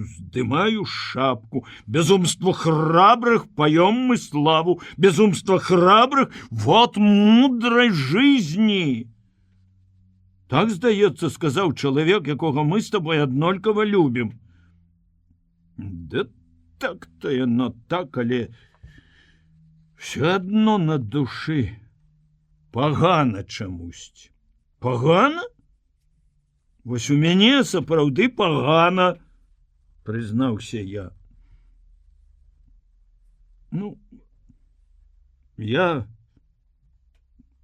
здымаю шапку. Безумство храбрых поем мы славу. Безумство храбрых — вот мудрой жизни. Так, здаецца, сказаў чалавек, якога мы з тобой аднолькава любім. Да так-то яно так, але все адно на душы пагана чамусьці. Пагана? Вось у мяне сапраўды пагана, прызнаўся я. Ну, я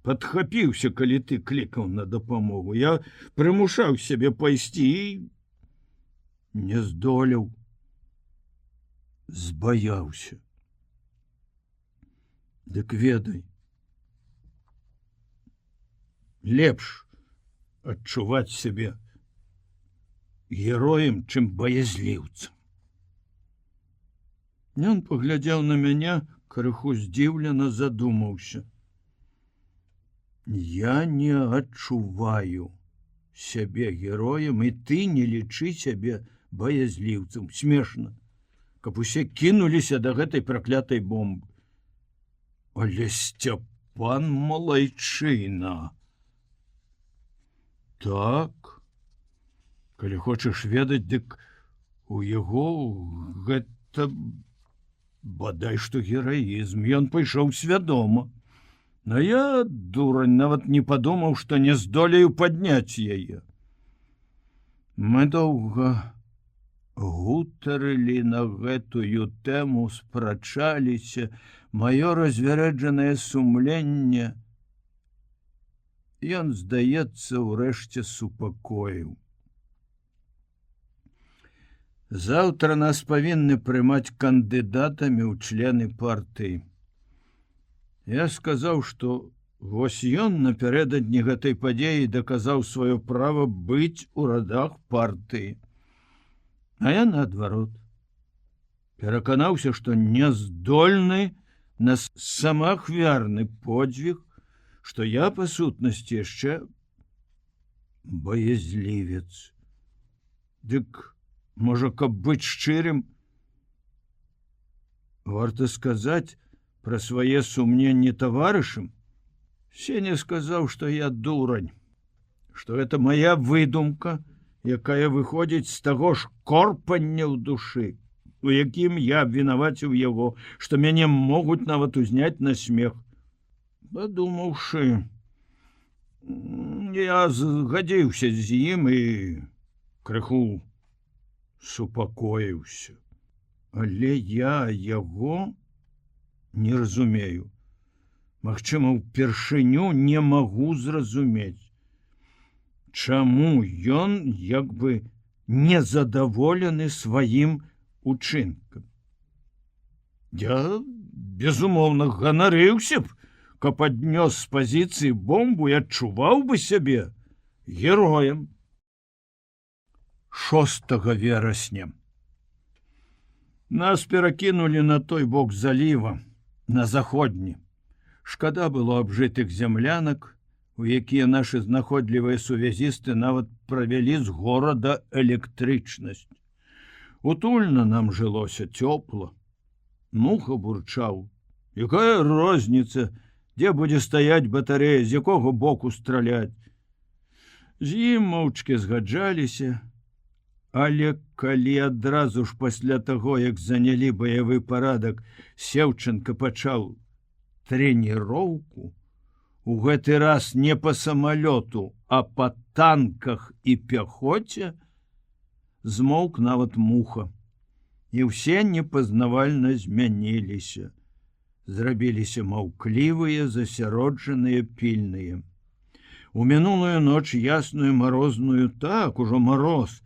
падхапіўся, калі ты клікаў на дапамогу. Я прымушаў сябе пайсці і не здолеў. Збаяўся. Дык ведай, лепш адчуваць сябе героем, чым баязліўцам. Ён паглядзеў на мяне, крыху здзіўлена задумаўся. Я не адчуваю сябе героем, і ты не лічы сябе баязліўцам. Смешна, каб усе кінуліся да гэтай праклятай бомбы. Але Сцяпан малайчына. Так, калі хочаш ведаць, дык у яго гэта бадай што гераізм. Ён пайшоў свядома. Но я, дурань, нават не падумаў, што не здолею падняць яе. Мы доўга гутарылі на гэтую тэму, спрачаліся. Маё развярэджанае сумленне ён, здаецца, урэшце супакоіў. Заўтра нас павінны прымаць кандыдатамі ў члены партыі. Я сказаў, што вось ён напярэдадні гэтай падзеі даказаў сваё права быць у радах партыі. А я наадварот пераканаўся, што няздольны на самаахвярны подзвіг, што я, па сутнасці, яшчэ баязлівец. Дык, можа, каб быць шчырым, варта сказаць пра свае сумненні таварышам. Сеня сказаў, што я дурань, што гэта моя выдумка, якая выходзіць з таго ж корпання ў душы, у якім я вінаваціў яго, што мяне могуць нават узняць на смех. Падумаўшы, я згадзіўся з ім і крыху супакоіўся. Але я яго не разумею. Магчыма, упершыню не магу зразумець, чаму ён як бы незадаволены сваім учынкам. Я, безумоўна, ганарыўся б, каб аднёс з пазіцыі бомбу і адчуваў бы сябе героем. 6 верасня. Нас перакінулі на той бок заліва, на заходні. Шкада было абжытых зямлянак, у якія нашы знаходлівыя сувязісты нават правялі з горада электрычнасць. Утульна нам жылося, цёпла. Муха бурчаў. Якая розніца, дзе будзе стаяць батарэя, з якога боку страляць. З ім моўчкі згаджаліся, але калі адразу ж пасля таго, як занялі баявы парадак, Сеўченка пачаў трэніроўку, У гэты раз не па самалёту, а па танках і пяхоце, змоўк нават муха. І ўсе непазнавальна змяніліся. Зрабіліся маўклівыя, засяроджаныя, пільныя. У мінулую ноч ясную марозную, так, ужо мароз,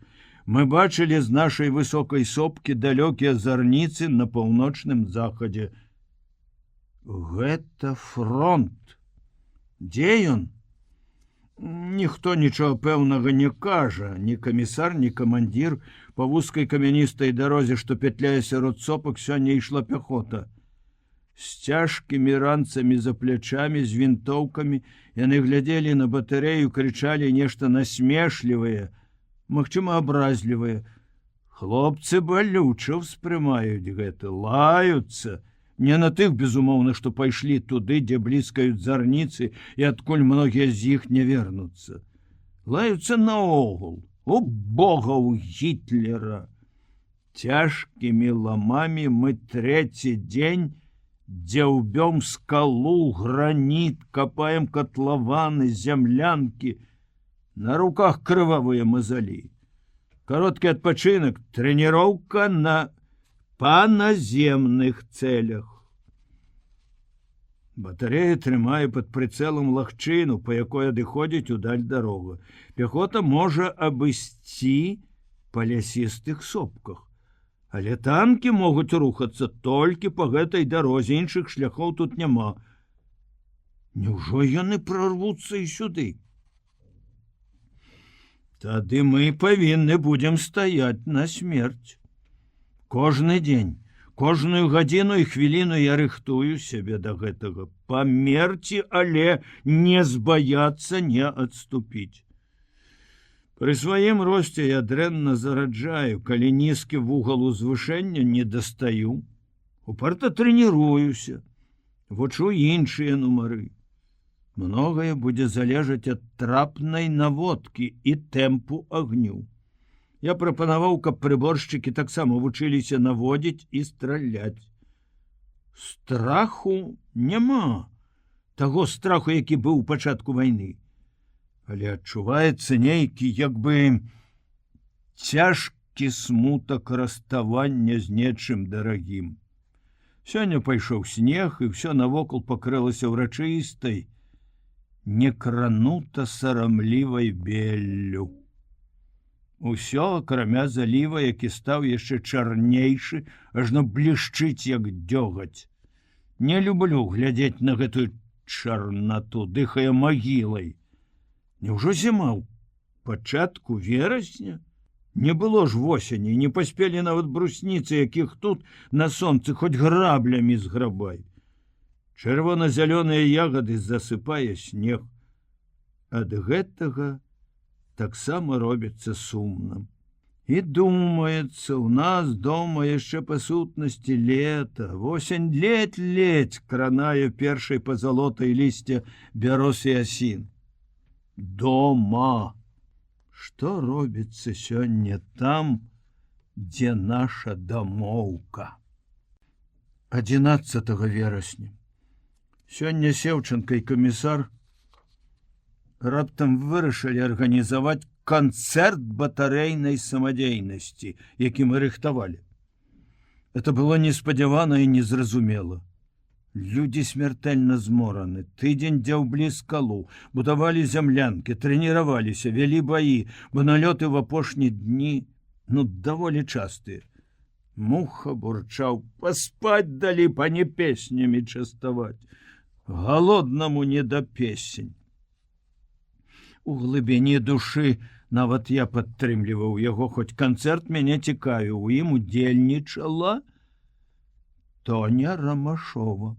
мы бачылі з нашай высокай сопкі далёкія зарніцы на паўночным захадзе. Гэта фронт. Дзе ён? Ніхто нічога пэўнага не кажа, ні камісар, ні камандзір. Па вузкай камяністай дарозе, што пятляе сярод сопак, сёння ішла пяхота. З цяжкімі ранцамі за плячамі, з вінтоўкамі, яны глядзелі на батарэю, крычалі нешта насмешлівае, магчыма, абразлівае. Хлопцы балюча ўспрымаюць гэта, лаюцца. Не на тых, безумоўна, што пайшлі туды, дзе блізкаюць зарніцы, і адкуль многія з іх не вернуцца. Лаюцца наогул. У Бога, у Гітлера. Цяжкімі ламамі мы трэці дзень дзяўбём скалу, граніт, капаем катлаваны, зямлянкі. На руках крывавыя мазалі. Кароткі адпачынак, трэніроўка па наземных цэлях. Батарэя трымае пад прыцэлам лагчыну, па якой адыходзіць удаль дарога. Пяхота можа абысці па лясістых сопках. Але танкі могуць рухацца толькі па гэтай дарозе, іншых шляхоў тут няма. Няўжо яны прорвуцца і сюды? Тады мы павінны будзем стаяць на смерць. Кожны дзень, кожную гадзіну і хвіліну я рыхтую сябе да гэтага. Памерці, але не збаяцца, не адступіць. Пры сваім росце я дрэнна зараджаю, калі нізкі вугал узвышэння не дастаю. Упарта трэніруюся, вучу іншыя нумары. Многае будзе залежаць ад трапнай наводкі і тэмпу агню. Я прапанаваў, каб прыборшчыкі таксама вучыліся наводзіць і страляць. Страху няма. Таго страху, які быў у пачатку вайны. Але адчуваецца нейкі, як бы цяжкі смутак расставання з нечым дарагім. Сёння пайшоў снег, і ўсё навокал пакрылася ўрачыстай, некранута сарамлівай беллю. Усё, акрамя заліва, які стаў яшчэ чарнейшы, ажно блішчыць, як дзёгаць. Не люблю глядзець на гэтую чарнату, дыхае магілай. Няўжо зіма ў пачатку верасня? Не было ж восені, не паспелі нават брусніцы, якіх тут на сонцы хоць граблямі зграбай. Чырвона-зялёныя ягады засыпае снег. Ад гэтага таксама робіцца сумным. І думаецца, у нас дома яшчэ па сутнасці лета, восень ледь-ледь кранае першай пазалотай лісця бяроз і асін. Дома! Што робіцца сёння там, дзе наша дамоўка? 11 верасня. Сёння Сеўчанка і камісар раптам вырашылі арганізаваць канцэрт батарэйнай самадзейнасці, які мы рыхтавалі. Это было неспадзявана і незразумела. Людзі смяртэльна змораны, тыдзень дзяўблі скалу, будавалі зямлянкі, трэніраваліся, вялі баі, бо налёты ў апошні дні, даволі частыя. Муха бурчаў, паспаць далі, па не песнямі частаваць. Галоднаму не да песень. У глыбіні душы нават я падтрымліваў яго, хоць канцэрт мяне цікавіў, у ім удзельнічала Тоня Рамашова.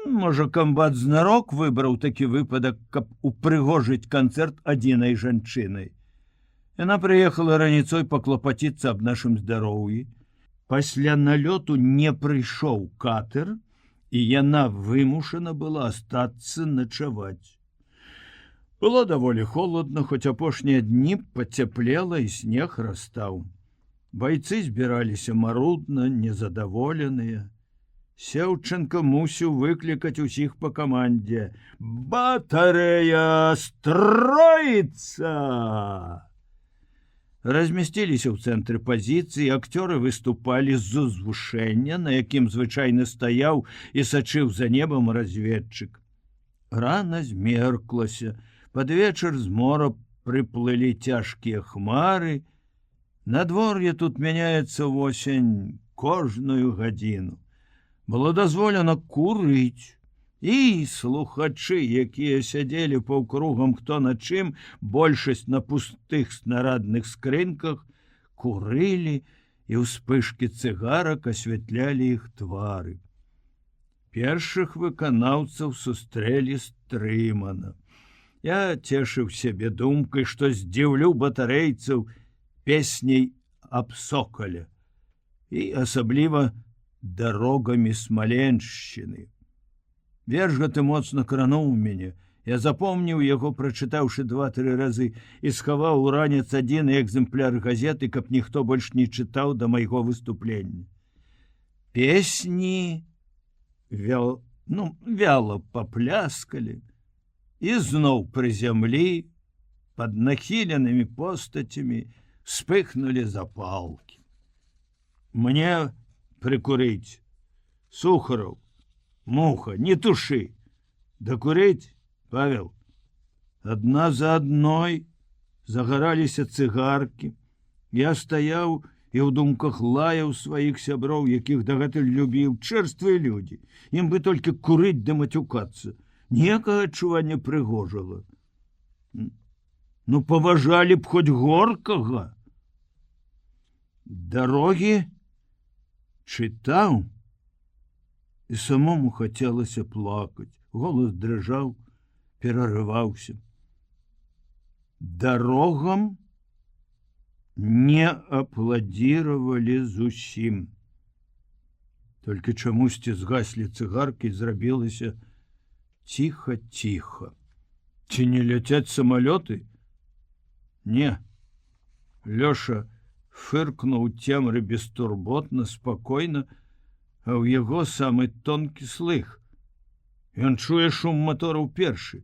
Можа, камбат знарок выбраў такі выпадак, каб упрыгожыць канцэрт адзінай жанчынай. Яна прыехала раніцой паклапаціцца аб нашым здароўі. Пасля налёту не прыйшоў катер, і яна вымушана была астацца начаваць. Было даволі холодна, хоць апошнія дні пацяплела і снег растаў. Байцы збіраліся марудна, незадаволеныя. Сеўченко мусіў выклікаць усіх па камандзе. «Батарэя строіцца!» Размясціліся ў цэнтры пазіцыі, акцёры выступалі з узвышэння, на якім звычайна стаяў і сачыў за небам разведчык. Рана змерклася, пад вечар з мора прыплылі цяжкія хмары. Надвор'е тут мяняецца восень кожную гадзіну. Было дазволена курыць, і слухачы, якія сядзелі паўкругам хто на чым, большасць на пустых снарадных скрынках, курылі, і ўспышкі цыгарак асвятлялі іх твары. Першых выканаўцаў сустрэлі стрымана. Я цешыў сябе думкай, што здзіўлю батарэйцаў песняй аб сокале і асабліва дарогамі Смаленшчыны. Верш гэты моцна крануў мяне. Я запомніў яго, прачытаўшы 2-3 разы, і схаваў у ранец адзіны экземпляр газеты, каб ніхто больш не чытаў да майго выступлення. Песні вяла папляскалі і зноў пры зямлі пад нахіленымі постацямі вспыхнулі запалкі. Мне прыкурыць. Сухараў, Муха, не туши. Докурить, Павел. Одна за одной загараліся цыгаркі. Я стаяў і ў думках лаяў сваіх сяброў, якіх дагэтуль любіў. Чэрствыя людзі. Ім бы толькі курыць ды мацюкацца. Ніякага адчування прыгожага. Ну, паважалі б хоць горкага. Дарогі чытаў, і самому хацелася плакаць. Голас дрыжаў, перарываўся. Дарогам не апладзіравалі зусім. Толькі чамусьці згаслі цыгаркі, зрабілася ціха-ціха. Ці не ляцяць самалёты? Не. Лёша фыркнуў цемры бестурботна, спакойна, а ў яго самы тонкі слых. Ён чуе шум матораў першы.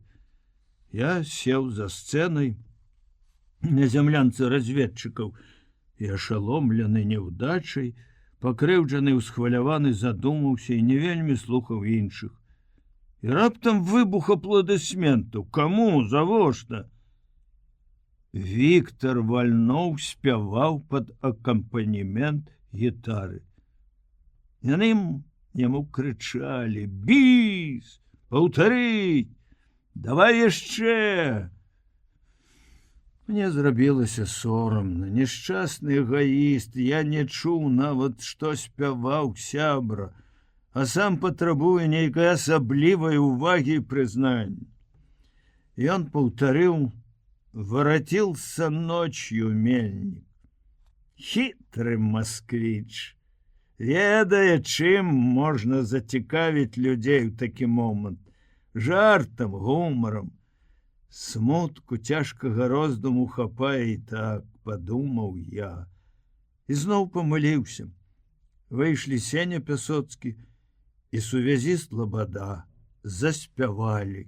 Я сеў за сцэнай на зямлянцы разведчыкаў і ашаломлены няўдачай, пакрыўджаны, усхваляваны, задумаўся і не вельмі слухаў іншых. І раптам выбух апладысментаў. Каму? Завошта? Віктор Вальноў спяваў пад акампанемент гітары. Яны яму крычалі: «Біс! Паўтарыць! Давай яшчэ!» Мне зрабілася сорамна. Няшчасны эгоіст, я не чуў нават, што спяваў сябра, а сам патрабуе нейкай асаблівай увагі і прызнання. Ён паўтарыў: «Воротился ночью мельник». Хитрый москвич. Ведае, чым можна зацікавіць людзей у такі момант. Жартам, гумарам. Смутку, цяжкага роздуму хапае і так, падумаў я. І зноў памыліўся. Выйшлі Сеня Пясоцкі і сувязіст Лабада. Заспявалі.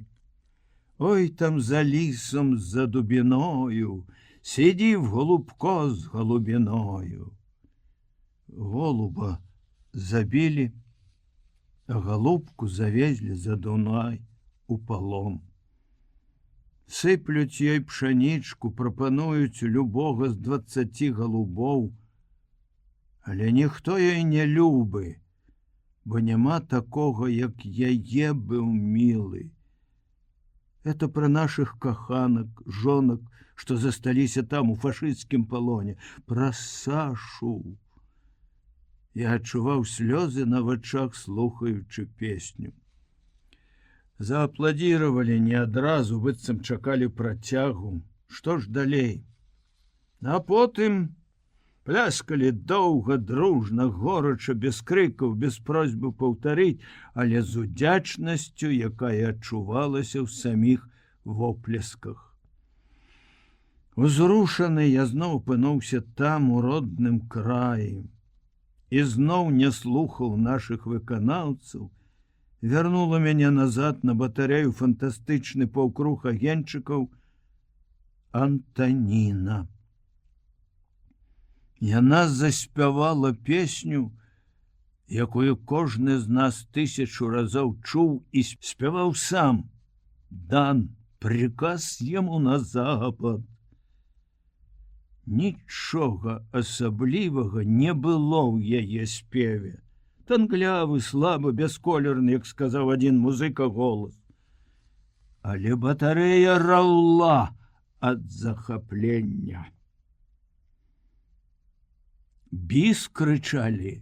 Ой, там за лісом, за дубіною сидів голубко з голубіною. Голуба забілі, а голубку завезлі за Дунай у палон. Сыплюць ёй пшанічку, прапануюць любога з 20 голубоў, але ніхто ёй не любы, бо няма такога, як яе быў мілы. Это про наших каханок, жонок, что засталіся там у фашистскім палоне, про Сашу. Я адчуваў слёзы на вачах, слухаючы песню. Зааплодзіравалі не адразу, быццам чакалі працягу. Што ж далей? А потым пляскалі доўга, дружна, горача, без крыкаў, без просьбы паўтарыць, але з удзячнасцю, якая адчувалася ў саміх воплесках. Узрушаны я зноў апынуўся там, у родным краі. і зноў не слухаў нашых выканаўцаў, вярнула мяне назад на батарею фантастычны паўкруг агеньчыкаў Антаніна. Яна заспявала песню, якую кожны з нас 1000 разоў чуў і спяваў сам. Дан приказ яму на запад. Нічога асаблівага не было ў яе спеве. Танглявы, слабы, бясколерны, як сказаў адзін музыка голас. Але батарэя раўла ад захаплення. Біс крычалі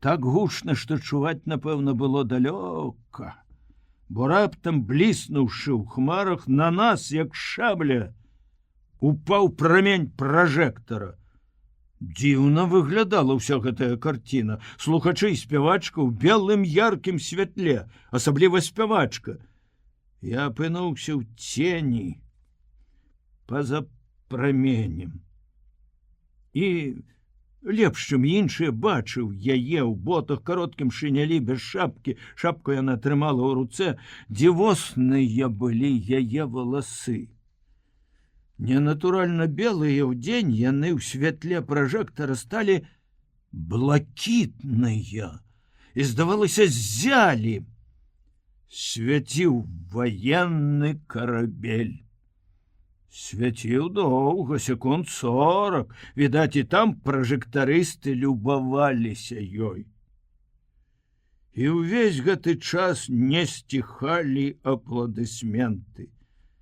так гучна, што чуваць, напэўна, было далёка, бо раптам, бліснуўшы ў хмарах, на нас, як шабля, упаў прамень пражэктара. Дзіўна выглядала ўся гэтая карціна. Слухачы і спявачка ў белым яркім святле, асабліва спявачка. Я апынуўся ў цені па-за праменем. І лепш, чым іншыя, бачыў яе ў ботах, кароткім шынялі, без шапкі. Шапку яна трымала ў руцэ. Дзівосныя былі яе валасы. Ненатуральна белыя ўдзень, яны ў святле пражэктара сталі блакітныя і, здавалася, ззялі. Свяціў ваенны карабель. Свяціў доўга, секунд 40. Відаць, і там пражэктарысты любаваліся ёй. І ўвесь гэты час не сціхалі апладысменты.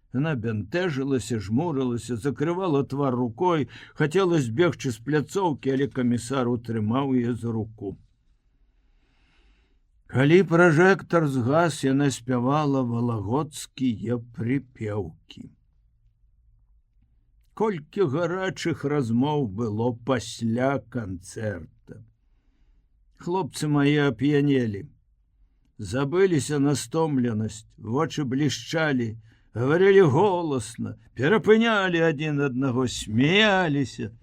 Яна бянтэжылася, жмурылася, закрывала твар рукой, хацела збегчы з пляцоўкі, але камісар утрымаў яе за руку. Калі пражэктар згас, яна спявала валагодскія прыпеўкі. Колькі гарачых размоў было пасля канцэрта. Хлопцы мае ап'янелі, забыліся на стомленасць, вочы блішчалі, гаварылі голасна, перапынялі адзін аднаго, смяяліся.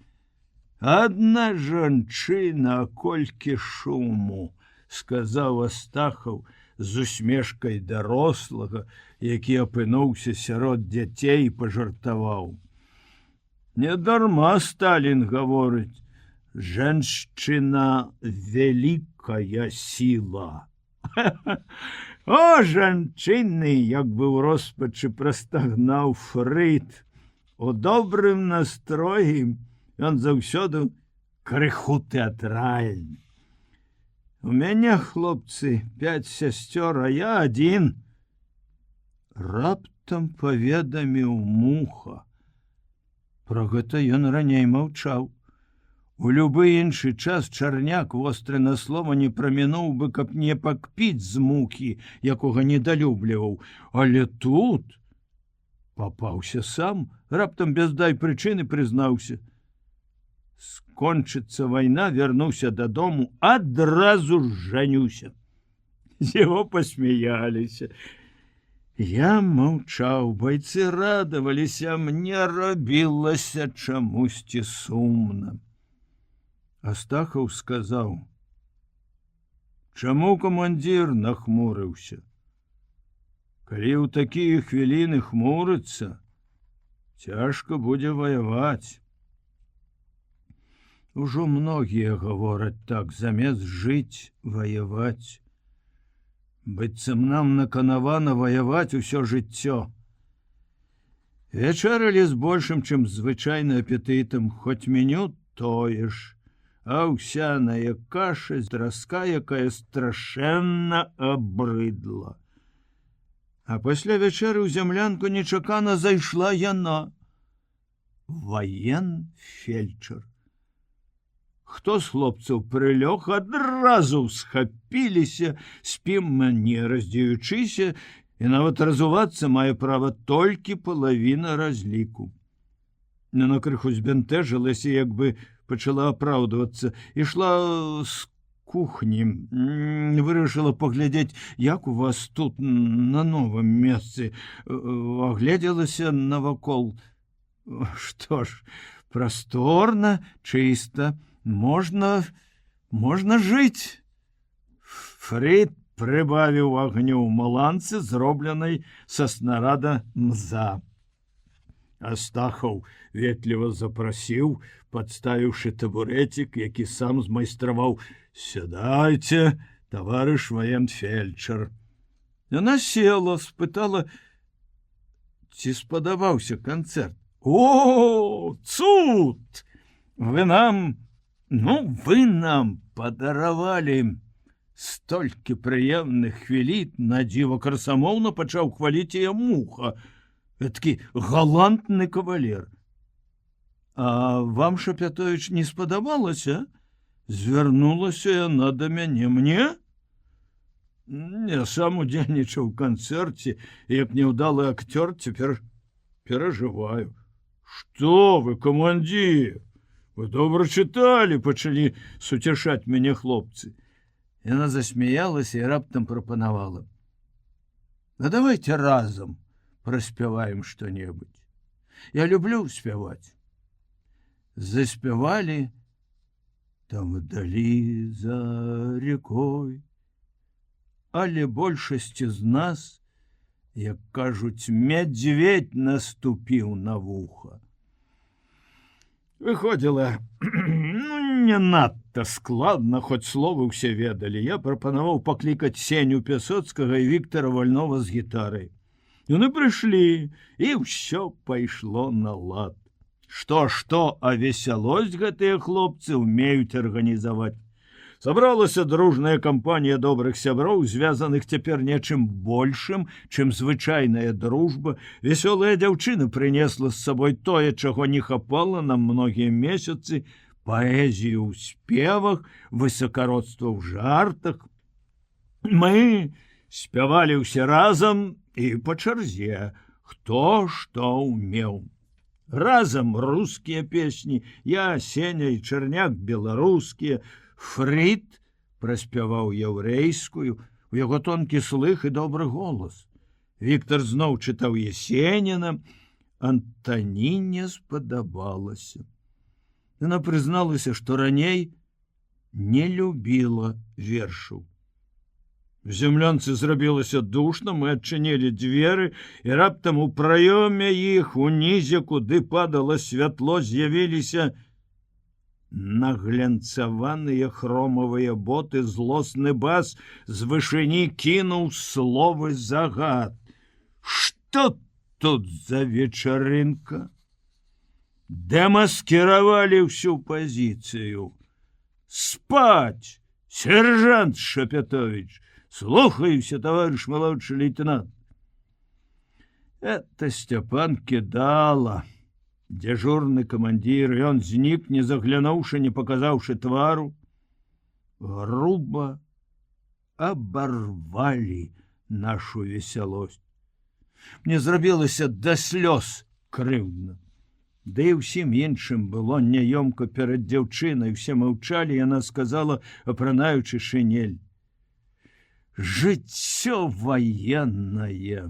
Адна жанчына, колькі шуму, сказаў Астахаў з усмешкай дарослага, які апынуўся сярод дзяцей, і пажартаваў. Недарма Сталін гаворыць: «Жанчына вялікая сіла». О, жанчыны, як бы ў роспачы прастагнаў Фрыд. У добрым настроі ён заўсёды крыху тэатральны. У мяне, хлопцы, 5 сясцёр, а я адзін. Раптам паведаміў Муха. Пра гэта ён раней маўчаў. У любы іншы час Чарняк востры на слова не прамінуў бы, каб не пакпіць з Мухі, якога недалюбліваў. Але тут папаўся сам, раптам без дай прычыны прызнаўся. Скончыцца вайна, вярнуўся дадому, адразу ж жанюся. З яго пасмяяліся. Я маўчаў, байцы радаваліся, мне рабілася чамусьці сумна. Астахаў сказаў: «Чаму камандзір нахмурыўся? Калі ў такія хвіліны хмурыцца, цяжка будзе ваяваць». Ужо многія гавораць так, замест жыць, ваяваць. Быццам нам наканавана ваяваць усё жыццё. Вечарылі з большым, чым звычайна апетытам, хоць меню тое ж, аўсяная каша з драска, якая страшэнна абрыдла. А пасля вячэры ў зямлянку нечакана зайшла яна. Ваенфельчар. Хто з хлопцаў прылёг, адразу схапіліся, спім не раздзеючыся, і нават разувацца мае права толькі палавіна разліку. Яна крыху збянтэжылася, як бы пачала апраўдвацца, ішла з кухні, вырашыла паглядзець, як у вас тут на новым месцы. Агледзелася навакол. Што ж, прасторна, чыста, можна можна жыць. Фрід прыбавіў агню ў маланцы, зробленай са снарада мза. Астахаў ветліва запрасіў, падставіўшы табурэцік, які сам змайстраваў: «Сядайце, таварыш ваенфельчар». Яна села, спытала, ці спадабаўся канцэрт. «О, цуд! Вы нам падаравалі столькі прыемных хвілін», на дзіва красамоўна пачаў хваліць яе Муха. Такі галантны кавалер. «А вам, Шапятовіч, не спадабалася?» Звярнулася яна да мяне. «Мне? Я сам удзельнічаў у канцэрце, як няўдалы акцёр, цяпер перажываю». «Што вы, камандзір? Вы добра чыталі», пачалі суцяшаць мяне хлопцы. Яна засмяялася і раптам прапанавала: «Ну, давайте разам праспяваем што-небудзь. Я люблю спяваць». Заспявалі «Там вдалі за рекой», але большасці з нас, як кажуць, мядзведь наступіў на вуха. Выходзіла не надта складна, хоць словы ўсе ведалі. Я прапанаваў паклікаць Сеню Пясоцкага і Віктара Вальнова з гітарай. Яны прыйшлі, і ўсё пайшло на лад. Што, а весялосць гэтыя хлопцы ўмеюць арганізаваць. Сабралася дружная кампанія добрых сяброў, звязаных цяпер нечым большым, чым звычайная дружба. Вясёлая дзяўчына прынесла з сабой тое, чаго не хапала нам многія месяцы: паэзію ў спевах, высакародства ў жартах. Мы спявалі ўсе разам і па чарзе, хто што ўмеў. Разам рускія песні, я, Сеня і Чарняк беларускія. Фрід праспяваў яўрэйскую, у яго тонкі слых і добры голас. Віктар зноў чытаў Есеніна. Антаніне спадабалася. Яна прызналася, што раней не любіла вершаў. В землянцы зрабілася душна, мы адчынілі дзверы, і раптам у праёме іх, унізе, куды падала святло, з'явіліся наглянцаваныя хромавыя боты. Злосны бас з вышыні кінуў словы загад. Што тут за вечарынка? Дэмаскіравалі ўсю пазіцыю. Спаць, сержант Шапятович! Слухаюся, товарищ молодший лейтенант. Это Степан Кидала, дежурный командир, и он знік, не заглянуўшы, не показаўшы твару. Грубо оборвали нашу весялосць. Мне зрабілася да слёз крыўдна. Да і ўсім іншым было няёмка перад дзяўчынай. Усе маўчалі, яна сказала, апранаючы шинель: «Жыццё военное».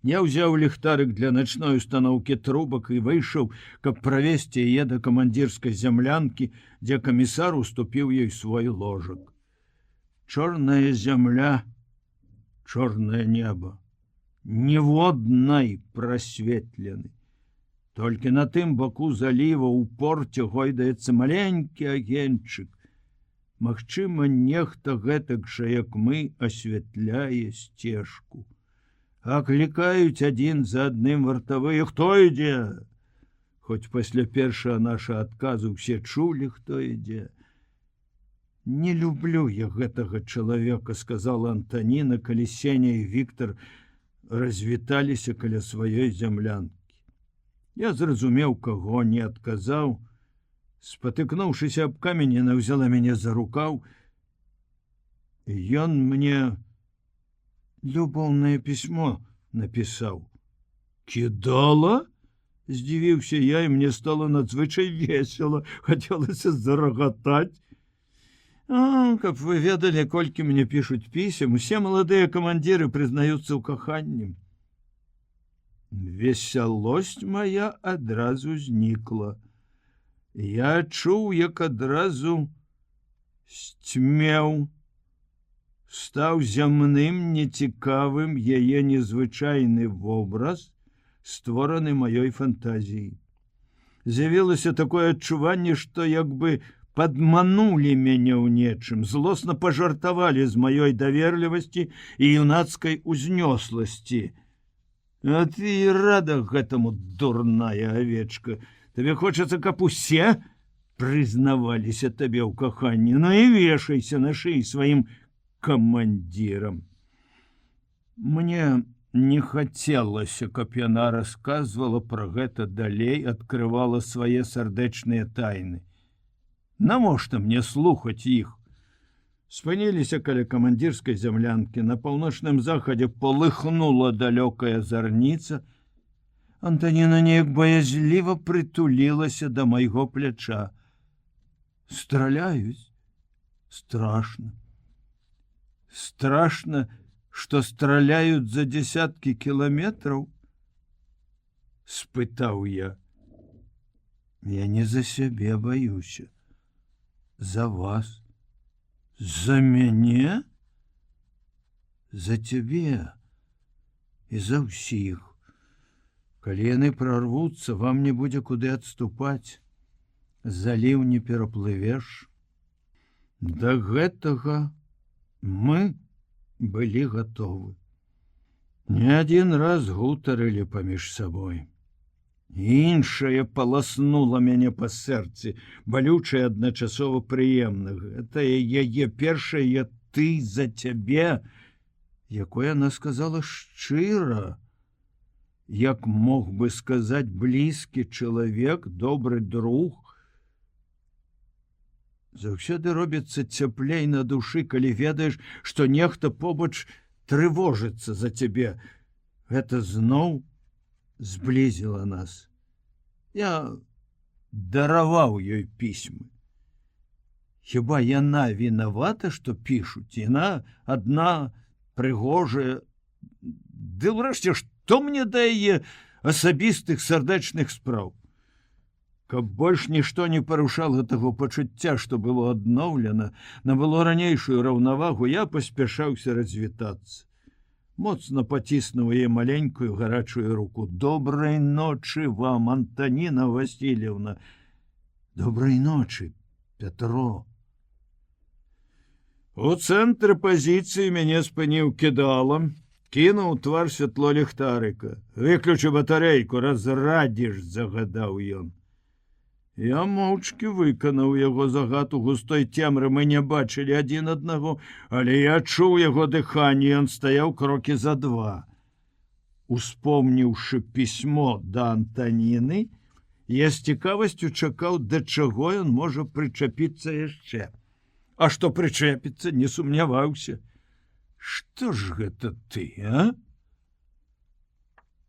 Я ўзяў ліхтарык для начной установки трубак і выйшаў, каб правесці яе да камандзірскай зямлянкі, дзе камісар уступіў ёй свой ложак. Чорная зямля, чорнае неба, ніводнай прасветлены. Толькі на тым баку заліва ў порце гойдаецца маленькі агеньчык. Магчыма, нехта гэтак жа, як мы, асвятляе сцежку. Аклікаюць адзін за адным вартавыя: «Хто ідзе?» Хоць пасля першага наша адказу ўсе чулі, хто ідзе. «Не люблю я гэтага чалавека», — сказала Антаніна, калі Сеня і Віктар развіталіся каля сваёй зямлянкі. Я зразумеў, каго, не адказаў. Спатыкнуўшыся аб камень, яна ўзяла мяне за рукаў. Ён мне любоўнае пісьмо напісаў. «Кидала?» — здзівіўся я, і мне стало надзвычай весела, хацелася зарагатаць. Каб вы ведалі, колькі мне пішуць пісем, усе маладыя камандзіры прызнаюцца ў каханні. Весялосць моя адразу знікла. Я чуў, як адразу сцьмеў, стаў зямным, нецікавым яе незвычайны вобраз, створаны маёй фантазіяй. З'явілася такое адчуванне, што як бы падманулі мяне ў нечым, злосна пажартавалі з маёй даверлівасці і юнацкай узнёсласці. А ты і рада гэтаму, дурная авечка. Табе хочацца, каб усе прызнаваліся табе ў каханні, ну і вешайся на шыі сваім камандзірам. Мне не хацелася, каб яна расказвала пра гэта далей, адкрывала свае сардэчныя тайны. Навошта мне слухаць іх? Спыніліся каля камандзірскай зямлянкі. На паўночным захадзе полыхнула далёкая зарніца. Антаніна неяк баязліва прытулілася да майго пляча. Страляюць? Страшна. Страшна, што страляюць за дзесяткі кіламетраў? Спытаў я. Я не за сябе баюся. За вас. За мяне? За цябе і за ўсіх. Калі яны прорвуцца, вам не будзе куды адступаць. Заліў не пераплывеш. Да гэтага мы былі гатовы. Не адзін раз гутарылі паміж сабой. Іншае паласнула мяне па сэрцы, балючае адначасова прыемна. Гэта яе першае «ты за цябе», якое яна сказала шчыра, як мог бы сказаць блізкі чалавек, добры друг. Заўсёды робіцца цяплей на душы, калі ведаеш, што нехта побач трывожыцца за цябе. Гэта зноў зблізіла нас. Я дараваў ёй пісьмы. Хіба яна вінавата, што пішуць? Яна адна прыгожая. Ды ўрэшце, што мне да яе асабістых сардэчных спраў? Каб больш нішто не парушала таго пачуцця, што было адноўлена, набыло ранейшую раўнавагу, я паспяшаўся развітацца. Моцна паціснуў яе маленькую гарачую руку. Добрай ночы вам, Антаніна Васильевна. Добрай ночы, Пятро. У цэнтры пазіцыі мяне спыніў кідалам, кінуў твар святло ліхтарыка. Выключу батарэйку, разрадзіш, загадаў ён. Я моўчкі выканаў яго загад. У густой цемры мы не бачылі адзін аднаго, але я чуў яго дыханне, ён стаяў крокі за два. Успомніўшы пісьмо да Антаніны, я з цікавасцю чакаў, да чаго ён можа прычапіцца яшчэ. А што прычэпіцца, не сумняваўся. Што ж гэта ты, а?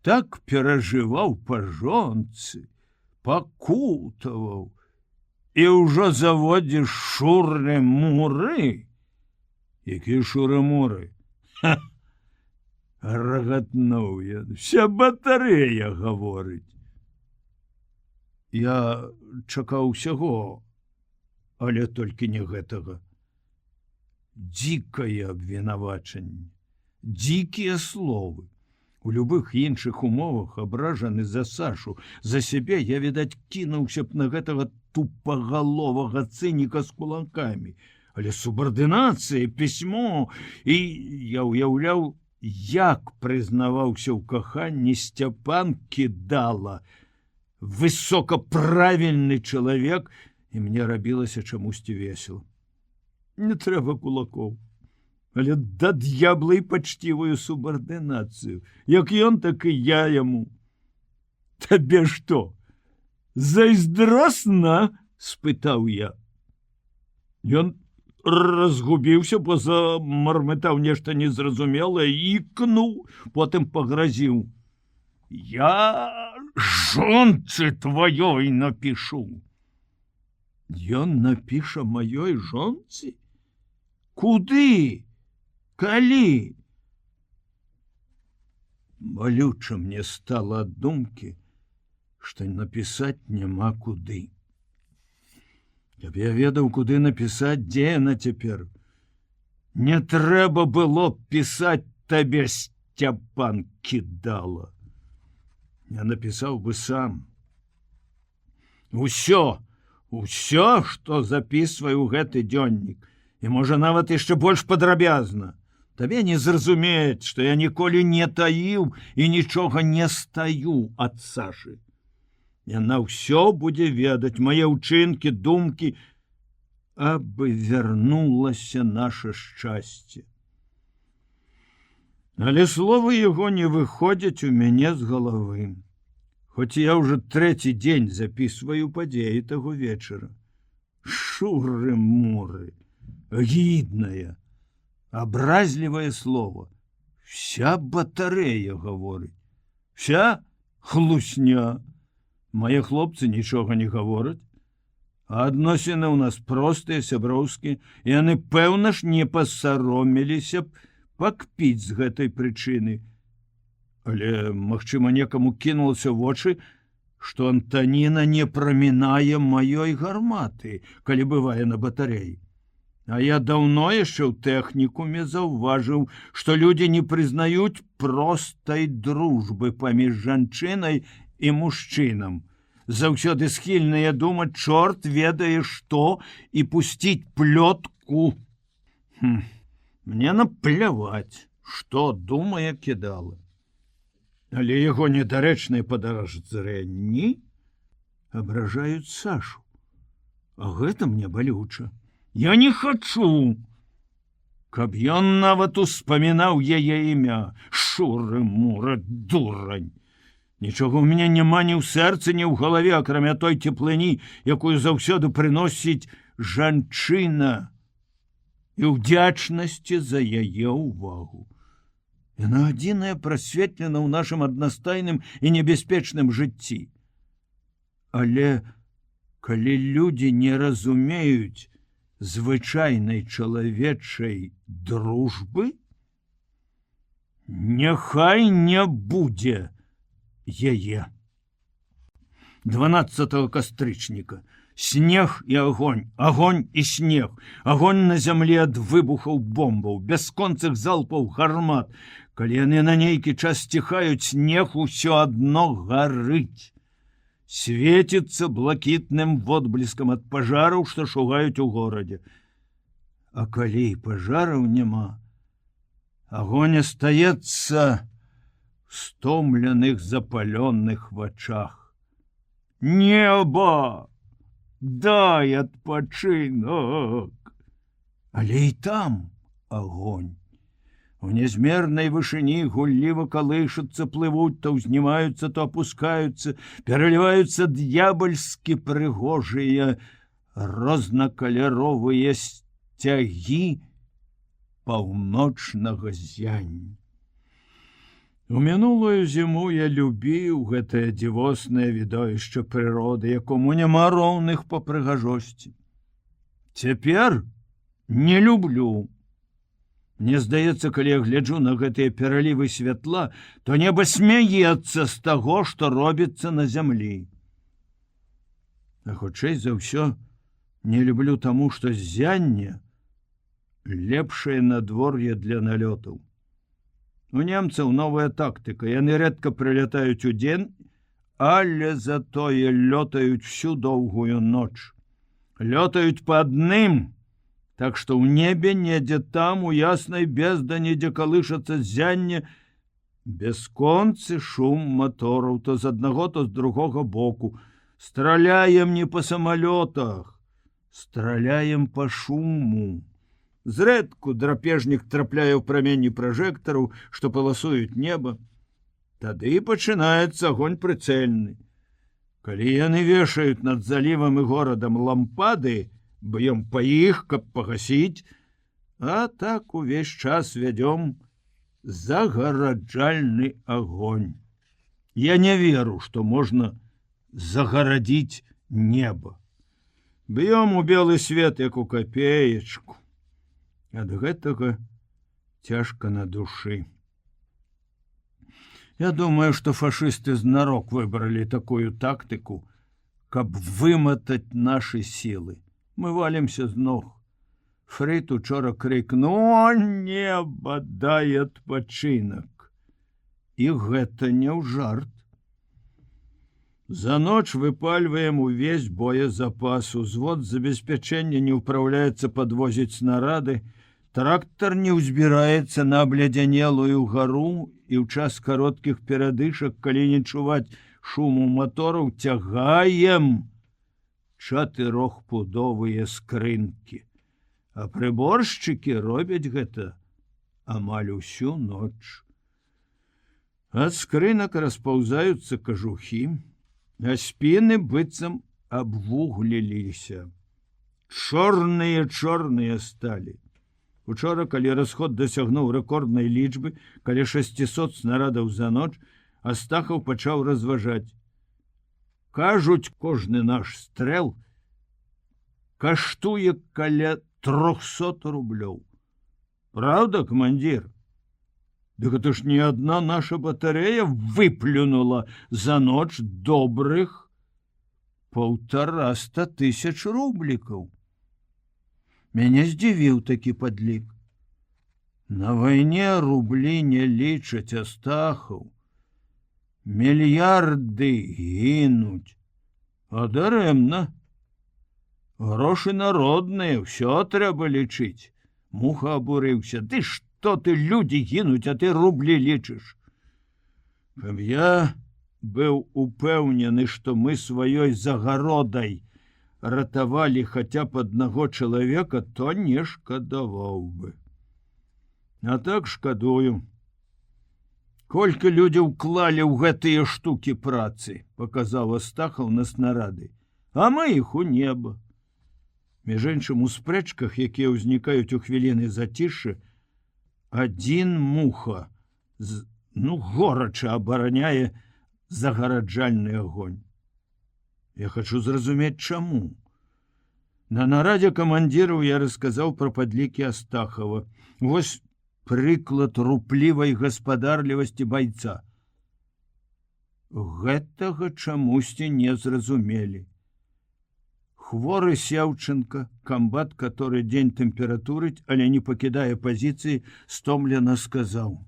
Так перажываў па жонцы, пакутаваў, і ўжо заводзіш шуры-муры? Якія шуры-муры? Рагатнуў я. Вся батарэя гаворыць. Я чакаў усяго, але толькі не гэтага. Дзікае абвінавачанне, дзікія словы. У любых іншых умовах, абражаны за Сашу, за сябе, я, відаць, кінуўся б на гэтага тупагаловага цыніка з кулакамі. Але субардынацыя, пісьмо, і я ўяўляў, як прызнаваўся ў каханні Сцяпан Кідала, высокаправільны чалавек, і мне рабілася чамусьці весела. Не трэба кулакоў. Але да д'ябла і пачцівую субардынацыю. Як ён, так і я яму. Табе што, зайздросна? Спытаў я. Ён разгубіўся, бо замармытаў нешта незразумелае, ікнуў, потым пагразіў. Я жонцы тваёй напішу. Ён напіша маёй жонцы? Куды? Калі? Балюча мне стала ад думкі, што напісаць няма куды. Каб я ведаў, куды напісаць, дзе яна цяпер. Не трэба было пісаць табе, Сцяпан Кідала. Я напісаў бы сам. Усё, што запісваю ў гэты дзённік, і, можа, нават яшчэ больш падрабязна. Табе не зразумець, што я ніколі не таіў і нічога не стаю ад Сашы. Яна ўсё будзе ведаць, мае ўчынкі, думкі, абы вярнулася наша шчасце. Але словы яго не выходзяць у мяне з галавы. Хоць я ўжо трэці дзень запісваю падзеі таго вечара. Шуры-муры, гіднае, абразлівае слово. Вся батарэя гаворыць. Вся хлусня. Мае хлопцы нічога не гавораць. А адносіны ў нас простыя, сяброўскія, і яны, пэўна ж, не пасароміліся б пакпіць з гэтай прычыны. Але, магчыма, некаму кінулася ў вочы, што Антаніна не прамінае маёй гарматы, калі бывае на батарэі. А я даўно яшчэ ў тэхнікуме заўважыў, што людзі не прызнаюць простай дружбы паміж жанчынай і мужчынам. Заўсёды схільныя думаць, чорт ведае што, і пусціць плётку. Мне напляваць, што думае Кідала. Але яго недарэчныя падараждзрэнні абражаюць Сашу. А гэта мне балюча. Я не хачу, каб ён нават успамінаў яе імя. Шуры-муры, дурань. Нічога ў мяне няма ні ў сэрцы, ні ў галаве, акрамя той цеплыні, якую заўсёды прыносіць жанчына, і ўдзячнасці за яе ўвагу. Яна адзіная прасветлена ў нашым аднастайным і небяспечным жыцці. Але калі людзі не разумеюць звычайнай чалавечай дружбы, няхай не будзе яе. 12 кастрычніка. Снег і агонь, агонь і снег, агонь на зямлі ад выбухаў бомбаў, бясконцых залпаў гармат. Калі яны на нейкі час сціхаюць, снег усё адно гарыць. Свеціцца блакітным водблескам ад пажараў, што шугаюць у горадзе. А калі пажараў няма, агонь астаецца в стомленых запалённых вачах. Неба! Дай адпачынок. Але і там агонь. У нязмернай вышыні гулліва калышацца, плывуць, то ўзнімаюцца, то апускаюцца, пераліваюцца д'ябальскі прыгожыя рознакаляровыя сцягі паўночнага зяння. У мінулую зіму я любіў гэтае дзівоснае відовішча прыроды, якому няма роўных па прыгажосці. Цяпер не люблю. Мне здаецца, калі я гляджу на гэтыя пералівы святла, то неба смяецца з таго, што робіцца на зямлі. А хутчэй за ўсё не люблю таму, што зянне лепшае надвор'е для налётаў. У немцаў новая тактыка. Яны рэдка прылятаюць удзень, але затое лётаюць всю доўгую ноч. Лётаюць па адным, так што ў небе недзе там, у яснай бездані, дзе калышацца зянне, бясконцы шум матораў то з аднаго, то з другога боку. Страляем не па самалётах, страляем па шуму. Зрэдку драпежнік трапляе ў праменні пражэктараў, што паласуюць неба. Тады пачынаецца агонь прыцэльны. Калі яны вешаюць над залівам і горадам лампады, б'ём па іх, каб пагасіць, а так увесь час вядём загараджальны агонь. Я не веру, што можна загарадзіць неба. Б'ём у белы свет, як у капеечку. Ад гэтага цяжка на душы. Я думаю, што фашысты знарок выбралі такую тактыку, каб выматаць нашы сілы. Мы валімся з ног. Фрыд учора крыкнуў: «О, неба, дай адпачынак!» І гэта не ў жарт. За ноч выпальваем увесь боезапас. Узвод забеспячэння не ўпраўляецца падвозіць снарады. Трактар не ўзбіраецца на абледзянелую гару, і ў час кароткіх перадышак, калі не чуваць шуму матораў, цягаем 4-пудовыя скрынкі. А прыборшчыкі робяць гэта амаль усю ноч. Ад скрынак распаўзаюцца кажухі, а спіны быццам абвугліліся. Чорныя сталі. Учора, калі расход дасягнуў рэкорднай лічбы, каля 600 снарадаў за ноч, Астахаў пачаў разважаць. Кажуць, кожны наш стрэл каштуе каля 300 рублёў. Праўда, камандзір? Дык гэта ж не адна наша батарэя выплюнула за ноч добрых 150 000 рублікаў. Мяне здзівіў такі падлік. На вайне рублі не лічаць, Астахаў. Мільярды гінуць. А дарэмна. Грошы народныя, ўсё трэба лічыць. Муха абурыўся. Ды што ты, людзі гінуць, а ты рублі лічыш? Каб я быў упэўнены, што мы сваёй загародай ратавалі хаця б аднаго чалавека, то не шкадаваў бы. А так шкадую. Колькі людзей уклалі ў гэтыя штукі працы, паказаў Астахаў на снарады, а мы іх у неба. Між іншым, у спрэчках, якія ўзнікаюць у хвіліны зацішша, адзін муха горача абараняе загараджальны агонь. Я хачу зразумець, чаму. На нарадзе камандзіраў я расказаў пра падлікі Астахава. Вось прыклад руплівай гаспадарлівасці байца. Гэтага чамусьці не зразумелі. Хворы Сяўченка, камбат, который дзень тэмпературыць, але не пакідае пазіцыі, стомлена сказаў: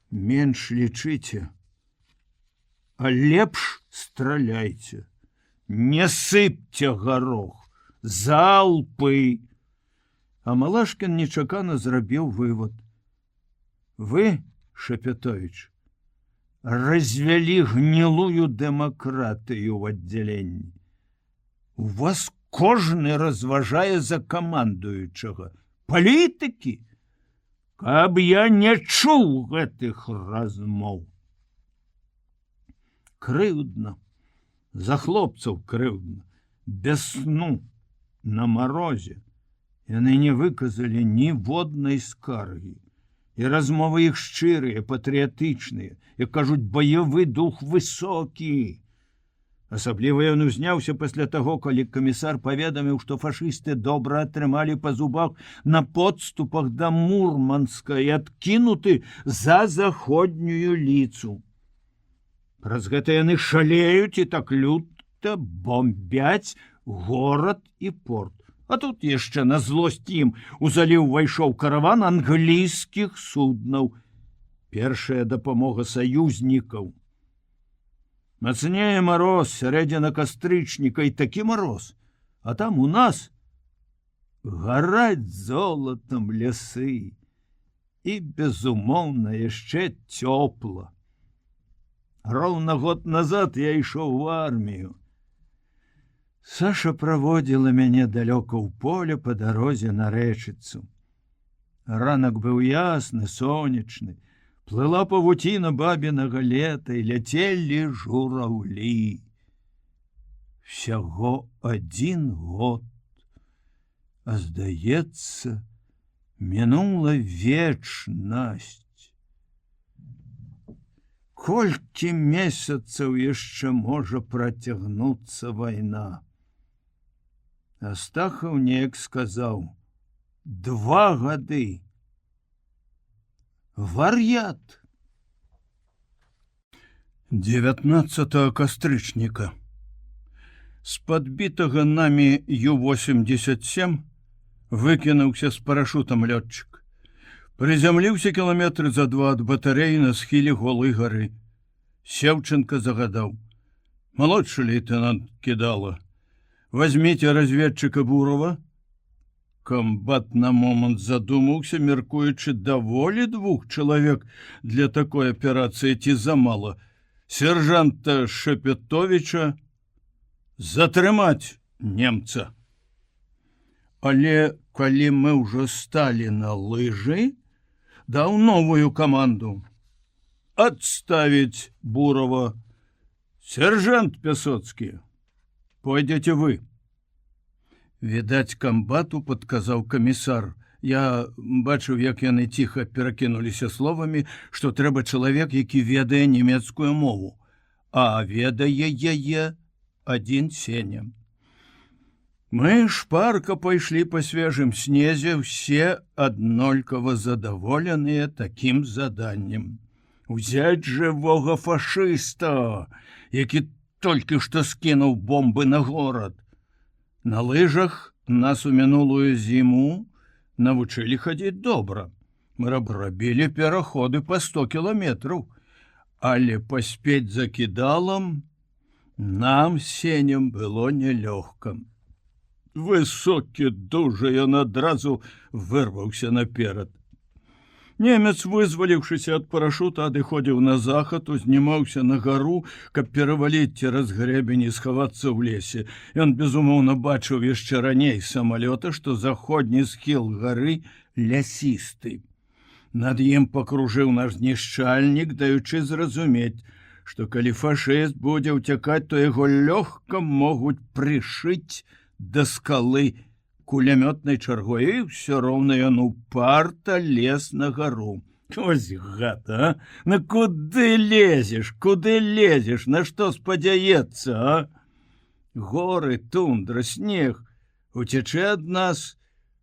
«Менш лічыце, а лепш страляйце, не сыпьце гарох, залпы!» А Малашкін нечакана зрабіў вывод: «Вы, Шапятовіч, развялі гнілую дэмакратыю ў аддзяленні. У вас кожны разважае за камандуючага. Палітыкі? Каб я не чуў гэтых размоў!» Крыўдна, за хлопцаў крыўдна, без сну, на марозе. Яны не выказалі ніводнай скаргі. І размовы іх шчырыя, патрыятычныя, як кажуць, баявы дух высокі. Асабліва ён узняўся пасля таго, калі камісар паведаміў, што фашысты добра атрымалі па зубах на подступах да Мурманска і адкінуты за заходнюю ліцу. Праз гэта яны шалеюць і так люта бомбяць горад і порт. А тут яшчэ на злосць ім у заліў увайшоў караван англійскіх суднаў. Першая дапамога саюзнікаў. Мацнее мароз, сярэдзіна кастрычніка, і такі мароз. А там у нас гараць золатам лясы. І, безумоўна, яшчэ цёпла. Роўна год назад я ішоў у армію. Саша праводзіла мяне далёка ў поле па дарозе на рэчыцу. Ранак быў ясны, сонечны. Плыла павуціна бабінага лета, і ляцелі жураўлі. Всяго 1 год. А здаецца, мінула вечнасць. Колькі месяцаў яшчэ можа працягнуцца вайна? Астахаў неяк сказаў: 2 гады. Вар'ят. 19 кастрычніка. З падбітага намі Ю-87 выкінуўся з парашутам лётчык. Прызямліўся кіламетры за 2 ад батарэі на схіле голай гары. Севченко загадаў: «Малодшы лейтенант Кідала, возьмите разведчика Бурова». Камбат на момант задумаўся, мяркуючы, даволі 2 чалавек для такой аперацыі ці замала. Сержанта Шепетовича затрымаць немца. Але калі мы ўжо сталі на лыжы, даў новую каманду: «Отставить Бурова. Сержант Пясоцкі, пойдзеце вы». Відаць, камбату падказаў камісар. Я бачыў, як яны ціха перакінуліся словамі, што трэба чалавек, які ведае нямецкую мову, а ведае яе адзін Сеня. Мы шпарка пайшлі па свежым снезе, усе аднолькава задаволеныя такім заданнем. Узяць жывога фашыста, які толькі што скінуў бомбы на горад. На лыжах нас у мінулую зіму навучылі хадзіць добра. Мы рабілі пераходы па 100 кіламетраў, але паспець за Кідалам нам з Сенем было нялёгка. Высокі, дужы, ён адразу вырваўся наперад. Немец, вызваліўшыся ад парашута, адыходзіў на захад, узнімаўся на гару, каб пераваліць цераз грэбень і схавацца ў лесе. Ён, безумоўна, бачыў яшчэ раней самалёта, што заходні схіл гары лясісты. Над ім пакружыў наш знішчальнік, даючы зразумець, што калі фашыст будзе ўцякаць, то яго лёгка могуць прышыць да скалы кулямётнай чаргой, і ўсё роўна ён упарта лез на гару. Ось гад, а? На куды лезеш, на што спадзяецца, а? Горы, тундра, снег, уцячэ ад нас,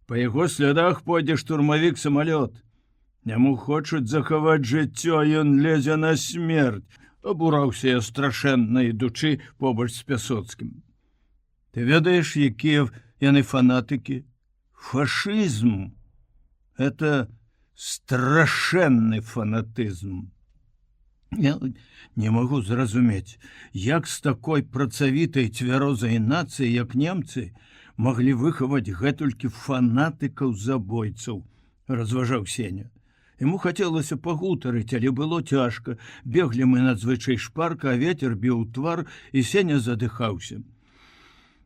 па яго слядах пойдзе штурмавік-самалёт. Яму хочуць захаваць жыццё, ён лезе на смерць. Абураўся я страшэнна, ідучы побач з Пясоцкім. Ты ведаеш, якія яны фанатыкі? Фашызм — это страшэнны фанатызм. Я не магу зразумець, як з такой працавітай цвярозай нацыі, як немцы, маглі выхаваць гэтулькі фанатыкаў-забойцаў, разважаў Сеня. Яму хацелася пагутарыць, але было цяжка. Беглі мы надзвычай шпарка, а вецер біў твар, і Сеня задыхаўся.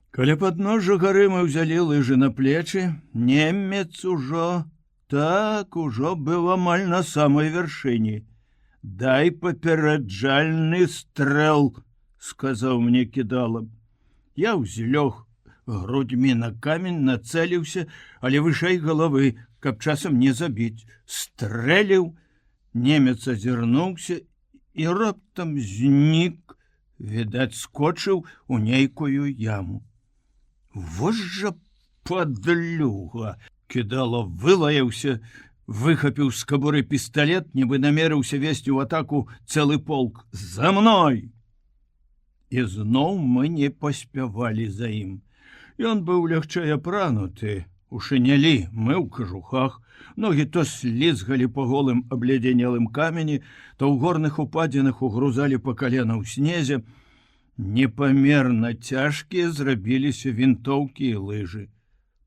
Каля падножжа гары мы ўзялі лыжы на плечы, немец ужо быў амаль на самай вяршыні. «Дай папераджальны стрэл», — сказаў мне Кідала. Я ўзлёг грудьмі на камень, нацэліўся, але вышэй галавы, каб часам не забіць. Стрэліў, немец азірнуўся і раптам знік, відаць, скочыў у нейкую яму. Вось жа падлюга! Кідала вылаяўся, выхапіў з кабуры пісталет, нібы намерыўся весці ў атаку цэлы полк. За мной! І зноў мы не паспявалі за ім. Ён быў лягчэй апрануты, у шынялі, мы ў кажухах, ногі то слізгалі па голым абледзянелым камені, то ў горных упадзінах угрузалі па калена ў снезе. Непамерна цяжкія зрабіліся вінтоўкі і лыжы.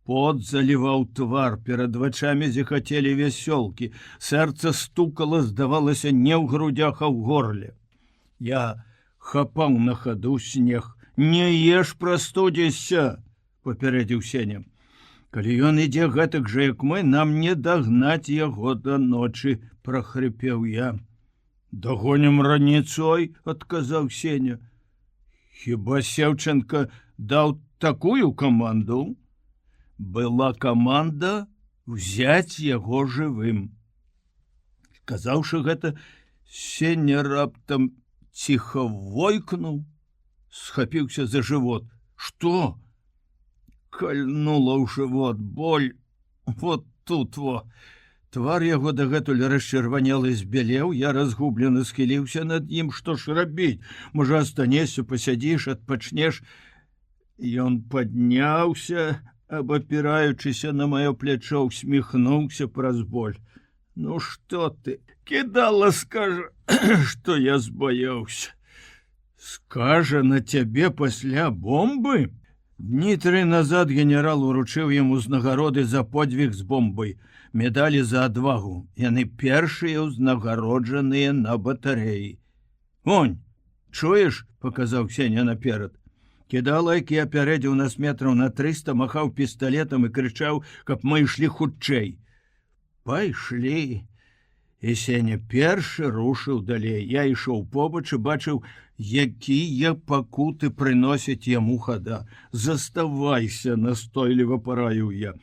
Пот заліваў твар, перад вачамі зіхацелі вясёлкі, сэрца стукала, здавалася, не ў грудях, а ў горле. Я хапаў на хаду снег. «Не еш, прастудзішся», — папярэдзіў Сеня. «Калі ён ідзе гэтак жа, як мы, нам не дагнаць яго да ночы», — прахрыпеў я. «Дагонім раніцой», — адказаў Сеня. «Хіба Севченко даў такую каманду?» Была каманда взять яго жывым. Сказаўшы гэта, Сеня раптам ціха войкнуў, схапіўся за жывот. «Што?» Кальнула ў жывот боль. Вот тут во. Твар яго дагэтуль расчырванелы, збялеў, я разгублена схіліўся над ім. Што ж рабіць? Можа, астанешся, пасядзіш, адпачнеш. Ён падняўся, абапіраючыся на маё плячо, усміхнуўся праз боль. Ну што ты, кідала, скажа, што я збаяўся. Скажа на цябе пасля бомбы? Дні 3 назад генерал уручыў яму ўзнагароды за подвиг з бомбай, медалі за адвагу. Яны першыя ўзнагароджаныя на батарэі. Онь, чуеш, паказаў Сеня наперад. Кідала, які апярэдзіў нас метраў на 300, махаў пісталетам і крычаў, каб мы ішлі хутчэй. Пайшлі. І Сеня першы рушыў далей. Я ішоў побач і бачыў, якія пакуты прыносяць яму хада. Заставайся, настойліва параіў я.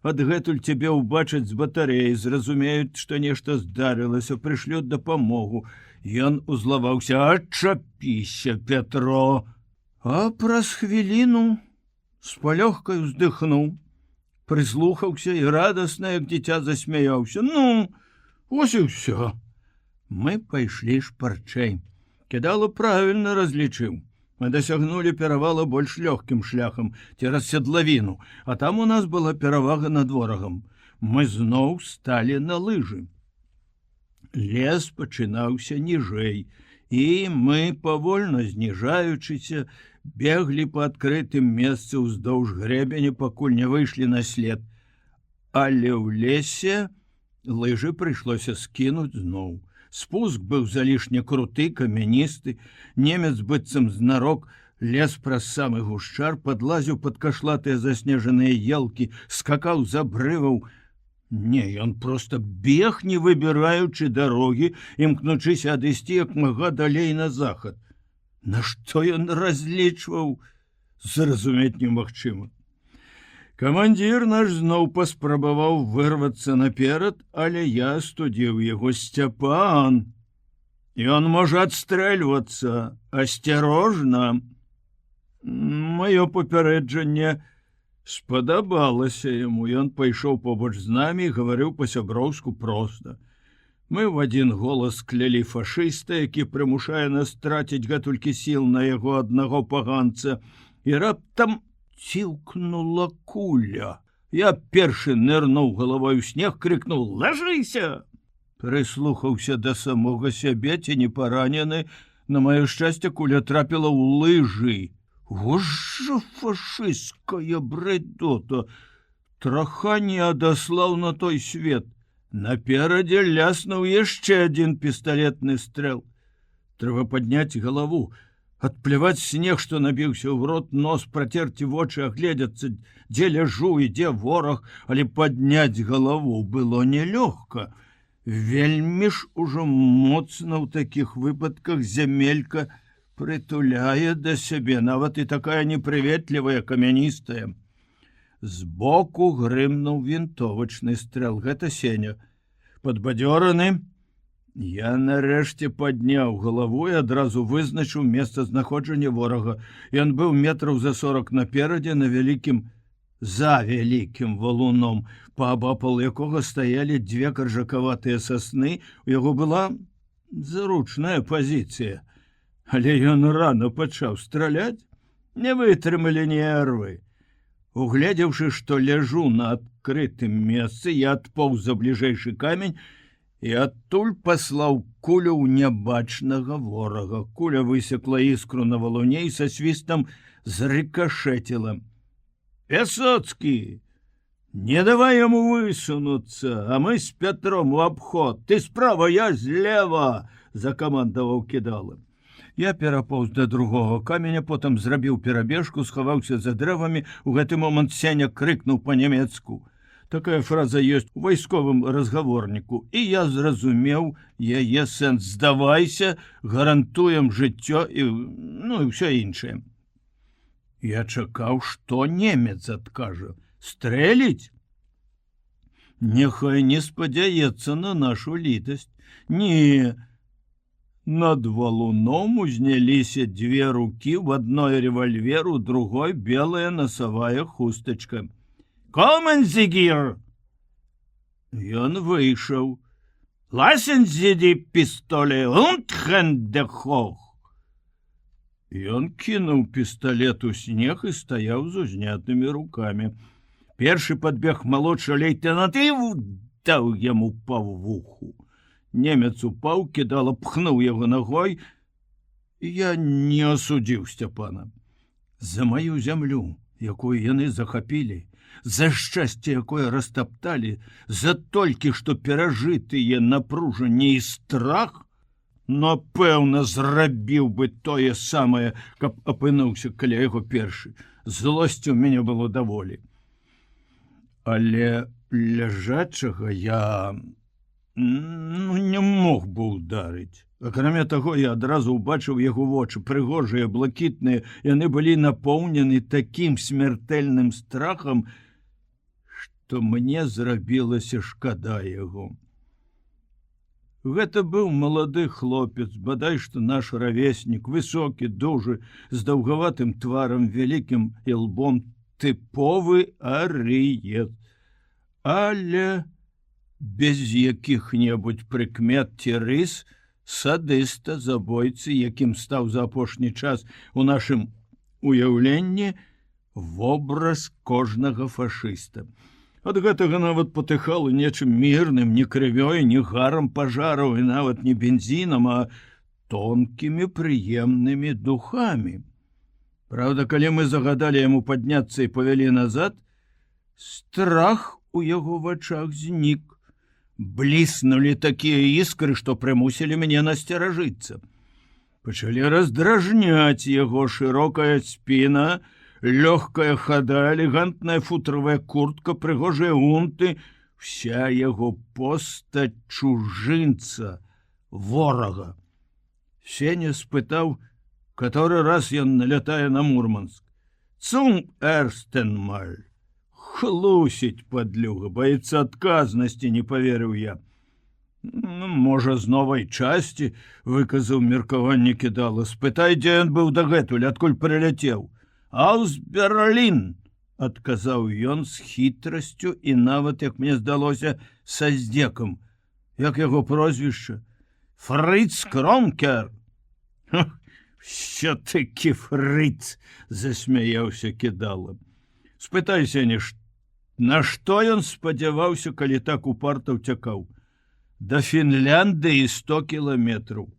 Адгэтуль цябе ўбачаць з батарэі, зразумеюць, што нешта здарылася, прышлёт дапамогу. Ён узлаваўся: «Ачапіся, Пятро!» А праз хвіліну з палёгкай уздыхнуў, прыслухаўся і радасна, як дзіця, засмяяўся. Ну, вось і ўсё. Мы пайшлі шпарчэй. Кідала правільна разлічыў. Мы дасягнулі перавала больш лёгкім шляхам, цераз седлавіну, а там у нас была перавага над ворагам. Мы зноў сталі на лыжы. Лес пачынаўся ніжэй, і мы, павольна зніжаючыся, беглі па адкрытым месцы ўздоўж грэбеня, пакуль не выйшлі на след. Але ў лесе лыжы прыйшлося скінуць зноў. Спуск быў залішне круты, камяністы. Немец быццам знарок лез праз самы гушчар, падлазіў пад кашлатыя заснежаныя елкі, скакаў з абрываў. Не, ён проста бег, не выбіраючы дарогі, імкнучыся адысці як мага далей на захад. На што ён разлічваў, зразумець немагчыма. Камандзір наш зноў паспрабаваў вырвацца наперад, але я астудзіў яго. Сцяпан, ён можа адстрэльвацца, асцярожна. Маё папярэджанне спадабалася яму. Ён пайшоў побач з намі і гаварыў па-сяброўску проста. Мы ў адзін голас клялі фашыста, які прымушае нас траціць гэтулькі сіл на яго аднаго паганца, і раптам цілкнула куля. Я першы нырнуў галавой у снег, крыкнуў: «Лажыся!» Прыслухаўся да самога сябе, ці не паранены. На маё шчасце, куля трапіла ў лыжы. Гожа фашысцкая брэдота! Траха не адаслаў на той свет. Наперадзе ляснуў яшчэ адзін пісталетны стрэл. Трэба падняць галаву, адпляваць снег, што набіўся ў рот, нос, працерці вочы, агледзяцца, дзе ляжу і дзе вораг, але падняць галаву было нелёгка. Вельмі ж ужо моцна ў такіх выпадках зямелька прытуляе да сябе, нават і такая непрыветлівая, камяністая. Збоку грымнуў вінтовачны стрэл. Гэта Сеня. Падбадзёраны, я нарэшце падняў галаву і адразу вызначыў месцазнаходжанне ворага. Ён быў метраў за 40 наперадзе, за вялікім валуном, паабапал якога стаялі 2 каржакаватыя сасны. У яго была зручная пазіцыя. Але ён рана пачаў страляць. Не вытрымалі нервы. Угледзеўшы, што ляжу на адкрытым месцы, я адпоўз за бліжэйшы камень і адтуль паслаў кулю ў нябачнага ворага. Куля высекла іскру на валуне і са свістам зрыкашэціла. «Пясоцкі, не давай яму высунуцца, а мы з Пятром у абход. Ты справа, я злева!» – закамандаваў Кідала. Я перапоўз да другога каменя, потым зрабіў перабежку, схаваўся за дрэвамі. У гэты момант Сеня крыкнуў па-нямецку. Такая фраза ёсць у вайсковым разгаворніку, і я зразумеў яе сэнс. «Здавайся, гарантуем жыццё» і ўсё іншае. Я чакаў, што немец адкажа. Стрэліць? Няхай не спадзяецца на нашу літасць. Не. Над валуном узняліся 2 рукі, в адной рэвальвер, у другой белая носавая хустачка. «Коммен зігір!» Ён выйшаў. «Ласен зі ді пістолі, und хен де хох!» Ён кінуў пісталет у снег і стаяў з узнятымі рукамі. Першы падбег малодшы лейтенант і даў яму па вуху. Немец упаў, кідала, пхнуў яго ногой. Я не асудзіў Сцяпана. За маю зямлю, якую яны захапілі, за шчасце, якое растапталі, за толькі што перажытыя напружанне і страх, напэўна, зрабіў бы тое самае, каб апынуўся каля яго першы. Злосці ў мяне было даволі. Але ляжачага я не мог бы ударыць. Акрамя таго, я адразу ўбачыў яго вочы, прыгожыя, блакітныя, яны былі напоўнены такім смертэльным страхам, што мне зрабілася шкада яго. Гэта быў малады хлопец, бадай што наш равеснік, высокі, дужы, з даўгаватым тварам, вялікім і лбом, тыповы арыец, але без якіх-небудзь прыкмет ці рыс садыста, забойцы, якім стаў за апошні час у нашым уяўленні вобраз кожнага фашыста. Ад гэтага нават патыхала нечым мірным, не крывёй, не гарам пажараў і нават не бензінам, а тонкімі прыемнымі духамі. Праўда, калі мы загадалі яму падняцца і павялі назад, страх у яго вачах знік. Бліснулі такія іскры, што прымусілі мяне насцеражыцца. Пачалі раздражняць яго шырокая спіна, лёгкая хада, элегантная футравая куртка, прыгожыя унты, вся яго постаць чужынца, ворага. Сеня спытаў, каторы раз ён налятае на Мурманск. Цум эрстенмаль. Хлусіць, падлюга, баіцца адказнасці, не паверыў я. Можа, з новай часці, выказаў меркаванне кідала. Спытай, дзе ён быў дагэтуль, адкуль прыляцеў. Аус Берлін, адказаў ён з хітрасцю і нават, як мне здалося, са здзекам. Як яго прозвішча? Фрыц Кронкер. Що-такі Фрыц, засмяяўся кідала. Спытай, Сеня, на што ён спадзяваўся, калі так упарта ўцякаў? Да Фінляндыі 100 кіламетраў.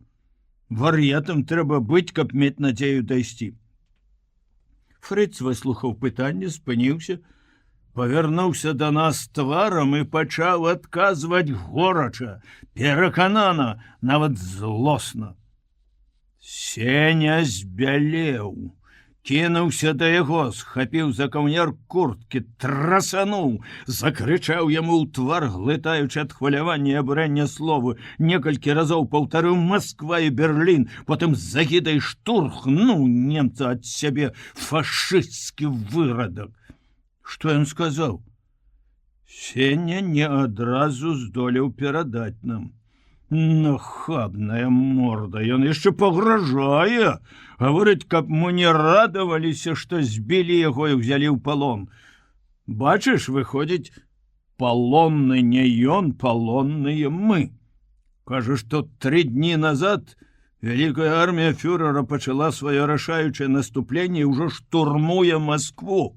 Вар'ятам трэба быць, каб мець надзею дайсці. Фрыц выслухаў пытанне, спыніўся, павярнуўся да нас тварам і пачаў адказваць горача, пераканана, нават злосна. Сеня збялеў. Кінуўся да яго, схапіў за каўняр курткі, трасануў, закрычаў яму ў твар, глытаючы ад хвалявання і абурэння словы, некалькі разоў паўтарыў Масква і Берлін, потым з загідай штурхнуў немца ад сябе, фашысцкі вырадак. Што ён сказаў? Сеня не адразу здолеў перадаць нам. Нахабная морда, ён яшчэ пагражае, гаворыць, каб мы не радаваліся, што збілі яго і ўзялі ў палон. Бачыш, выходзіць, палонны не ён, палонныя мы. Кажа, што 3 дні назад вялікая армія фюрера пачала сваё рашаючае наступленне і ўжо штурмуе Маскву,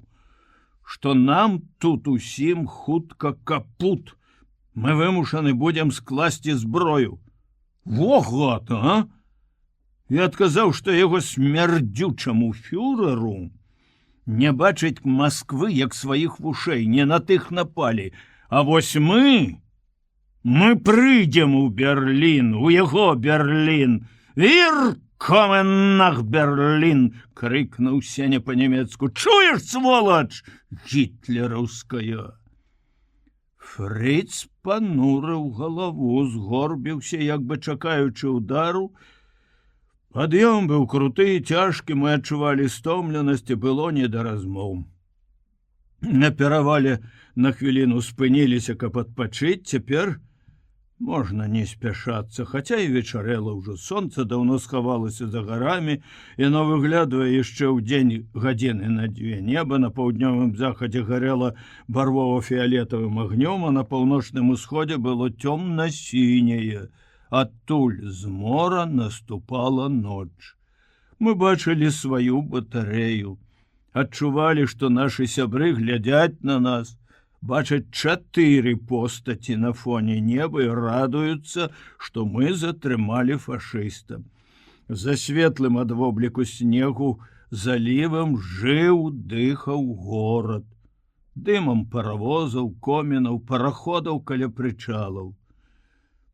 што нам тут усім хутка капут. Мы вымушаны будзем скласці зброю. Во гад, а? Я адказаў, што яго смярдзючаму фюреру не бачыць Масквы, як сваіх вушэй, не на тых напалі. А вось мы прыйдзем у Берлін, у яго Берлін. «Виркомен нах Берлін!» — крыкнуў Сеня па-нямецку. «Чуеш, сволач? Гітлераўская!» Фрыц панурыў галаву, згорбіўся, як бы чакаючы ўдару. Пад'ём быў круты і цяжкі, мы адчувалі стомленасць, і было не да размоў. На перавале на хвіліну спыніліся, каб адпачыць, цяпер можна не спяшацца, хаця і вечарэла ўжо, сонца даўно схавалася за гарамі, яно выглядвае яшчэ ў дзень гадзіны на 2. Неба на паўднёвым захадзе гарэла барвова-фіялетавым агнём, а на паўночным усходзе было цёмна-сіняе. Адтуль з мора наступала ноч. Мы бачылі сваю батарэю, адчувалі, што нашы сябры глядзяць на нас, бачаць 4 постаці на фоне неба і радуюцца, што мы затрымалі фашыста. За светлым ад вобліку снегу залівам жыў, дыхаў горад. Дымам паравозаў, комінаў, параходаў каля прычалаў.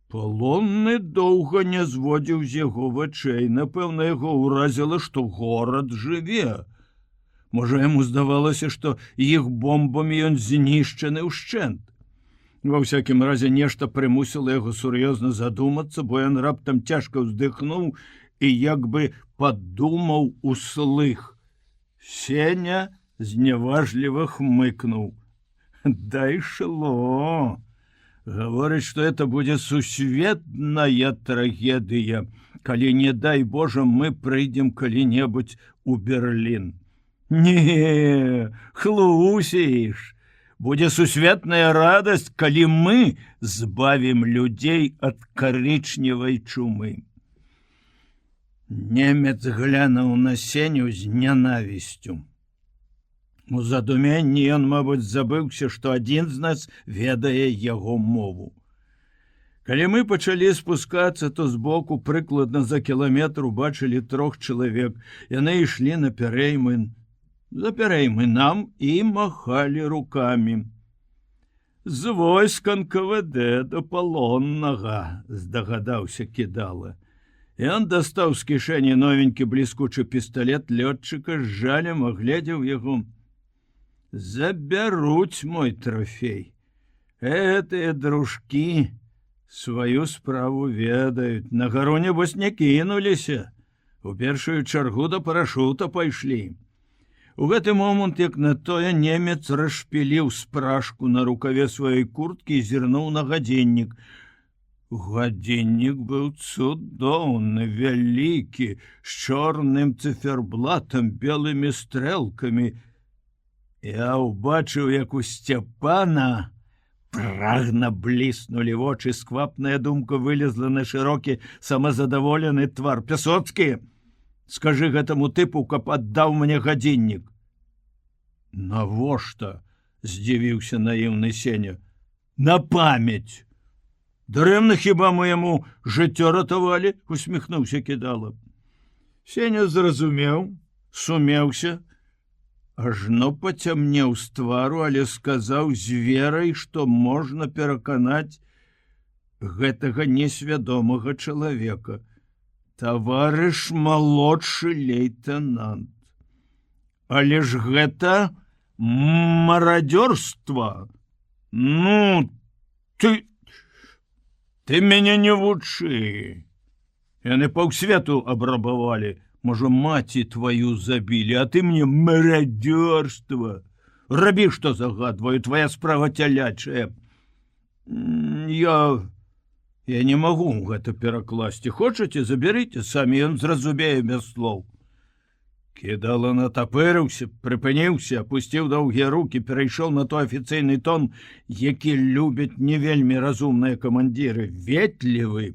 Палонны доўга не зводзіў з яго вачэй. Напэўна, яго ўразіла, што горад жыве. Можа, яму здавалася, што іх бомбамі ён знішчаны ўшчэнт. Ва ўсякім разе нешта прымусіла яго сур'ёзна задумацца, бо ён раптам цяжка ўздыхнуў і як бы падумаў услых. Сеня зняважліва хмыкнуў. Дайшло. Гаворыць, што это будзе сусветная трагедыя, калі, не дай Божа, мы прыйдзем калі-небудзь у Берлін. Не, хлусіш. Будзе сусветная радасць, калі мы збавім людзей ад карычневай чумы. Немец глянуў на Сеню з нянавісцю. У задуменні ён, мабыць, забыўся, што адзін з нас ведае яго мову. Калі мы пачалі спускацца, то збоку прыкладна за кіламетр убачылі 3 чалавек. Яны ішлі на пярэймын. За пярэймынам і махалі рукамі. З войск НКВД да палоннага, здагадаўся Кідала. Ён дастаў з кішэні новенькі бліскучы пісталет лётчыка, з жалем агледзеў яго. Забяруць мой трофей. Гэтыя дружкі сваю справу ведаюць. На гару, небось, не кінуліся. У першую чаргу да парашута пайшлі. У гэты момант, як на тое, немец расшпіліў спражку на рукаве сваёй курткі і зірнуў на гадзіннік. Гадзіннік быў цудоўны, вялікі, з чорным цыферблатам, белымі стрэлкамі. Я ўбачыў, як у Сцяпана прагна бліснулі вочы, сквапная думка вылезла на шырокі, самазадаволены твар. Пясоцкі, скажы гэтаму тыпу, каб аддаў мне гадзіннік. Навошта? Здзівіўся наіўны Сеня. На памяць. Дарэмна хіба мы яму жыццё ратавалі? Усміхнуўся Кідала. Сеня зразумеў, сумеўся, ажно пацямнеў з твару, але сказаў з верай, што можна пераканаць гэтага несвядомага чалавека. Таварыш малодшы лейтенант. Але ж гэта марадзёрства. Ну, ты мяне не вучы. Яны паўсвету абрабавалі. Можа, маці твою забілі, а ты мне марадзёрства. Рабі, што загадваю, твоя справа цялячая. Я не магу гэта перакласці. Хочаце, забярыце самі, ён зразумее без слоў. Кідала натапырыўся, прыпыніўся, апусціў доўгія рукі, перайшоў на той афіцыйны тон, які любяць не вельмі разумныя камандзіры, ветлівы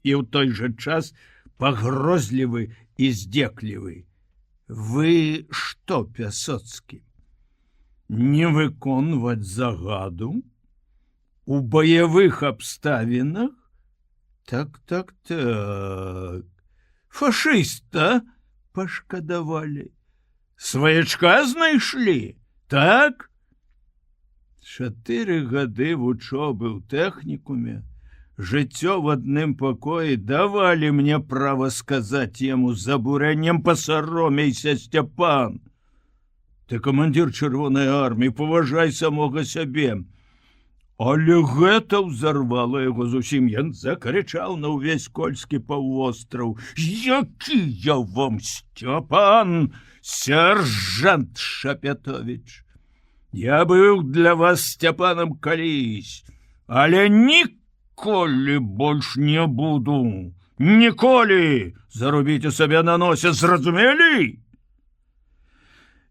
і ў той жа час пагрозлівы і здзеклівы. Вы што, Пясоцкі, не выконваць загаду? У баявых абставінах? Так. Фашыста пашкадавалі. Сваячка знайшлі, так? 4 гады вучобы ў тэхнікуме, жыццё в адным пакоі давалі мне права сказаць яму з абурэннем: пасаромейся, Сцяпан. Ты камандзір чырвонай арміі, паважай самога сябе. Але гэта ўзарвала яго зусім. Ён закрычаў на ўвесь кольскі паўвостраў: які я вам Сцяпан, сержант Шапятовіч! Я быў для вас Сцяпанам калісь, але ніколі больш не буду. Ніколі! Зарубіце сабе на носе, зразумелі?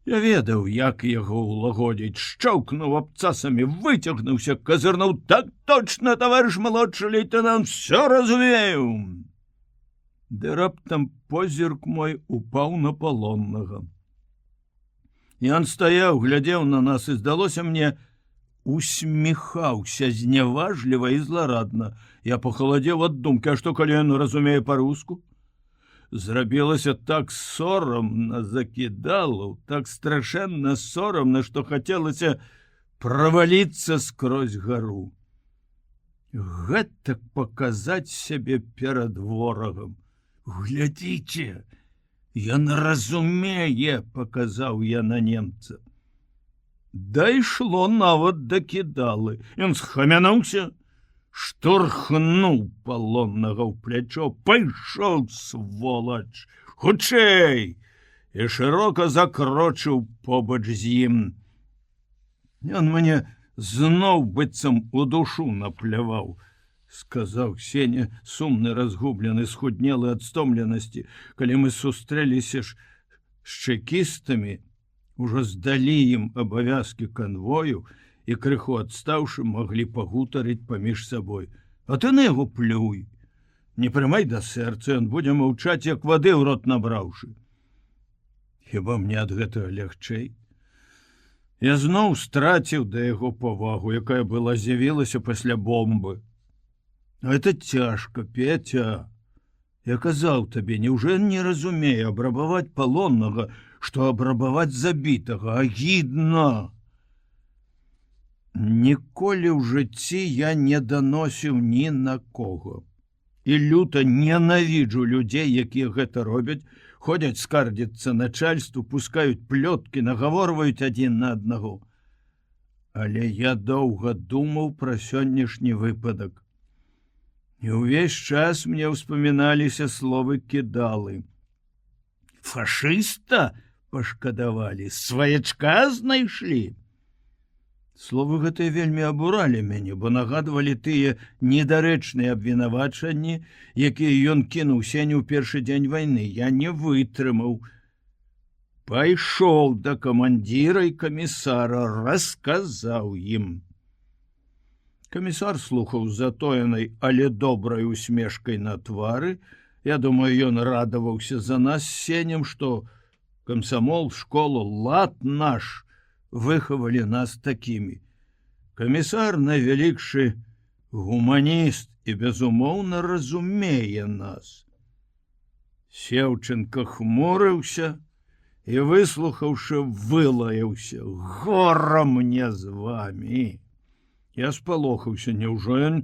Я ведаў, як яго ўлагодзіць, шчоўкнуў абцасамі, выцягнуўся, казырнуў: так точно, таварыш малодшы лейтенант, все разумею. Ды раптам позірк мой упаў на палоннага. Ён стаяў, глядзеў на нас, і здалося мне, усміхаўся зняважліва і зларадна. Я пахаладзеў ад думкі, а што калі ён разумее па-руску? Зрабілася так сорамна за кідалаў, так страшэнна сорамна, што хацелася праваліцца скрозь гару. Гэтак паказаць сябе перад ворагам. Глядзіце, ён разумее, паказаў я на немца. Дайшло нават да кідалы. Ён схамянуўся, штурхнуў палоннага ў плячо. Пайшоў, сволач, хутчэй! І шырока закрочыў побач з ім. Ён мне зноў быццам у душу напляваў, сказаў Сеня, сумны, разгублены, схуднелы ад стомленасці. Калі мы сустрэліся ж з чэкістамі, ужо здалі ім абавязкі канвою і крыху адстаўшы маглі пагутарыць паміж сабой. А ты на яго плюй. Не прымай да сэрца, ён будзе маўчаць, як вады ў рот набраўшы. Хіба мне ад гэтага лягчэй? Я зноў страціў да яго павагу, якая была з'явілася пасля бомбы. А это цяжка, Петя. Я казаў табе, неўжо не разумее абрабаваць палоннага, што абрабаваць забітага, агідна. Ніколі ў жыцці я не даносіў ні на кого. І люта ненавіджу людзей, якія гэта робяць, ходзяць скардзіцца начальству, пускаюць плёткі, нагаворваюць адзін на аднаго. Але я доўга думаў пра сённяшні выпадак. І ўвесь час мне ўспаміналіся словы кідалы. Фашыста пашкадавалі, сваячка знайшлі. Словы гэтыя вельмі абуралі мяне, бо нагадвалі тыя недарэчныя абвінавачанні, якія ён кінуў Сеню ў першы дзень вайны. Я не вытрымаў. Пайшоў да камандзіра і камісара, расказаў ім. Камісар слухаў з затоенай, але добрай усмешкай на твары. Я думаю, ён радаваўся за нас з Сенем, што камсамол, школу, лад наш выхавалі нас такімі. Камісар, найвялікшы гуманіст і безумоўна разумее нас. Сеўченко хмурыўся і, выслухаўшы, вылаяўся. Гора мне з вамі! Я спалохаўся, няўжо ён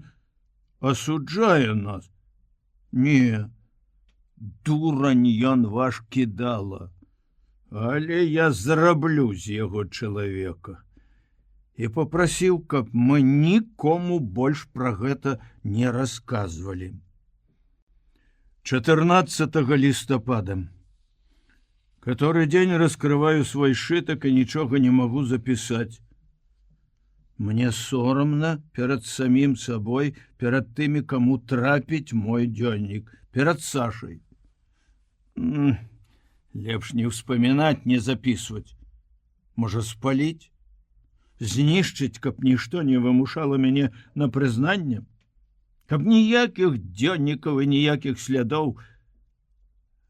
асуджае нас? Не, дурань ён ваш кідала, але я зраблю з яго чалавека. І попрасіў, каб мы нікому больш пра гэта не расказвалі. 14 листопада. Который день раскрываю свой шиток и ничего не могу записать. Мне соромно перед самим собой, перед теми, кому трапить мой дзённік, перед Сашей. Лепш не вспоминать, не записывать. Может, спалить? Знішчыць, каб нішто не вымушало мяне на прызнанне? Каб ніякіх дзённікаў і ніякіх слядоў.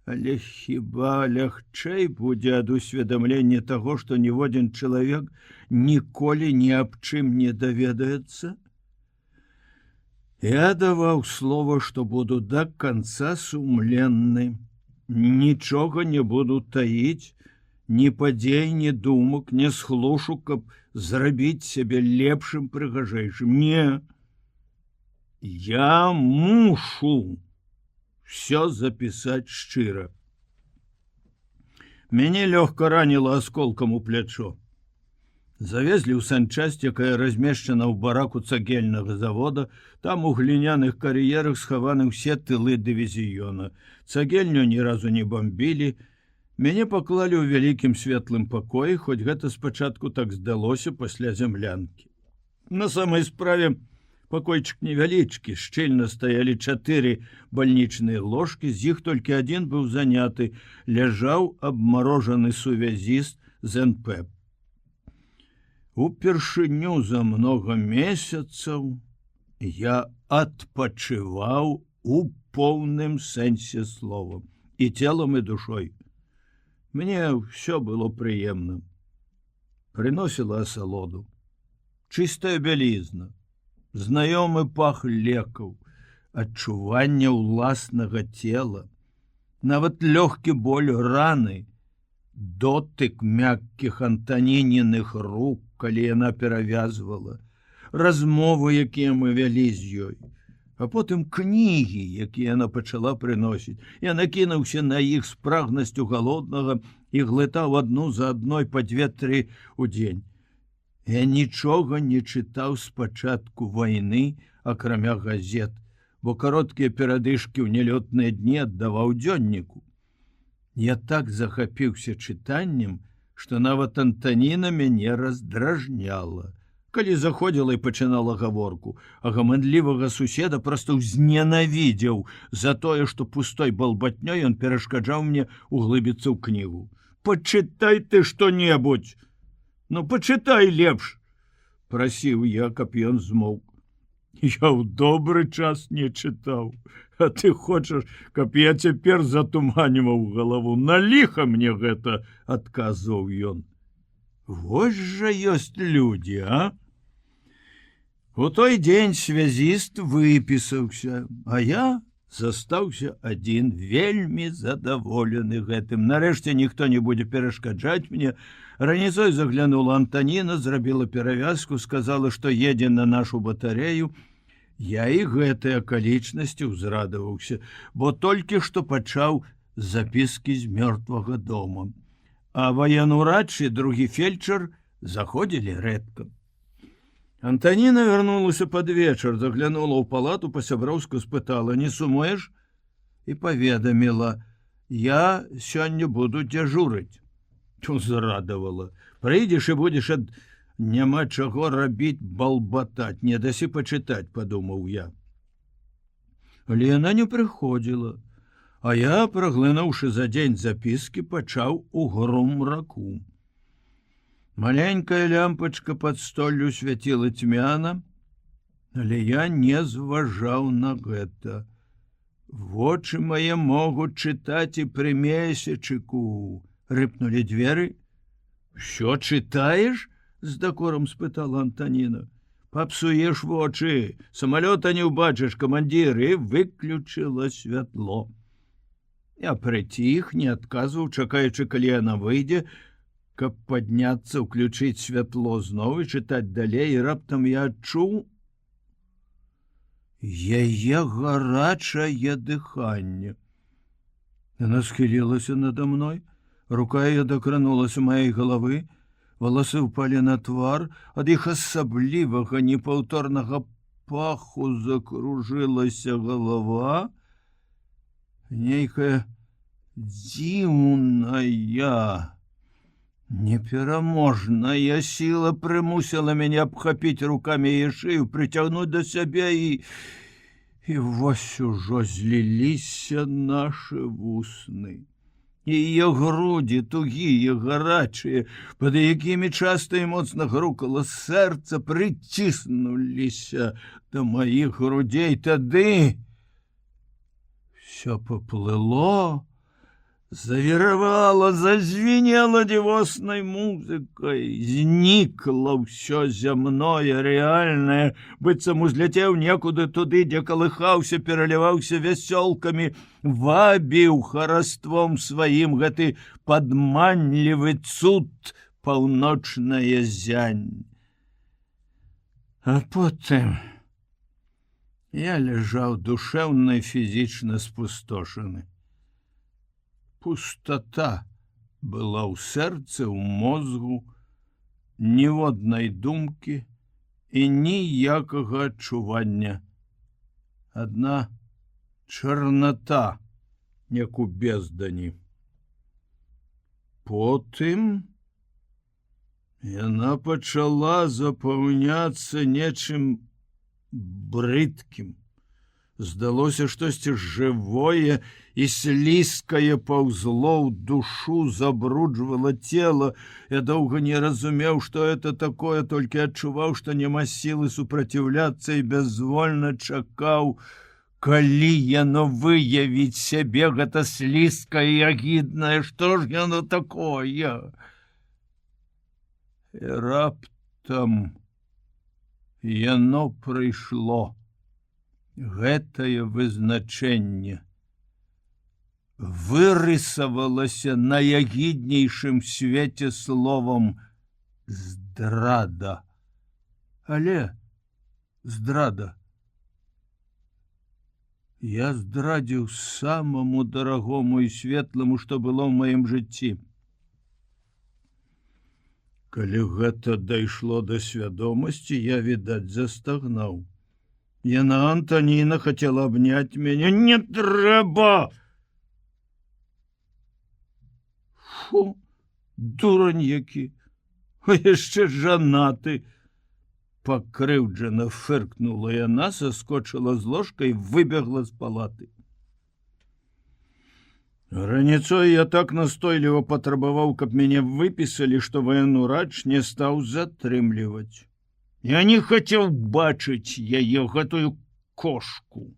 Але хіба лягчэй будзе ад усведамлення таго, што ніводзін чалавек ніколі ні аб чым не даведаецца? Я даваў слова, што буду да канца сумленны. Нічога не буду таіць, ні падзей, ні думак, не схлушу, каб зрабіць сябе лепшым, прыгажэйшым. Не. Я мушу все записать шчыра. Мяне лёгка раніло асколкам у плячо. Завезлі ў санчасць, якая размешчана ў бараку цагельнага завода. Там у гліняных кар'ерах схаваны ўсе тылы дывізіёна. Цагельню ні разу не бомбілі. Мяне паклалі ў вялікім светлым пакоі, хоць гэта спачатку так здалося пасля зямлянкі. На самай справе пакойчык невялічкі, шчыльна стаялі 4 бальнічныя ложкі, з іх толькі адзін быў заняты, ляжаў абмарожаны сувязіст з НП. Упершыню за много месяцаў я адпачываў у поўным сэнсе слова, і целам, і душой. Мне ўсё было прыемна. Прыносіла асалоду, чыстая бялізна, знаёмы пах лекаў, адчуванне ўласнага цела, нават лёгкі боль раны, дотык мяккіх Антанініных рук, калі яна перавязвала, размовы, якія мы вялі з ёй, а потым кнігі, якія яна пачала прыносіць. Я накінуўся на іх з прагнасцю галоднага і глытаў адну за адной па 2-3 у дзень. Я нічога не чытаў з пачатку вайны, акрамя газет, бо кароткія перадышкі ў нялётныя дні аддаваў дзённіку. Я так захапіўся чытаннем, што нават Антаніна мяне раздражняла. Калі заходзіла і пачынала гаворку, а гаманлівага суседа проста ўзненавідзеў за тое, што пустой балбатнёй ён перашкаджаў мне углыбіцца ў кнігу. «Пачытай ты што-небудзь! Ну, пачытай лепш!» — прасіў я, каб ён змоўк. «Я ў добры час не чытаў, а ты хочаш, каб я цяпер затуманіваў галаву. На ліха мне гэта!» — адказваў ён. Вось жа ёсць людзі, а? У той дзень связіст выпісаўся, а я застаўся адзін, вельмі задаволены гэтым. Нарэшце ніхто не будзе перашкаджаць мне. Раніцой заглянула Антаніна, зрабіла перавязку, сказала, што едзе на нашу батарею. Я і гэтай акалічнасці ўзрадаваўся, бо толькі што пачаў запіскі з мёртвага дома. А ваенурач і другі фельчар заходзілі рэдка. Антаніна вярнулася пад вечар, заглянула ў палату, па-сяброўску спытала: «Не сумуеш?» І паведаміла: «Я сёння буду дзяжурыць». Узрадавала: «Прыйдзеш і будзеш няма чаго рабіць, балбатаць, не дасі пачытаць», — падумаў я. Але яна не прыходзіла. А я, праглынуўшы за дзень запіскі, пачаў у грумраку. Маленькая лямпачка пад столлю свяціла цьмяна, але я не зважаў на гэта. Вочы мае могуць чытаць і пры месячыку. Рыпнулі дзверы. «Усё чытаеш?» — з дакорам спытала Антаніна. «Папсуеш вочы, самалёта не ўбачыш, камандзір», і выключыла святло. Я прыціх, не адказваў, чакаючы, калі яна выйдзе, каб падняцца, ўключыць святло зноў і чытаць далей, і раптам я адчуў яе гарачае дыханне. Яна схілілася надо мной, рука яе дакранулася маёй галавы, валасы ўпалі на твар, ад іх асаблівага непаўторнага паху закружылася галава. Нейкая дзіўная, непераможная сіла прымусіла мяне абхапіць рукамі яе шыю, прыцягнуць да сябе, і вось ужо зліліся нашы вусны. І яе грудзі, тугія, гарачыя, пад якімі часта і моцна грукала сэрца, прыціснуліся да маіх грудзей. Тады все поплыло, завіравала, зазвенела дзівоснай музыкай, знікла ўсё зямное, рэальнае, быццам узляцеў некуды туды, дзе калыхаўся, пераліваўся вясёлкамі, вабіў хараством сваім гэты падманлівы цуд, паўночная зянь. А потым я ляжаў душэўна і фізічна спустошаны. Пустата была ў сэрцы, ў мозгу, ніводнай думкі і ніякага адчування. Адна чарната, як у бездані. Потым яна пачала запаўняцца нечым брыдкім. Здалося, штосьці жывое і слізкае паўзло ў душу, забруджвала цела. Я доўга не разумеў, што это такое, толькі адчуваў, што няма сілы супраціўляцца, і бязвольна чакаў, Калі яно выявіць сябе, гэта слізкае і агіднае, што ж яно такое? І раптам яно прыйшло. Гэтае вызначэнне вырысавалася на ягіднейшым свеце словам здрада. Але здрада. Я здрадзіў самаму дарагому і светламу, што было ў маім жыцці. Калі гэта дайшло да свядомасці, я, відаць, застагнаў. Яна, Антаніна, хацела абняць мяне. Не трэба! Фу, дурань які! А яшчэ жанаты! Пакрыўджана фыркнула яна, саскочыла з ложкай, выбегла з палаты. Раніцой я так настойліва патрабаваў, каб мяне выпісалі, што военурач не стаў затрымліваць. Я не хацеў бачыць яе, гэтую кошку.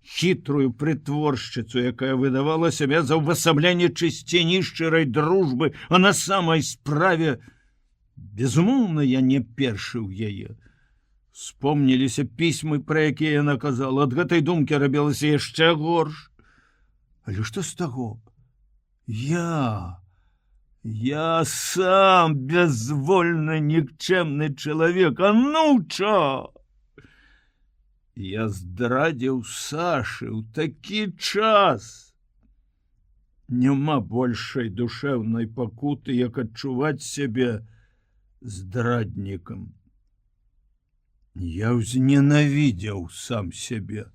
Хітрую прытворшчыцу, якая выдавала сябе за ўвасабленне чысціні шчырай дружбы, а на самай справе, безумоўна, я не першы ў яе. Вспомніліся пісьмы, пра якія яна казала. Ад гэтай думкі рабілася яшчэ горш. Але што з таго? Я сам бязвольны, нікчэмны чалавек, ануча! Я здрадзіў Сашы ў такі час. Няма большай душэўнай пакуты, як адчуваць сябе здраднікам. Я ўзненавідзеў сам сябе.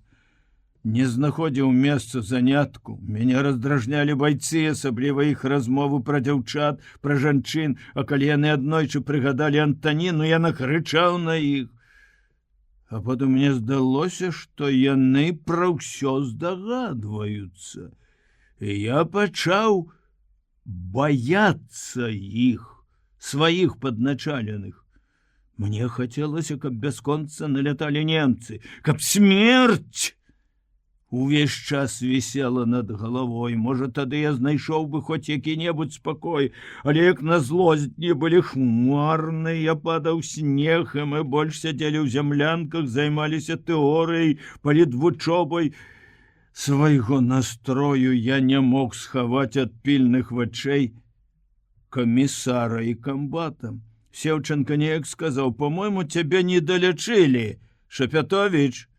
Не знаходзіў месца занятку. Мяне раздражнялі байцы, асабліва іх размовы пра дзяўчат, пра жанчын, а калі яны аднойчы прыгадалі Антаніну, я накрычаў на іх. А потым мне здалося, што яны пра ўсё здагадваюцца. І я пачаў баяцца іх, сваіх падначаленых. Мне хацелася, каб бясконца наляталі немцы, каб смерць увесь час вісела над галавой. Можа, тады я знайшоў бы хоць які-небудзь спакой, але як назло, дні былі хмарныя, я падаў снегам, і больш сядзелі ў зямлянках, займаліся тэорыяй, палітвучобай. Свайго настрою я не мог схаваць ад пільных вачэй камісара і камбата. Сеўченка неяк сказаў: «По-мойму, цябе не далячылі, Шапятовіч.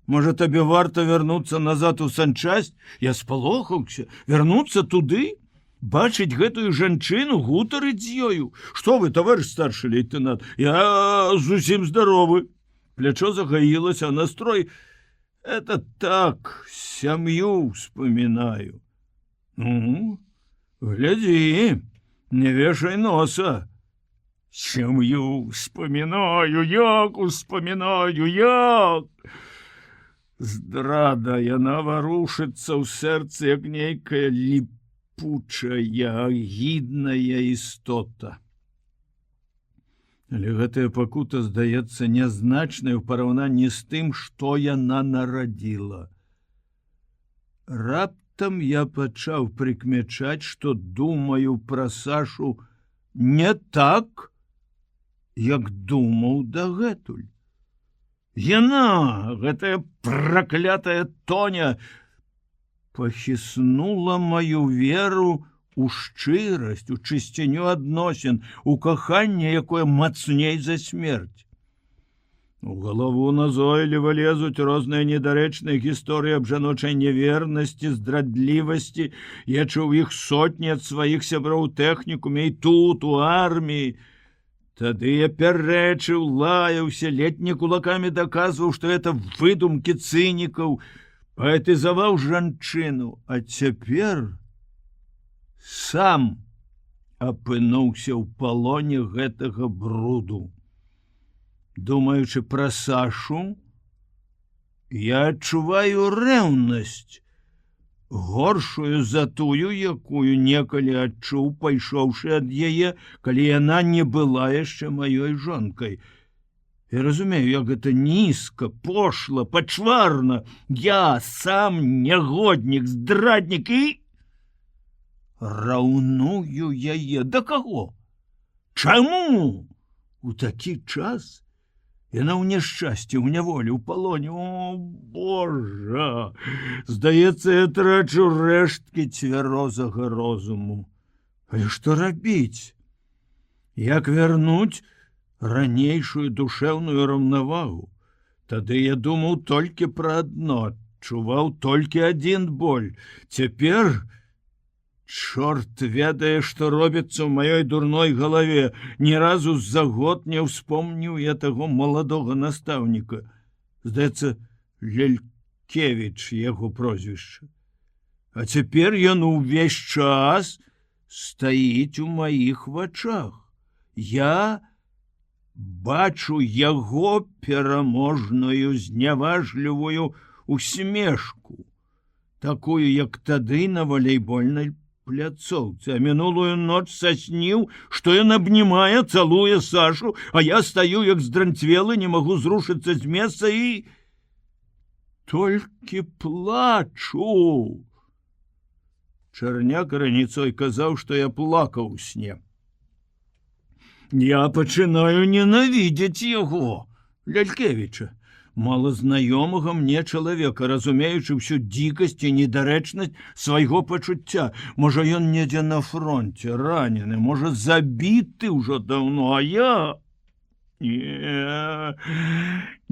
Можа, табе варта вярнуцца назад у санчасць?» Я спалохаўся. Вярнуцца туды? Бачыць гэтую жанчыну, гутарыць з ёю? Што вы, таварыш старшы лейтенант? Я зусім здаровы. Плячо загаілася, а настрой... Это так, сям'ю вспоминаю. Ну, глядзі, не вешай носа. Сям'ю вспоминаю, як успоминаю, як... Здрада, яна варушыцца ў сэрцы, як нейкая ліпучая, агідная істота. Але гэтая пакута здаецца нязначнай у параўнанні з тым, што яна нарадзіла. Раптам я пачаў прыкмячаць, што думаю пра Сашу не так, як думаў дагэтуль. Яна, гэтая праклятая Тоня, пахіснула маю веру у шчырасць, у чысціню адносін, у каханне, якое мацней за смерць. У галаву назойліва лезуць розныя недарэчныя гісторыі аб жаночай невернасці, здрадлівасці. Я чуў іх сотні ад сваіх сяброў у тэхнікуме і тут, у арміі. Тады я пярэчыў, лаяўся, ледзь кулакамі даказваў, што это выдумкі цынікаў, паэтызаваў жанчыну, а цяпер сам апынуўся ў палоне гэтага бруду. Думаючы пра Сашу, я адчуваю рэўнасць, горшую за тую, якую некалі адчуў, пайшоўшы ад яе, калі яна не была яшчэ маёй жонкай. Я разумею, як гэта нізка, пошла, пачварна. Я сам нягоднік, здраднік і раўную яе. Да каго? Чаму? У такі час яна ў няшчасці, ў няволі, ў палоне. О, Божа! Здаецца, я трачу рэшткі цвярозага розуму. Але што рабіць? Як вярнуць ранейшую душэўную раўнавагу? Тады я думаў толькі пра адно, адчуваў толькі адзін боль. Цяпер чорт ведае, што робіцца ў маёй дурной галаве. Ні разу за год не ўспомніў я таго маладога настаўніка. Здаецца, Лялькевіч яго прозвішча. А цяпер ён увесь час стаіць у маіх вачах. Я бачу яго пераможную, зняважлівую усмешку, такую, як тады на валейбольнай пляцоўцы. А мінулую ноч сасніў, што ён абнімае, цалуе Сашу, а я стаю, як здранцвелы, не магу зрушыцца з месца і толькі плачу. Чарняк раніцой казаў, што я плакаў у сне. Я пачынаю ненавідзець яго, Лялькевіча, малазнаёмага мне чалавека, разумеючы ўсю дзікасць і недарэчнасць свайго пачуцця. Можа, ён недзе на фронте, ранены, можа, забіты ўжо даўно, а я...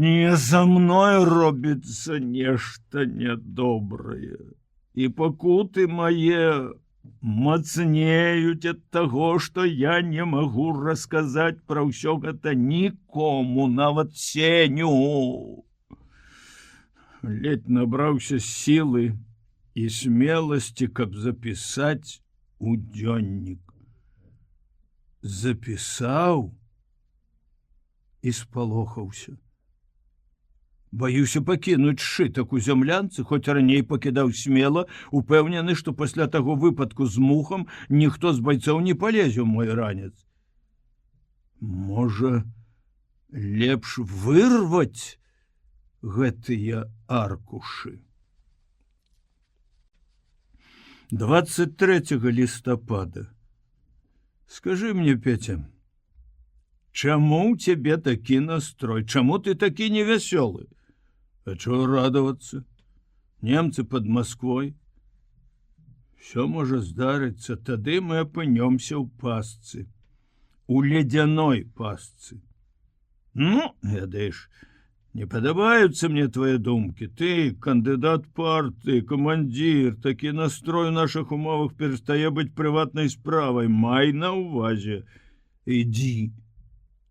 Не, за мной робіцца нешта нядобрае. І пакуты мае мацнеюць ад таго, што я не магу расказаць пра ўсё гэта нікому, нават Сеню. Ледзь набраўся сілы і смеласці, каб запісаць у дзённік. Запісаў і спалохаўся. Баюся пакінуць сшытак у зямлянцы, хоць раней пакідаў смела, упэўнены, што пасля таго выпадку з мухам ніхто з байцоў не палезе ў мой ранец. Можа, лепш вырваць гэтыя аркушы. 23 лістапада. Скажы мне, Петя, чаму ў цябе такі настрой? Чаму ты такі невясёлы? А чого радоваться? Немцы под Москвой. Все можа здарыцца, тады мы апынёмся ў пастцы, у ледяной пастцы. Ну, ведаеш, не падабаюцца мне твои думкі. Ты кандыдат партыі, камандзір, такі настрой у наших умовах перастае быць прыватнай справай. Май на увазе. Иди,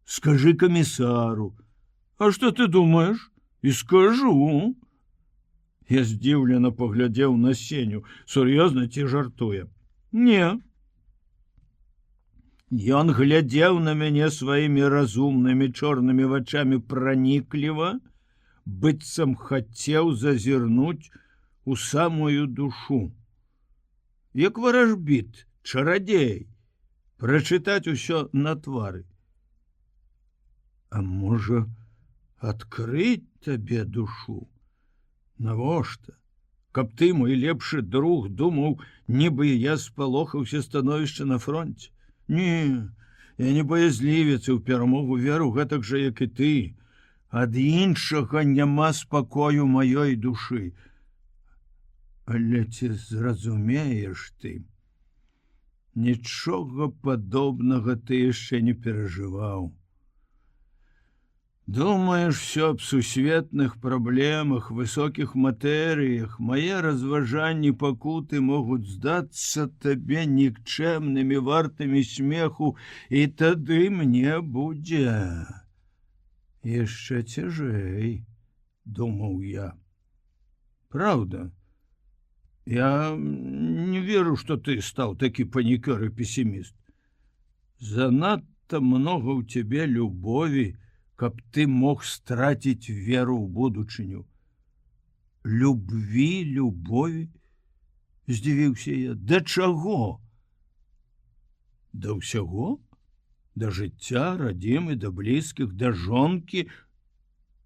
скажи комиссару. А что ты думаешь? И скажу. Я здзіўлена поглядзеў на Сеню. Сур'ёзна ці жартуе? Не. Ён глядзеў на мяне сваімі разумнымі чорнымі вачамі пранікліва, быццам хацеў зазірнуць у самую душу. Як варажбіт, чарадзей, прачытаць усё на твары. А можа, адкрыць табе душу? Навошта? Каб ты, мой лепшы друг, думаў, нібы я спалохаўся становішча на фронте. Не, я не баязлівец і ў перамогу веру гэтак жа, як і ты. Ад іншага няма спакою маёй душы. Але ці зразумееш ты? Нічога падобнага ты яшчэ не перажываў. Думаешь все об сусветных проблемах, высоких материях, мои разважанні пакуты могуць здацца табе нікчэмнымі, вартымі смеху, і тады мне будзе яшчэ цяжэй, думаў я. Правда, я не веру, што ты стаў такі панікёр і песіміст. Занадта много ў цябе любові, каб ты мог страціць веру ў будучыню. Любові? Здзівіўся я. Да чаго? Да ўсяго? да жыцця, радзімы, да блізкіх, да жонкі.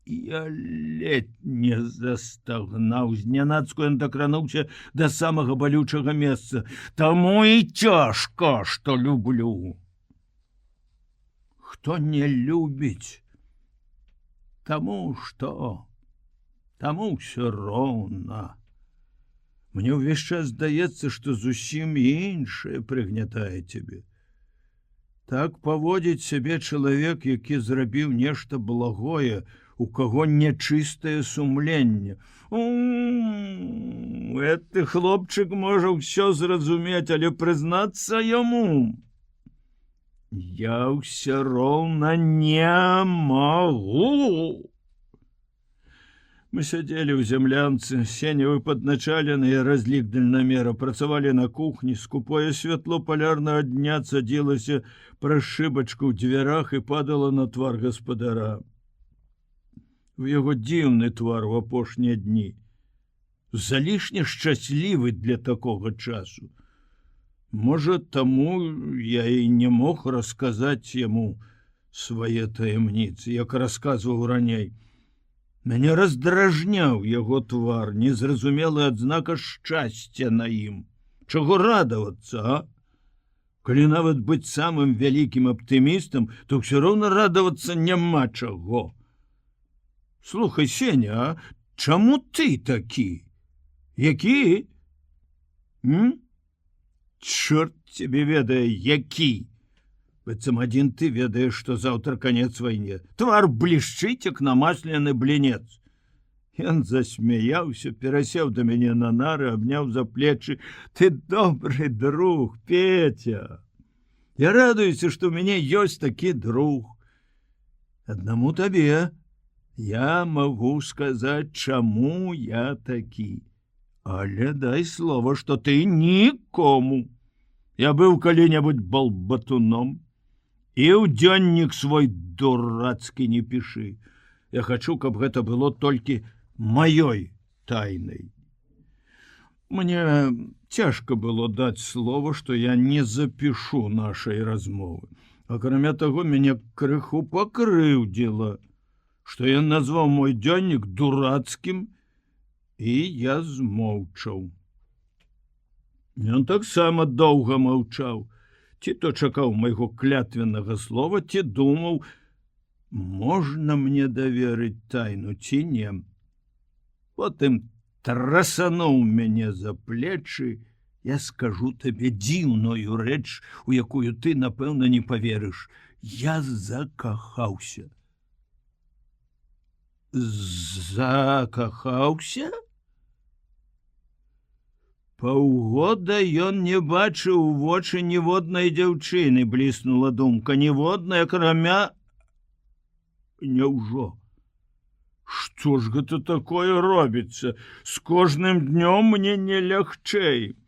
Я ледь не застагнаў, знянацку ён дакрануўся да самага балючага месца. Таму і цяжка, што люблю. Хто не любіць, таму што, таму ўсё роўна. Мне ўвесь час здаецца, што зусім іншае прыгнятае цябе. Так паводзіць сябе чалавек, які зрабіў нешта благое, у каго нячыстае сумленне. Гэты хлопчык можа ўсё зразумець, але прызнацца яму я ўсё роўна не магу. Мы сядзелі ў зямлянцы, сеневы падначаленыя, разлік дальнамера, працавалі на кухні, скупое святло палярнага дня цадзілася праз шыбачку ў дзвярах і падала на твар гаспадара. У яго дзіўны твар у апошнія дні, залішне шчаслівы для такога часу. Можа, таму я і не мог расказаць яму свае таямніцы, як расказваў раней. Мяне раздражняў яго твар, незразумелая адзнака шчасця на ім. Чаго радавацца, а? Калі нават быць самым вялікім аптымістам, то ўсё роўна радавацца няма чаго. Слухай, Сеня, а чаму ты такі? Які? Чорт цябе ведае, які? Быццам адзін ты ведаеш, што заўтра канец вайне. Твар блішчыць, як намаслены блінец. Ён засмяяўся, перасеў да мяне на нары, абняў за плечы. Ты добры друг, Петя. Я радуюся, што ў мяне ёсць такі друг. Аднаму табе я магу сказаць, чаму я такі. Але дай слова, што ты нікому. Я быў калі-небудзь балбатуном. І ў дзённік свой дурацкі не пішы. Я хачу, каб гэта было толькі маёй тайнай. Мне цяжка было даць слова, што я не запішу нашай размовы. Акрамя таго, мяне крыху пакрыўдзіла, што ён назваў мой дзённік дурацкім, і я змоўчаў. Ён таксама доўга маўчаў, ці то чакаў майго клятвеннага слова, ці думаў, можна мне даверыць тайну, ці не. Потым трасануў мяне за плечы. Я скажу табе дзіўную рэч, у якую ты, напэўна, не паверыш. Я закахаўся. Закахаўся? Паўгода ён не бачыў у вочы ніводнай дзяўчыны, бліснула думка, ніводнай, акрамя... Няўжо? Што ж гэта такое робіцца? З кожным днём мне не лягчэй.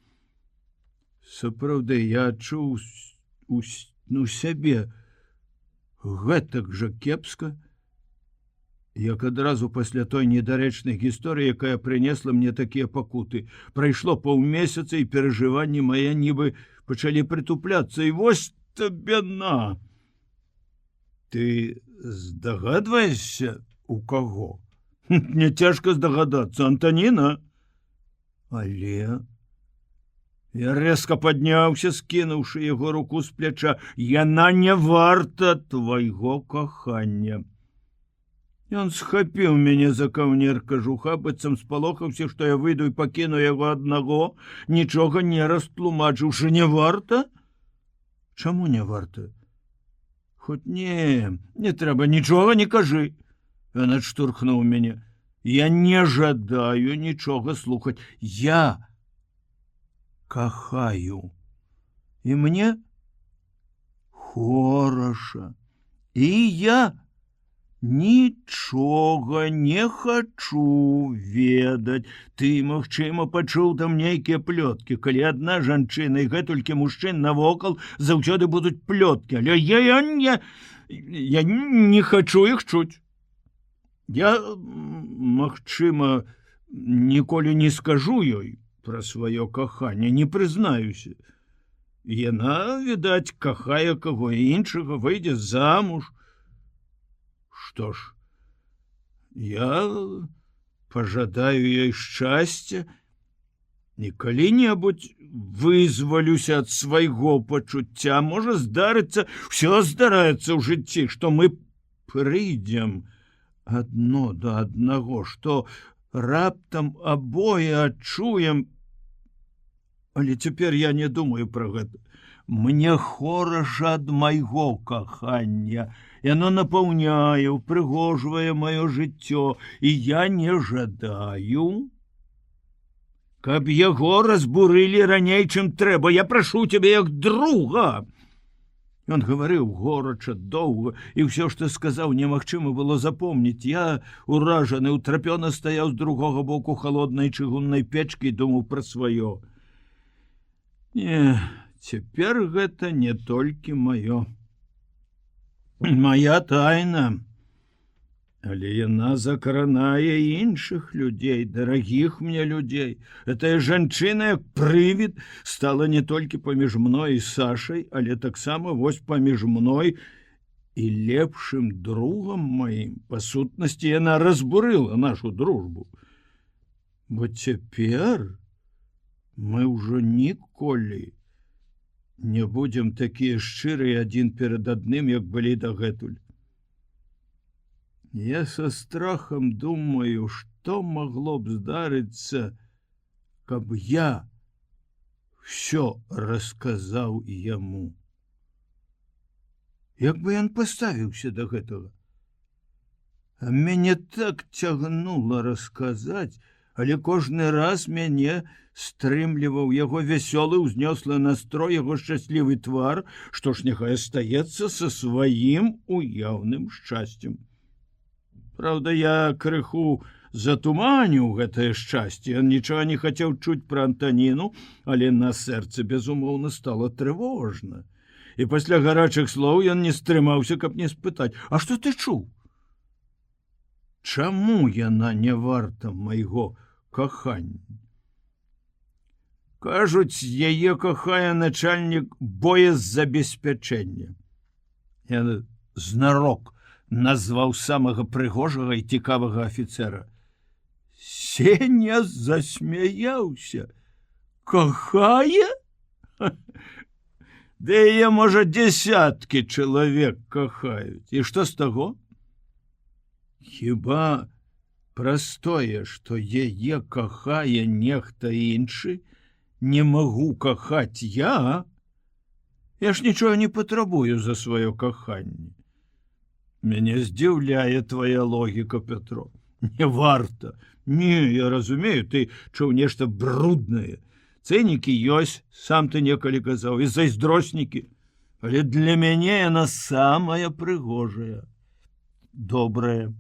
Сапраўды, я адчуў сябе гэтак жа кепска, як адразу пасля той недарэчнай гісторыі, якая прынесла мне такія пакуты. Прайшло паўмесяца, і перажыванні мае нібы пачалі прытупляцца. І вось табе на! Ты здагадваешся, у каго? Не цяжка здагадацца, Антаніна. Але... Я рэзка падняўся, скінуўшы яго руку з пляча. Яна не варта твайго кахання. Ён схапіў мяне за каўнер кажуха, быццам спалохаўся, што я выйду і пакіну яго аднаго, нічога не растлумачыўшы. Не варта? Чаму не варта? Хоць не трэба, нічога не кажы. Ён адштурхнуў мяне. Я не жадаю нічога слухаць. Я кахаю. І мне хораша. І я нічога не хачу ведаць. Ты, магчыма, пачуў там нейкія плёткі. Калі адна жанчына і гэтулькі мужчын навокал, заўсёды будуць плёткі. Але я не хачу іх чуць. Я, магчыма, ніколі не скажу ёй пра сваё каханне, не прызнаюся. Яна, відаць, кахае каго іншага, выйдзе замуж. Што ж, я пажадаю ёй шчасця і калі-небудзь вызвалюся ад свайго пачуцця. Можа здарыцца, ўсё здараецца ў жыцці, што мы прыйдзем адно да аднаго, што раптам абое адчуем. Але цяпер я не думаю пра гэта. Мне хораша ад майго кахання. Яно напаўняе, упрыгожвае маё жыццё, і я не жадаю, каб яго разбурылі раней, чым трэба. Я прашу цябе як друга. Ён гаварыў горача, доўга, і ўсё, што сказаў, немагчыма было запомніць. Я, уражаны, утрапёна стаяў з другога боку халоднай чыгуннай печкі і думаў пра сваё. Не, цяпер гэта не толькі маё. Мая тайна, але яна закранае іншых людзей, дарагіх мне людзей. Гэтая жанчына, як прывід, стала не толькі паміж мной і Сашай, але таксама вось паміж мной і лепшым другам маім. Па сутнасці, яна разбурыла нашу дружбу. Бо цяпер мы ўжо ніколі не будзем такія шчырыя адзін перад адным, як былі дагэтуль. Я са страхам думаю, што магло б здарыцца, каб я ўсё расказаў яму. Як бы ён паставіўся да гэтага? А мяне так цягнула расказаць, але кожны раз мяне стрымліваў яго вясёлы, узнёслы настрой, яго шчаслівы твар, што ж няхай астаецца са сваім уяўным шчасцем. Праўда, я крыху затуманіў гэтае шчасце. Ён нічога не хацеў чуць пра Антаніну, але на сэрцы, безумоўна, стала трывожна. І пасля гарачых слоў ён не стрымаўся, каб не спытаць: «А што ты чуў? Чаму яна не варта майго кахання?» Кажуць, яе кахае начальнік боезабеспячэння. Я знарок назваў самага прыгожага і цікавага афіцера. Сеня засмяяўся. Кахае? Ды яе, можа, дзесяткі чалавек кахаюць. І што з таго? Хіба праз тое, што яе кахае нехта іншы, не магу кахаць я? Я ж нічога не патрабую за сваё каханне. Мяне здзіўляе твая логіка, Петро. Не варта. Не, я разумею, ты чуў нешта бруднае. Цэнікі ёсць, сам ты некалі казаў, і зайздроснікі. Але для мяне яна самая прыгожая, добрая,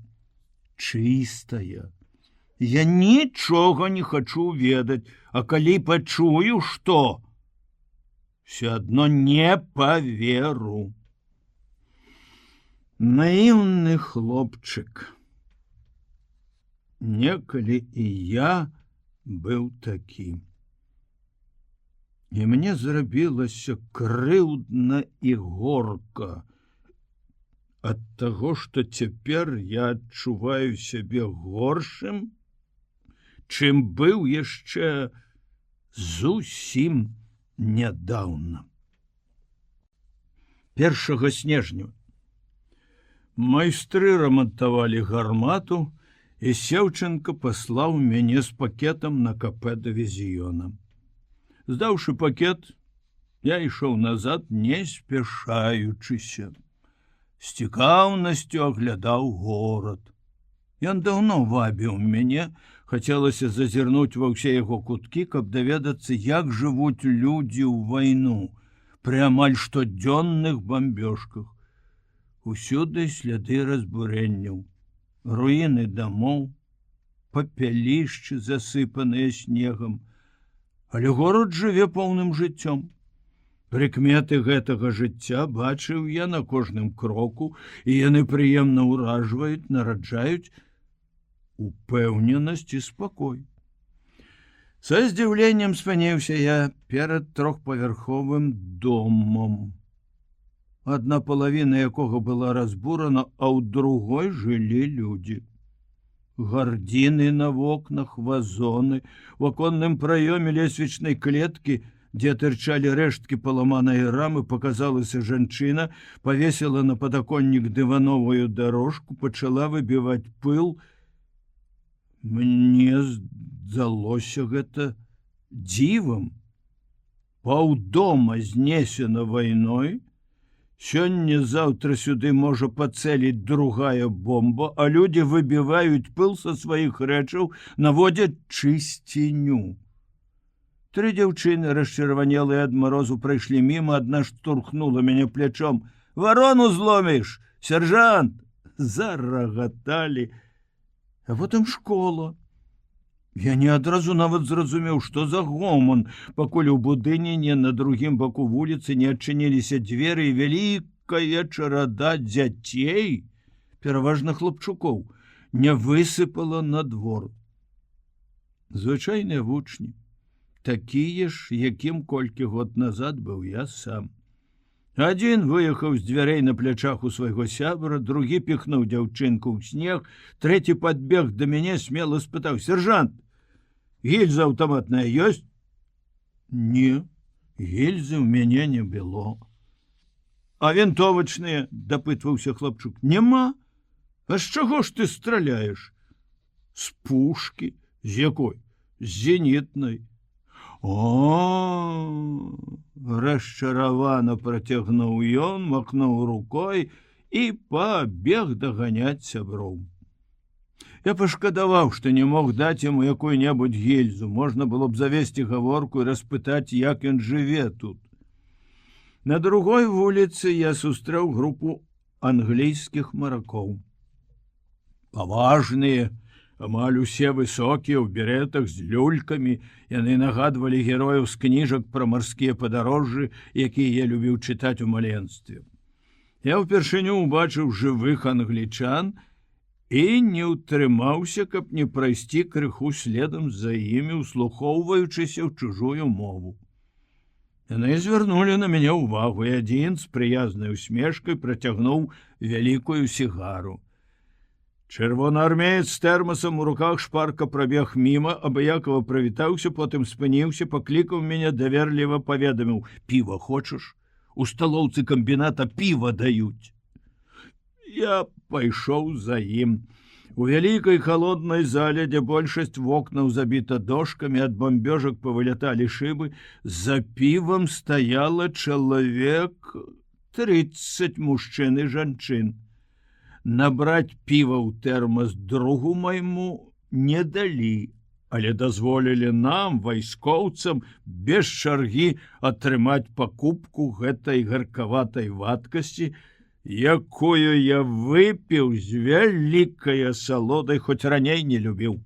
чыстая. Я нічога не хачу ведаць, а калі пачую, што? Все адно не паверу. Наіўны хлопчык. Некалі і я быў такі. І мне зрабілася крыўдна і горка ад таго, што цяпер я адчуваю сябе горшым, чым быў яшчэ зусім нядаўна. 1 снежня майстры рамантавалі гармату, і Сеўченко паслаў мяне з пакетам на КП дывізіёна. Здаўшы пакет, я ішоў назад, не спяшаючыся. З цікаўнасцю аглядаў горад. Ён даўно вабіў мяне, хацелася зазірнуць ва ўсе яго куткі, каб даведацца, як жывуць людзі ў вайну пры амаль штодзённых бамбёжках. Усюды сляды разбурэнняў, руіны дамоў, папялішчы, засыпаныя снегам. Але горад жыве поўным жыццём. Прыкметы гэтага жыцця бачыў я на кожным кроку, і яны прыемна ўражваюць, нараджаюць упэўненасць і спакой. Са здзіўленнем спыніўся я перад трохпавярховым домам, адна палавіна якога была разбурана, а ў другой жылі людзі. Гардзіны на вокнах, вазоны, у аконным праёме лесвічнай клеткі, дзе тырчалі рэшткі паламанай рамы, паказалася жанчына, павесіла на падаконнік дывановую дарожку, пачала выбіваць пыл. Мне здалося гэта дзівам. Паўдома знесена вайной, сёння-заўтра сюды можа пацэліць другая бомба, а людзі выбіваюць пыл са сваіх рэчаў, наводзяць чысціню. 3 дзяўчыны, расчырванелыя ад марозу, прайшлі міма, адна штурхнула мяне плячом. «Варону зломіш, сяржант!» Зарагаталі. А потым школа. Я не адразу нават зразумеў, што за гоман, пакуль у будыніне на другім баку вуліцы не адчыніліся дзверы, і вялікая чарада дзяцей, пераважна хлапчукоў, не высыпала на двор. Звычайныя вучні, такія ж, якім колькі год назад быў я сам. Адзін выехаў з дзвярэй на плячах у свайго сябра, другі піхнуў дзяўчынку ў снег, трэці падбег да мяне, смела спытаў: «Сержант, гільза аўтаматная ёсць?» «Не, гільзы ў мяне не было». «А вінтовачныя?» – дапытваўся хлапчук. «Нема. А з чаго ж ты страляеш?» «З пушкі». «З якой?» «З зенітнай». «О!» – расчаравана працягнуў ён, махнуў рукой і пабег даганяць сяброў. Я пашкадаваў, што не мог даць яму якую-небудзь гільзу. Можна было б завесці гаворку і распытаць, як ён жыве тут. На другой вуліцы я сустрэў групу англійскіх маракоў. Паважныя, амаль усе высокія, у беретах з люлькамі, яны нагадвалі герояў з кніжак пра марскія падарожжы, якія я любіў чытаць у маленстве. Я ўпершыню ўбачыў жывых англічан і не ўтрымаўся, каб не прайсці крыху следам за імі, услухоўваючыся ў чужую мову. Яны звярнулі на мяне ўвагу, і адзін з прыязнай усмешкай працягнуў вялікую сігару. Чырвонаармеец з тэрмасам у руках шпарка прабег міма, абыякова прывітаўся, потым спыніўся, паклікаў мяне, даверліва паведаміў: «Піва хочаш? У сталоўцы камбіната піва даюць». Я пайшоў за ім. У вялікай халоднай зале, дзе большасць вокнаў забіта дошкамі, ад бамбёжак павыляталі шыбы, за півам стаяла чалавек 30 мужчын і жанчын. Набраць піва ў тэрмас другу майму не далі, але дазволілі нам, вайскоўцам, без чаргі атрымаць пакупку гэтай гаркаватай вадкасці, якую я выпіў з вялікай асалодай, хоць раней не любіў.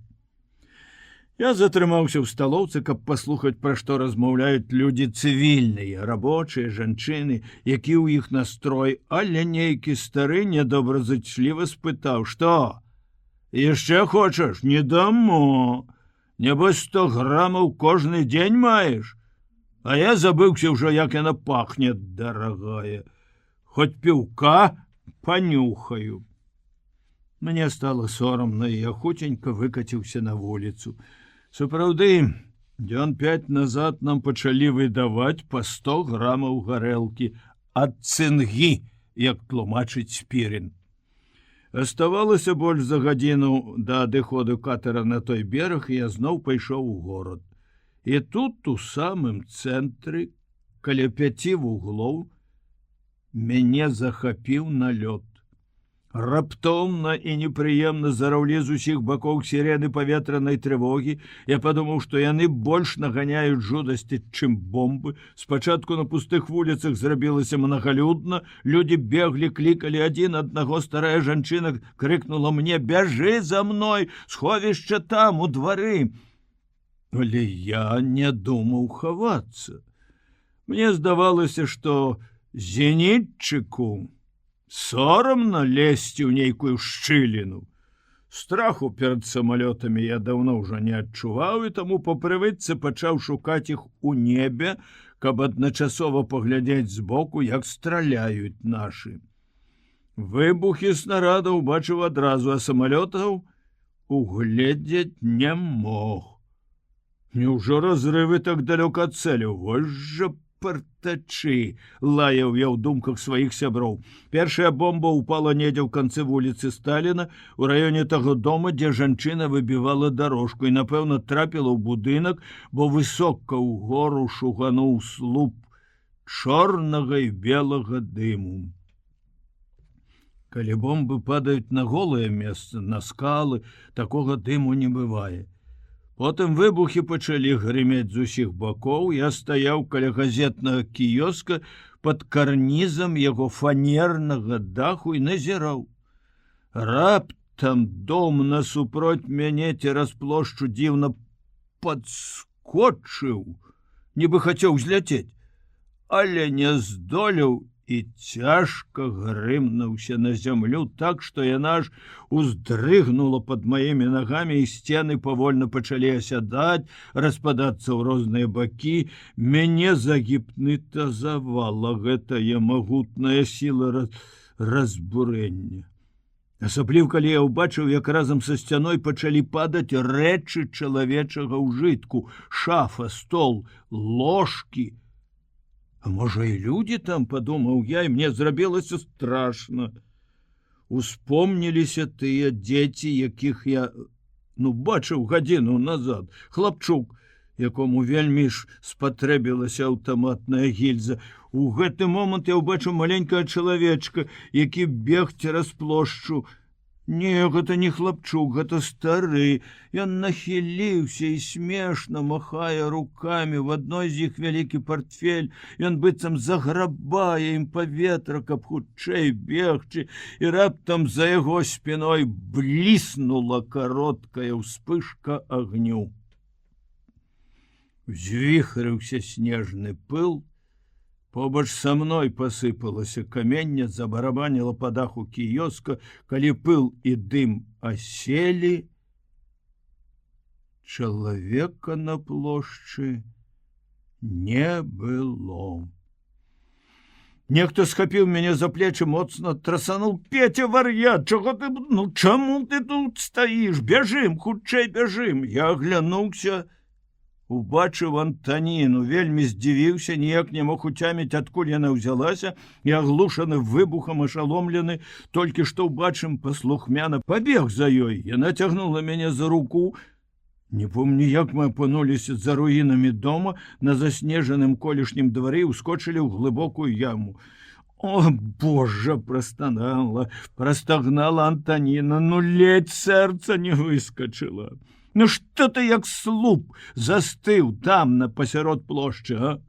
Я затрымаўся ў сталоўцы, каб паслухаць, пра што размаўляюць людзі цывільныя, рабочыя, жанчыны, які ў іх настрой, але нейкі стары недобразычліва спытаў: «Што? Яшчэ хочаш? Не дамо. Нябось 100 грамаў кожны дзень маеш? А я забыўся ўжо, як яна пахне, дарагая. Хоць піўка панюхаю». Мне стало сорамна, і я хуценька выкаціўся на вуліцу. Сапраўды, дзён 5 назад нам пачалі выдаваць па 100 грамаў гарэлкі ад цынгі, як тлумачыць Спірін. Аставалася больш за гадзіну да адыходу катера на той бераг, і я зноў пайшоў у горад. І тут, у самым цэнтры, каля 5 вуглоў, мяне захапіў налёт. Раптоўна і непрыемна зараўлі з усіх бакоў сірены паветранай трывогі. Я падумаў, што яны больш наганяюць жудасці, чым бомбы. Спачатку на пустых вуліцах зрабілася мнагалюдна. Людзі беглі, клікалі адзін аднаго. Старая жанчына крыкнула мне: «Бяжы за мной, сховішча там, у двары». Але я не думаў хавацца. Мне здавалася, што зенітчыку сорамна лезці ў нейкую шчыліну. Страху перад самалётамі я даўно ўжо не адчуваў, і таму па прывычцы пачаў шукаць іх у небе, каб адначасова паглядзець збоку, як страляюць нашы. Выбухі снарада ўбачыў адразу, а самалётаў угледзець не мог. Няўжо разрывы так далёка ад цэлю? Вось жа партачы, лаяў я ў думках сваіх сяброў. Першая бомба ўпала недзе ў канцы вуліцы Сталіна, у раёне таго дома, дзе жанчына выбівала дарожку і, напэўна, трапіла ў будынак, бо высока ўгору шугануў слуп чорнага і белага дыму. Калі бомбы падаюць на голае месца, на скалы, такога дыму не бывае. Потым выбухі пачалі грымець з усіх бакоў. Я стаяў каля газетнага кіёска пад карнізам яго фанернага даху і назіраў. Раптам дом насупроць мяне цераз плошчу дзіўна падскочыў, нібы хацеў зляцець, але не здолеў і цяжка грымнуўся на зямлю так, што яна ж уздрыгнула пад маімі нагамі, і сцены павольна пачалі асядаць, распадацца ў розныя бакі. Мяне загіпнатызавала гэтая магутная сіла разбурэння. Асабліва, калі я ўбачыў, як разам са сцяной пачалі падаць рэчы чалавечага ўжытку: шафа, стол, ложкі. А можа, і людзі там, падумаў я, і мне зрабілася страшна. Успомніліся тыя дзеці, якіх я бачыў гадзіну назад. Хлапчук, якому вельмі ж спатрэбілася аўтаматная гільза. У гэты момант я ўбачыў маленькага чалавечка, які бег цераз плошчу. Не, гэта не хлапчук, гэта стары. Ён нахіліўся і смешна махае рукамі. В адной з іх вялікі партфель. Ён быццам заграбае ім паветра, каб хутчэй бегчы, і раптам за яго спіной бліснула кароткая ўспышка агню. Узвіхрыўся снежны пыл. Побач са мной пасыпалася каменне, забарабаніла па даху кіёска. Калі пыл і дым аселі, чалавека на плошчы не было. Нехто схапіў мяне за плечы, моцна трасануў: Петя, вар'ят, чаго ты, чаму ты тут стаіш? Бяжым, хутчэй бяжым. Я аглянуўся, убачыў Антаніну, вельмі здзівіўся, ніяк не мог уцяміць, адкуль яна ўзялася, і аглушаны выбухам, ашаломлены, толькі што ўбачым, паслухмяна пабег за ёй. Яна цягнула мяне за руку. Не помню, як мы апынуліся за руінамі дома, на заснежаным колішнім двары, ускочылі ў глыбокую яму. О, Божа, прастагнала Антаніна, ледзь сэрца не выскачыла. Што ты як слуп застыў там на пасярод плошчы, а?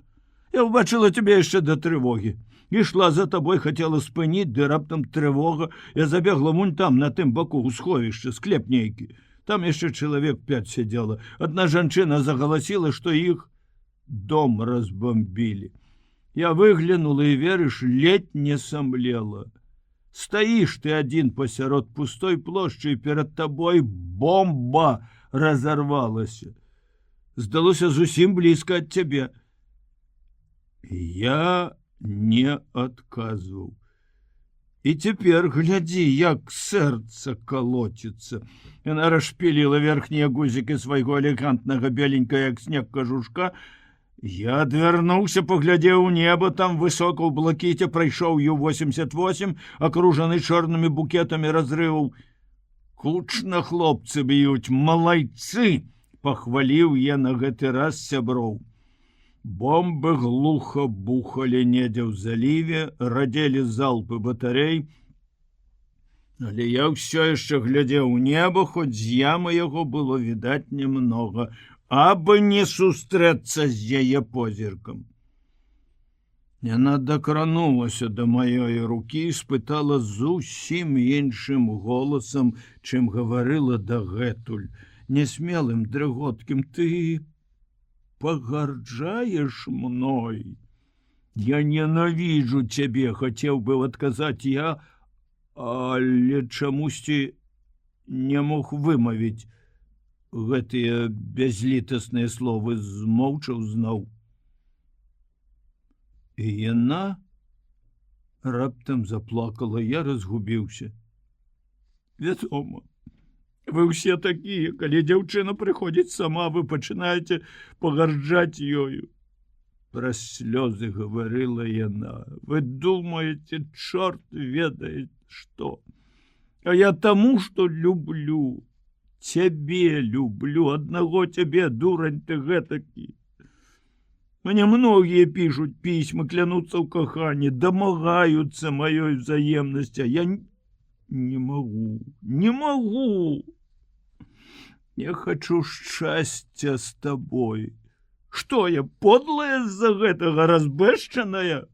Я ўбачыла цябе яшчэ да трывогі. Ішла за табой, хацела спыніць, ды раптам трывога. Я забегла вунь там, на тым баку, у сховішча, склеп нейкі. Там яшчэ чалавек 5 сядзела. Адна жанчына загаласіла, што іх дом разбомбілі. Я выглянула і, верыш, ледь не самлела. Стаіш ты адзін пасярод пустой плошчы, і перад табой бомба разорвалася. Здалося зусім блізка ад цябе. Я не адказваў. І цяпер глядзі, як сэрца калоціцца. Яна расшпіліла верхнія гузікі свайго элегантнага беленькага, як снег, кажушка. Я адвярнуўся, паглядзеў у неба, там высока ў блакіце прайшоў Ю-88, акружаны чорнымі букетамі разрываў. Кучна хлопцы б'юць, малайцы, пахваліў я на гэты раз сяброў. Бомбы глуха бухалі недзе ў заліве, радзелі залпы батарэй, але я ўсё яшчэ глядзеў у неба, хоць з ямы яго было відаць немнога, абы не сустрэцца з яе позіркам. Яна дакранулася да маёй рукі і спытала зусім іншым голасам, чым гаварыла дагэтуль, несмелым, дрыготкім: ты пагарджаеш мной? Я ненавіджу цябе, хацеў бы адказаць я, але чамусьці не мог вымавіць гэтыя бязлітасныя словы, змоўчаў зноў. І яна раптам заплакала, я разгубіўся. Вядома, вы ўсе такія, калі дзяўчына прыходзіць сама, вы пачынаеце пагарджаць ёю. Праз слёзы гаварыла яна. Вы думаеце, чорт ведае што. А я таму, што люблю. Цябе люблю, аднаго цябе, дурань ты гэтакі. Мне многія пішуць пісьмы, клянуцца ў каханні, дамагаюцца маёй взаемнасці, а я не магу. Я хочу шчасця з табой. Што я, подлая з-за гэтага, разбэшчаная?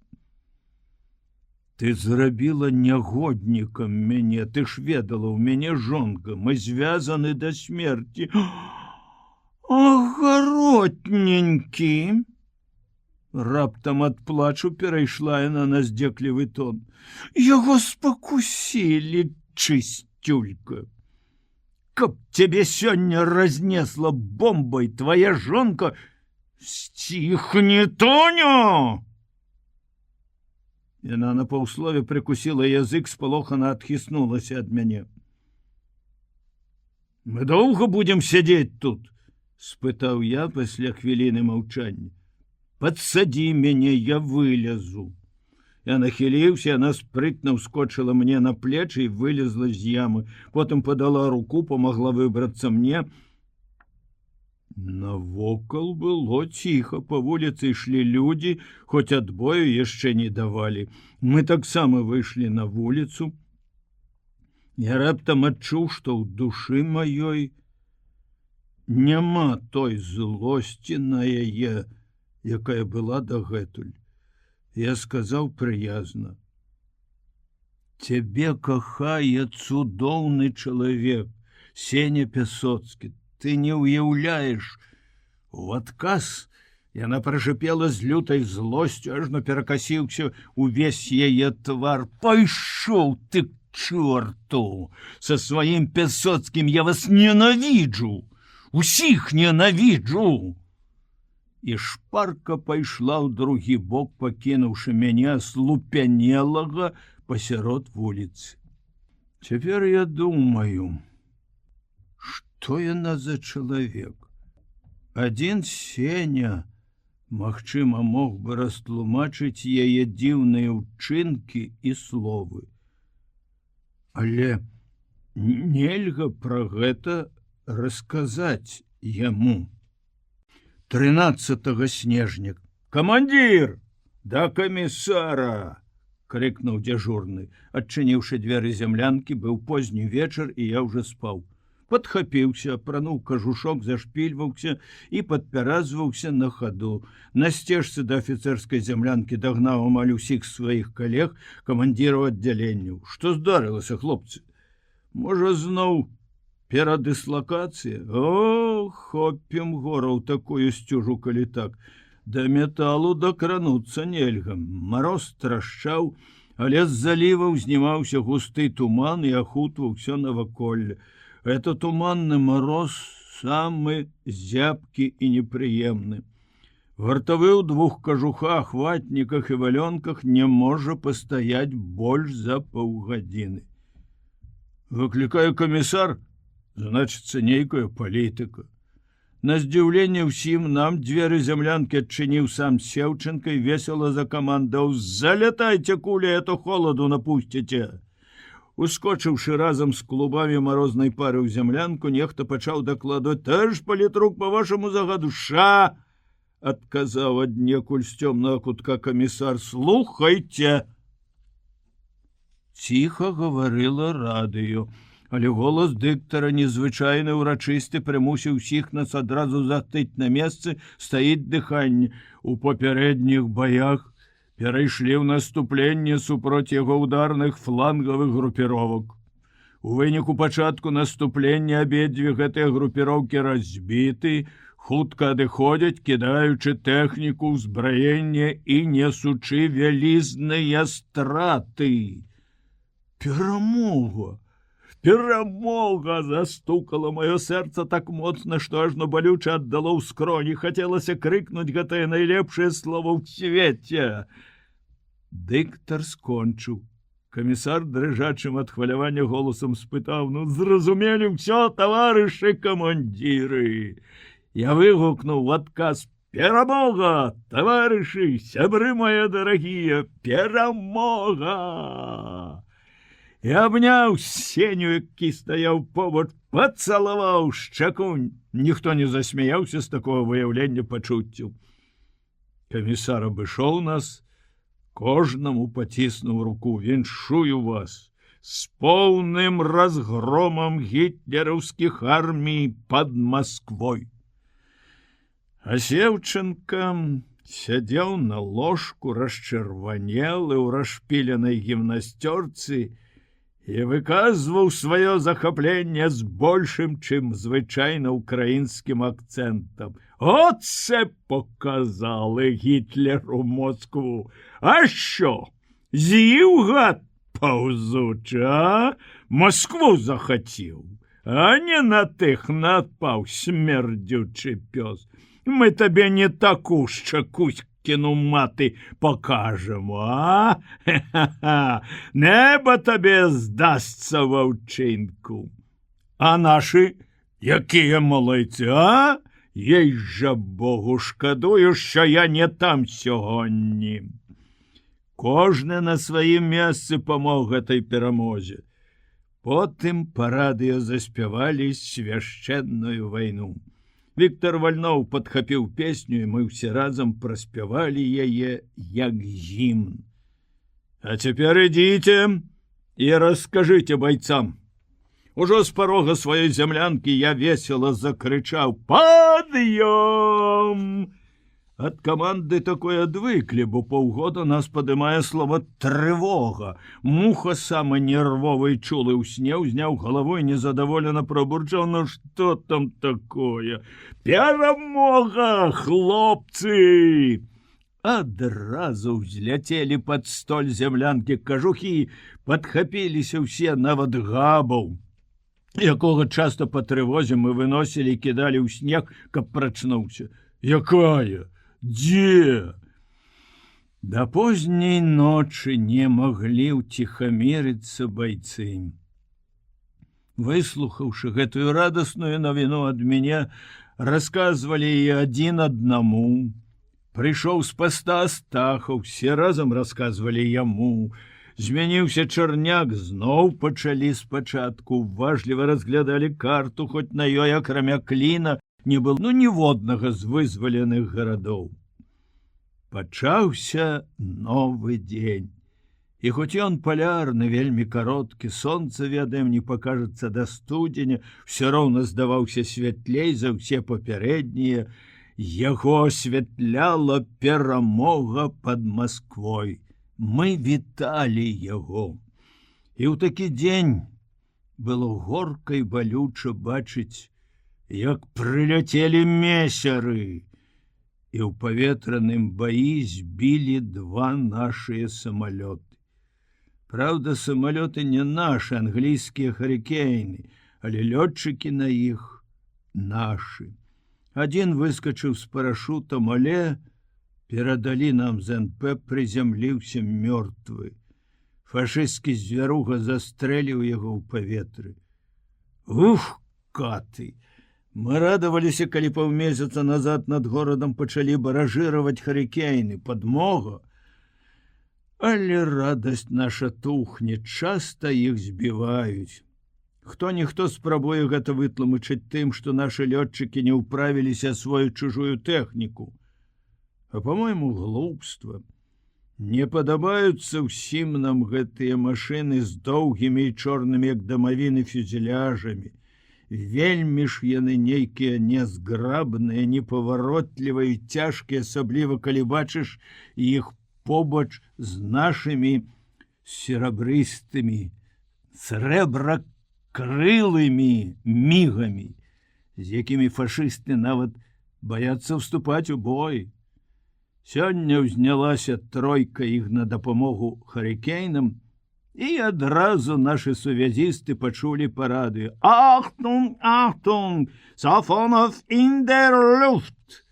Ты зрабіла нягоднікам мяне, ты ж ведала, у мяне жонка, мы звязаны да смерці. Агаротненькі! Раптам ад плачу перайшла яна на здзеклівы тон. Яго спакусілі, чысцюлька. Каб цябе сёння разнесла бомбай твоя жонка... Сціхні, Тоня! Яна на паўслове прыкусіла язык, спалохана адхіснулася ад мяне. Мы доўга будзем сядзець тут? Спытаў я пасля хвіліны маўчання. Падсадзі мяне, я вылезу. Я нахіліўся, яна спрытна ўскочыла мне на плечы і вылезла з ямы. Потым падала руку, памагла выбрацца мне. Навокал было ціха, па вуліцы ішлі людзі, хоць адбою яшчэ не давалі. Мы таксама выйшлі на вуліцу. Я раптам адчуў, што ў душы маёй няма той злосці на яе, якая была дагэтуль. Я сказаў прыязна. Цябе кахае цудоўны чалавек, Сеня Пясоцкі. Ты не ўяўляеш. У адказ яна прашыпела з лютай злосцю, ажно перакасіўся увесь яе твар. Пайшоў ты к чорту! Са сваім Пясоцкім я вас ненавіджу! Усіх ненавіджу! І шпарка пайшла ў другі бок, пакінуўшы мяне слупянелага пасярод вуліцы. Цяпер я думаю... Што яна за чалавек? Адзін Сеня, магчыма, мог бы растлумачыць яе дзіўныя ўчынкі і словы. Але нельга пра гэта расказаць яму. 13 снежня. Камандзір! Да камісара! Крыкнуў дзяжурны. Адчыніўшы дзверы зямлянкі, быў позні вечар, і я ўжо спаў. Падхапіўся, апрануў кажушок, зашпільваўся і падпяразваўся на хаду. На сцежцы да афіцэрскай зямлянкі дагнаў амаль усіх сваіх калег, камандзіраў аддзяленняў. Што здарылася, хлопцы? Можа, зноў перадыслакацыя? О, хопім гора ў такую сцюжу, калі так. Да металу дакрануцца нельга. Мароз трашчаў, але з заліваў знімаўся густы туман і ахутваў усё наваколле. Это туманны мороз самы зябкі і непрыемны. Вартавы ў двух кажухах, ватніках і валёнках не можа пастаяць больш за паўгадзіны. Выклікае камісар, значыцца нейкая палітыка. На здзіўленне ўсім нам дзверы зямлянкі адчыніў сам Сеўченка і весела закамандаў: «Залятайце, куля, а то холаду напусціце!» Ускочыўшы разам з клубамі марознай пары ў зямлянку, нехта пачаў дакладваць: «Товарищ политрук, по вашаму загаду, ша!» адказаў аднекуль з цёмнага кутка камісар. «Слухайце!» Ціха гаварыла радыё, але голас дыктара, незвычайны ўрачысты, прымусіў усіх нас адразу застыць на месцы, стаіць дыханне. У папярэдніх баях перайшлі ў наступленне супроць яго ударных флангавых групіровак. У выніку пачатку наступлення абедзве гэтыя групіроўкі разбіты, хутка адыходзяць, кідаючы тэхніку, ўзбраенне і несучы вялізныя страты. Перамога! Перамога! Застукала маё сэрца так моцна, што ажно балюча аддало ў скроні. Хацелася крыкнуць гэтае найлепшае слово ў свеце. Дыктар скончыў. Камісар дрыжачым ад хвалявання голасам спытаў: «Ну, зразумелі ўсё, таварышы камандзіры?» Я выгукнуў в адказ: «Перамога, таварышы, сябры мае дарагія, перамога!» І абняў Сеню, які стаяў побач, пацалаваў шчаку. Ніхто не засмяяўся з такого выяўлення пачуццяў. Камісар абышоў нас, кожнаму паціснуў руку. «Віншую вас з поўным разгромам гітлераўскіх армій пад Масквой!» А Севченко сядзеў на ложку, расчырванелы ў расшпіленай гімнасцёрцы, і выказваў сваё захапленне з большым, чым звычайна ўкраінскім акцэнтам. «Оце показали Гітлеру Москву! А що? З'їв гад паўзучы, а? Москву захацеў, а не на тых напаў, смердючы пёс. Мы табе не таку шчакуськіну маты покажем, а? Ха-ха-ха! Неба табе здасться ва ўчынку. А нашы, якія малайцы, а? Ей жа Богу, шкадую, що я не там сьогодні». Кожны на сваім месцы памог гэтай перамозе. Потым па радыё заспявалі свяшчэнную вайну. Віктор Вальноў падхапіў песню, і мы ўсе разам праспявалі яе як гімн. «А цяпер ідзіце і раскажыце байцам». Ужо з парога сваёй зямлянкі я весела закрычаў: «Пад'ём!» Ад каманды такой адвыклі, бо паўгода нас падымае слова «трывога». Муха, самы нервовы і чулы ў сне, узняў галавой, незадаволена пробурчаў: «Ну што там такое? Перамога, хлопцы!» Адразу ўзляцелі пад столь зямлянкі кажухі, падхапіліся ўсе, нават Габаў, якога часта па трывозе мы выносілі і кідалі ў снег, каб прачнуўся. «Якая? Дзе?» Да позняй ночы не маглі ўціхамірыцца байцы. Выслухаўшы гэтую радасную навіну ад мяне, расказвалі і адзін аднаму. Прыйшоў з паста Астахаў, все разам расказвалі яму. Змяніўся Чарняк, зноў пачалі спачатку, уважліва разглядалі карту, хоць на ёй, акрамя Кліна, не было ніводнага з вызваленых гарадоў. Пачаўся новы дзень. І хоць ён палярны, вельмі кароткі, сонца, ведаем, не пакажацца да студзеня, все роўна здаваўся святлей за ўсе папярэднія, яго асвятляла перамога пад Масквой. Мы віталі яго. І ў такі дзень было горка і балюча бачыць, як прыляцелі месяры, і ў паветраным баі збілі два нашыя самалёты. Праўда, самалёты не нашы, англійскія «Харікейны», але лётчыкі на іх нашы. Адзін выскачыў з парашутам, але перадалі нам з НП, прызямліўся мёртвы. Фашысцкі звяруга застрэліў яго ў паветры. Ух, каты! Мы радаваліся, калі паўмесяца назад над горадам пачалі баражыраваць «Харікейны», падмога. Але радасць наша тухне, часта іх збіваюць. Хто-ніхто спрабуе гэта вытлумачыць тым, што нашы лётчыкі не ўправіліся асвоіць чужую тэхніку. А по-мойму, глупства. Не падабаюцца ўсім нам гэтыя машыны з доўгімі і чорнымі, як дамавіны, фюзеляжамі. Вельмі ж яны нейкія нязграбныя, непаваротлівыя і цяжкія, асабліва калі бачыш іх побач з нашымі серабрыстымі, срэбракрылымі мігамі, з якімі фашысты нават баяцца ўступаць у бой. Сёння ўзнялася тройка іх на дапамогу «Харікейнам», І адразу нашы сувязісты пачулі па радыё: «Ахтунг, ахтунг, Сафонов in der Luft!»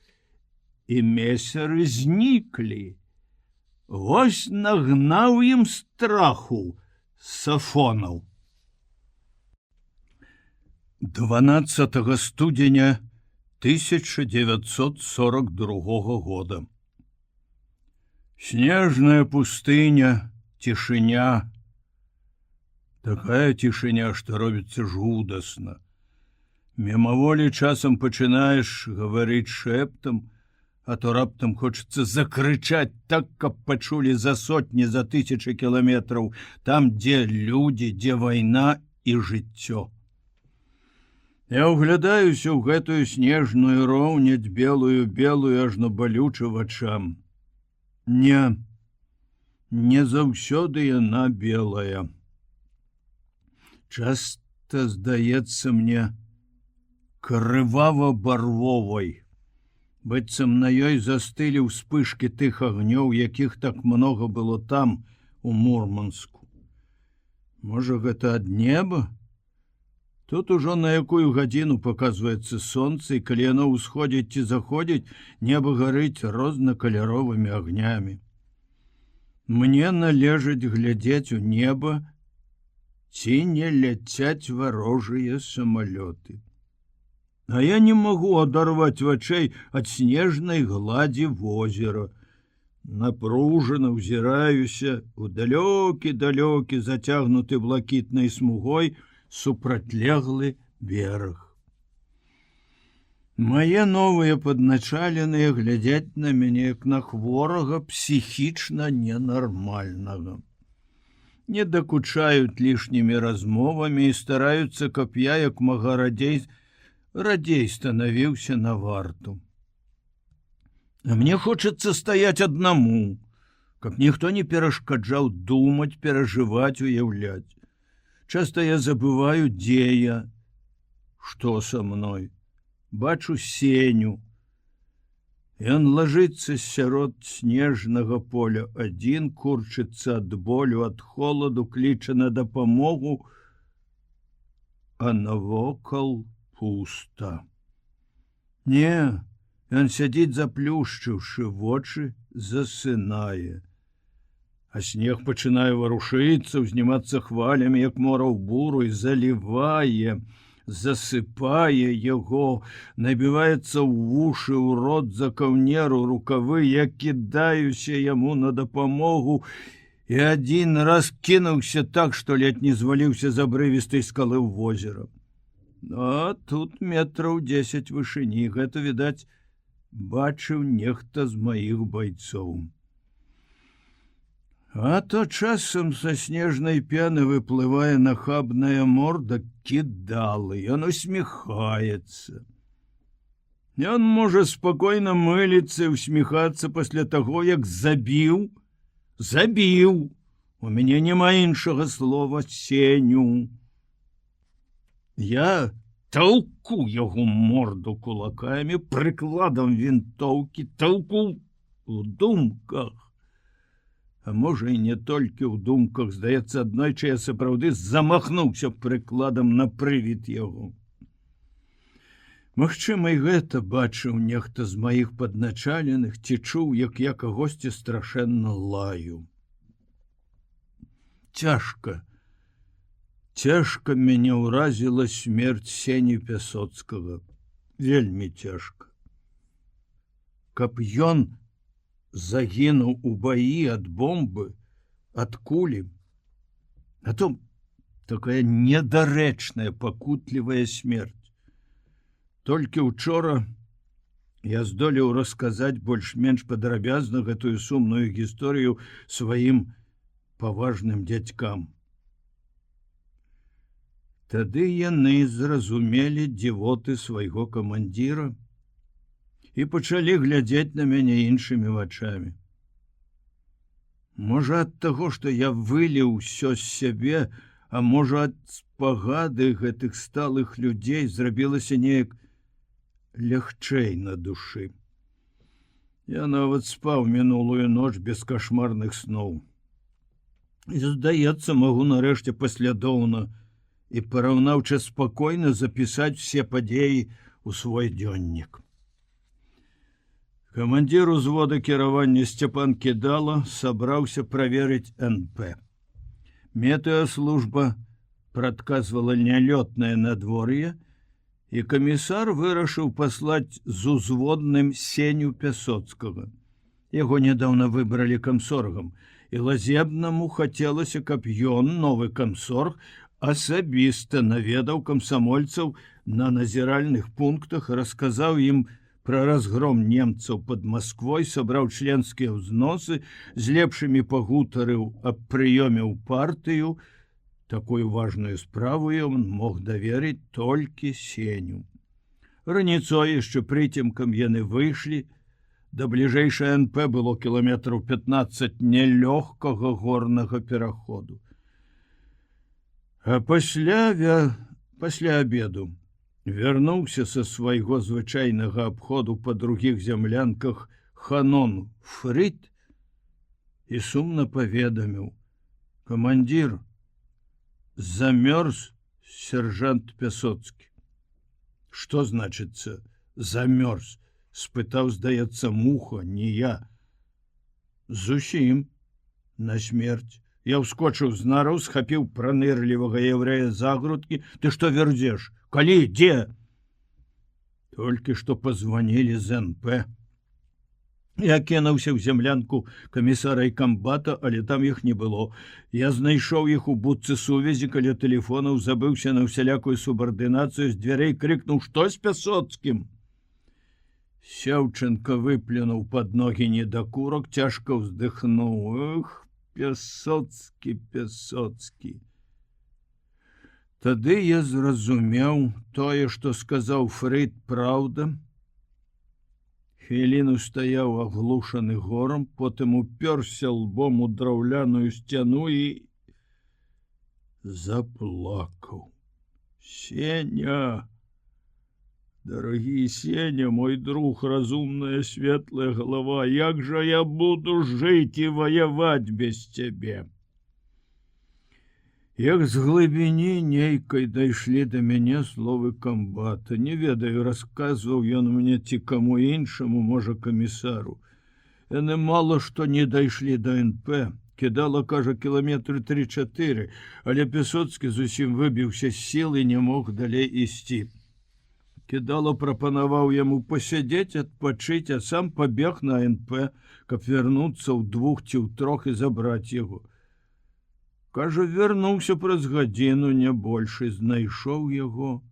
І месеры зніклі. Вось нагнаў ім страху Сафонаў. 12 студзеня 1942 года. Снежная пустыня, цішыня. Такая цішыня, што робіцца жудасна. Мімаволі часам пачынаеш гаварыць шэптам, а то раптам хочацца закрычаць так, каб пачулі за сотні, за тысячы кіламетраў, там, дзе людзі, дзе вайна і жыццё. Я ўглядаюся ў гэтую снежную роўнядзь, белую, ажно балюча вачам. Не заўсёды яна белая. Часта здаецца мне крывава-барвовай. Быццам на ёй застылі ўспышкі тых агнёў, якіх так многа было там, у Мурманску. Можа, гэта ад неба? Тут ужо на якую гадзіну паказваецца сонца, і калі яно ўсходзіць ці заходзіць, неба гарыць рознакаляровымі агнямі. Мне належыць глядзець у неба, ці не ляцяць варожыя самалёты. А я не магу адарваць вачэй ад снежнай гладзі возера. Напружана ўзіраюся у далёкі, зацягнуты блакітнай смугой супрацьлеглы бераг. Мае новыя падначаленыя глядзяць на мяне як на хворага псіхічна ненармальнага. Не дакучаюць лішнімі размовамі і стараюцца, каб я як мага радзей станавіўся на варту. А мне хочацца стаяць аднаму, каб ніхто не перашкаджаў думаць, перажываць, уяўляць. Часта я забываю, дзе я, што са мной. Бачу Сеню. Ён лажыцца сярод снежнага поля, адзін курчыцца ад болю, ад холаду, кліча на дапамогу, а навокал пуста. Не, ён сядзіць, заплюшчыўшы вочы, засынае. А снег пачынае варушыцца, узнімацца хвалямі, як мора ў буру, і залівае, засыпае яго, набіваецца ў вушы, ў рот, за каўнеру, рукавы. Я кідаюся яму на дапамогу і адзін раз кінуўся так, што ледзь не зваліўся з абрывістай скалы ў возера. А тут метраў 10 вышыні, гэта, відаць, бачыў нехта з маіх байцоў. А то часам са снежнай пены выплывае нахабная морда кідалы, ён усміхаецца. Ён можа спакойна мыліцца і усміхацца пасля таго, як забіў. У мяне няма іншага слова Сеню. Я толку яго морду кулакамі, прыкладам вінтоўкі, толку ў думках. А можа, і не толькі ў думках, здаецца, аднойчы я сапраўды замахнуўся прыкладам на прывід яго. Магчыма, і гэта бачыў нехта з маіх падначаленых, ці чуў, як я кагосьці страшэнна лаю. Цяжка мяне ўразіла смерць Сені Пясоцкага. Вельмі цяжка. Каб ён загінуў у баі ад бомбы, ад кулі, а то такая недарэчная, пакутлівая смерць. Толькі учора я здолеў расказаць больш-менш падрабязна гэтую сумную гісторыю сваім паважным дзядзькам. Тады яны зразумелі дзівоты свайго камандзіра і пачалі глядзець на мяне іншымі вачамі. Можа, ад таго, што я выліў усё з сябе, а можа, ад спагады гэтых сталых людзей зрабілася неяк лягчэй на душы. Я нават спаў мінулую ноч без кашмарных сноў. Здаецца, магу нарэшце паслядоўна і параўнаўча спакойна запісаць усе падзеі ў свой дзённік. Камандзір узвода кіравання Сцяпан Кідала сабраўся праверыць НП. Метэаслужба прадказвала нялётнае надвор'е, і камісар вырашыў паслаць з узводным Сеню Пясоцкага. Яго нядаўна выбралі камсоргам, і Лазебнаму хацелася, каб ён, новы камсорг, асабіста наведаў камсамольцаў на назіральных пунктах, расказаў ім пра разгром немцаў пад Масквой, сабраў членскія ўзносы, з лепшымі пагутарыў аб прыёме ў партыю. Такую важную справу ён мог даверыць толькі Сеню. Раніцой яшчэ прыцемкам яны выйшлі. Да бліжэйшай НП было кіламетраў 15 нялёгкага горнага пераходу. А пасля абеду вярнуўся са свайго звычайнага абходу па другіх зямлянках Ханон Фрыд і сумна паведаміў: «Камандзір, замёрз сержант Пясоцкі». «Што значыцца замёрз?» — спытаў, здаецца, Муха, не я. «Зусім на смерць. Я ўскочыў з нараў, схапіў пранырлівага яўрэя за грудкі. Ты што вярзеш? Калі? Дзе?» «Толькі што пазванілі з НП». Я кінуўся ў зямлянку камісара і камбата, але там іх не было. Я знайшоў іх у будцы сувязі каля тэлефонаў, забыўся на ўсялякую субардынацыю, з дзвярэй крыкнуў: «Што з Пясоцкім?» Сяўченко выплюнуў пад ногі недакурак, цяжка ўздыхнуў: «Эх, Пясоцкі, Пясоцкі». Тады я зразумеў, тое, што сказаў Фрыд, праўда. Хвіліну стаяў аглушаны горам, потым упёрся лбом у драўляную сцяну і заплакаў. «Сеня, дарагі Сеня, мой друг, разумная светлая галава, як жа я буду жыць і ваяваць без цябе?» Як з глыбіні нейкай дайшлі да мяне словы камбата. Не ведаю, расказваў ён мне ці каму іншаму, можа, камісару. Яны мала што не дайшлі да НП. Кідала, кажа, кіламетры 3-4, але Пясоцкі зусім выбіўся з сіл і не мог далей ісці. Кідала прапанаваў яму пасядзець, адпачыць, а сам пабег на НП, каб вярнуцца ў 2 ці ў 3 і забраць яго. Кажа, вярнуўся праз гадзіну, не больш, і знайшоў яго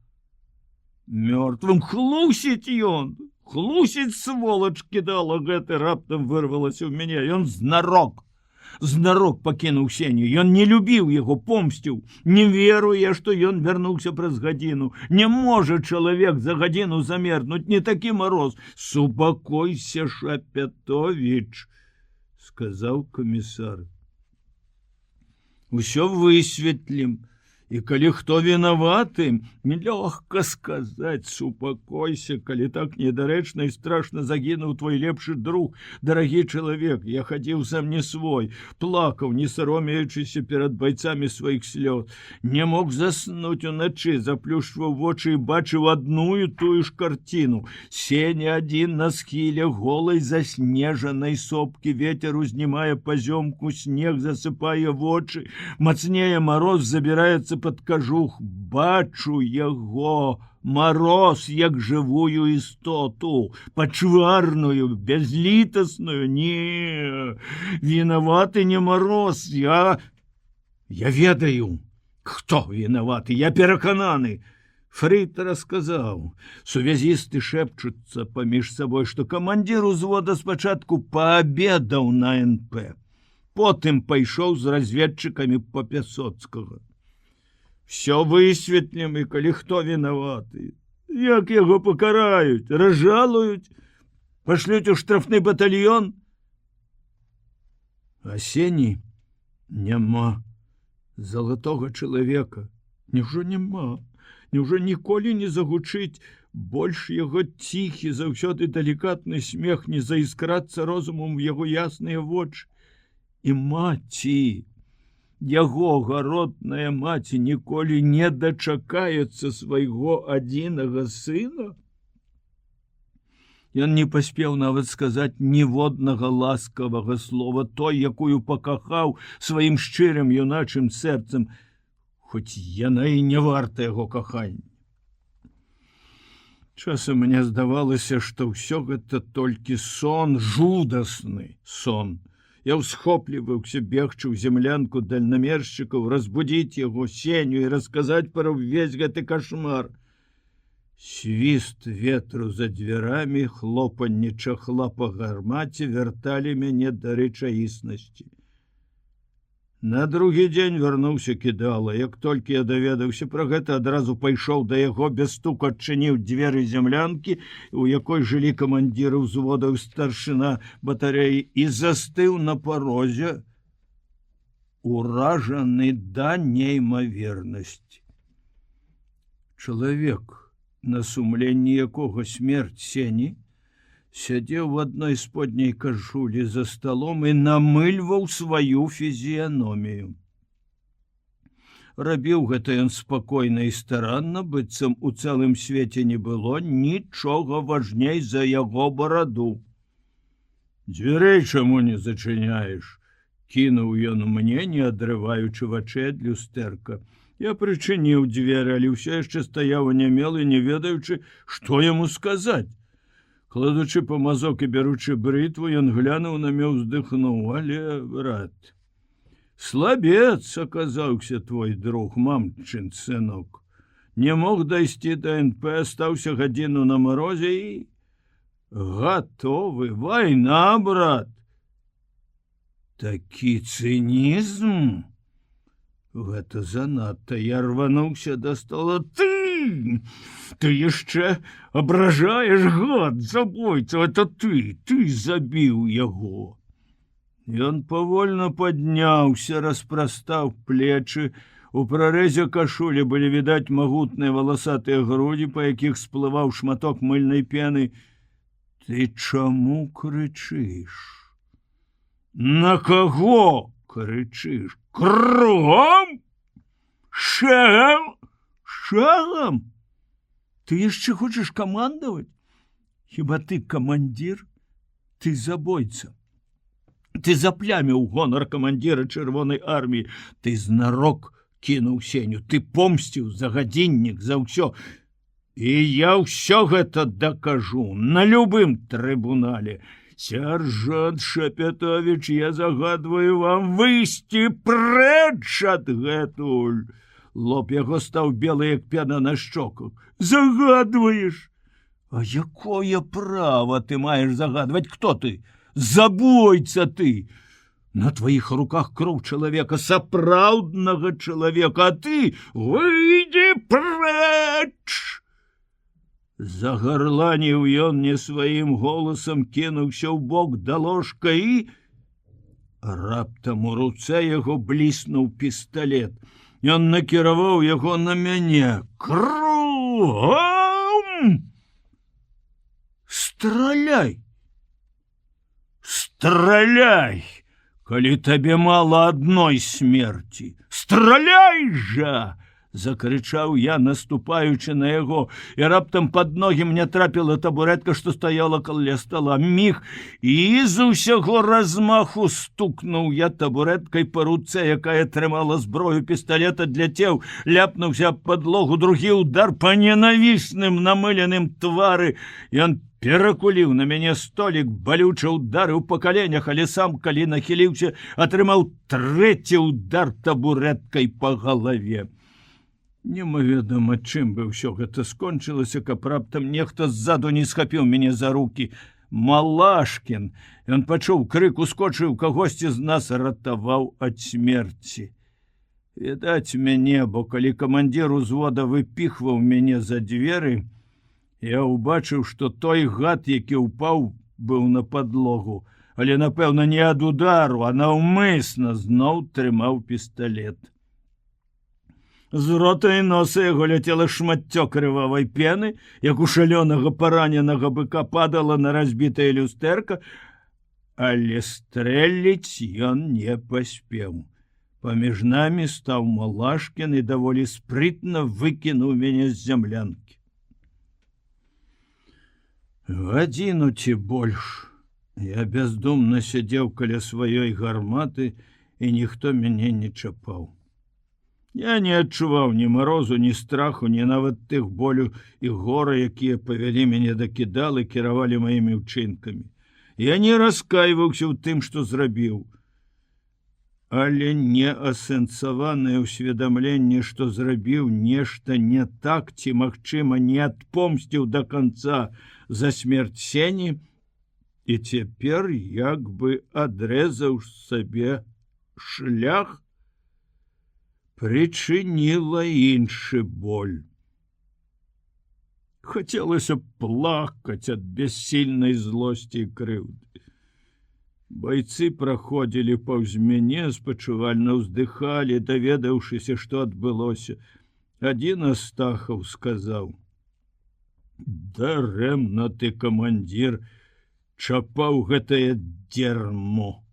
мёртвым. Хлусіць ён! Хлусіць, сволач, Кідала, гэты раптам вырвалася ў мяне. Ён знарок пакінуў Сеню. Ён не любіў яго, помсціў. Не веру я, што ён вярнуўся праз гадзіну. Не можа чалавек за гадзіну замерзнуць, не такі мароз. «Супакойся, Шапятовіч», — сказаў камісар. «Усё высветлім, і калі хто вінаваты, нелёгка сказаць. Супакойся, калі так недарэчна і страшна загінуў твой лепшы друг, дарагі чалавек. Я хадзіў сам не свой, плакаў, не саромеючыся перад байцамі сваіх слёз. Не мог заснуць уначы, заплюшчваў вочы і бачыў адну і тую ж карціну. Сеня адзін на схіле голай заснежанай сопкі, ветер узнімае пазёмку, снег засыпае вочы, мацнее мароз, забіраецца пад кажух. Бачу яго, мароз, як жывую істоту, пачварную, бязлітасную. Не, вінаваты не мароз. Я ведаю, хто вінаваты, я перакананы». Фрыд расказаў. Сувязісты шэпчуцца паміж сабой, што камандзір узвода спачатку паабедаў на НП, потым пайшоў з разведчыкамі па Пясоцкага. «Всё высветлім, і калі хто вінаваты, як яго пакараюць, разжалуюць, пашлюць у штрафны батальён». А Сені няма, залатога чалавека. Няўжо няма? Няўжо ніколі не загучыць больш яго ціхі, заўсёды далікатны смех, не заіскрацца розумам у яго ясныя вочы? І маці, Яго гаротная маці ніколі не дачакаецца свайго адзінага сына? Ён не паспеў нават сказаць ніводнага ласкавага слова той, якую пакахаў сваім шчырым юначым сэрцам, хоць яна і не варта яго кахання. Часам мне здавалася, што ўсё гэта толькі сон, жудасны сон. Я ўсхопліваўся бегчы ў зямлянку дальнамершчыкаў, разбудзіць яго Сеню і расказаць пра ўвесь гэты кашмар. Свіст ветру за дзвярамі, хлопанне чахла па гармаце вярталі мяне да рэчаіснасці. На другі дзень вярнуўся кідала. Як толькі я даведаўся пра гэта, адразу пайшоў да яго, без стуку адчыніў дзверы зямлянкі, у якой жылі камандзіры ўзводаў, старшына батарэі, і застыў на парозе, уражаны да неймавернасці. Чалавек, на сумленні якога смерць Сені, сядзеў в адной сподняй кашулі за сталом і намыльваў сваю фізіяномію. Рабіў гэта ён спакойна і старанна, быццам у цэлым свеце не было нічога важней за яго бараду. «Дзвярэй чаму не зачыняеш?» — кінуў ён мне, не адрываючы вачэй ад люстэрка. Я прычыніў дзверы, але ўсё яшчэ стаяў анямелы, не ведаючы, што яму сказаць. Кладучы памазок і бяручы брытву, ён глянуў на мяне, уздыхнуў: «Але, брат, слабец аказаўся твой друг, мамчын сынок. Не мог дайсці да НП, астаўся гадзіну на марозе і... Гатовы, вайна, брат!» Такі цынізм? Гэта занадта. Я рвануўся да стола. Ты яшчэ абражаеш, гад, забойца, это ты забіў яго. Ён павольна падняўся, распрастаў плечы. У прарэзе кашулі былі відаць магутныя валасатыя грудзі, па якіх сплываў шматок мыльнай пены. Ты чаму крычыш? На каго крычыш? Кругом? Шагам? Шагам? Ты яшчэ хочаш камандаваць? Хіба ты камандзір? Ты забойца. Ты запляміў гонар камандзіра чырвонай арміі. Ты знарок кінуў Сеню. Ты помсціў за гадзіннік, за ўсё. І я ўсё гэта дакажу на любым трыбунале. Сяржант Шапятович, я загадваю вам выйсці прэч адгэтуль. Лоб яго стаў белы, як пена на шчоках. Загадваеш? А якое права ты маеш загадваць? Кто ты? Забойца ты! На тваіх руках кроў чалавека, сапраўднага чалавека, а ты выйдзі прэч! Загарланіў ён не сваім голасам, кінуўся ў бок да ложка і... Раптам у руцэ яго бліснуў пісталет. Ён накіраваў яго на мяне. Кругом! Страляй! Страляй! Калі табе мала адной смерці. Страляй жа! Закрычаў я, наступаючы на яго, і раптам пад ногі мне трапіла табурэтка, што стаяла каля стола. Міг, і з усяго размаху стукнуў я табурэткай па руцэ, якая трымала зброю пісталета, адляцеў, ляпнуўся аб падлогу. Другі удар па ненавісным намыленым твары. Ён перакуліў на мяне столік, балюча ударыў па каленях, але сам, калі нахіліўся, атрымаў трэці удар табурэткай па галаве. Немаведама, чым бы ўсё гэта скончылася, каб раптам нехта ззаду не схапіў мяне за рукі. Малашкін! Ён пачуў крык, ускочыў, кагосьці з нас ратаваў ад смерці. Відаць мяне, бо калі камандзір узвода выпіхваў мяне за дзверы, я ўбачыў, што той гад, які ўпаў, быў на падлогу, але, напэўна, не ад удару, а наўмысна зноў трымаў пісталет. З рота і носа яго ляцела шматцё крывавай пены, як у шалёнага параненага быка падала на разбітае люстэрка, але стрэліць ён не паспеў. Паміж намі стаў Малашкін і даволі спрытна выкінуў мяне з зямлянкі. Гадзіну ці больш я бяздумна сядзеў каля сваёй гарматы, і ніхто мяне не чапаў. Я не адчуваў ні марозу, ні страху, ні нават тых болю і гора, якія павялі мяне да кідал і кіравалі маімі ўчынкамі. Я не раскайваўся ў тым, што зрабіў. Але неасэнсаванае ўсведамленне, што зрабіў нешта не так ці, магчыма, не адпомсціў да канца за смерць Сені, і цяпер як бы адрэзаў сабе шлях, прычыніла іншы боль. Хацелася плакаць ад бяссільнай злосці і крыўды. Байцы праходзілі паўз мяне, спачувальна ўздыхалі, даведаўшыся, што адбылося. Адзін Астахаў сказаў: «Дарэмна ты, камандзір, чапаў гэтае дзермо.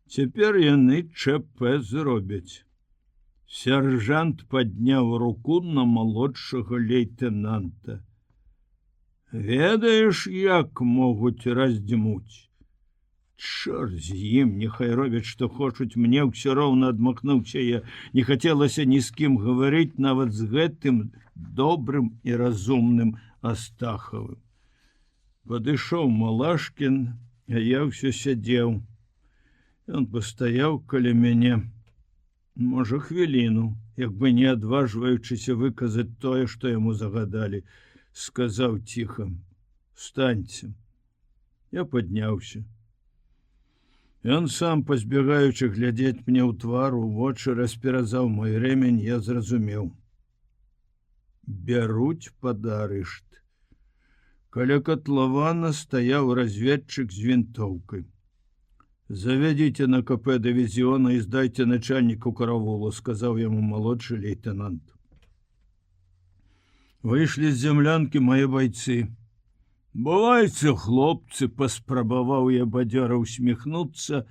Цяпер яны ЧП зробяць». Сяржант падняў руку на малодшага лейтенанта. «Ведаеш, як могуць раздзьмуць?» «Чорт з ім, няхай робяць, што хочуць, мне ўсё роўна», адмахнуўся я. Не хацелася ні з кім гаварыць, нават з гэтым добрым і разумным Астахавым. Падышоў Малашкін, а я ўсё сядзеў. Ён пастаяў каля мяне, можа, хвіліну, як бы не адважваючыся выказаць тое, што яму загадалі. Сказаў ціха: «Встаньце». Я падняўся. Ён сам, пазбегаючы глядзець мне ў твар, у вочы, расперазаў мой рэмень. Я зразумеў. Бяруць пад арышт. Каля катлавана стаяў разведчык з вінтоўкай. «Завядзіце на КП дывізіона і здайце начальніку каравола», сказаў яму малодшы лейтенант. Выйшлі з зямлянкі мае байцы. «Бывайце, хлопцы», паспрабаваў я бадзёра усміхнуцца,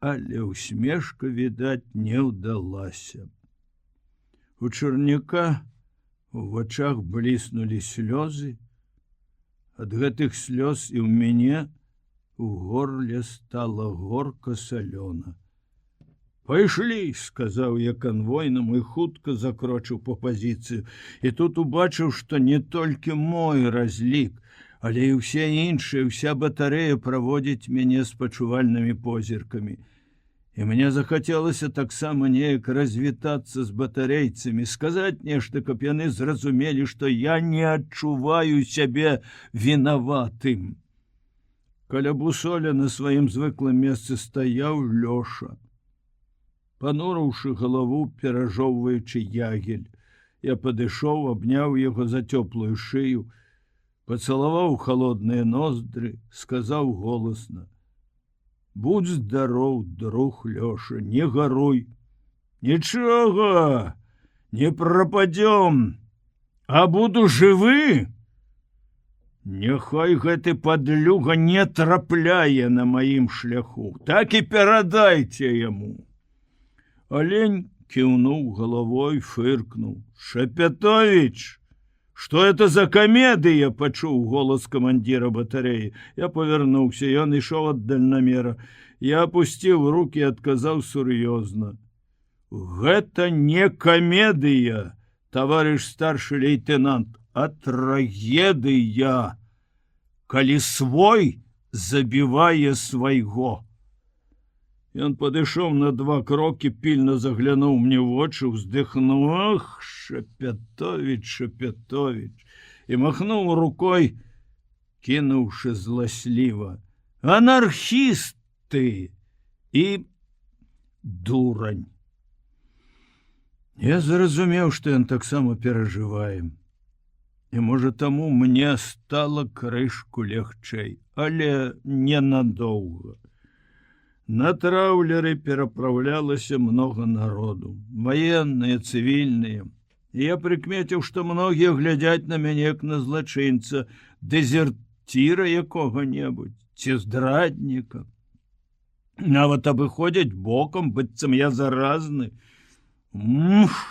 але усмешка, відаць, не ўдалася. У чарняка у вачах бліснулі слёзы. Ад гэтых слёз і ў мяне у горле стала горка салёна. «Пайшлі», сказаў я канвойнаму і хутка закрочыў па пазіцыю. І тут убачыў, што не толькі мой разлік, але і ўсе іншыя, уся батарэя праводзіць мяне спачувальнымі позіркамі. І мне захацелася таксама неяк развітацца з батарэйцамі, сказаць нешта, каб яны зразумелі, што я не адчуваю сябе вінаватым. Каля бусоля на сваім звыклым месцы стаяў Лёша, панурыўшы галаву, перажоўваючы ягель. Я падышоў, абняў яго за цёплую шыю, пацалаваў халодныя ноздры, сказаў голасна: «Будь здароў, друг Лёша, не гаруй. Нічога, не прападзём, а буду жывы. Няхай гэты падлюга не трапляе на маім шляху, так і перадайце яму». Олень кіўнуў галавой, фыркнуў. «Шапятович, что это за камедыя?» — пачуў голас камандзіра батарэі. Я павярнуўся, ён ішоў ад дальнамера. Я апусціў рукі і адказаў сур'ёзна: «Гэта не камедыя, таварыш старшы лейтенант, а трагедыя, калі свой забівае свайго». Ён падышоў на 2 крокі, пільна заглянуў мне ў вочы, уздыхнуў: «Ах, Шапятович, Шапятович!» і махнуў рукой, кінуўшы зласліва: «Анархіст ты і дурань». Я зразумеў, што ён таксама перажывае. І, можа, таму мне стала крышку лягчэй, але ненадоўга. На траўлеры перапраўлялася многа народу, ваенныя, цывільныя. І я прыкмеціў, што многія глядзяць на мяне як на злачынца, дэзерціра якога-небудзь ці здрадніка. Нават абыходзяць бокам, быццам я заразны.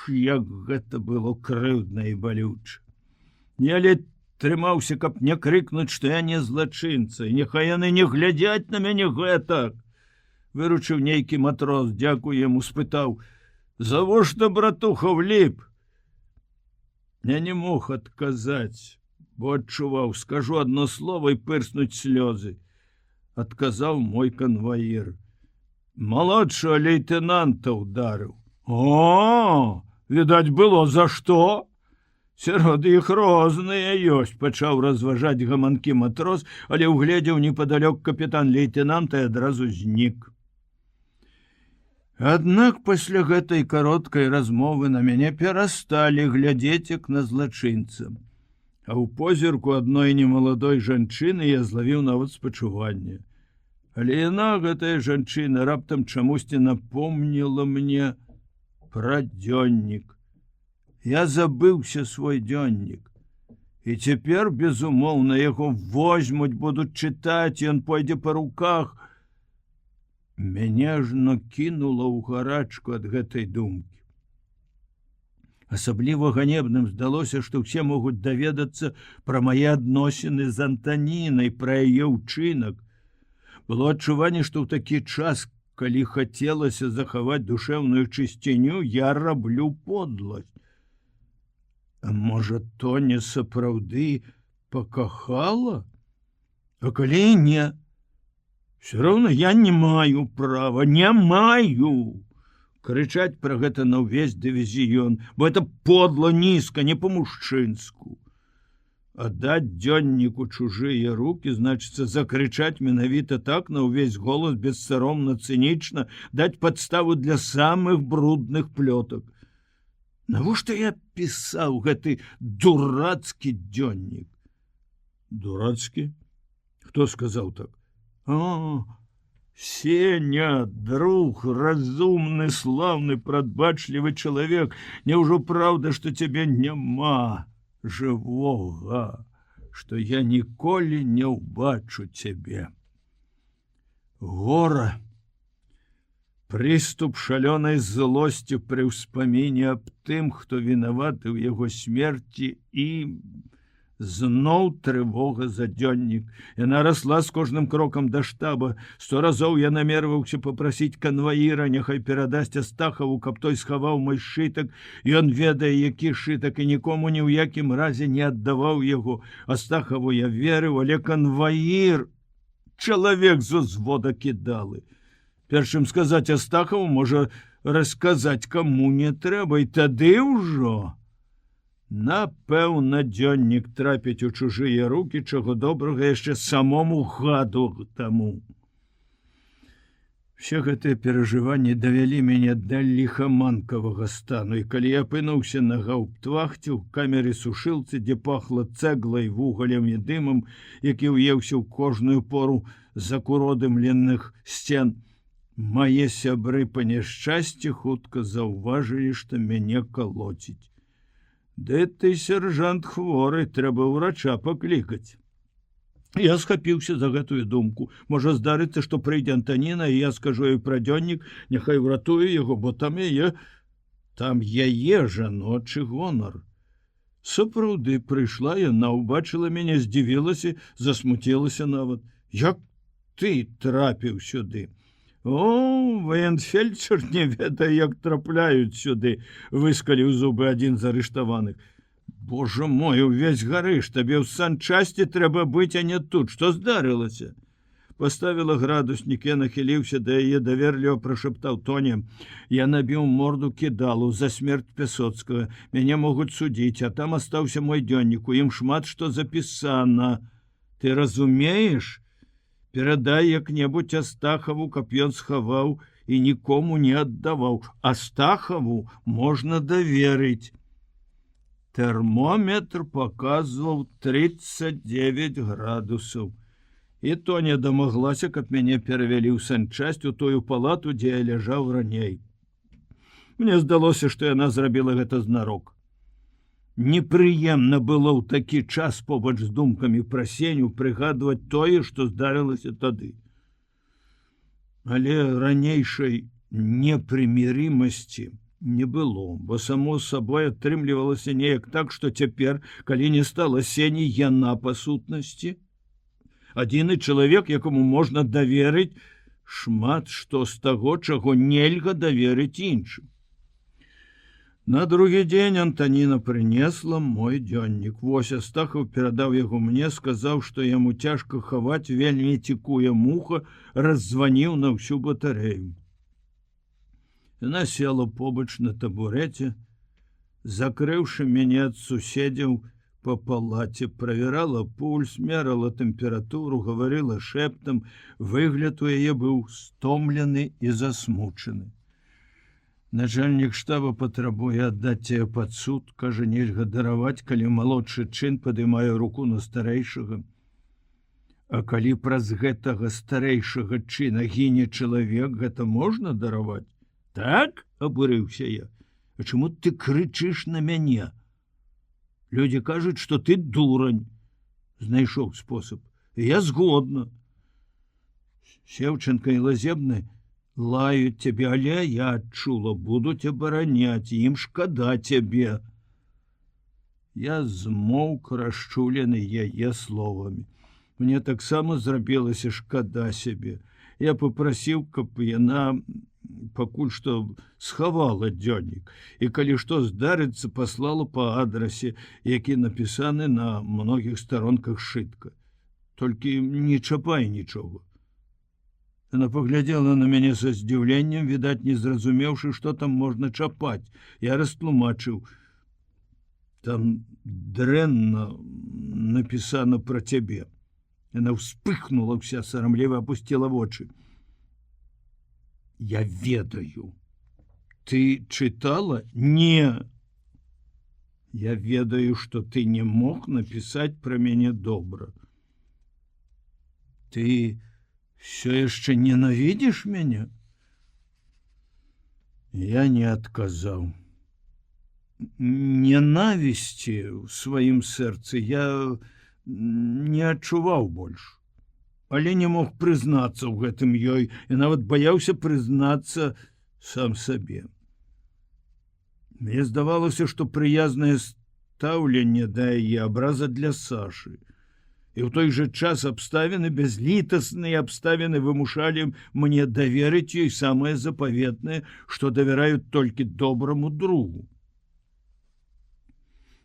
Як гэта было крыўдна і балюча. Я ледь трымаўся, каб не крыкнуць, што я не злачынца, і няхай яны не глядзяць на мяне гэтак. Выручыў нейкі матрос, дзякуй яму, спытаў: «Завошта, братуха, вліп?» Я не мог адказаць, бо адчуваў, скажу адно слово і пырснуць слёзы. Адказаў мой канваір: «Малодшага лейтенанта ударыў». «О, відаць было за што? Сярод іх розныя ёсць», — пачаў разважаць гаманкі матрос, але ўгледзеў непадалёк капітан-лейтенанта і адразу знік. Аднак пасля гэтай кароткай размовы на мяне перасталі глядзець як на злачынца. А ў позірку адной немаладой жанчыны я злавіў нават спачуванне. Але яна, гэтая жанчына, раптам чамусьці напомніла мне пра дзённік. Я забыўся свой дзённік. І цяпер, безумоўна, яго возьмуць, будуць чытаць, і ён пойдзе па руках. Мяне ж накінула ў гарачку ад гэтай думкі. Асабліва ганебным здалося, што ўсе могуць даведацца пра мае адносіны з Антанінай, пра яе ўчынак. Было адчуванне, што ў такі час, калі хацелася захаваць душэўную чысціню, я раблю подласць. А можа, Тоня сапраўды пакахала? А калі і не? Все роўна я не маю права, не маю крычаць пра гэта на ўвесь дывізіён, бо это подла, нізка, не па-мужчынску. Аддаць дзённік у чужыя рукі, значыцца закрычаць менавіта так на ўвесь голас, бессаромна, цынічна, даць падставу для самых брудных плётак. Навошта я пісаў гэты дурацкі дзённік? Дурацкі? Хто сказаў так? О, Сеня, друг, разумны, славны, прадбачлівы чалавек, няўжо праўда, што цябе няма жывога, што я ніколі не ўбачу цябе. Гора, прыступ шалёнай злосці пры ўспаміне аб тым, хто вінаваты ў яго смерці, і зноў трывога за дзённік. Яна расла з кожным крокам да штаба. 100 разоў я намерваўся папрасіць канваіра, няхай перадасць Астахаву, каб той схаваў мой сшытак. Ён ведае, які сшытак, і нікому ні ў якім разе не аддаваў яго. Астахаву я верыў, але канваір — чалавек з узвода кідалы. Першым сказаць Астахаву, можа расказаць каму не трэба, і тады ўжо напэўна дзённік трапіць у чужыя рукі, чаго добрага яшчэ самому гаду таму. Все гэтыя перажыванні давялі мяне да ліхаманкавага стану, і калі я апынуўся на гауптвахце ў камеры сушылцы, дзе пахла цэглай, вугалем і дымам, які ўеўся ў кожную пору закуродымленых сцен, мае сябры па няшчасці хутка заўважылі, што мяне калоціць. Ды ты, сержант, хворы, трэба ўрача паклікаць. Я схапіўся за гэтую думку. Можа здарыцца, што прыйдзе Антаніна, і я скажу ёй пра дзённік, няхай уратуе яго, бо там яе жаночы гонар. Сапраўды, прыйшла яна, убачыла мяне, здзівілася, засмуцілася нават. Як ты трапіў сюды? О, ваенфельдшер не ведае, як трапляюць сюды, выскаліў зубы адзін з арыштаваных. Божа мой, увесь гарыш, табе ў санчасці трэба быць, а не тут. Што здарылася? Паставіла градуснік, я нахіліўся да яе, даверліва прашаптаў: Тоня, я набіў морду кідалу за смерць Пясоцкага. Мяне могуць судзіць, а там астаўся мой дзённік, у ім шмат што запісана. Ты разумееш? Перадай як-небудзь Астахаву, каб ён схаваў і нікому не аддаваў. Астахаву можна даверыць. Тэрмометр паказваў 39 градусаў. І Тоня дамаглася, каб мяне перавялі ў санчасць, у тую палату, дзе я ляжаў раней. Мне здалося, што яна зрабіла гэта знарок. Непрыемна было ў такі час побач з думкамі пра Сеню прыгадваць тое, што здарылася тады. Але ранейшай непрымірымасці не было, бо само сабой атрымлівалася неяк так, што цяпер, калі не стала Сені, яна па сутнасці адзіны чалавек, якому можна даверыць шмат што з таго, чаго нельга даверыць іншым. На другі дзень Антаніна прынесла мой дзённік. Вось Астахаў перадаў яго мне, сказаў, што яму цяжка хаваць, вельмі цікуе муха, раззваніў на ўсю батарэю. Яна села побач на табурэце, закрыўшы мяне ад суседзяў па палаце, правярала пульс, мерала тэмпературу, гаварыла шэптам, выгляд у яе быў стомлены і засмучаны. Начальнік штаба патрабуе аддаць яе пад суд, кажа, нельга дараваць, калі малодшы чын падымае руку на старэйшага. А калі праз гэтага старэйшага чына гіне чалавек, гэта можна дараваць? Так, абурыўся я. А чаму ты крычыш на мяне? Людзі кажуць, што ты дурань. Знайшоў спосаб. Я згодна. Сеўченка і Лазебны лаюць цябе, але я адчула, будуць абараняць, ім шкада цябе. Я змоўк, расчулены яе словамі. Мне таксама зрабілася шкада сябе. Я попрасіў, каб яна пакуль што схавала дзённік, і калі што здарыцца, паслала па адрасе, які напісаны на многіх старонках сшытка. Толькі не чапай нічога. Яна паглядзела на мяне са здзіўленнем, відаць, не зразумеўшы, што там можна чапаць. Я растлумачыў. Там дрэнна напісана пра цябе. Яна ўспыхнула ўся, сарамліва апусціла вочы. Я ведаю. Ты чытала? Не. Я ведаю, што ты не мог напісаць пра мяне добра. Ты все яшчэ ненавідзіш мяне? Я не адказаў. Ненавісці ў сваім сэрцы я не адчуваў больш, але не мог прызнацца ў гэтым ёй і нават баяўся прызнацца сам сабе. Мне здавалася, што прыязнае стаўленне да яе абраза для Сашы. І ў той жа час абставіны, бязлітасныя абставіны вымушалі мне даверыць ёй самае запаветнае, што давяраюць толькі добраму другу.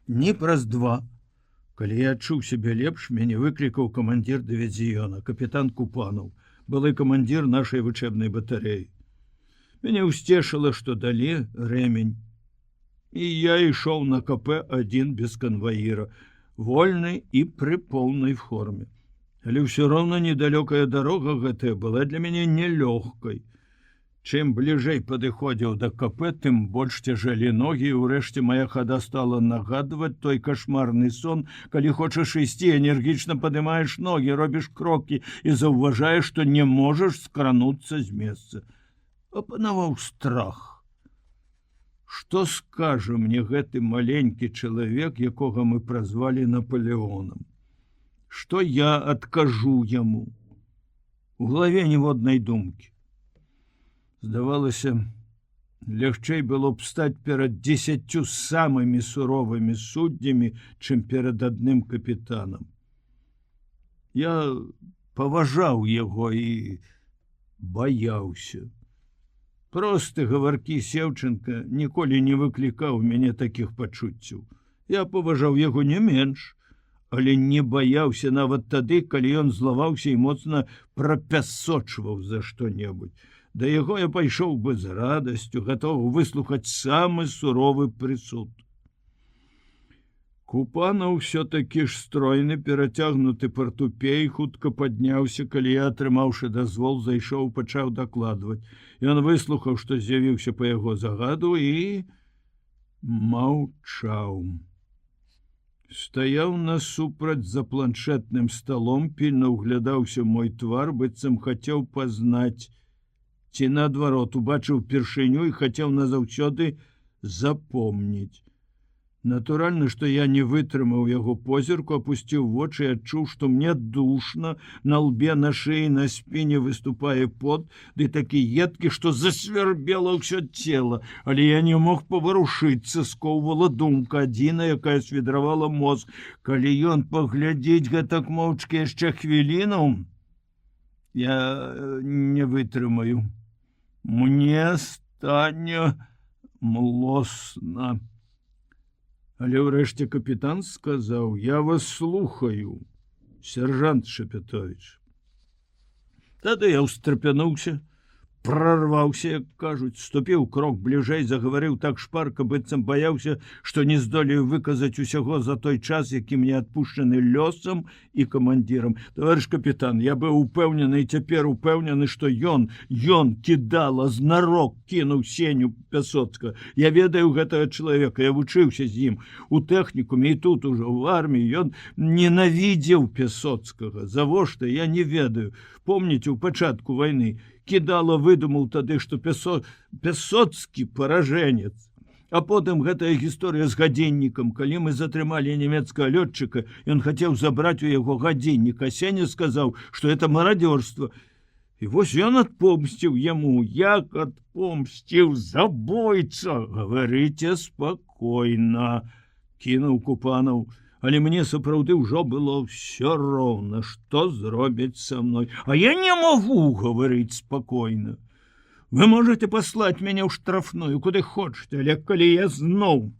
Дні праз два, калі я адчуў сябе лепш, мяне выклікаў камандзір дывізіёна, капітан Купанаў, былы камандзір нашай вучэбнай батарэі. Мяне ўсцешыла, што далі рэмень, і я ішоў на КП адзін без канваіра, вольны і пры поўнай форме. Але ўсё роўна недалёкая дарога гэтая была для мяне нелёгкай. Чым бліжэй падыходзіў да КП, тым больш цяжэлі ногі, і ўрэшце моя хада стала нагадваць той кашмарны сон, калі хочаш ісці, энергічна падымаеш ногі, робіш крокі і заўважаеш, што не можаш скрануцца з месца. Апанаваў страх. Што скажа мне гэты маленькі чалавек, якога мы празвалі Наполеонам? Што я адкажу яму? У галаве ніводнай думкі. Здавалася, лягчэй было б стаць перад 10 самымі суровымі суддзямі, чым перад адным капітанам. Я паважаў яго і баяўся. Просты гаваркі Сеўченка ніколі не выклікаў мяне такіх пачуццяў. Я паважаў яго не менш, але не баяўся нават тады, калі ён злаваўся і моцна прапясочваў за што-небудзь. Да яго я пайшоў бы з радасцю, гатовы выслухаць самы суровы прысуд. Купанаў ўсё-такі ж стройны, перацягнуты партупей, хутка падняўся, калі я, атрымаўшы дазвол, зайшоў, пачаў дакладваць. Ён выслухаў, што з'явіўся па яго загаду, і маўчаў. Стаяў насупраць за планшетным сталом, пільна ўглядаўся мой твар, быццам хацеў пазнаць, ці наадварот убачыў упершыню і хацеў назаўсёды запомніць. Натуральна, што я не вытрымаў яго позірку, апусціў вочы і адчуў, што мне душна, на лбе, на шыі, на спіне выступае пот, ды такі едкі, што засвярбела ўсё цела, але я не мог паварушыцца, скоўвала думка адзіна, якая свідравала мозг. Калі ён паглядзець гэтак моўчкі яшчэ хвіліну, я не вытрымаю. Мне стане млосна. Але ўрэшце капітан сказаў: «Я вас слухаю, сержант Шапятович». Тады я ўстрапянуўся, прорваўся, як кажуць, ступіў крок бліжэй, загаварыў так шпарка, быццам баяўся, што не здолею выказаць усяго за той час, які мне адпушчаны лёсам і камандзірам. Таварыш капітан, я быў упэўнены і цяпер упэўнены, што ён кідала, знарок кінуў Сеню Пясоцкага. Я ведаю гэтага чалавека, я вучыўся з ім у тэхнікуме і тут ужо ў арміі. Ён ненавідзеў Пясоцкага. Завошта, я не ведаю. Помніце, у пачатку вайны Кідала выдумаў тады, што Пясоцкі паражэнец. А потым гэтая гісторыя з гадзіннікам. Калі мы затрымалі нямецкага лётчыка, ён хацеў забраць у яго гадзіннік, а Сеня сказаў, што это марадзёрства. І вось ён адпомсціў яму. Як адпомсціў? Забойца! Гаварыце спакойна, кінуў Купанаў. Але мне сапраўды ўжо было ўсё роўна, што зробяць са мной. А я не магу гаварыць спакойна. Вы можете паслаць мяне ў штрафную, куды хочаце, але калі я зноў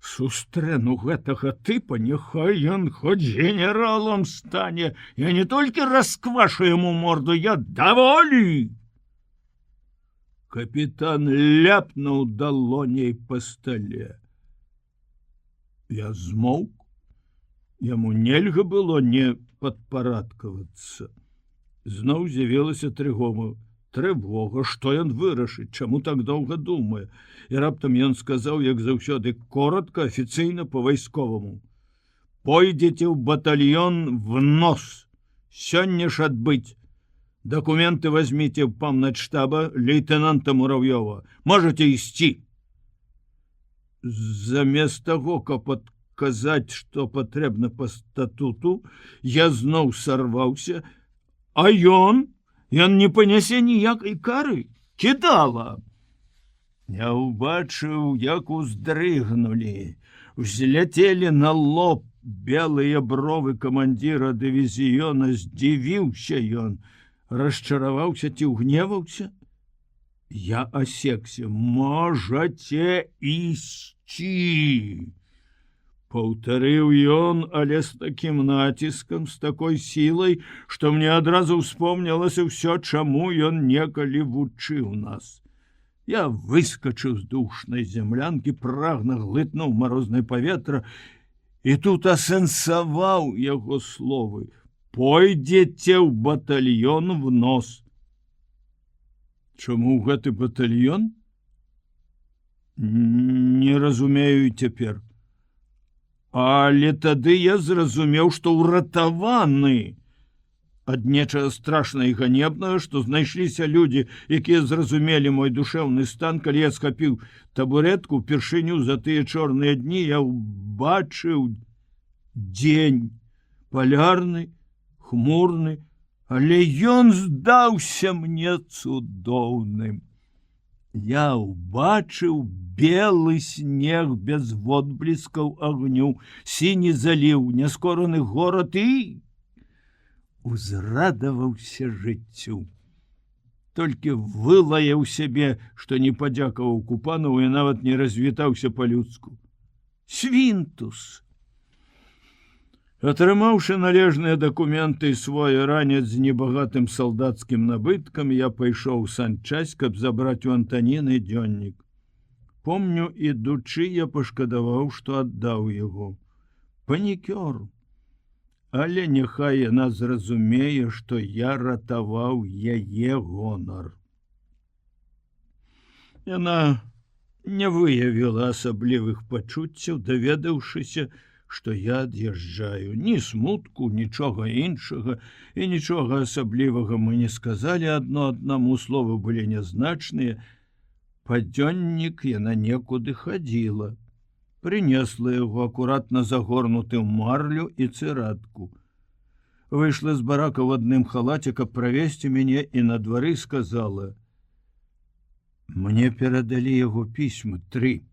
сустрэну гэтага тыпа, няхай ён хоць генералам стане, я не толькі расквашу яму морду, я даволі. Капітан ляпнуў далоней па стале. Я змоўк. Яму нельга было не падпарадкавацца. Зноў з'явілася трывога, што ён вырашыць, чаму так доўга думае. І раптам ён сказаў, як заўсёды, коротка, афіцыйна, па-вайсковаму: «Пойдзеце ў батальён в нос. Сёння ж адбыць. Документы возьмите в помначштаба лейтенанта Муравьева. Можете идти». Замест того, каб адказаць, што патрэбна па статуту, я зноў сарваўся, а ён не панясе ніякай кары. Кідала. Я ўбачыў, як уздрыгнулі, узляцелі на лоб белыя бровы камандзіра дывізіёна. Здзівіўся ён. Расчараваўся ці ўгневаўся? Я асекся. «Можаце ісці!» Паўтарыў ён, але з такім націскам, з такой сілай, што мне адразу ўспомнілася ўсё, чаму ён некалі вучыў нас. Я выскачыў з душнай зямлянкі, прагна глытнуў марознае паветра і тут асэнсаваў яго словы: «Пойдзеце ў батальён в нос». Чаму гэты батальён? Не разумею цяпер. Але тады я зразумеў, што ўратаваны ад нечага страшнага і ганебнага, што знайшліся людзі, якія зразумелі мой душэўны стан. Калі я схапіў табурэтку ўпершыню за тыя чорныя дні, я ўбачыў дзень палярны, хмурны, але ён здаўся мне цудоўным. Я ўбачыў белы снег без водбліскаў агню, сіні заліў, няскораны горад і узрадаваўся жыццю. Толькі вылаяў сябе, што не падзякаваў Купанову і нават не развітаўся па-людску. Свінтус! Атрымаўшы належныя дакументы і свой ранец з небагатым салдацкім набыткам, я пайшоў у санчасць, каб забраць у Антаніны дзённік. Помню, ідучы, я пашкадаваў, што аддаў яго. Панікёр. Але няхай яна зразумее, што я ратаваў яе гонар. Яна не выявіла асаблівых пачуццяў, даведаўшыся, што я ад'язджаю. Ні смутку, нічога іншага і нічога асаблівага мы не сказалі адно аднаму, словы былі нязначныя, Падзённік яна некуды хадзіла. Прынесла яго акуратна загорнуты ў марлю і цыратку. Выйшла з барака ў адным халаце, каб правесці мяне, і на двары сказала: «Мне перадалі яго пісьмы 3.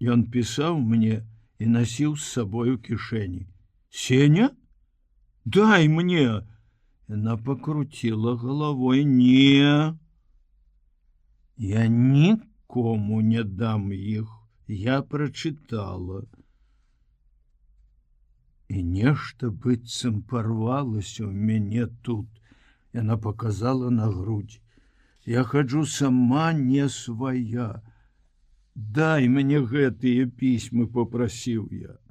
Ён пісаў мне і насіў з сабою кішэні. Сеня? Дай мне!» Яна пакруціла галавой. «Не, я нікому не дам іх. Я прачытала». І нешта быццам парвалася ў мяне тут. Яна показала на грудь. Я хаджу сама не свая. Дай мне гэтыя пісьмы, попрасіў я.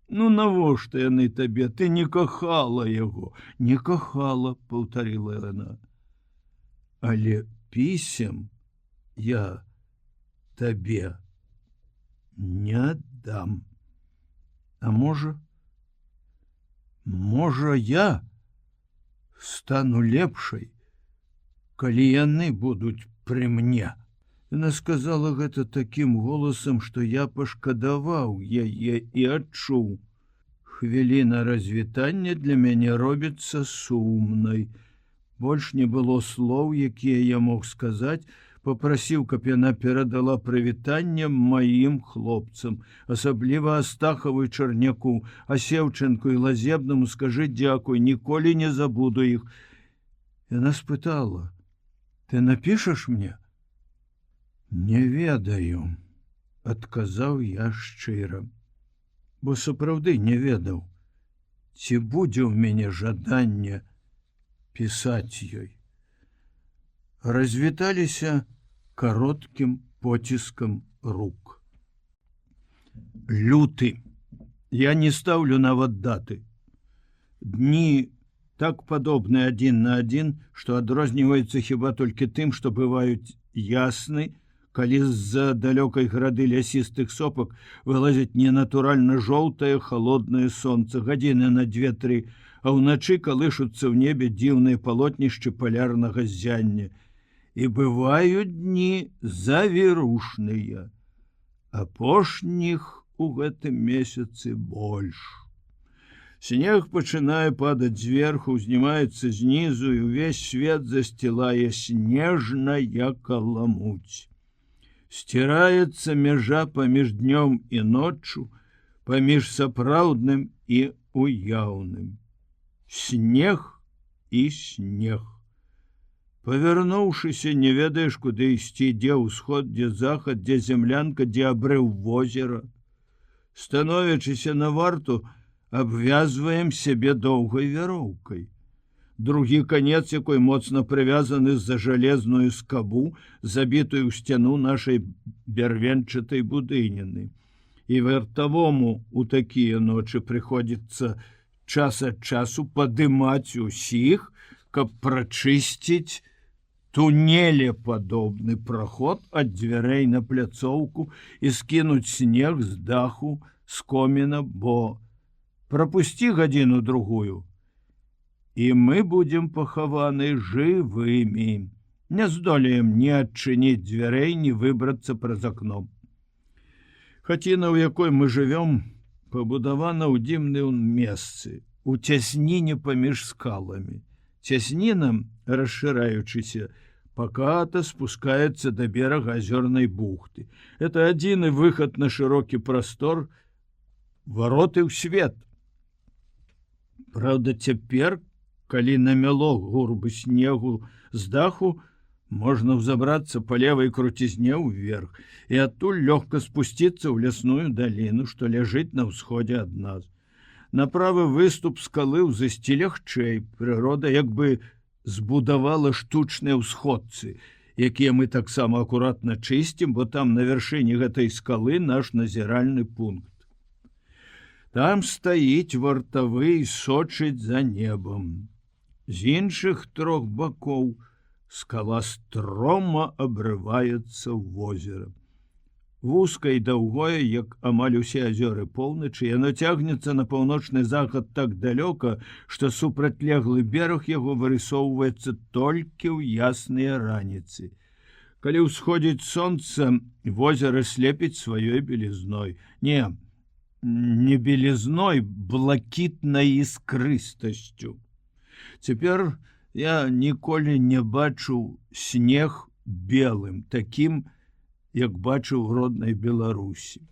Ну навошта яны табе? Ты не кахала яго. Не кахала, паўтарыла яна. Але пісем я табе не дам. А можа я стану лепшай, калі яны будуць пры мне. Яна сказала гэта такім голасам, што я пашкадаваў яе і адчуў. Хвіліна развітання для мяне робіцца сумнай. Больш не было слоў, якія я мог сказаць. Попрасіў, каб яна перадала прывітанне маім хлопцам, асабліва Астахаву і Чарняку, а Сеўченку і Лазебнаму скажы дзякуй, ніколі не забуду іх. Яна спытала: «Ты напішаш мне?» «Не ведаю», адказаў я шчыра, бо сапраўды не ведаў, ці будзе ў мяне жаданне пісаць ёй. Развіталіся кароткім поціскам рук. Люты. Я не стаўлю нават даты. Дні так падобны адзін на адзін, што адрозніваюцца хіба толькі тым, што бываюць ясны, калі з-за далёкай грады лясістых сопак вылазіць ненатуральна жоўтае халоднае сонца, гадзіны на 2-3, а ўначы калышуцца ў небе дзіўныя палотнішчы палярнага ззяння. І бываюць дні завірушныя, апошніх у гэтым месяцы больш. Снег пачынае падаць зверху, узнімаецца знізу, і ўвесь свет засцілае снежная каламуць. Сціраецца мяжа паміж днём і ноччу, паміж сапраўдным і уяўным. Снег і снег. Павярнуўшыся, не ведаеш, куды ісці, дзе ўсход, дзе захад, дзе зямлянка, дзе абрыў возера. Становячыся на варту, абвязваем сябе доўгай вяроўкай. Другі канец, якой моцна прывязаны за жалезную скабу, забітую ў сцяну нашай бярвенчатай будыніны. І вартавому у такія ночы прыходзіцца час ад часу падымаць усіх, каб прачысціць тунелепадобны праход ад дзвярэй на пляцоўку і скінуць снег з даху, з коміна, бо прапусці гадзіну-другую, і мы будзем пахаваны жывымі. Не здолеем ні адчыніць дзвярэй, ні выбрацца праз акно. Хаціна, у якой мы жывём, пабудавана ў дзіўным месцы, у цясніне паміж скаламі. Цясніна, расшыраючыся, паката спускаецца да берага азёрнай бухты. Это адзіны выхад на шырокі прастор, вароты ў свет. Праўда, цяпер, калі намяло гурбы снегу з даху, можна ўзабрацца па левай круцізне ўверх і адтуль лёгка спусціцца ў лясную даліну, што ляжыць на ўсходзе ад нас. На правы выступ скалы ўзысці лягчэй. Прырода як бы збудавала штучныя ўсходцы, якія мы таксама акуратна чысцім, бо там на вяршыні гэтай скалы наш назіральны пункт. Там стаіць вартавы і сочыць за небам. З іншых 3 бакоў скала строма абрываецца ў возера. Вузкае і даўгое, як амаль усе азёры поўначы, яно цягнецца на паўночны захад так далёка, што супрацьлеглы бераг яго вырысоўваецца толькі ў ясныя раніцы. Калі ўсходзіць сонца, возера слепіць сваёй белізной. Не белізной, блакітнай іскрыстасцю. Цяпер я ніколі не бачыў снег белым, такім, як бачыў у роднай Беларусі.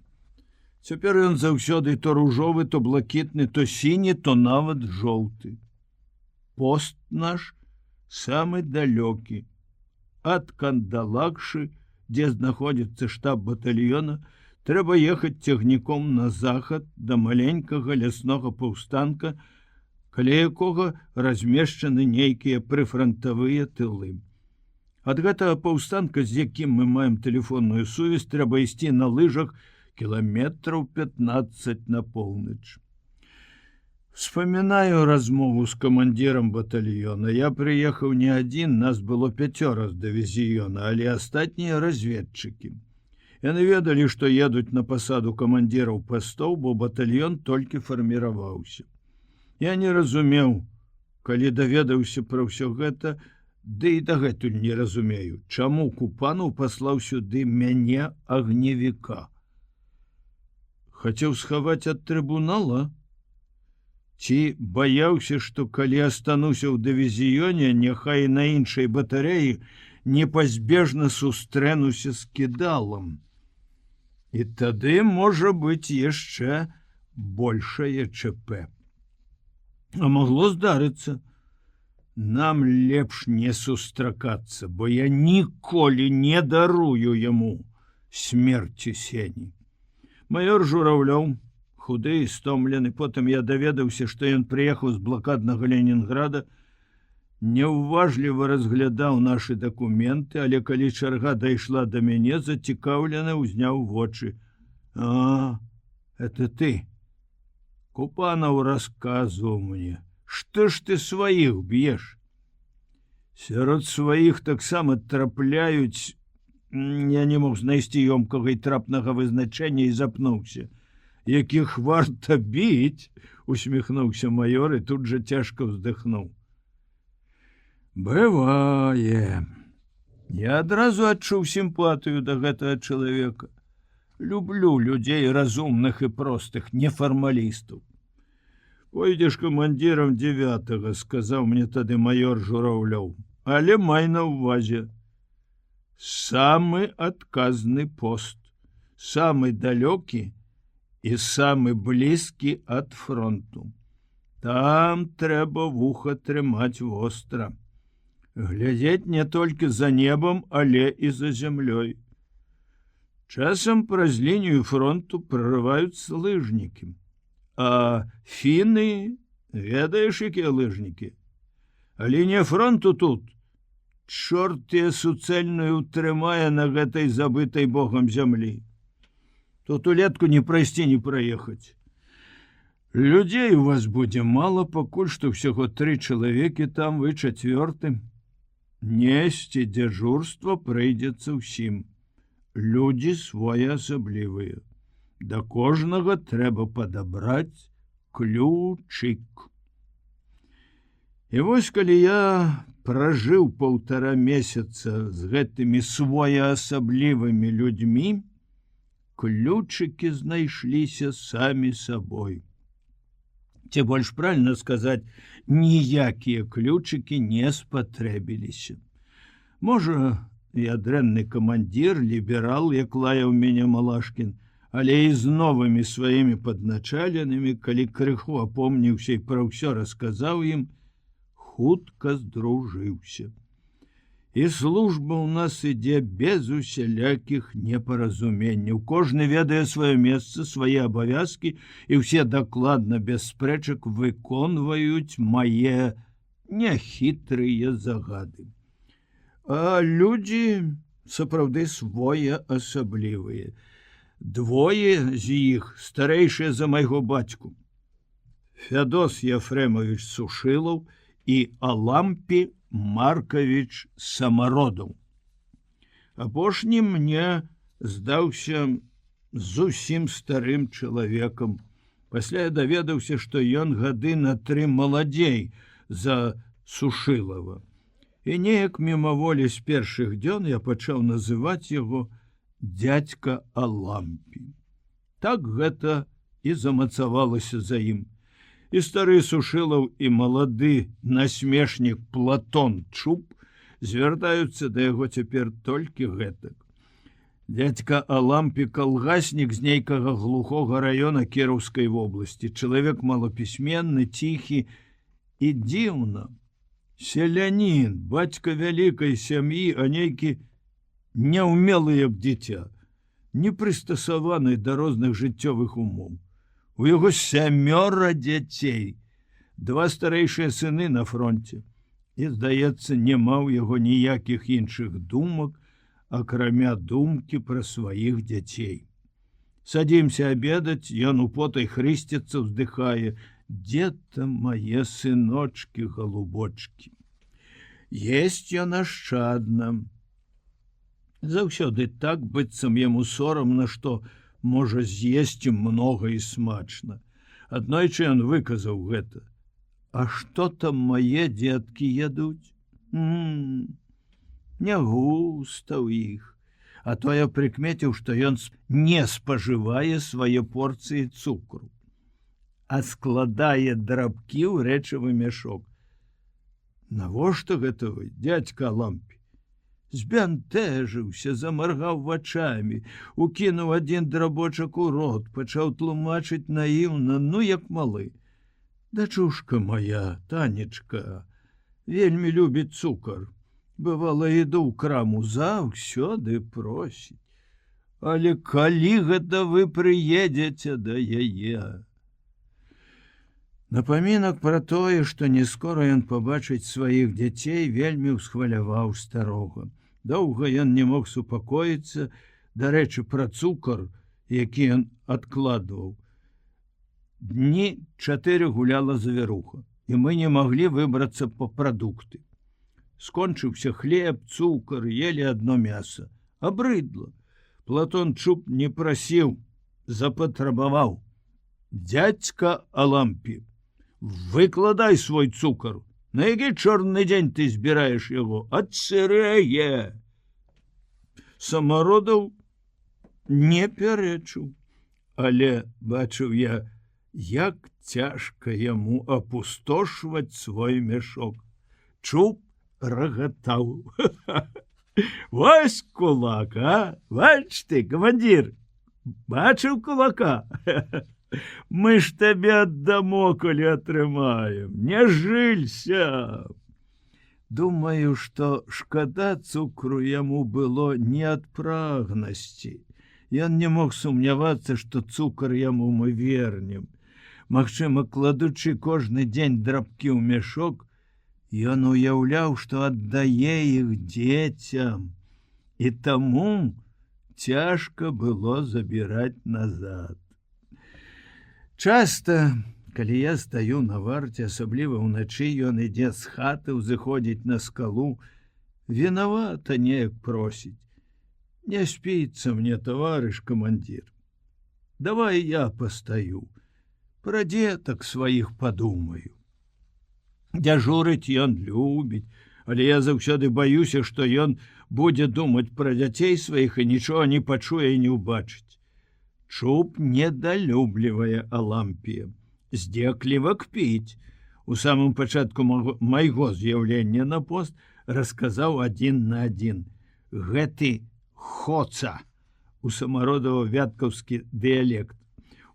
Цяпер ён заўсёды то ружовы, то блакітны, то сіні, то нават жоўты. Пост наш самы далёкі. Ад Кандалакшы, дзе знаходзіцца штаб батальёна, трэба ехаць цягніком на захад да маленькага ляснога паўстанка, каля якога размешчаны нейкія прыфрантавыя тылы. Ад гэтага паўстанка, з якім мы маем тэлефонную сувязь, трэба ісці на лыжах кіламетраў 15 на поўнач. Вспамінаю размову з камандзірам батальёна. Я прыехаў не адзін, нас было 5 з дывізіёна, але астатнія разведчыкі. Яны ведалі, што едуць на пасаду камандзіраў пастоў, бо батальён толькі фарміраваўся. Я не разумеў, калі даведаўся пра ўсё гэта, ды і дагэтуль не разумею, чаму Купанаў паслаў сюды мяне, агневіка. Хацеў схаваць ад трыбунала? Ці баяўся, што калі астануся ў дывізіёне, няхай на іншай батарэі непазбежна сустрэнуся з кідалам. І тады можа быць яшчэ большае ЧП. А магло здарыцца. Нам лепш не сустракацца, бо я ніколі не дарую яму смерці Сені. Майор Журавлёў, худы і стомлены, потым я даведаўся, што ён прыехаў з блакаднага Ленінграда, няўважліва разглядаў нашы дакументы, але калі чарга дайшла да мяне, зацікаўлена ўзняў вочы. А, это ты. Купанаў расказваў мне. Што ж ты сваіх б'еш? Сярод сваіх таксама трапляюць, я не мог знайсці ёмкага і трапнага вызначэння і запнуўся. Якіх варта біць, усміхнуўся майор і тут жа цяжка ўздыхнуў. Бывае. Я адразу адчуў сімпатыю да гэтага чалавека. Люблю людзей разумных і простых, нефармалістаў. Пойдзеш камандзірам 9-го, сказаў мне тады майор Журавлёў, але май на ўвазе. Самы адказны пост, самы далёкі і самы блізкі ад фронту. Там трэба вуха трымаць востра. Глядзець не толькі за небам, але і за зямлёй. Часам праз лінію фронту прорываюцца лыжнікі. А фіны, ведаеш, якія лыжнікі? А лінія фронту тут. Чорт я суцэльную утрымае на гэтай забытай Богам зямлі. Тут улетку не прайсці, не праехаць. Людзей у вас будзе мала, пакуль што ўсяго 3 чалавекі, там вы 4. Несці дзяжурства прыйдзецца ўсім. Людзі своеасаблівыя. Да кожнага трэба падабраць ключик. І вось калі я пражыў 1,5 месяца з гэтымі своеасаблівымі людзьмі, ключики знайшліся самі сабой. Ці больш правільна сказаць, ніякія ключики не спатрэбіліся. Можа, я дрэнны камандзір, ліберал, як лаяў мяне Малашкін, але і з новымі сваімі падначаленымі, калі крыху апомніўся і пра ўсё расказаў ім, хутка здружыўся. І служба ў нас ідзе без усялякіх непаразуменняў. Кожны ведае сваё месца, свае абавязкі, і ўсе дакладна без спрэчак выконваюць мае няхітрыя загады. А людзі сапраўды своеасаблівыя. 2 з іх старэйшыя за майго бацьку. Фядос Ефремович Сушылаў і Алампі Маркович Самародаў. Апошні мне здаўся зусім старым чалавекам. Пасля я даведаўся, што ён гады на 3 маладзей за Сушылава. І неяк мімаволі з першых дзён я пачаў называць яго дзядзька Алампі. Так гэта і замацавалася за ім. І стары Сушылаў, і малады насмешнік Платон Чуб звяртаюцца да яго цяпер толькі гэтак. Дядька Алампі калгаснік з нейкага глухога раёна Кіраўскай вобласці, чалавек малапісьменны, ціхі і дзіўна. Селянін, бацька вялікай сям'і, а нейкі няўмелы як дзіця, непрыстасаваны да розных жыццёвых умоў. У яго 7 дзяцей, 2 старэйшыя сыны на фронте. І, здаецца, няма ў яго ніякіх іншых думак, акрамя думкі пра сваіх дзяцей. Садзімся абедаць, ён употай хрысціцца, уздыхае: «Дзе там мае сыночкі, голубочкі?» Есць ён ашчадна. Заўсёды так, быццам яму сорамна, што можа з'есці многа і смачна. Аднойчы ён выказаў гэта: «А што там мае дзеткі ядуць? Не густа ў іх». А то я прыкмеціў, што ён не спажывае свае порцыі цукру, а складае драбкі ў рэчавы мяшок. Навошта гэта вы, дзядзька Алампі? Збянтэжыўся, замаргаў вачамі, укінуў адзін драбочак у рот, пачаў тлумачыць наіўна, як малы. Дачушка моя, Танечка, вельмі любіць цукар. Бывала, іду ў краму, заўсёды просіць. Але калі гэта вы прыедзеце да яе? Напамінак пра тое, што не скора ён пабачыць сваіх дзяцей, вельмі ўсхваляваў старога. Доўга ён не мог супакоіцца, дарэчы, пра цукар, які ён адкладваў. Дні 4 гуляла завіруха, і мы не маглі выбрацца па прадукты. Скончыўся хлеб, цукар, елі адно мяса. Абрыдла. Платон Чуб не прасіў, запатрабаваў: «Дзядзька Алампі, выкладай свой цукар. На які чорны дзень ты збіраеш яго? Адсырэе!» Самародаў не пярэчыў, але бачыў я, як цяжка яму апустошваць свой мяшок. Чуб рагатаў: «Вось кулак, а? Бач ты, камандзір, бачыў кулака? Мы ж табе аддамо, калі атрымаем, не жылься!» Думаю, што шкада цукру яму было не ад прагнасці. Ён не мог сумнявацца, што цукар яму мы вернем. Магчыма, кладучы кожны дзень драбкі ў мяшок, ён уяўляў, што аддае іх дзецям, і таму цяжка было забіраць назад. Часта, калі я стаю на варце, асабліва ўначы, ён ідзе з хаты, узыходзіць на скалу, вінавата неяк просіць: «Не спіцца мне, таварыш камандзір. Давай я пастаю, пра дзетак сваіх падумаю». Дзяжурыць ён любіць, але я заўсёды баюся, што ён будзе думаць пра дзяцей сваіх і нічога не пачуе і не ўбачыць. Чуб недалюблівае Алампія, здзекліва кпіць. У самым пачатку майго з'яўлення на пост расказаў 1 на 1: «Гэты хоца» у Самародава вяткаўскі дыялект.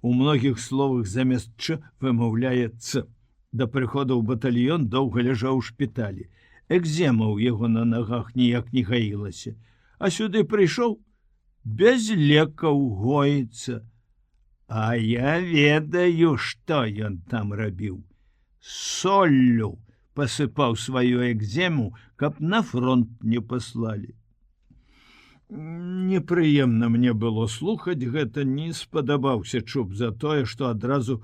У многіх словах замест «ч» вымаўляе «ц». Да прыходу ў батальён доўга ляжаў у шпіталі. Экзема ў яго на нагах ніяк не гаілася. А сюды прыйшоў, без лекаў гоіцца. А я ведаю, што ён там рабіў. Соллю пасыпаў сваю экзему, каб на фронт не паслалі. Непрыемна мне было слухаць гэта, не спадабаўся Чуб за тое, што адразу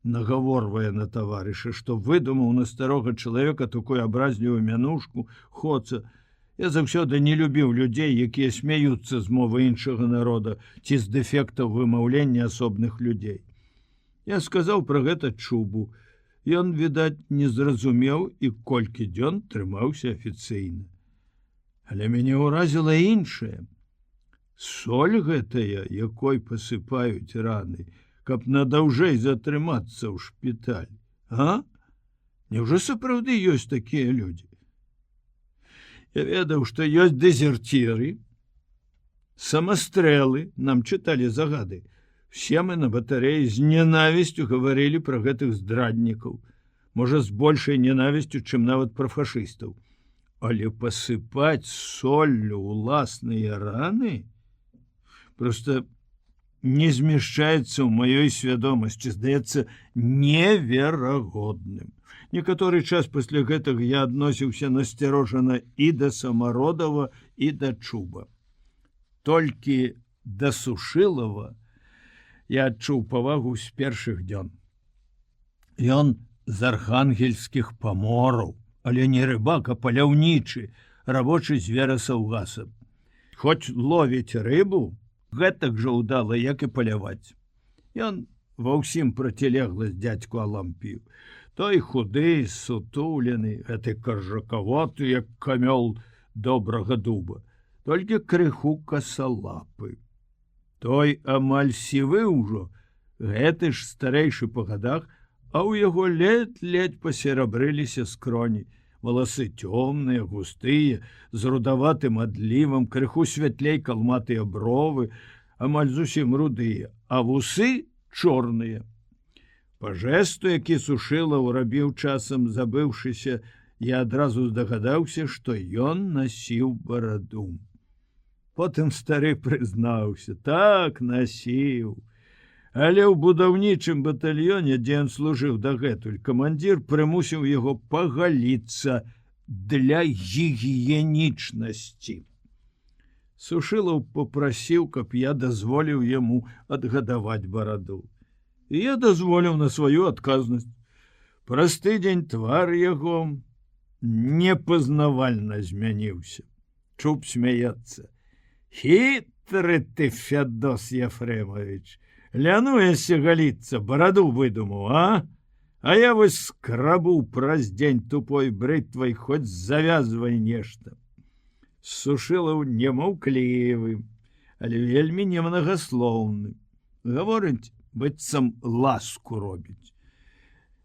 нагаворвае на таварыша, што выдумаў на старога чалавека такую абразлівую мянушку хоца. Я заўсёды не любіў людзей, якія смяюцца з мовы іншага народа ці з дэфектаў вымаўлення асобных людзей. Я сказаў пра гэта Чубу, Ён, відаць, не зразумеў і колькі дзён трымаўся афіцыйна. Але мяне ўразіла іншае. Соль гэтая, якой пасыпаюць раны, каб надаўжэй затрымацца ў шпіталь. А? Няўжо сапраўды ёсць такія людзі? Я ведаў, што ёсць дэзерціры, самастрэлы, нам чыталі загады. Все мы на батарэі з ненавісцю гаварылі пра гэтых здраднікаў, можа, з большай ненавісцю, чым нават пра фашыстаў. Але пасыпаць соллю ўласныя раны просто не змяшчаецца ў маёй свядомасці, здаецца неверагодным. Некаторы час пасля гэтага я адносіўся насцярожана і да Самародава, і да Чуба. Толькі да Сушылава я адчуў павагу з першых дзён. Ён з архангельскіх памораў, але не рыбак, а паляўнічы, рабочы з Верасаўгаса. Хоць ловіць рыбу, гэтак жа ўдала, як і паляваць. Ён ва ўсім процілегласць дзядзьку Алампію. Той худы, сутулены, гэты каржакаваты, як камёл добрага дуба, толькі крыху касалапы. Той амаль сівы ўжо, гэты ж старэйшы па гадах, а ў яго ледь-ледь пасерабрыліся скроні. Валасы цёмныя, густыя, з рудаватым адлівам, крыху святлей калматыя бровы, амаль зусім рудыя, а вусы чорныя. Па жэсту, які Сушылаў рабіў часам забыўшыся, я адразу здагадаўся, што ён насіў бараду. Потым стары прызнаўся: так, насіў. Але ў будаўнічым батальёне, дзе ён служыў дагэтуль, камандзір прымусіў яго пагаліцца для гігіенічнасці. Сушылаў попрасіў, каб я дазволіў яму адгадаваць бараду. І я дазволіў на сваю адказнасць. Праз тыдзень твар яго непазнавальна змяніўся. Чуб смяецца: хітры ты, Фядос Ефремович, лянуешся галіцца, бараду выдумаў, а? А я вось скрабу праз дзень тупой брытвай, хоць завязвай нешта. Сушылаў немаўклівы, але вельмі немнагаслоўны. Гаворыць, быццам ласку робіць.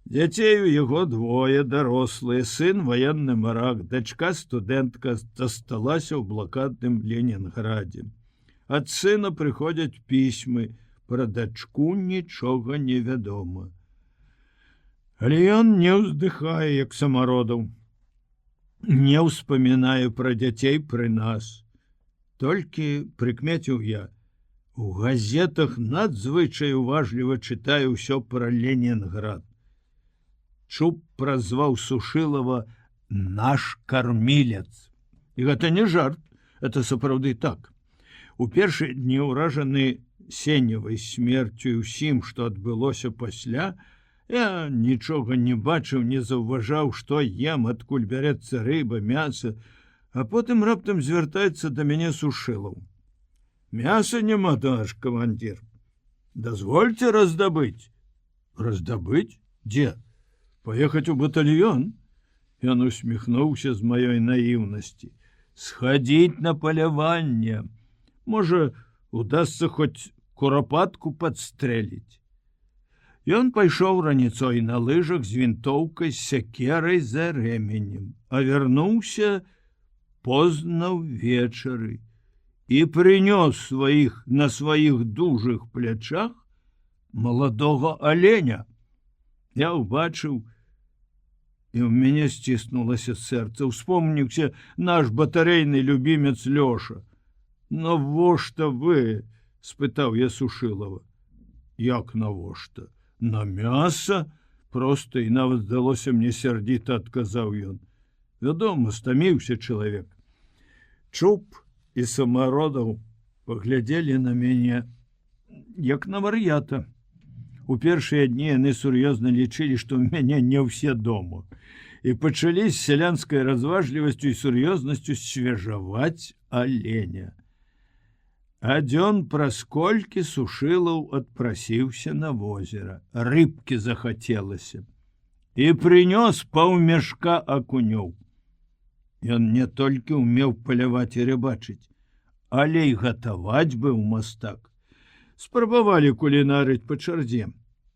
Дзяцей у яго двое, дарослыя, сын ваенны марак, дачка студэнтка засталася ў блакадным Ленінградзе. Ад сына прыходзяць пісьмы, пра дачку нічога не вядома. Але ён не ўздыхае, як Самародаў, не ўспамінае пра дзяцей пры нас. Толькі, прыкмеціў я, у газетах надзвычай уважліва чытаю ўсё пра Ленінград. Чуб празваў Сушылава «наш кармілец». І гэта не жарт, это сапраўды так. У першыя дні, ўражаны Сеневай смерцю і ўсім, што адбылося пасля, я нічога не бачыў, не заўважаў, што ем, адкуль бярэцца рыба, мяса, а потым раптам звяртаецца да мяне Сушылаў. Мяса няма, наш камандзір. Дазвольце раздабыць. Раздабыць? Дзе? Паехаць у батальён? Ён усміхнуўся з маёй наіўнасці. Схадзіць на паляванне. Можа, удасца хоць курапатку падстрэліць. Ён пайшоў раніцой на лыжах з вінтоўкай, з сякерай за рэменем, а вярнуўся позна ўвечары і прынёс на сваіх дужых плячах маладога аленя. Я ўбачыў, і ў мяне сціснулася сэрца. Успомніўся наш батарэйны любімец Лёша. «Навошта вы?» – спытаў я Сушылава. «Як навошта? На мяса?» – проста і нават здалося мне сярдзіта адказаў ён. Вядома, стаміўся чалавек. Чуб і Самародаў паглядзелі на мяне як на вар'ята. У першыя дні яны сур'ёзна лічылі, што ў мяне не ўсе дома, і пачалі з сялянскай разважлівасцю і сур'ёзнасцю свежаваць аленя. А дзён праз колькі Сушылаў адпрасіўся на возера. Рыбкі захацелася. і прынёс паўмешка акунёў. Ён не толькі ўмеў паляваць і рыбачыць, але і гатаваць быў мастак. Спрабавалі кулінарыць па чарзе,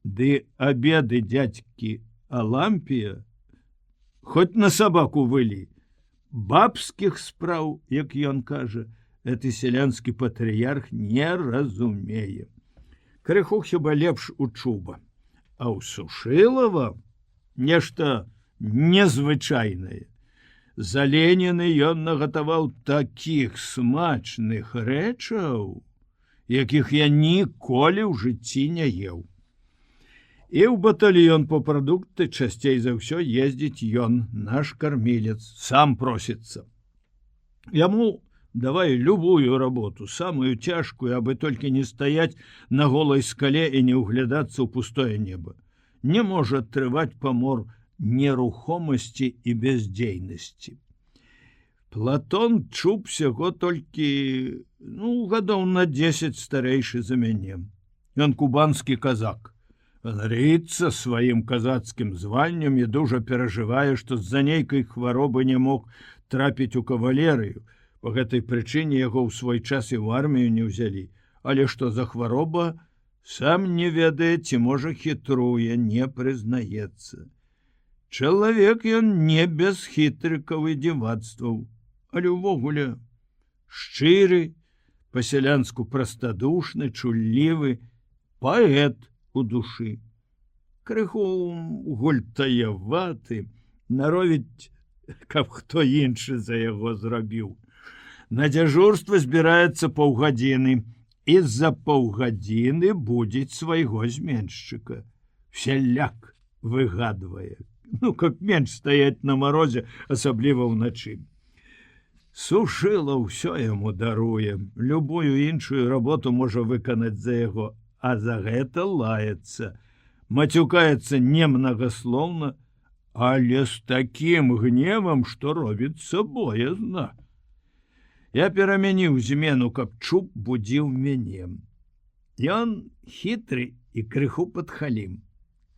ды абеды дзядзькі Алампія хоць на сабаку вылі. Бабскіх спраў, як ён кажа, гэты сялянскі патрыярх не разумее. Крыху хіба лепш у Чуба, а ў Сушылава нешта незвычайнае. За Леніны ён нагатаваў такіх смачных рэчаў, якіх я ніколі ў жыцці не еў. І ў батальён по прадукты часцей за ўсё ездзіць ён, наш кармілец, сам просіцца. Яму давай любую работу, самую цяжкую, абы толькі не стаяць на голай скале і не ўглядацца ў пустое неба. Не можа трываць памор нерухомасці і бяздзейнасці. Платон Чуб сяго толькі, гадоў на 10 старэйшы за мяне. Ён кубанскі казак. Ганарыцца сваім казацкім званнем і дужа перажывае, што з-за нейкай хваробы не мог трапіць у кавалерыю. Па гэтай прычыне яго ў свой час і ў армію не ўзялі. Але што за хвароба, сам не ведае, ці можа хітруе, не прызнаецца. Чалавек ён не без хітрыкаў і дзівацтваў, але ўвогуле шчыры, па-сялянску прастадушны, чуллівы, паэт у душы. Крыху гультаяваты, наровіць, каб хто іншы за яго зрабіў. На дзяжурства збіраецца паўгадзіны, і з-за паўгадзіны будзіць свайго зменшчыка. Всяляк выгадвае, каб менш стаяць на марозе, асабліва ўначы. Сушыла ўсё яму даруе, любую іншую работу можа выканаць за яго, а за гэта лаецца, мацюкаецца немнагаслоўна, але з такім гневам, што робіцца боязна. Я перамяніў змену, каб Чуб будзіў мяне. Ён хітры і крыху падхалім.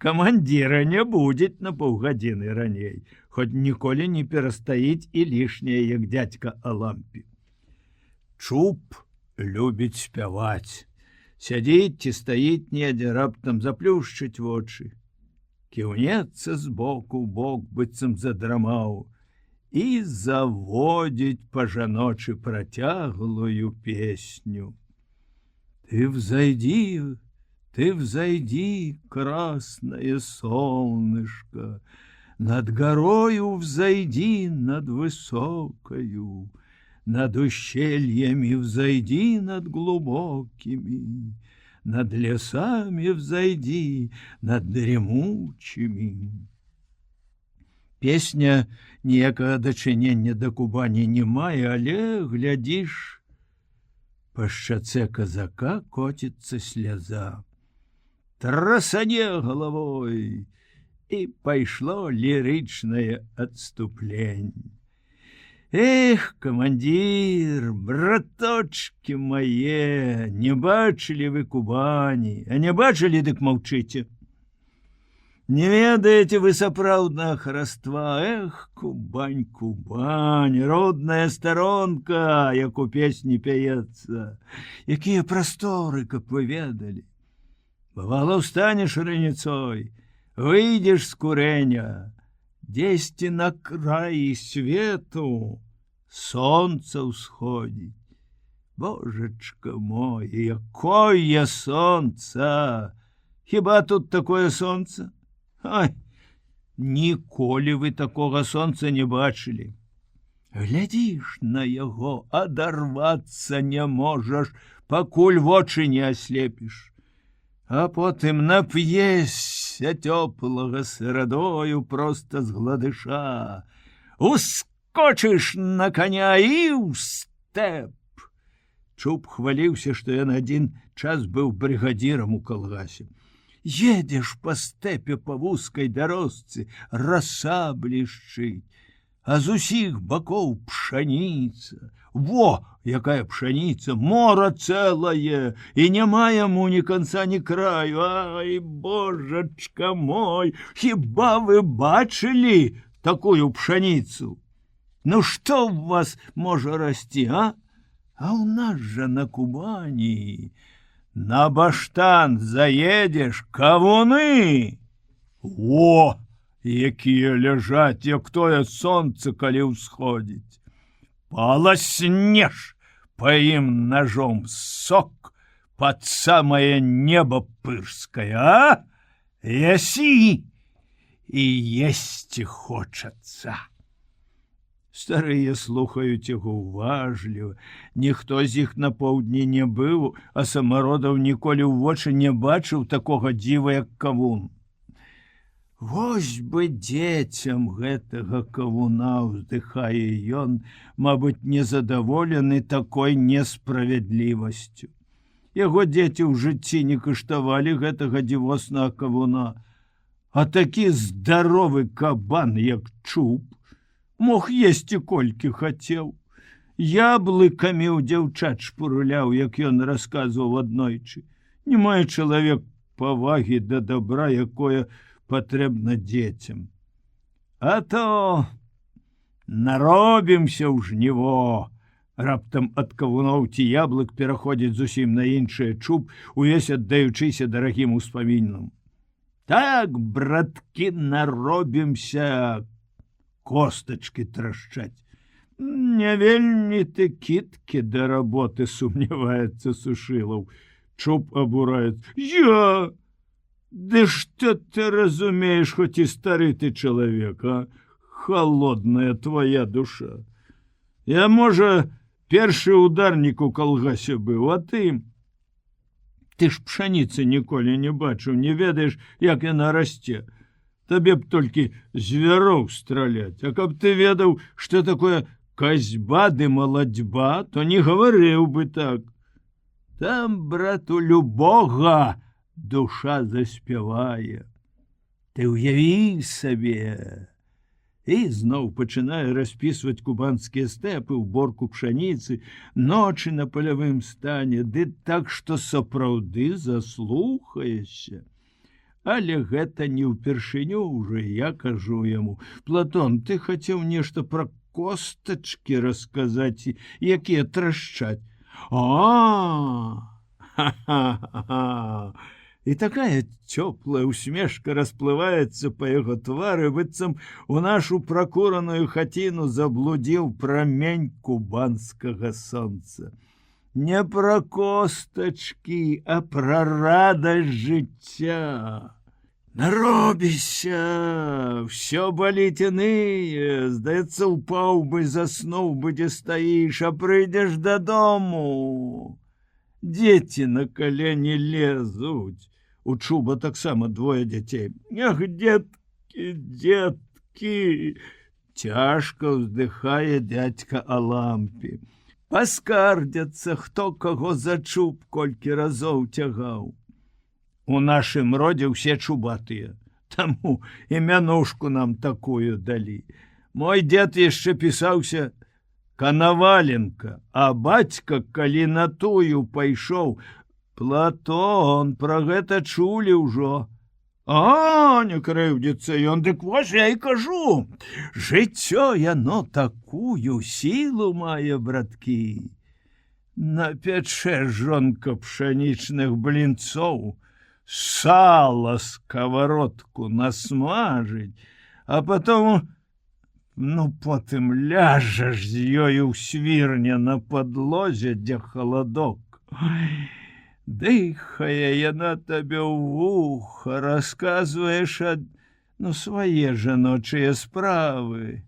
Камандзіра не будзець на паўгадзіны раней, хоць ніколі не перастаіць і лішняе, як дзядзька Алампі. Чуб любіць спяваць. Сядзіць ці стаіць недзе, раптам заплюшчыць вочы. Кіўнецца збоку ў бок, быццам задрамаў, і заводзіць па-жаночы працяглую песню. Ты взойди, красное солнышко, над горою взойди, над высокою, над ущельями взойди, над глубокими, над лесами взойди, над дремучими. Песня ніякага дачынення да Кубані не мае, але, глядзіш, па шчацэ казака коціцца сляза. Трасане головой, і пайшло лірычнае адступленне. Эх, камандзір, браточки мае, не бачылі вы Кубані, а не бачылі, дык маўчыце. Не ведаеце вы сапраўднага хараства, эх, Кубань, Кубань, родная старонка, як у песні пяецца, якія прасторы, каб вы ведалі. Бывала, ўстанеш раніцой, выйдзеш з курэня, дзесьці на краі свету сонца ўсходзіць. Божачка мой, якое сонца! Хіба тут такое сонца? Ай, ніколі вы такога сонца не бачылі. Глядзіш на яго, адарвацца не можаш, пакуль вочы не аслепіш. А потым нап'ешся цёплага серадою проста з гладыша. Ускочыш на коня і ў стэп. Чуб хваліўся, што ён адзін час быў брыгадзірам у калгасе. Едзеш па стэпе па вузкай дарожцы, раса блішчыць, а з усіх бакоў пшаніца. Во, якая пшаніца, мора цэлае, і няма яму ні канца, ні краю. Ай, божачка мой, хіба вы бачылі такую пшаніцу? Ну што ў вас можа расці, а? А ў нас жа на Кубані на баштан заедзеш, кавуны. О, якія ляжаць, як тое сонца, калі ўсходзіць. Полоснешь по им ножом, сок под самое небо пырское, а? Еси, и есть хочется. Старые слухаюць яго уважліва. Ніхто з іх на поўдні не быў, а самародаў ніколі ў вочы не бачыў такога дзіва, як кавун. Вось бы дзецям гэтага кавуна, уздыхае ён, мабыць, незадаволены такой несправядлівасцю. Яго дзеці ў жыцці не каштавалі гэтага дзівоснага кавуна, а такі здаровы кабан, як Чуб, мог есці колькі хацеў. Яблыкамі ў дзяўчат шпурляў, як ён расказваў аднойчы. Не мае чалавек павагі да добра, якое патрэбна дзецям. А то наробімся ў жніво. Раптам ад кавуноў ці яблык пераходзіць зусім на іншае. Чуб, увесь аддаючыся дарагім успамінам. Так, браткі, наробімся, костачкі трашчаць. Не вельмі ты кіткі да работы, сумняваецца Сушылаў. Чуб абураецца. Я... Ды што ты разумееш, хоць і стары ты чалавек, а? Холодная твоя душа. Я, можа, першы ударнік у калгасе быў, а ты... Ты ж пшаніцы ніколі не бачыў, не ведаеш, як яна расце. Табе б толькі звяроў страляць. А каб ты ведаў, што такое касьба ды маладзьба, то не гаварыў бы так. Там, брат, у любога душа заспявае. Ты ўяві сабе. І зноў пачынае распісваць кубанскія стэпы, уборку пшаніцы, ночы на палявым стане, ды так, што сапраўды заслухаешся. Але гэта не ўпершыню ўжо, я кажу яму. Платон, ты хацеў нешта пра костачкі расказаць, якія трашчаць. Ха-ха-ха! І такая цёплая усмешка расплываецца па яго твары, быццам у нашу пракураную хаціну заблудзіў прамень кубанскага сонца. Не пра костачкі, а пра радасць жыцця. Наробіся, всё баліць іныя, здаецца, упаў бы, заснуў бы, дзе стаіш, а прыйдзеш дадому. Дзеці на калені лезуць. У Чуба таксама двое дзяцей. Ах, дзеткі, дзеткі! Цяжка ўздыхае дядька Алампі. Паскардзяцца, хто каго за чуб колькі разоў цягаў. У нашым родзе ўсе чубатыя, таму і мянушку нам такую далі. Мой дзед яшчэ пісаўся Канаваленка, а бацька, калі на тую пайшоў, Платон, пра гэта чулі ўжо. А, не крыўдзіцца ён, дык вось я і кажу. Жыццё яно такую сілу мае, браткі. Напячэ жонка пшанічных блінцоў, сала сковородку насмажыць, а потом, потым ляжаш з ёю ў свірне на падлозе, дзе халадок. Дыхае яна табе ў вуха, расказваеш свае жаночыя справы,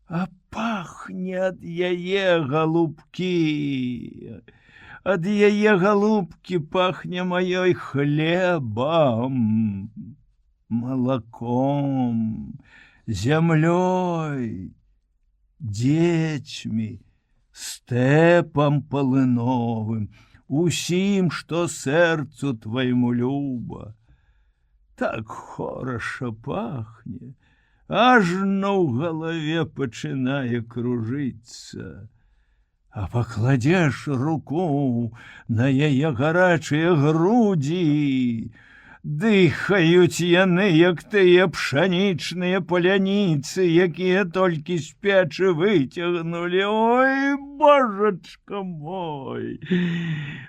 а пахне ад яе, галубкі. Ад яе, галубкі, пахне маёй хлебам, малаком, зямлёй, дзецьмі, стэпам палыновым, усім, што сэрцу твайму люба. Так хораша пахне, ажно ў галаве пачынае кружыцца. А пакладзеш руку на яе гарачыя грудзі, дыхаюць яны, як тыя пшанічныя паляніцы, якія толькі з печы выцягнулі. Ой, божачка мой!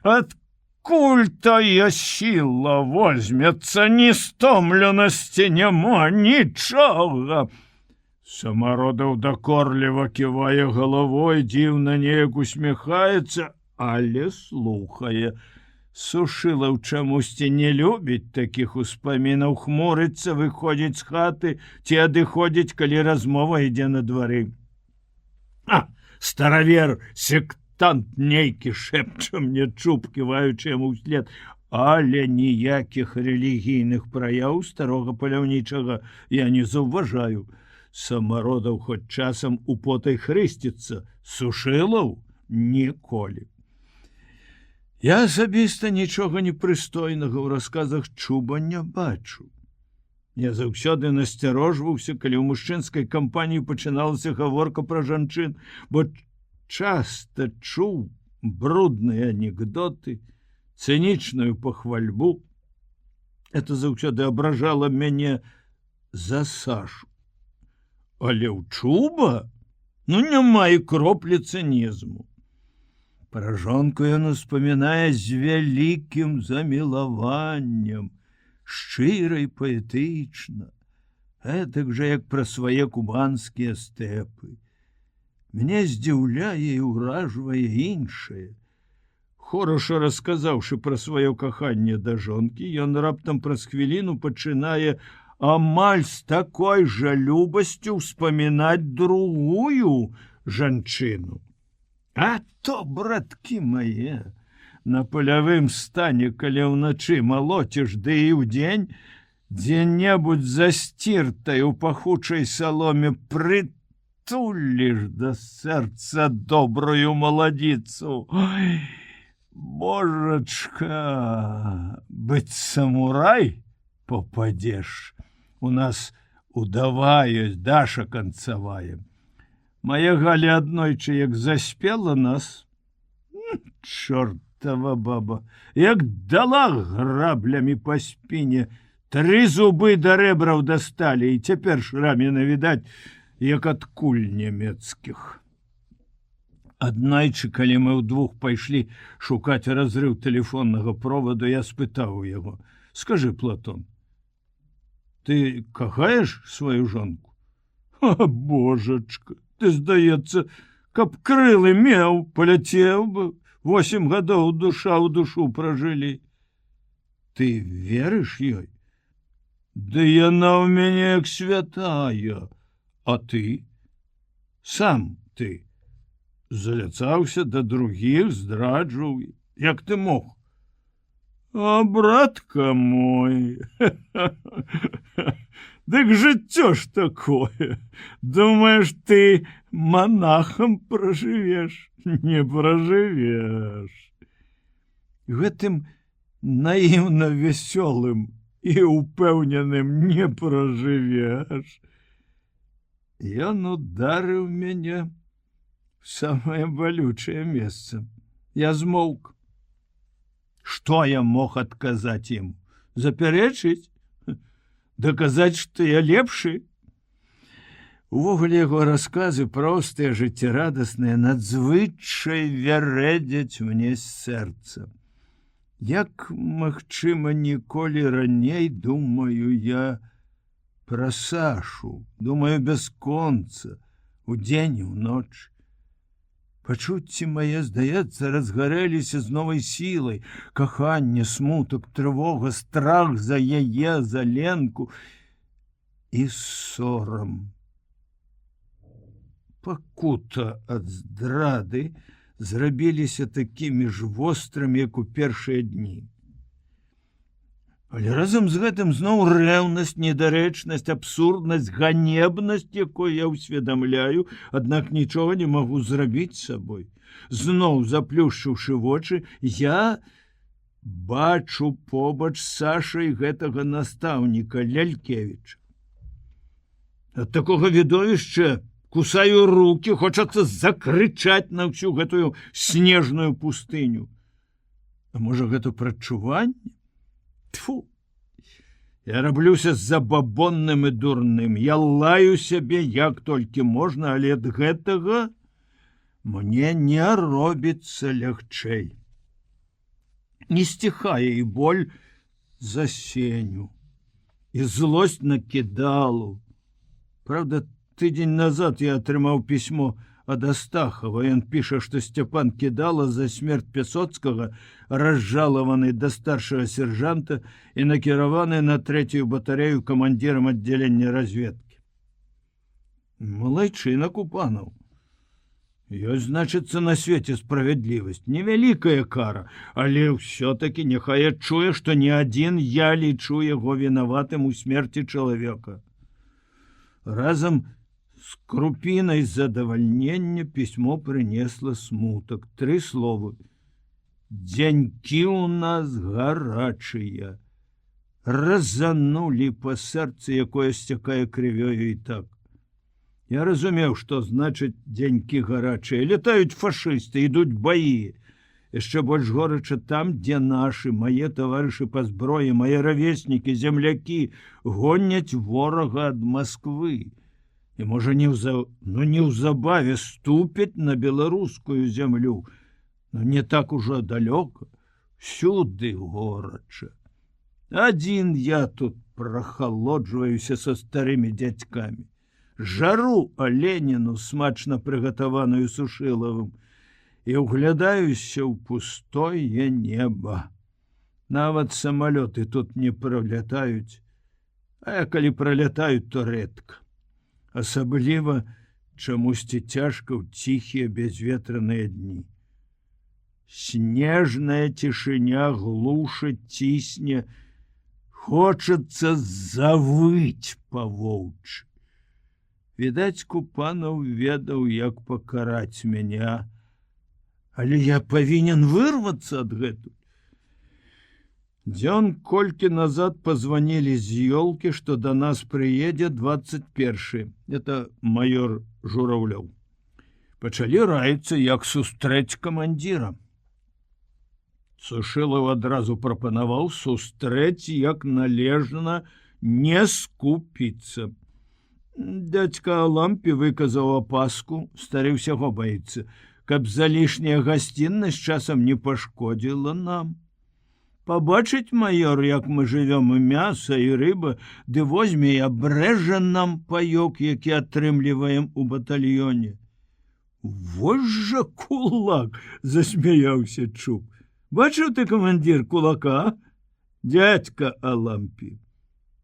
Адкуль тая сіла возьмецца, ні стомленасці няма, нічога. Самародаў дакорліва ківае галавой, дзіўна неяк усміхаецца, але слухае. Сушылаў чамусьці не любіць такіх успамінаў, хмурыцца, выходзіць з хаты ці адыходзіць, калі размова ідзе на двары. Старавер, сектант нейкі, шэпча мне чуб, ківаючы яму ўслед, але ніякіх рэлігійных праяў старога паляўнічага я не заўважаю. Самародаў хоць часам у потай хрысціцца, Сушылаў ніколі. Я асабіста нічога непрыстойнага ў расказах чуба не бачу. Я заўсёды насцярожваўся, калі ў мужчынскай кампаніі пачыналася гаворка пра жанчын, бо часта чуў брудныя анекдоты, цынічную пахвальбу. Это заўсёды абражала мяне за Сашу. Але ў чуба няма і кроплі цынізму. Пра жонку ён успамінае з вялікім замілаваннем, шчыра і паэтычна, гэтак жа, як пра свае кубанскія стэпы. Мяне здзіўляе і ўражвае іншае. Хораша расказаўшы пра сваё каханне да жонкі, ён раптам праз хвіліну пачынае амаль з такой жа любасцю ўспамінаць другую жанчыну. А то, браткі мае, на палявым стане, калі ўначы малоціш, ды і ўдзень, дзе-небудзь засціртай у пахучай саломе прытуліш да сэрца добрую маладзіцу. Ой, божачка, быццам у рай попадзеш. У нас удава ёсць, Даша канцавая. Мая Галя аднойчы, як заспела нас, чортава баба, як дала граблямі па спіне, 3 зубы да рэбраў дасталі, і цяпер шраміна відаць, як ад куль нямецкіх. Аднойчы, калі мы ўдвух пайшлі шукаць разрыў тэлефоннага проводу, я спытаў у яго: скажы, Платон, ты кахаеш сваю жонку? А, божачка, ты, здаецца, каб крылы меў, паляцеў бы, 8 гадоў душа ў душу пражылі. Ты верыш ёй? Ды яна ў мяне як святая. А ты? Сам ты заляцаўся да другіх, здраджваў. Як ты мог? А, братка мой, дык жыццё ж такое. Думаеш, ты монахам пражывеш? Не пражывеш. Гэтым наіўна вясёлым і упэўненым не пражывеш. Ён ударыў мяне в самае балючае месца. Я змоўк. Што я мог адказаць ім? Запярэчыць? Даказаць, што я лепшы? Увогуле яго расказы простыя, жыццярадасныя, надзвычай вярэдзяць мне з сэрца. Як, магчыма, ніколі раней думаю я пра Сашу, думаю бясконца, удзень і ўночы. Пачуцці мае, здаецца, разгарэліся з новай сілай. Каханне, смутак, трывога, страх за яе, за Ленку і сорам. Пакута ад здрады зрабіліся такімі ж вострымі, як у першыя дні. Але разам з гэтым зноў рэўнасць, недарэчнасць, абсурднасць, ганебнасць, якой я ўсведамляю, аднак нічога не магу зрабіць з сабой. Зноў заплюшчыўшы вочы, я бачу побач з Сашай гэтага настаўніка Лялькевіча. Ад такога відовішча кусаю руки, хочацца закрычаць на ўсю гэтую снежную пустыню. А можа, гэта прадчуванне? Тьфу! Я раблюся забабонным і дурным. Я лаю сябе як толькі можна, але ад гэтага мне не робіцца лягчэй. Не сціхае і боль за Сеню, і злосць на Кідалу. Правда, тыдзень назад я атрымаў пісьмо ад Астахова. Ён піша, што Сцяпан Кідала за смерць Пясоцкага разжалаваны да старшага сержанта і накіраваны на 3-ю батарею камандзірам аддзялення разведкі. Малайчына Купанаў. Ёсць, значыцца, на свеце справядлівасць, невялікая кара, але ўсё-такі няхай адчуе, што не адзін я лічу яго вінаватым у смерці чалавека. Разам з крупінай задавальнення пісьмо прынесла смутак. 3 словы. Дзянькі ў нас гарачыя. Разанулі па сэрцы, якое сцякае крывёю і так. Я разумеў, што значыць дзянькі гарачыя. Летаюць фашысты, ідуць баі. Яшчэ больш горача там, дзе нашы, мае таварышы па зброі, мае равеснікі, землякі гоняць ворага ад Масквы. І, можа, неўзабаве ступяць на беларускую зямлю. Но не так ужо далёка, всюды горача. Адзін я тут прахалоджваюся са старымі дзядзькамі. Жару аленіну, смачна прыгатаваную Сушылавым, і ўглядаюся ў пустое неба. Нават самалёты тут не пролятаюць, а калі пролятаюць, то рэдка. Асабліва чамусьці цяжка ў ціхія бязветраныя дні. Снежная цішыня глушыць, цісне, хочацца завыць па-воўчы. Відаць, Купанаў ведаў, як пакараць мяне, але я павінен вырвацца адгэтуль. Дзён колькі назад позвонили з ёлкі, што да нас прыедзе 21-й. Это майор Журавлёў. Пачалі раіцца, як сустрэць камандзіра. Сушылаў адразу прапанаваў сустрэць як належна, не скупіцца. Дядька Лампі выказаў апаску, стары ўсяго баіцца, каб залішняя гасціннасць часам не пашкодзіла нам. Пабачыць, майор, як мы жывём, і мяса, і рыба, ды возьме і абрэжа нам паёк, які атрымліваем у батальёне. Вось жа кулак, засмяяўся Чуб. Бачыў ты, камандзір, кулака? Дядька Алампі.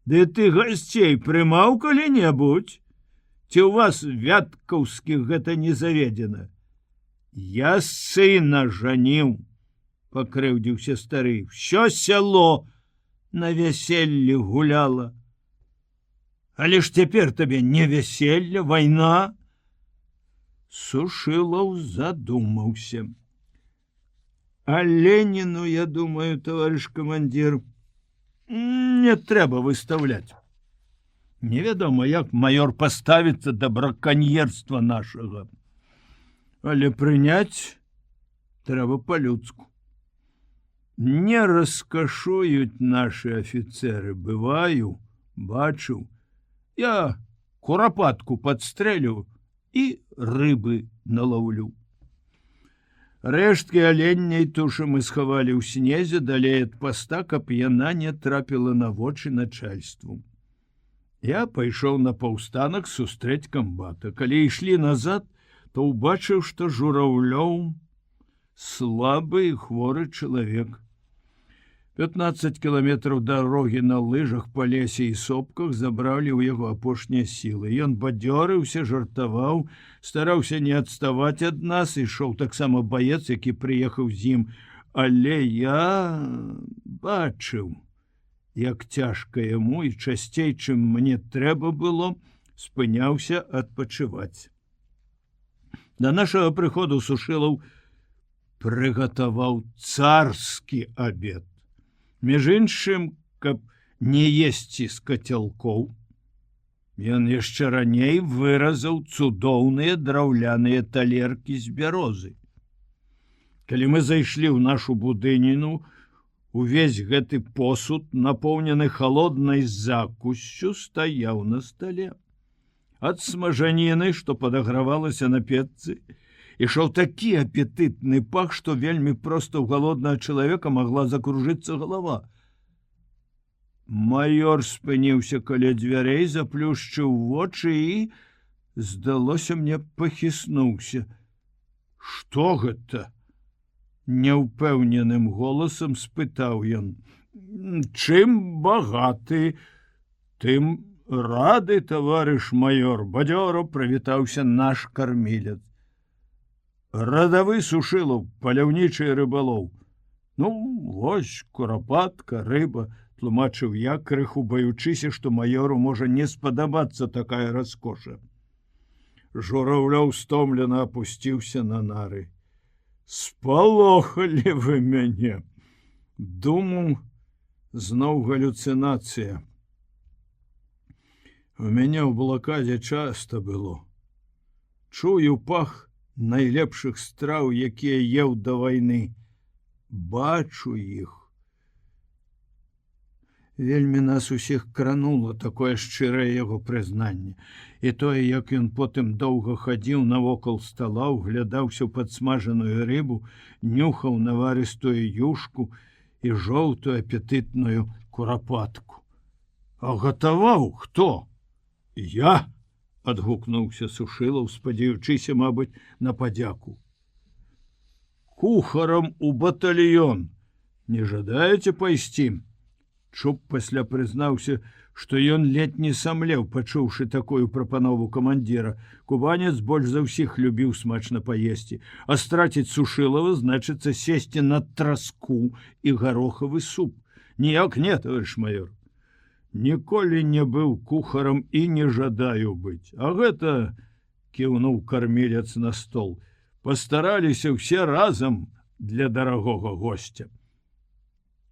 Ды ты гасцей прымаў калі-небудзь? Ці ў вас вяткаўскіх гэта не заведзена? Я сына жаніў. Пакрыўдзіўся стары. Всё сяло на вяселле гуляла. Але ж цяпер табе не вяселле, вайна. Сушылаў задумаўся. А Леніну, я думаю, таварыш камандзір, не трэба выставляць. Невядома, як майор паставіцца да браканьерства нашага. Але прыняць трэба па-людску. Не раскашуюць нашы афіцеры, бываю, бачыў. Я курапатку падстрэлю і рыбы налаўлю. Рэшткі аленняй тушы мы схавалі ў снезе далей ад паста, каб яна не трапіла на вочы начальству. Я пайшоў на паўстанак сустрэць камбата. Калі ішлі назад, то ўбачыў, што Журавлёў слабы і хворы чалавек. 15 кіламетраў дарогі на лыжах па лесе і сопках забралі ў яго апошнія сілы. Ён бадзёрыўся, жартаваў, стараўся не адставаць ад нас, ішоў таксама баец, які прыехаў з ім. Але я бачыў, як цяжка яму, і часцей, чым мне трэба было, спыняўся адпачываць. Да нашага прыходу Сушылаў прыгатаваў царскі абед. Між іншым, каб не есці з кацялкоў. Ён яшчэ раней выразаў цудоўныя драўляныя талеркі з бярозы. Калі мы зайшлі ў нашу будыніну, увесь гэты посуд, напоўнены халоднай закусцю, стаяў на стале. Ад смажаніны, што падагравалася на печцы, ішоў такі апетытны пах, што вельмі проста ў галоднага чалавека магла закружыцца галава. Маёр спыніўся каля дзвярэй, заплюшчыў вочы і, здалося мне, пахіснуўся. Што гэта? Няўпэўненым голасам спытаў ён. Чым багаты, тым рады, таварыш маёр, бадзёра прывітаўся наш кармілец. Радавы Сушылаў, паляўнічы рыбалоў. Ну, вось, курапатка, рыба, тлумачыў я, крыху баючыся, што маёру можа не спадабацца такая раскоша. Журавлёў стомлена апусціўся на нары. Спалохалі вы мяне. Думаў, зноў галюцынацыя. У мяне ў блакадзе часта было. Чую пах найлепшых страў, якія еў да вайны. Бачу іх. Вельмі нас усіх кранула такое шчырае яго прызнанне. І тое, як ён потым доўга хадзіў навокал стала, углядаўся ў падсмажаную рыбу, нюхаў наварыстую юшку і жоўтую апетытную курапатку. А гатаваў хто? Я, адгукнуўся Сушылаў, спадзяючыся, мабыць, на падзяку. Кухарам у батальён. Не жадаеце пайсці? Чуб пасля прызнаўся, што ён ледзь не самлеў, пачуўшы такую прапанову камандзіра. Кубанец больш за ўсіх любіў смачна паесці, а страціць Сушылава значыцца сесці на траску і гарохавы суп. Ніяк не, таварыш маёр. Ніколі не быў кухарам і не жадаю быць. А гэта, кіўнуў кармілец на стол, пастараліся ўсе разам для дарагога госця.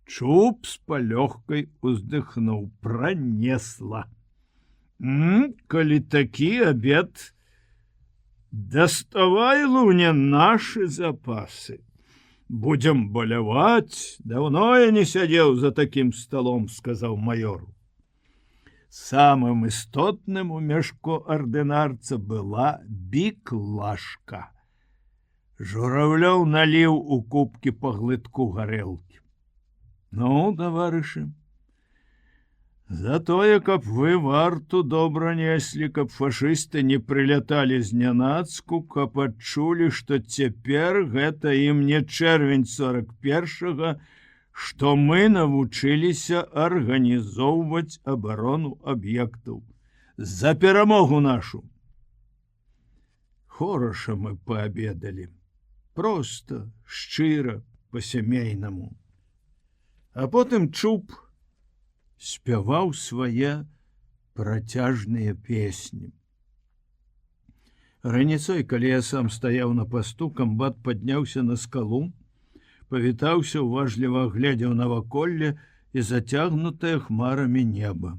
Чуб з палёгкай уздыхнуў, пранесла. Калі такі абед, даставай, Луня, нашы запасы. Будзем баляваць, даўно я не сядзеў за такім сталом, сказаў маёру. Самым істотным у мяшку ардынарца была біклашка. Журавлёў наліў у кубкі па глытку гарэлкі. Ну, таварышы, за тое, каб вы варту добра неслі, каб фашысты не прыляталі знянацку, каб адчулі, што цяпер гэта ім не чэрвень 41-га, што мы навучыліся арганізоўваць абарону аб'ектаў. За перамогу нашу! Хораша мы паабедалі. Проста, шчыра, па-сямейнаму. А потым Чуб спяваў свае працяжныя песні. Раніцой, калі я сам стаяў на пасту, камбат падняўся на скалу, павітаўся, уважліва глядзеў наваколле і зацягнутае хмарамі неба.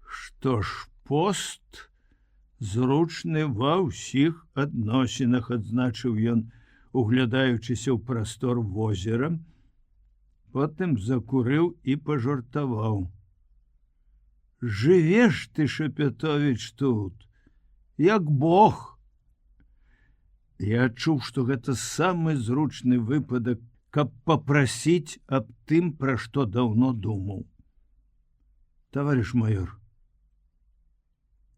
Што ж, пост зручны ва ўсіх адносінах, адзначыў ён, углядаючыся ў прастор возера, потым закурыў і пажартаваў. Жывеш ты, Шапятовіч, тут, як Бог. Я адчуў, што гэта самы зручны выпадак, каб папрасіць аб тым, пра што даўно думаў. Таварыш маёр,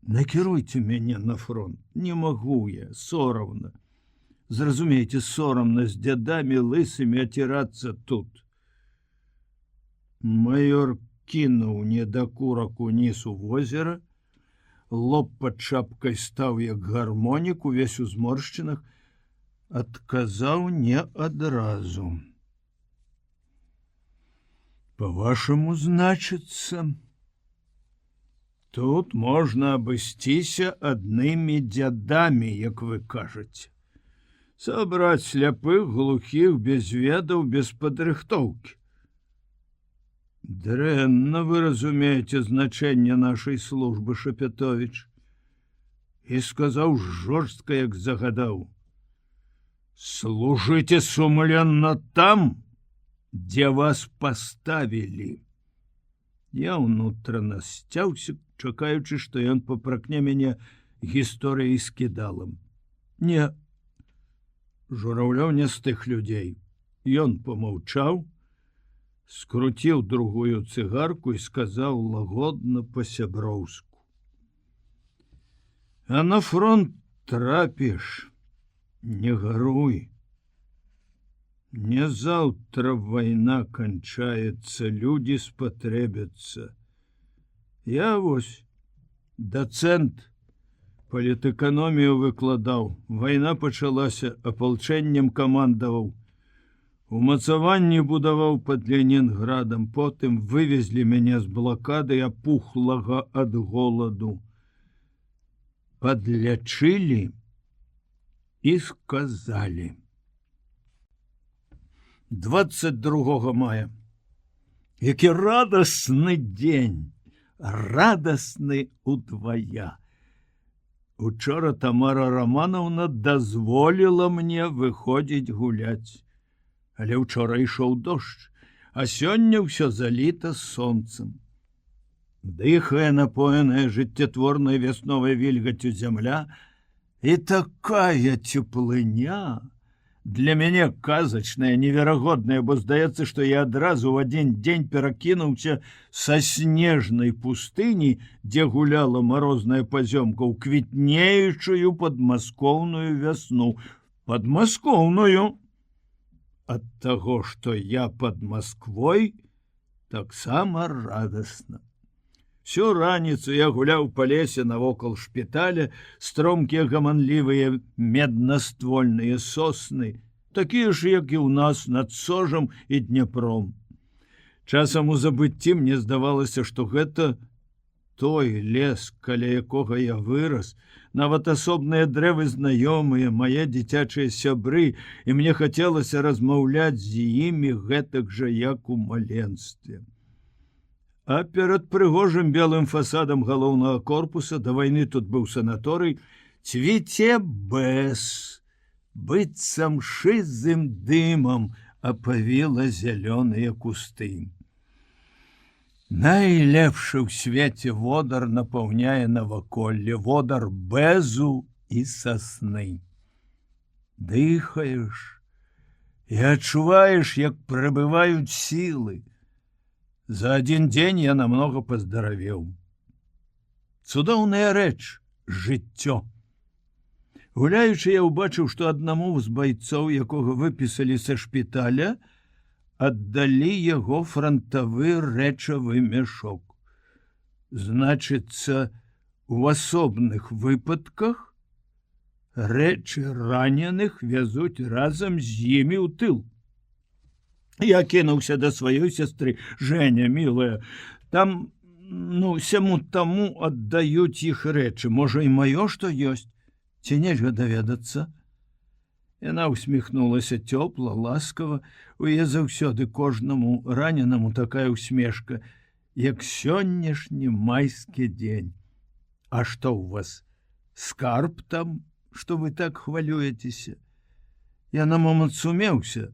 накіруйце мяне на фронт. Не магу я, сорамна. Зразумейце, сорамна з дзядамі лысымі ацірацца тут. Маёр кінуў недакурак уніз у возера, лоб пад шапкай стаў як гармонік, увесь у зморшчынах, адказаў не адразу. Па-вашаму, значыцца, тут можна абысціся аднымі дзядамі, як вы кажаце. Сабраць сляпых, глухіх, без ведаў, без падрыхтоўкі. Дрэнна вы разумееце значэнне нашай службы, Шапятовіч. І сказаў жорстка, як загадаў: служыце сумленна там, дзе вас паставілі. Я ўнутрана сцяўся, чакаючы, што ён папракне мяне гісторыяй з кідалам. Не, Жураўлёў не з тых людзей. Ён помаўчаў, скруціў другую цыгарку і сказаў лагодна па-сяброўску: а на фронт трапіш, не гаруй. Не заўтра вайна канчаецца, людзі спатрэбяцца. Я вось дацэнт палітэканомію выкладаў. Вайна пачалася, апалчэннем камандаваў. Умацаванні будаваў пад Ленінградам, потым вывезлі мяне з блакады апухлага ад голаду. Падлячылі і сказалі. 22 мая. Які радасны дзень, радасны удвая. Учора Тамара Романовна дазволіла мне выходзіць гуляць. Але ўчора ішоў дождж, а сёння ўсё заліта сонцам. Дыхае напоеная жыццятворнай вясновай вільгаццю зямля, і такая цеплыня для мяне казачная, неверагодная, бо здаецца, што я адразу ў адзін дзень перакінуўся са снежнай пустыні, дзе гуляла марозная пазёмка, ў квітнеючую падмаскоўную вясну. Падмаскоўную! Ад таго, што я пад Масквой, таксама радасна. Всю раніцу я гуляў па лесе навокал шпіталя, стромкія гаманлівыя меднаствольныя сосны, такія ж, як і ў нас над Сожам і Дняпром. Часам у забыцці мне здавалася, што гэта той лес, каля якога я вырас, нават асобныя дрэвы знаёмыя, мае дзіцячыя сябры, і мне хацелася размаўляць з імі гэтак жа, як у маленстве. А перад прыгожым белым фасадам галоўнага корпуса, да вайны тут быў санаторый, цвіце бэс, быццам шызым дымам апавіла зялёныя кусты. Найлепшы ў свеце водар напаўняе наваколле, водар бэзу і сасны. Дыхаеш і адчуваеш, як прыбываюць сілы. За адзін дзень я намнога паздаравеў. Цудоўная рэч жыццё. Гуляючы, я ўбачыў, што аднаму з байцоў, якога выпісалі са шпіталя, аддалі яго франтавы рэчавы мяшок. Значыцца, у асобных выпадках рэчы раненых вязуць разам з імі ў тыл. Я кінуўся да сваёй сястры: Женя, мілая, там, сяму таму аддаюць іх рэчы. Можа, і маё што ёсць? Ці нельга даведацца? Яна усміхнулася цёпла, ласкава. У яе заўсёды кожнаму раненаму такая усмешка, як сённяшні майскі дзень. А што ў вас? Скарб там, што вы так хвалюецеся? Я на момант сумеўся,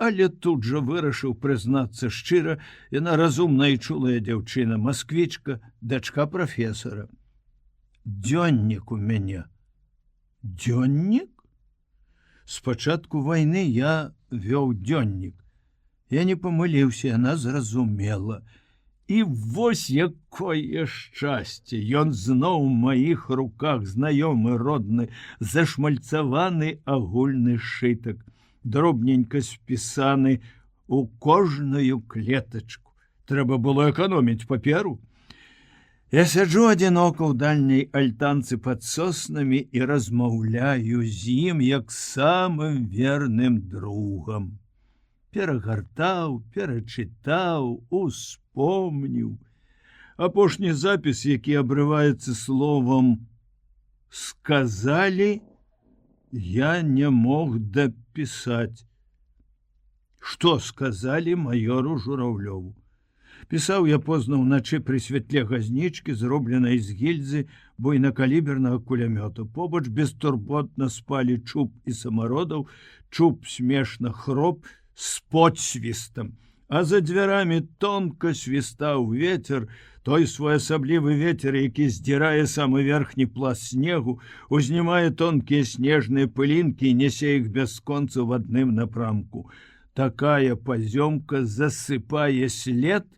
але тут жа вырашыў прызнацца шчыра. Яна разумная і чулая дзяўчына, масквічка, дачка прафесара. Дзённік у мяне. Дзённік? Спачатку вайны я вёў дзённік. Я не памыліўся, яна зразумела. І вось якое шчасце! Ён зноў у маіх руках, знаёмы, родны, зашмальцаваны агульны сшытак, дробненька спісаны у кожную клетачку. Трэба было эканоміць паперу. Я сяджу адзінока ў дальняй альтанцы пад соснамі і размаўляю з ім як самым верным другам. Перагартаў, перачытаў, успомніў. Апошні запіс, які абрываецца словам «сказалі», я не мог дапісаць. Што сказалі маёру Жураўлёву? Пісаў я позна ўначы пры святле газнічкі, зробленай з гільзы буйнакалібернага кулямёта. Побач бестурботна спалі Чуб і Самародаў. Чуб смешна хроп з подсвістам, а за дзвярамі тонка свістаў ветер, той своеасаблівы ветер, які здзірае самы верхні пласт снегу, узнімае тонкія снежныя пылінкі і нясе іх бясконца в адным напрамку. Такая пазёмка засыпае след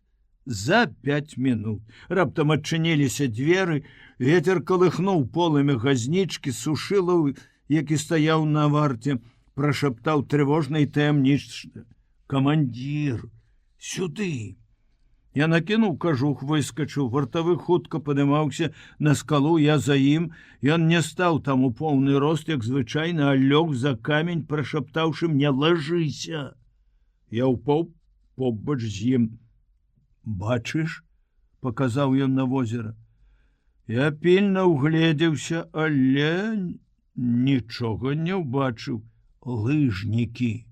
за 5 минут. Раптам адчыніліся дзверы, ветер калыхнуў полымя газнічкі, Сушылаў, які стаяў на варце, прашаптаў трывожна і таямнічна: «Камандзір, сюды!» Я накінуў кажух, выскачыў, вартавы хутка падымаўся на скалу, я за ім. Ён не стаў там у поўны рост, як звычайна, а лёг за камень, прашаптаўшы мне: «Лажыся!» Я ўпаў побач з ім. «Бачыш?» — паказаў ён на возера. Я пільна ўгледзеўся, але нічога не ўбачыў. Лыжнікі.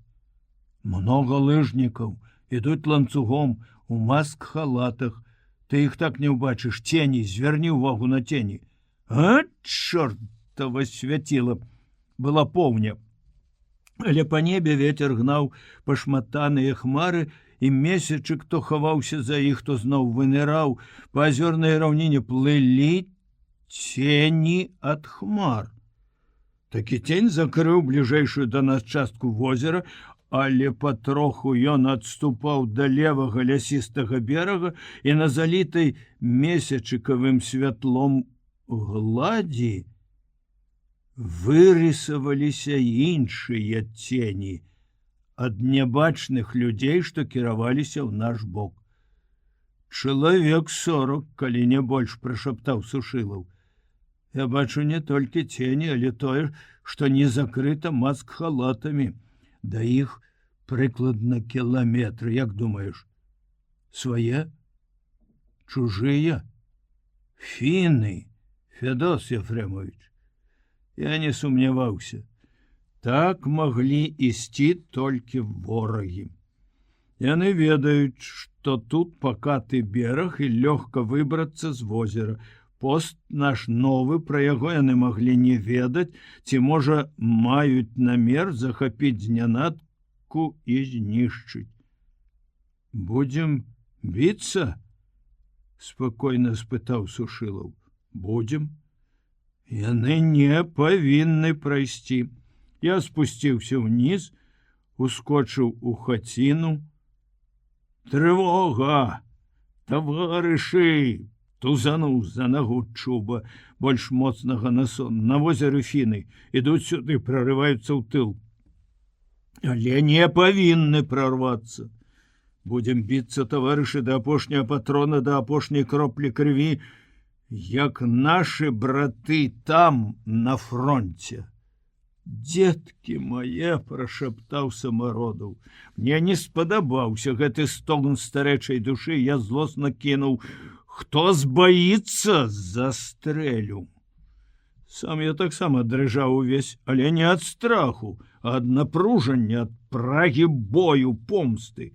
Много лыжнікаў, ідуць ланцугом, у маск-халатах. Ты іх так не ўбачыш. Тені, звярні ўвагу на тені. А, чортава свяціла. Была поўня. Але па небе ветер гнаў пашматаныя хмары, і месячык то хаваўся за іх, то зноў выныраў. Па азёрнай раўніне плылі цені ад хмар. Такі тень закрыў бліжэйшую да нас частку возера, але патроху ён адступаў да левага лясістага берага, і на залітай месячыкавым святлом гладзі вырысаваліся іншыя цені ад нябачных людзей, што кіраваліся ў наш бок. «Чалавек 40, калі не больш», — прашаптаў Сушылаў. Я бачу не толькі цені, але тое, што не закрыта маск-халатамі. Да іх прыкладна кіламетры, як думаеш? Свае? Чужыя? Фіны, Федос Ефремович. Я не сумняваўся. Так маглі ісці толькі ворагі. Яны ведаюць, што тут пакаты бераг і лёгка выбрацца з возера. Пост наш новы, пра яго яны маглі не ведаць, ці, можа, маюць намер захапіць знянацку і знішчыць. «Будзем біцца?» — спакойна спытаў Сушылаў. «Будзем. Яны не павінны прайсці». Я спусціўся ўніз, ускочыў у хаціну. «Трывога! Таварышы!» — тузануў за нагу Чуба, больш моцнага на сон. «На возеры фіны. Ідуць сюды, прорываюцца ў тыл. Але не павінны прорвацца. Будем біцца, таварышы, да апошняга патрона, да апошняй кроплі крыві, як нашы браты там, на фронте». «Дзеткі мае!» — прашаптаў Самародаў. Мне не спадабаўся гэты стогн старэчай душы. Я злосна кінуў: «Хто збаіцца, застрэлю!» Сам я таксама дрыжаў увесь, але не ад страху, а ад напружання, ад прагі бою, помсты.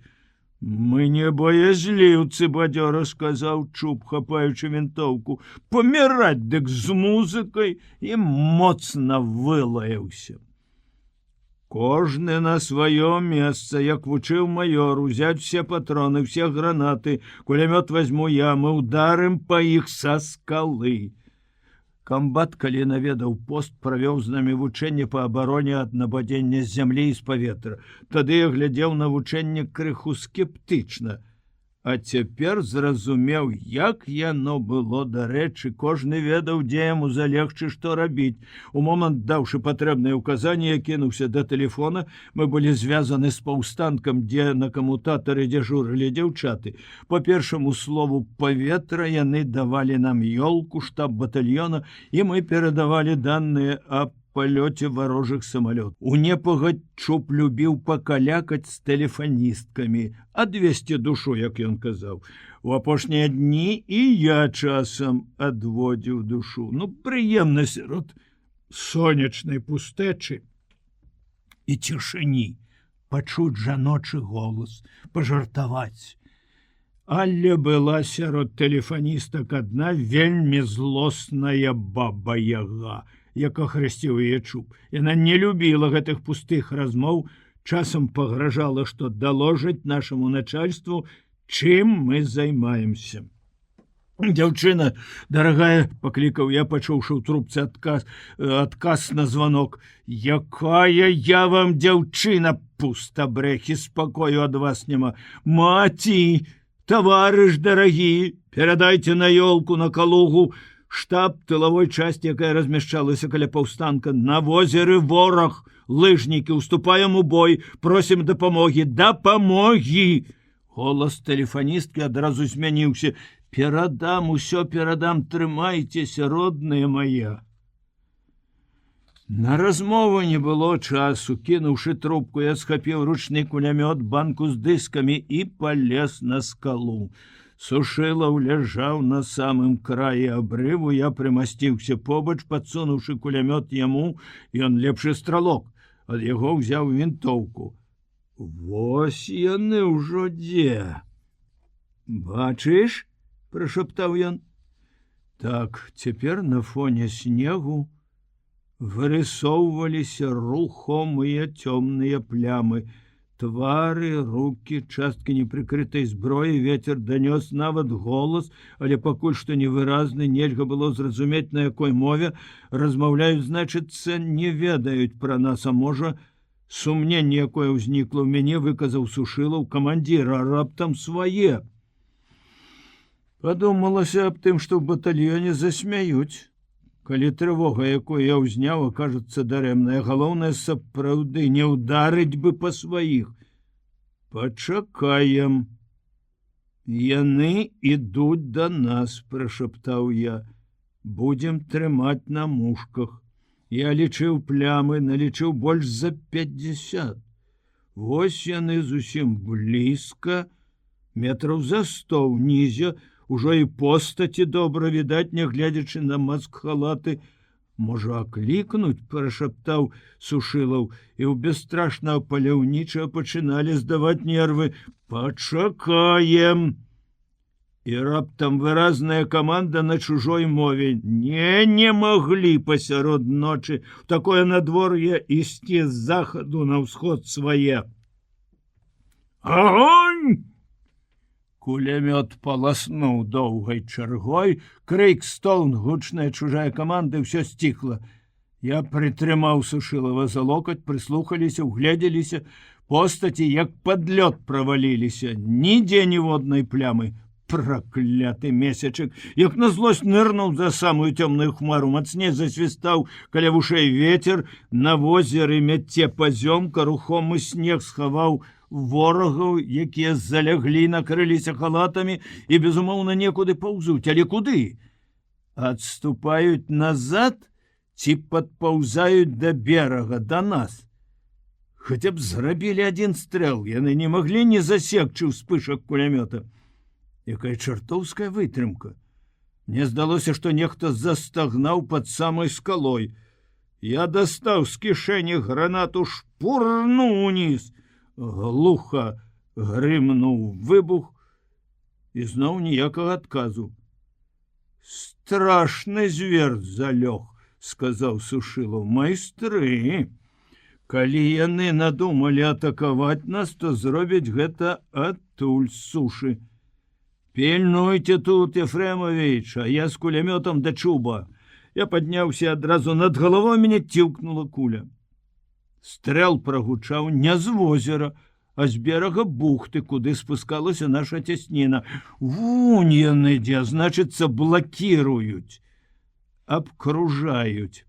«Мы не боязліўцы», — бадзёра сказаў Чуб, хапаючы вінтоўку. «Паміраць дык з музыкай!» і моцна вылаяўся. «Кожны на сваё месца, як вучыў маёр, узяць все патроны, все гранаты, кулямёт возьму я, мы ударым па іх са скалы». Камбат, калі наведаў пост, правёў з намі вучэнне па абароне ад нападзення з зямлі і з паветра. Тады я глядзеў на вучэнне крыху скептычна. А цяпер зразумеў, як яно было дарэчы. Кожны ведаў, дзе яму залегчы, што рабіць. У момант, даўшы патрэбныя ўказанні, я кінуўся да тэлефона. Мы былі звязаны з паўстанкам, дзе на камутатары дзяжурылі дзяўчаты. По першаму слову паветра яны давалі нам ёлку, штаб батальёна, і мы перадавалі даныя аб палёце варожых самалёт. У непагадь Чуб любіў пакалякаць з тэлефаністкамі, адвесці душу, як ён казаў. У апошнія дні і я часам адводзіў душу. Прыемна сярод сонечнай пустэчы і цішыні пачуць жаночы голас, пажартаваць. Але была сярод тэлефаністак адна вельмі злосная баба-яга, як ахрысціў яе чуб. Яна не любіла гэтых пустых размоў, часам пагражала, што даложыць нашаму начальству, чым мы займаемся. Дзяўчына, дарагая, паклікаў я, пачуўшы ў трубцы адказ на званок. Якая я вам дзяўчына, пустабрэхі, спакою ад вас няма. Маці, товарищ дорогие, передайте на елку, на Калугу, штаб тыловой части, якая размяшчалася каля паўстанка, на возеры вораг, лыжнікі, уступаем у бой, просім дапамогі, дапамогі. Голас тэлефаністкі адразу змяніўся. Перадам, усё перадам, трымайцеся, родная моя. На размову не было часу. Кінуўшы трубку, я схапіў ручны кулямёт, банку з дыскамі і палез на скалу. Сушылаў ляжаў на самым краі абрыву, я прымасціўся побач, падсунуўшы кулямёт яму, ён лепшы стралок. Ад яго ўзяў вінтоўку. Вось яны ўжо дзе. Бачыш? Прашаптаў ён. Так, цяпер на фоне снегу вырысоўваліся рухомыя цёмныя плямы. Твары, рукі, часткі непрыкрытай зброі, ветер данёс нават голас, але пакуль што невыразны, нельга было зразумець, на якой мове размаўляюць, значыцца, не ведаюць пра нас, а можа, сумненне, якое ўзнікла ў мяне, выказаў Сушылаў, камандзіра, раптам свае. Падумалася аб тым, што ў батальёне засмяюць. Калі трывога, якую я ўзняў, акажацца дарэмная, галоўнае, сапраўды не ўдарыць бы па сваіх. Пачакаем. Яны ідуць да нас, прашаптаў я. Будзем трымаць на мушках. Я лічыў плямы, налічыў больш за 50. Вось яны зусім блізка, метраў за 100 ўнізе, ужо і постаці добра відаць, нягледзячы на маск-халаты. Можа, аклікнуць, прашаптаў Сушылаў, і ў бесстрашнага паляўнічага пачыналі здаваць нервы. Пачакаем. І раптам выразная каманда на чужой мове. Не маглі пасярод ночы в такое надвор'е ісці з захаду на ўсход свае. Агонь! Кулямёт паласнуў доўгай чаргой, крык, стогн, гучная чужая каманда, ўсё сціхла. Я прытрымаў Сушылава за локаць, прыслухаліся, угледзеліся, постаці, як пад лёд праваліліся, нідзе ніводнай плямы. Пракляты месячык, як на злосць нырнуў за самую цёмную хмару, мацней засвістаў каля вушэй ветер, на возеры мяце пазёмка, рухомы снег схаваў ворагаў, якія заляглі, накрыліся халатамі і, безумоўна, некуды паўзуць. Але куды? Адступаюць назад ці падпаўзаюць да берага, да нас? Хаця б зрабілі адзін стрэл, яны не маглі не засекчы ўспышак кулямёта. Якая чартоўская вытрымка. Мне здалося, што нехта застагнаў пад самай скалой. Я дастаў з кішэні гранату, шпурнуў уніз. Глуха грымнуў выбух, і зноў ніякага адказу. Страшны звер залёг, сказаў Сушылаў. Майстры, калі яны надумалі атакаваць нас, то зробяць гэта адтуль з сушы. Пільнуйте тут, Ефремович, а я з кулямётам да чуба. Я падняўся, адразу над галавой мяне цілкнула куля. Стрэл прагучаў не з возера, а з берага бухты, куды спускалася наша цясніна. Вунь яны дзе, значыцца, блакіруюць, абкружаюць.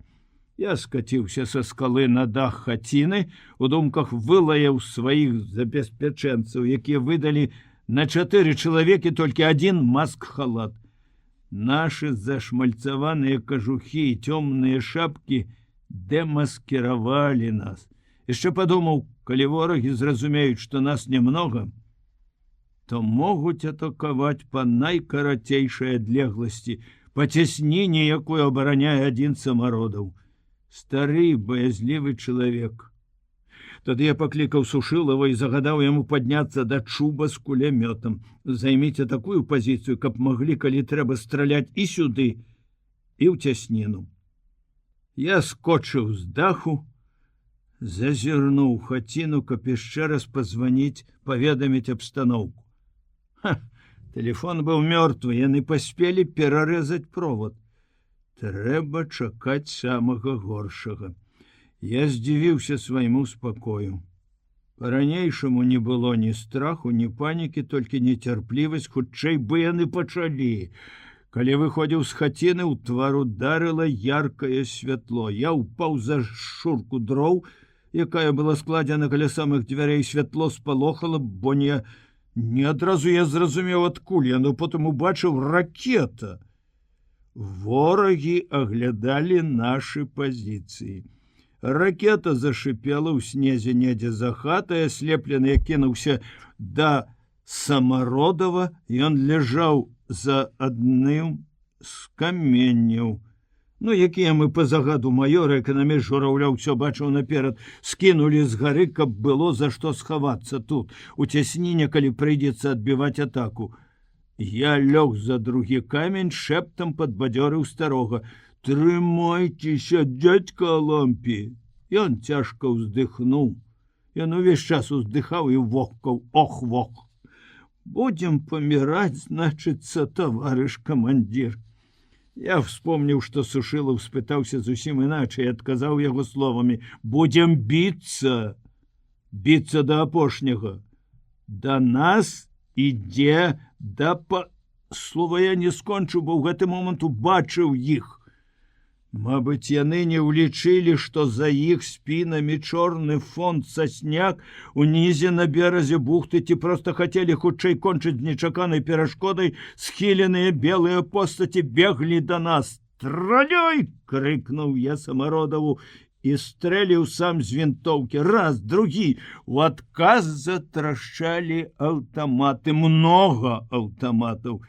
Я скаціўся са скалы на дах хаціны, у думках вылаяў сваіх забеспячэнцаў, якія выдалі на 4 чалавекі толькі адзін маск-халат. Нашы зашмальцаваныя кажухі і цёмныя шапкі дэмаскіравалі нас. Яшчэ падумаў, калі ворагі зразумеюць, што нас немного, то могуць атакаваць па найкарацейшай адлегласці, па цясніне, якую абараняе адзін самародаў. Стары, баязлівы чалавек. Тады я паклікаў Сушылава і загадаў яму падняцца да чуба з кулямётам. Займіце такую пазіцыю, каб маглі, калі трэба, страляць і сюды, і ў цясніну. Я скочыў з даху, зазірнуў хаціну, каб яшчэ раз пазваніць, паведаміць абстаноўку. Тэлефон быў мёртвы, яны паспелі перарэзаць провод. Трэба чакаць самага горшага. Я здзівіўся свайму спакою. Па-ранейшаму не было ні страху, ні панікі, толькі нецярплівасць, хутчэй бы яны пачалі. Калі выходзіў з хаціны, у твар ударыла яркае святло. Я ўпаў за шурку дроў, якая была складзена каля самых дзвярэй. Святло спалохала, бо не адразу я зразумеў, адкуль яно, потым убачыў ракета. Ворагі аглядалі нашы пазіцыі. Ракета зашипела ў снезе недзе за хатай, аслеплены, я кінуўся да Самародова, ён ляжаў за адным з каменняў. Якія мы па загаду маёра, эканаміст Жураўля ўсё бачыў наперад, скінулі з гары, каб было за што схавацца тут, у цясніне, калі прыйдзецца адбіваць атаку. Я лёг за другі камень, шэптам падбадзёрыў старога. «Трымайцеся, дядька Лампі!» Ён цяжка ўздыхнуў. Ён увесь час уздыхаў і вохкаў. Ох-вох! «Будем паміраць, значыцца, таварыш камандзір!» Я вспомніў, што Сушылаў спытаўся зусім іначай і адказаў яго словамі: «Будем біцца! Біцца да апошняга! Да нас ідзе Слова я не скончу, бо ў гэты момант убачыў іх. Мабыць, яны не ўлічылі, што за іх спінамі чорны фон сасняк унізе на беразе бухты, ці проста хацелі хутчэй кончыць з нечаканай перашкодай. Схіленыя белыя постаці беглі да нас. «Страляй!» — крыкнуў я Самародаву і стрэліў сам з вінтоўкі. Раз, другі. У адказ затрашчалі аўтаматы. Многа аўтаматаў.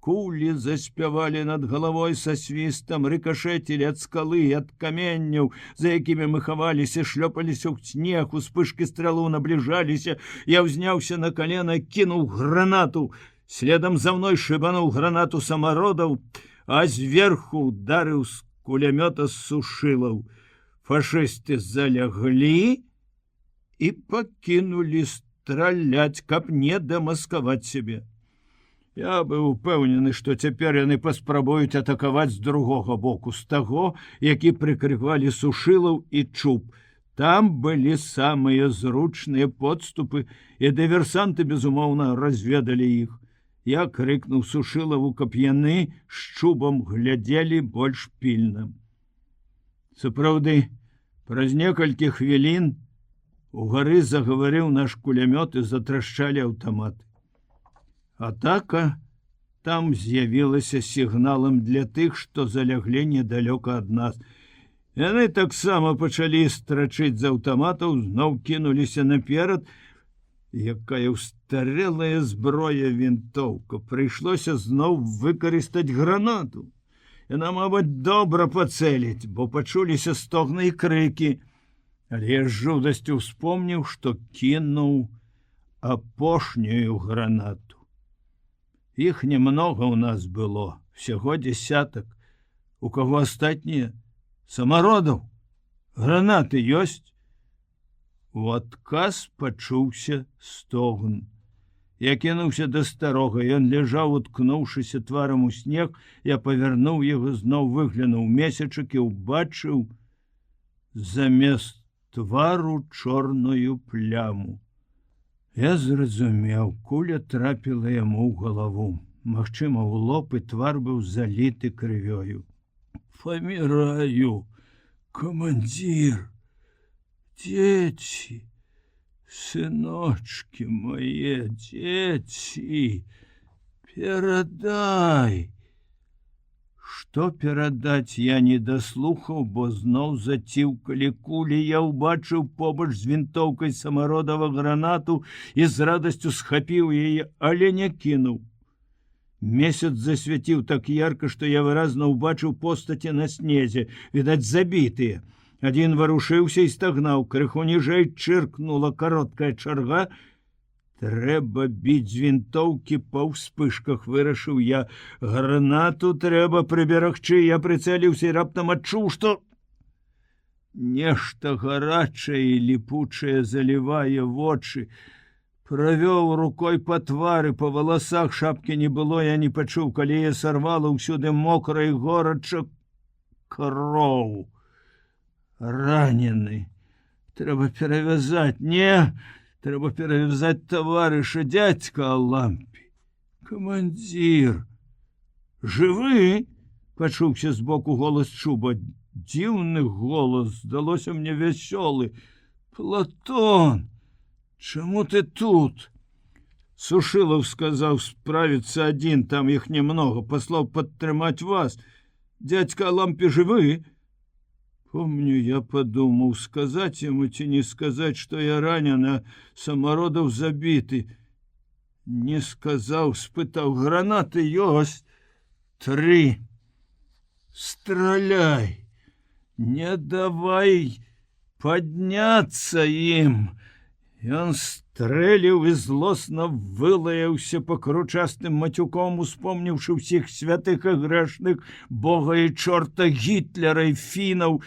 Кулі заспявалі над галавой са свістам, рыкашэцілі ад скалы, ад каменняў, за якімі мы хаваліся, шлёпаліся ў снег, успышкі стрэлаў набліжаліся. Я ўзняўся на калена, кінуў гранату. Следам за мной шыбануў гранату Самародаў, а зверху ударыў з кулямёта Сушылаў. Фашысты заляглі і пакінулі страляць, каб не дамаскаваць сябе. Я быў упэўнены, што цяпер яны паспрабуюць атакаваць з другога боку, з таго, які прыкрывалі Сушылаў і чуб. Там былі самыя зручныя подступы, і дыверсанты, безумоўна, разведалі іх. Я крыкнуў Сушылаву, каб яны з чубам глядзелі больш пільна. Сапраўды, праз некалькі хвілін у гары загаварыў наш кулямёт і затрашчалі аўтаматы. Атака там з'явілася сігналам для тых, што заляглі недалёка ад нас. Яны таксама пачалі страчыць з аўтаматаў, зноў кінуліся наперад. Якая ўстарэлая зброя вінтоўка! Прыйшлося зноў выкарыстаць гранату. Яна, мабыць, добра пацэліць, бо пачуліся стогны і крыкі. Але я з жудасцю успомніў, што кінуў апошнюю гранату. Іх немного ў нас было, всяго десятак. У каго астатнія? Самародаў? Гранаты ёсць? У адказ пачуўся стогн. Я кінуўся да старога, ён ляжаў, уткнуўшыся тварам у снег. Я павярнуў яго, зноў выглянуў месячак і ўбачыў замест твару чорную пляму. Я зразумеў, куля трапіла яму ў галаву. Магчыма, у лоб, і твар быў заліты крывёю. «Паміраю, камандзір! Дзеці! Сыночки мае, дзеці! Перадай!» Што перадаць, я не даслухаў, бо зноў заціўкалі кулі. Я ўбачыў побач з вінтоўкай Самародава гранату і з радасцю схапіў яе, але не кінуў. Месяц засвяціў так ярка, што я выразна ўбачыў постаці на снезе, відаць, забітыя. Адзін варушыўся і стагнаў, крыху ніжэй чыркнула кароткая чарга. Трэба біць з вінтоўкі па ўспышках, вырашыў я. Гранату трэба прыберагчы. Я прыцэліўся і раптам адчуў, што нешта гарачае і ліпучае залівае вочы. Правёў рукой па твары, па валасах, шапкі не было, я не пачуў, калі я сарвала ўсюды мокра і горача. Кроў. Ранены. Трэба перавязаць. Не, трэба перавязаць таварыша, дядька Алампі. Камандзір. Жывы? Пачуўся збоку голас Чуба. Дзіўны голас, здалося мне вясёлы. Платон, чаму ты тут? Сушылаў сказаў справіцца адзін, там іх немного, паслаў падтрымаць вас. Дядька Алампі жывы? Помню, я падумаў, сказаць яму ці не сказаць, што я ранена, Самародаў забіты. Не сказаў, спытаў, гранаты ёсць? 3. Страляй! Не давай падняцца ім. Ён стрэліў і злосна вылаяўся пакручастым мацюком, успомніўшы ўсіх святых і грэшных, Бога і чорта, Гітлера і фінаў.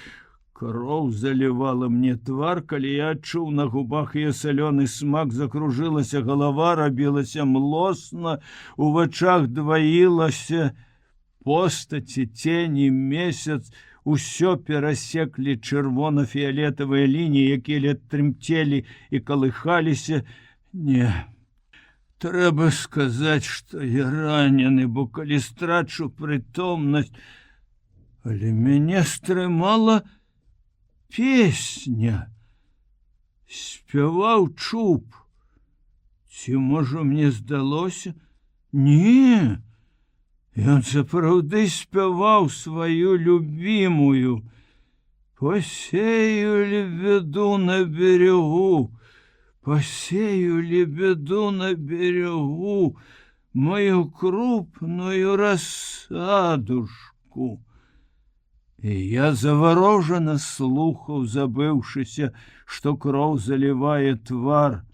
Кроў залівала мне твар, калі я адчуў на губах яе салёны смак, закружылася галава, рабілася млосна, у вачах дваілася постаці, цені, месяц. Усё перасеклі чырвона-фіялетавыя лініі, якія трымцелі і калыхаліся. Не, трэба сказаць, што я ранены, бо калі страчу прытомнасць. Але мяне стрымала песня. Спяваў Чуб. Ці, можа, мне здалося? Не, ён сапраўды спяваў сваю любімую. Посею лебеду на берегу, посею лебеду на берегу, мою крупную рассадушку. І я заворожана слухаў, забыўшыся, што кроў залівае твар.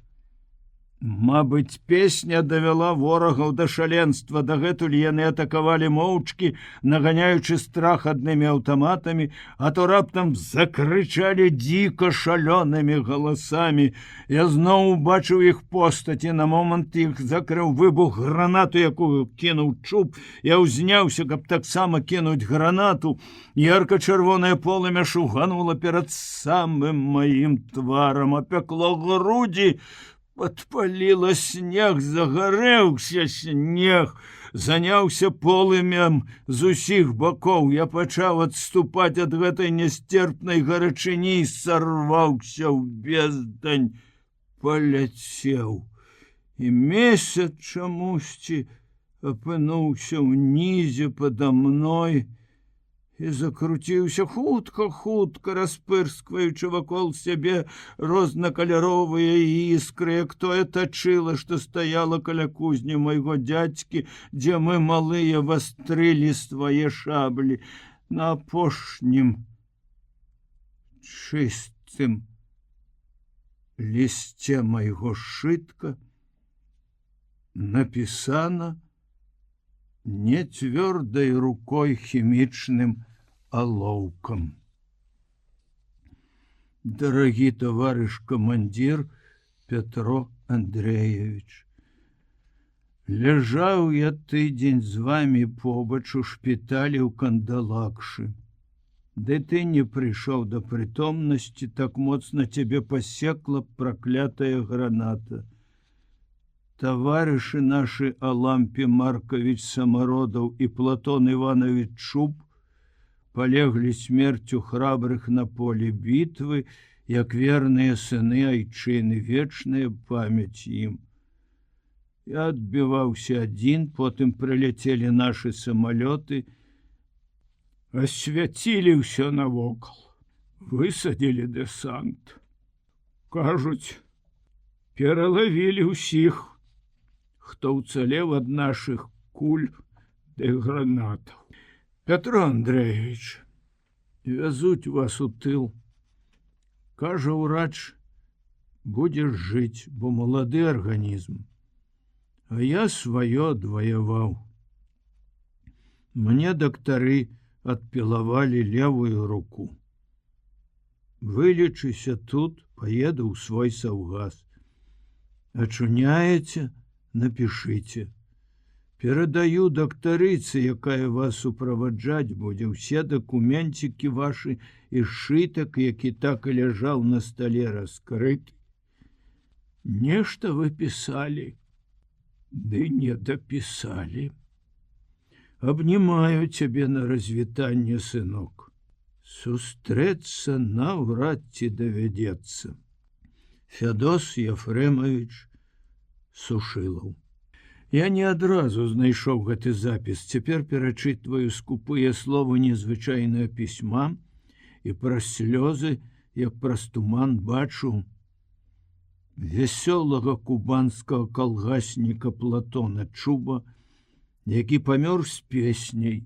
Мабыць, песня давяла ворагаў да шаленства. Дагэтуль яны атакавалі моўчкі, наганяючы страх аднымі аўтаматамі, а то раптам закрычалі дзіка шалёнымі галасамі. Я зноў убачыў іх постаці. На момант іх закрыў выбух гранату, якую кінуў Чуб. Я ўзняўся, каб таксама кінуць гранату. Ярка-чырвонае полымя шуганула перад самым маім тварам, апякло грудзі. Падпаліла снег, загарэўся снег, заняўся полымем з усіх бакоў. Я пачаў адступаць ад гэтай нястерпнай гарачыні і сарваўся ў бездань, паляцеў. І месяц чамусьці апынуўся ўнізе пада мной і закруціўся хутка, распырскваючы вакол сябе рознакаляровыя іскры, як тое тачыла, што стаяла каля кузні майго дзядзькі, дзе мы малыя вастрылі свае шаблі. На апошнім чыстым лісце майго сшытка напісана не цвёрдай рукой хімічным алоўкам. Дарагі таварыш камандзір Петро Андреевич, ляжаў я тыдзень з вамі побач у шпіталі ў Кандалакшы. Ды ты не прыйшоў да прытомнасці, так моцна цябе пасекла праклятая граната. Таварышы нашы Алампі Маркович Самародаў і Платон Іванович Чуб палеглі смерцю храбрых на полі бітвы, як верныя сыны айчыны, вечная памяць ім. Я адбіваўся адзін, потым прыляцелі нашы самалёты, асвяцілі ўсё навокал, высадзілі дэсант. Кажуць, пералавілі ўсіх, хто ўцалеў ад нашых куль ды гранатаў. Петро Андреевич, вязуць вас у тыл, Кажа ўрач, будзеш жыць, бо малады арганізм. А я сваё адваяваў. Мне дактары адпілавалі левую руку. Вылечыся тут, поеду ў свой саўгас. Ачуняеце, напішыце. Перадаю дактарыцы, якая вас суправаджаць будзе, ўсе дакументики ваши і сшытак, які так і ляжаў на столе раскрыты. Нешта вы писали, ды не дописали. Обнимаю тебе на развітанне, сынок. Сустрэцца наўрад ці давядзецца. Фядос Ефремович Сушылаў. Я не адразу знайшоў гэты запіс. Цяпер перачытваю скупыя словы незвычайнае пісьма і праз слёзы, як праз туман бачу вясёлага кубанскага калгасніка Платона Чуба, які памёр з песняй.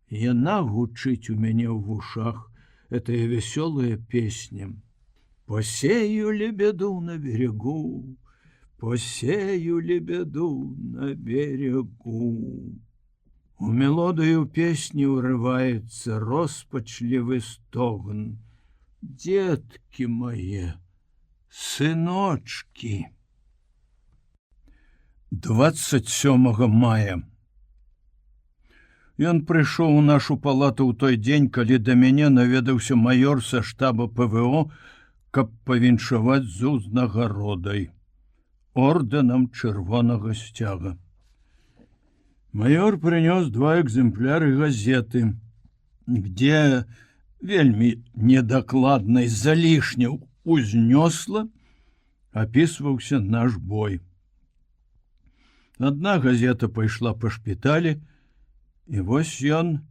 Яна гучыць у мяне ў вушах, этая вясёлая песня. Посею лебеду на берегу, посею лебеду на берегу. У мелодыю песні ўрываецца роспачлівы стогн. Детки мои, сыночки. 27 мая. Ён прыйшоў у нашу палату ў той дзень, калі да мяне наведаўся маёр са штаба ПВО, каб павіншаваць з узнагародай, ордэнам чырвонага сцяга. Маёр прынёс 2 экземпляры газеты, где вельмі недакладна і залішне узнёсла апісваўся наш бой. Адна газета пайшла па шпіталі, і вось ён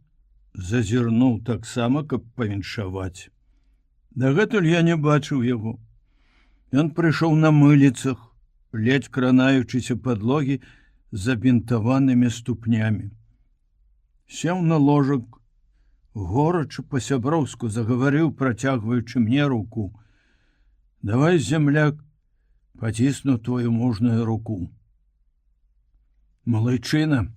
зазірнуў таксама, каб павіншаваць. Дагэтуль я не бачыў яго. Ён прыйшоў на мыліцах, ледзь кранаючыся падлогі з забінтаванымі ступнямі. Сеў на ложак, горача па-сяброўску загаварыў, працягваючы мне руку. Давай, земляк, пацісну твою мужную руку. Малайчына,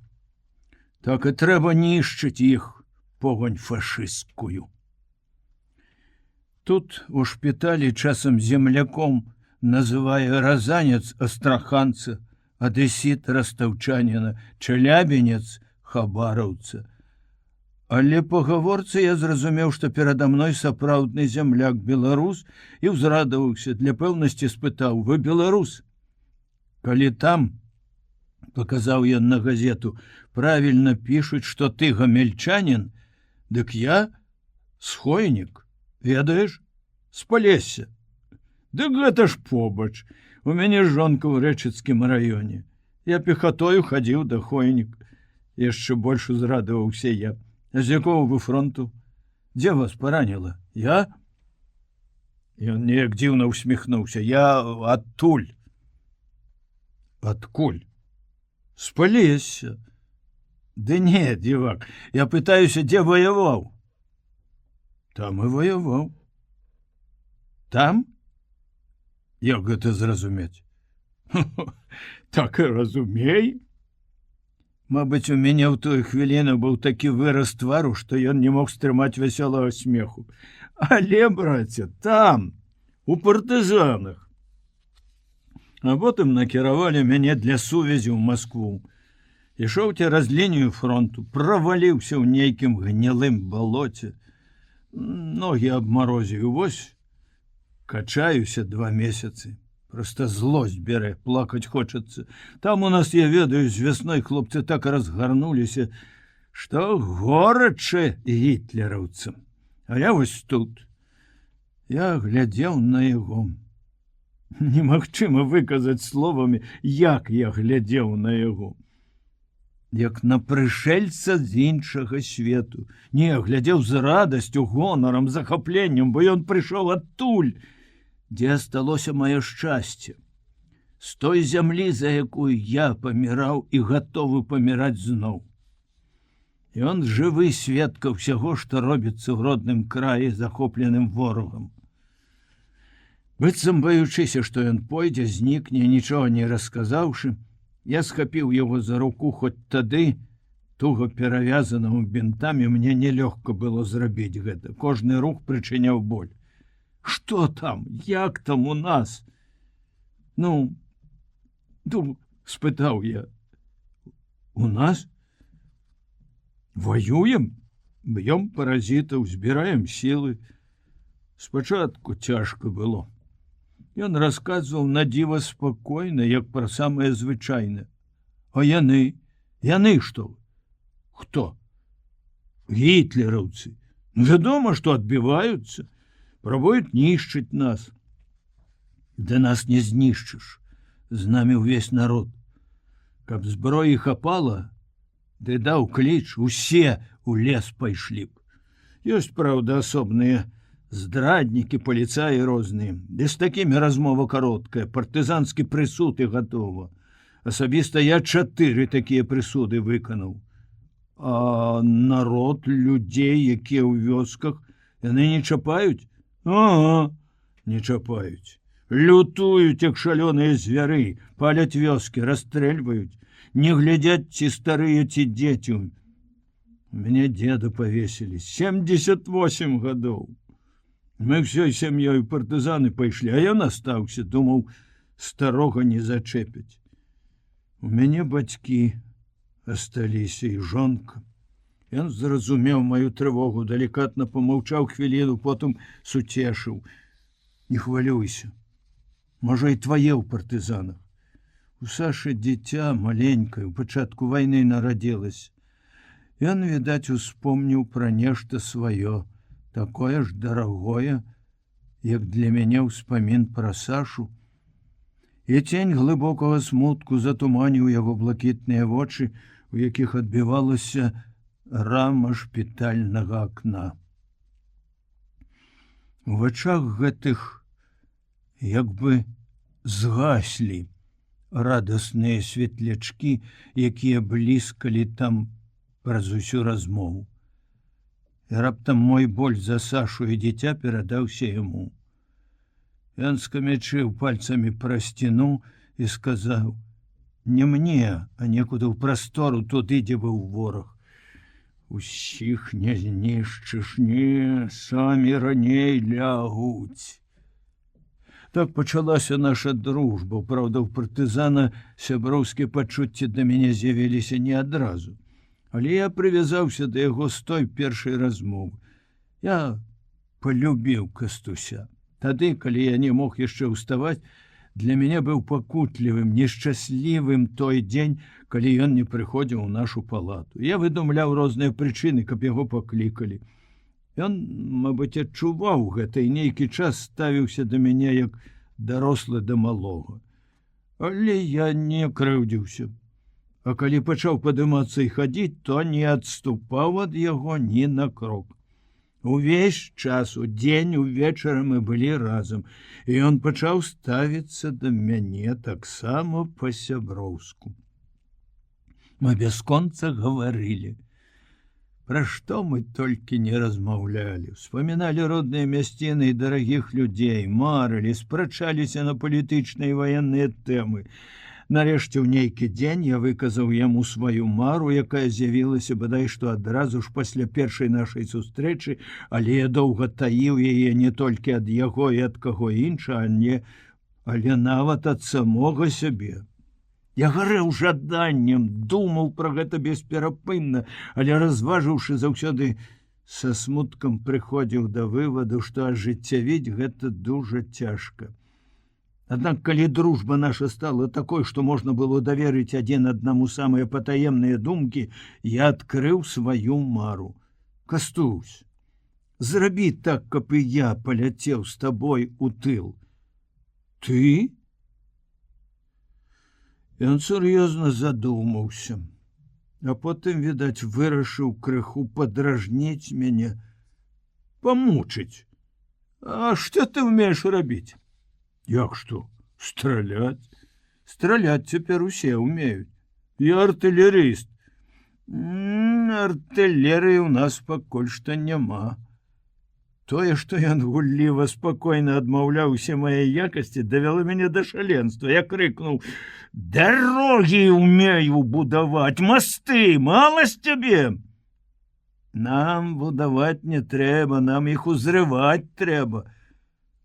так і трэба нішчыць іх, погань фашысцкую. Тут у шпіталі часам земляком называе разанец астраханца, адэсіт растаўчаніна, чалябінец хабараўца. Але па гаворцы я зразумеў, што перада мной сапраўдны земляк беларус і ўзрадаваўся, для пэўнасці спытаў: вы беларус? Калі там, паказаў ён на газету, правільна пішуць, што ты гамельчанін, дык я схойнік, ведаеш, з Палесся. Дык гэта ж побач, у мяне жонка ў рэчыцкім раёне. Я пехатою хадзіў да хойнік. Яшчэ больш узрадаваўся я. А з якого вы фронту? Дзе вас параніла? Я? Ён неяк дзіўна усміхнуўся. Я адтуль. Адкуль? З Палесся. Ды не, дзівак, я пытаюся, дзе ваяваў? Там і ваяваў. Там? Як гэта зразумець? Так і разумей. Мабыць, у мяне ў той хвіліну быў такі выраз твару, што ён не мог стрымаць вясёлага смеху. Але, браце, там, у партызанах. А потым накіравалі мяне для сувязі ў Маскву. Ішоў цераз лінію фронту, праваліўся ў нейкім гнілым балоце. Ногі абмарозіў, вось качаюся 2 месяцы. Просто злость бярэ, плакаць хочацца. Там у нас, я ведаю, з вясной хлопцы так разгарнуліся, што горача гітлераўцам. А я вось тут. Я глядзеў на яго. Немагчыма выказаць словамі, як я глядзеў на яго. Як на прышельца з іншага свету. Не, глядзеў з радасцю, гонарам, захапленнем, бо ён прыйшоў адтуль, дзе асталося маё шчасце. З той зямлі, за якую я паміраў і гатовы паміраць зноў. Ён жывы сведка ўсяго, што робіцца ў родным краі захопленым ворагам. Быццам баючыся, што ён пойдзе, знікне, нічога не расказаўшы, я схапіў яго за руку, хоць тады, туга перавязаным бінтамі, мне нелёгка было зрабіць гэта. Кожны рух прычыняў боль. Што там? Як там у нас? Ну, спытаў я. У нас? Воюем? Б'ём паразітаў, збіраем сілы. Спачатку цяжка было. Ён расказваў на дзіва спакойна, як пра самае звычайнае. А яны? Яны што? Хто? Гітлераўцы. Вядома, што адбіваюцца. Пробуюць нішчыць нас. Да нас не знішчыш. З намі ўвесь народ. Каб зброі хапала, ды даў кліч, усе у лес пайшлі б. Ёсць, праўда, асобныя здраднікі, паліцаі розныя. Ды з такімі размова кароткая, партызанскі прысуд і гатова. Асабіста я 4 такія прысуды выканаў. А народ, людзей, якія ў вёсках, яны не чапаюць? Ага, не чапаюць. Лютуюць, як шалёныя звяры, паляць вёскі, расстрэльваюць, не глядзяць, ці старыя, ці дзеці. Мяне деда павесілі, 78 гадоў. Мы ўсёй сям'ёй партызаны пайшлі, а ён астаўся, думаў, старога не зачэпяць. У мяне бацькі асталіся і жонка. Ён зразумеў маю трывогу, далікатна памаўчаў хвіліну, потым суцешыў. Не хвалюйся. Можа, і твае ў партызанах. У Сашы дзіця маленькае, у пачатку вайны нарадзілася. Ён, відаць, успомніў пра нешта сваё, такое ж дарагое, як для мяне ўспамін пра Сашу. І цень глыбокага смутку затуманіў яго блакітныя вочы, у якіх адбівалася рама шпітальнага акна. У вачах гэтых як бы згаслі радасныя светлячкі, якія бліскалі там праз усю размову. І раптам мой боль за Сашу і дзіця перадаўся яму. Ён скамячыў пальцамі пра сцяну і сказаў: «Не мне, а некуды ў прастору, туды, дзе быў вораг. Усіх не знішчыш, не, самі раней лягуць». Так пачалася наша дружба. Праўда, у партызана сяброўскія пачуцці да мяне з'явіліся не адразу. Але я прывязаўся да яго з той першай размовы. Я полюбіў Кастуся. Тады, калі я не мог яшчэ ўставаць, для мяне быў пакутлівым, нешчаслівым той дзень, калі ён не прыходзіў у нашу палату. Я выдумляў розныя прычыны, каб яго паклікалі. Ён, мабыць, адчуваў гэта і нейкі час ставіўся да мяне як дарослы да малога. Але я не крыўдзіўся. А калі пачаў падымацца і хадзіць, то не адступаў ад яго ні на крок. Увесь час, удзень, увечары мы былі разам, і ён пачаў ставіцца да мяне таксама па-сяброўску. Мы бясконца гаварылі. Пра што мы толькі не размаўлялі, успаміналі родныя мясціны і дарагіх людзей, марылі, спрачаліся на палітычныя і ваенныя тэмы. Нарэшце, ў нейкі дзень я выказаў яму сваю мару, якая з'явілася бадай што адразу ж пасля першай нашай сустрэчы, але я доўга таіў яе не толькі ад яго і ад каго інша, але нават ад самога сябе. Я гарэў жаданнем, думаў пра гэта бесперапынна, але разважыўшы заўсёды са смуткам прыходзіў да вываду, што ажыццявіць гэта дужа цяжка. Аднак, калі дружба наша стала такой, што можна было даверыць адзін аднаму самыя патаемныя думкі, я адкрыў сваю мару. Кастусь, зрабі так, каб і я паляцеў з табой у тыл. Ты? Ён сур'ёзна задумаўся, а потым, відаць, вырашыў крыху падражніць мяне, памучыць. А што ты ўмееш рабіць? Як што? Страляць? Страляць цяпер усе ўмеюць. Я артылерыст. Артылерыі ў нас пакуль што няма. Тое, што ён гулліва спакойна адмаўляў усе мае якасці, давяло мяне да шаленства. Я крыкнуў: «Дарогі ўмею будаваць, масты, мала з цябе!» «Нам будаваць не трэба, нам іх узрываць трэба.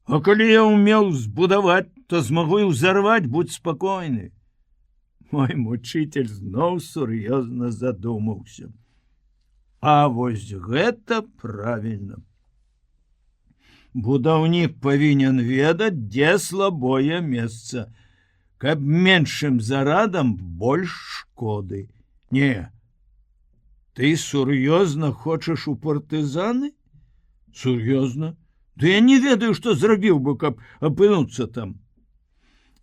А калі я ўмеў збудаваць, то змагу і ўзарваць, будь спакойны». Мой мучитель зноў сур'ёзна задумаўся. А вось гэта правільна. Будаўнік павінен ведаць, дзе слабое месца, каб меншым зарадам больш шкоды. Не, ты сур'ёзна хочаш у партызаны? Сур'ёзна? Ды я не ведаю, што зрабіў бы, каб апынуцца там.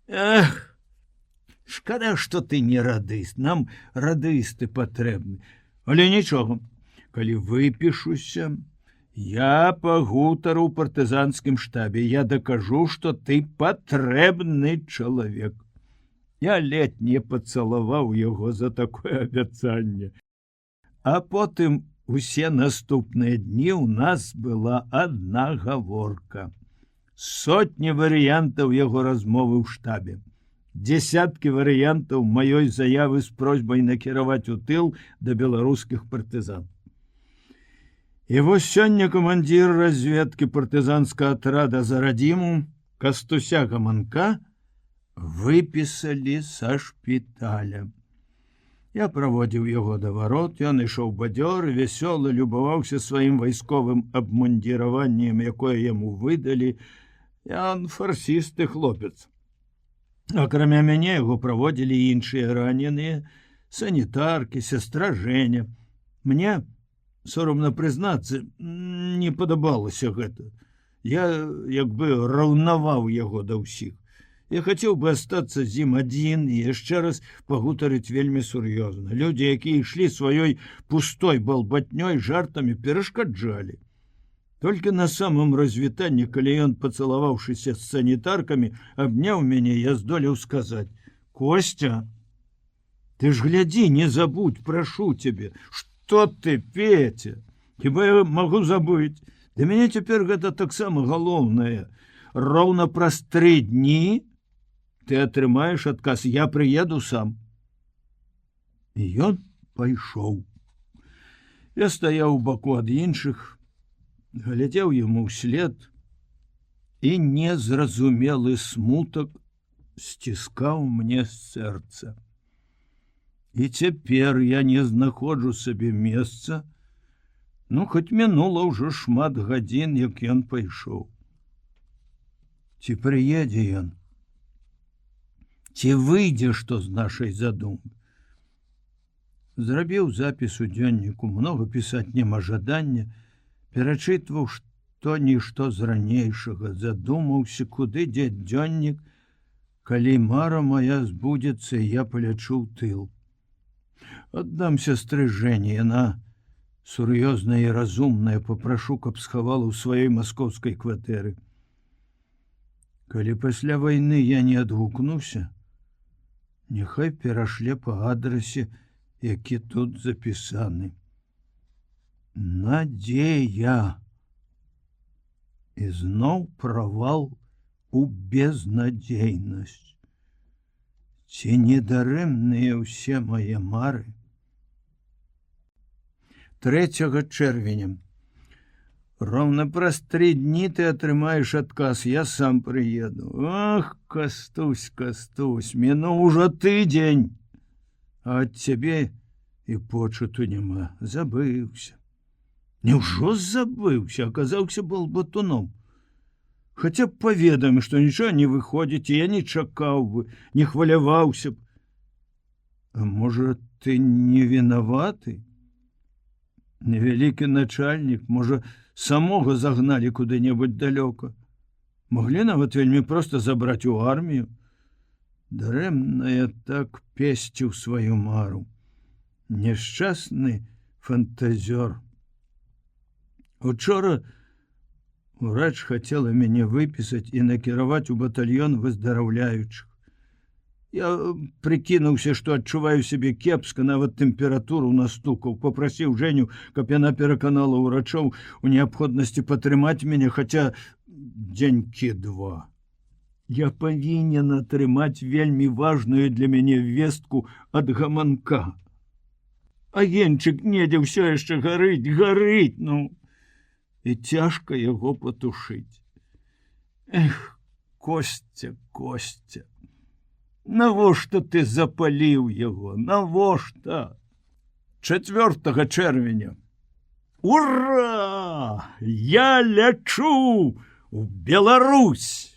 Эх, шкада, што ты не радыст, нам радысты патрэбны. Але нічога, калі выпішуся, я пагутару ў партызанскім штабе, я дакажу, што ты патрэбны чалавек. Я ледь не пацалаваў яго за такое абяцанне. А потым усе наступныя дні ў нас была адна гаворка. Сотні варыянтаў яго размовы ў штабе. Дзесяткі варыянтаў маёй заявы з просьбай накіраваць у тыл да беларускіх партызан. І вось сёння камандзір разведкі партызанскага атрада за радзіму Кастуся Гаманка выпісалі са шпіталя. Я праводзіў яго да варот, ён ішоў бадзёры, вясёлы, любаваўся сваім вайсковым абмундзіраваннем, якое яму выдалі. Ён фарсісты хлопец. Акрамя мяне яго праводзілі іншыя раненыя, санітаркі, сястра Женя. Мне, соромна прызнацца, не падабалася гэта. Я як бы раўнаваў яго да ўсіх. Я хацеў бы астацца з ім адзін і яшчэ раз пагутарыць вельмі сур'ёзна. Людзі, якія ішлі сваёй пустой балбатнёй, жартамі перашкаджалі. Толькі на самым развітанні, калі ён, пацалаваўшыся з санітаркамі, абняў мяне, я здолеў сказаць: «Костя, ты ж глядзі, не забудь, прашу цябе». «Што ты, Петя? Хіба я магу забыць? Для мяне цяпер гэта таксама галоўнае. Роўна праз 3 дні ты атрымаеш адказ, я прыеду сам». І ён пайшоў. Я стаяў у баку ад іншых, глядзеў яму ўслед, і незразумелы смутак сціскаў мне сэрца. І цяпер я не знаходжу сабе месца, хоць мінула ўжо шмат гадзін, як ён пайшоў. Ці прыедзе ён? Ці выйдзе што з нашай задумы? Зрабіў запіс у дзённіку, многа пісаць няма жадання, перачытваў што-нішто з ранейшага, задумаўся, куды дзець дзённік, калі мара моя збудзецца, я палячу ў тыл. Аддам сястры Жэні, яна сур'ёзная і разумная, папрашу, каб схавала ў сваёй маскоўскай кватэры. Калі пасля вайны я не адгукнуся, няхай перашле па адрасе, які тут запісаны. Надзея. І зноў правал у безнадзейнасць. Ці не дарэмныя ўсе мае мары? 3 чэрвеня. Роўна праз 3 дні ты атрымаеш адказ, я сам прыеду. Ах, Кастусь, Кастусь, мінуў ужо тыдзень, а ад цябе і почуту няма, забыўся. Няўжо забыўся, аказаўся балбатуном. Хаця б паведамі, што нічога не выходзіць, і я не чакаў бы, не хваляваўся б. А можа, ты не вінаваты? Невялікі начальнік, можа, самога загналі куды-небудзь далёка. Маглі нават вельмі проста забраць у армію. Дарэмна я так песціў сваю мару. Няшчасны фантазёр. Учора урач хацела мяне выпісаць і накіраваць у батальён выздараўляючых. Я прыкінуўся, што адчуваю сябе кепска, нават тэмпературу настукаў, попрасіў Жэню, каб яна пераканала ўрачоў у неабходнасці падтрымаць мяне, хаця дзенькі два. Я павінен атрымаць вельмі важную для мяне вестку ад гаманка. Агеньчык недзе ўсё яшчэ гарыць, ну, і цяжка яго патушыць. Эх, Костя, навошта ты запаліў яго? Навошта? 4 чэрвеня. Ура! Я лячу у Беларусь!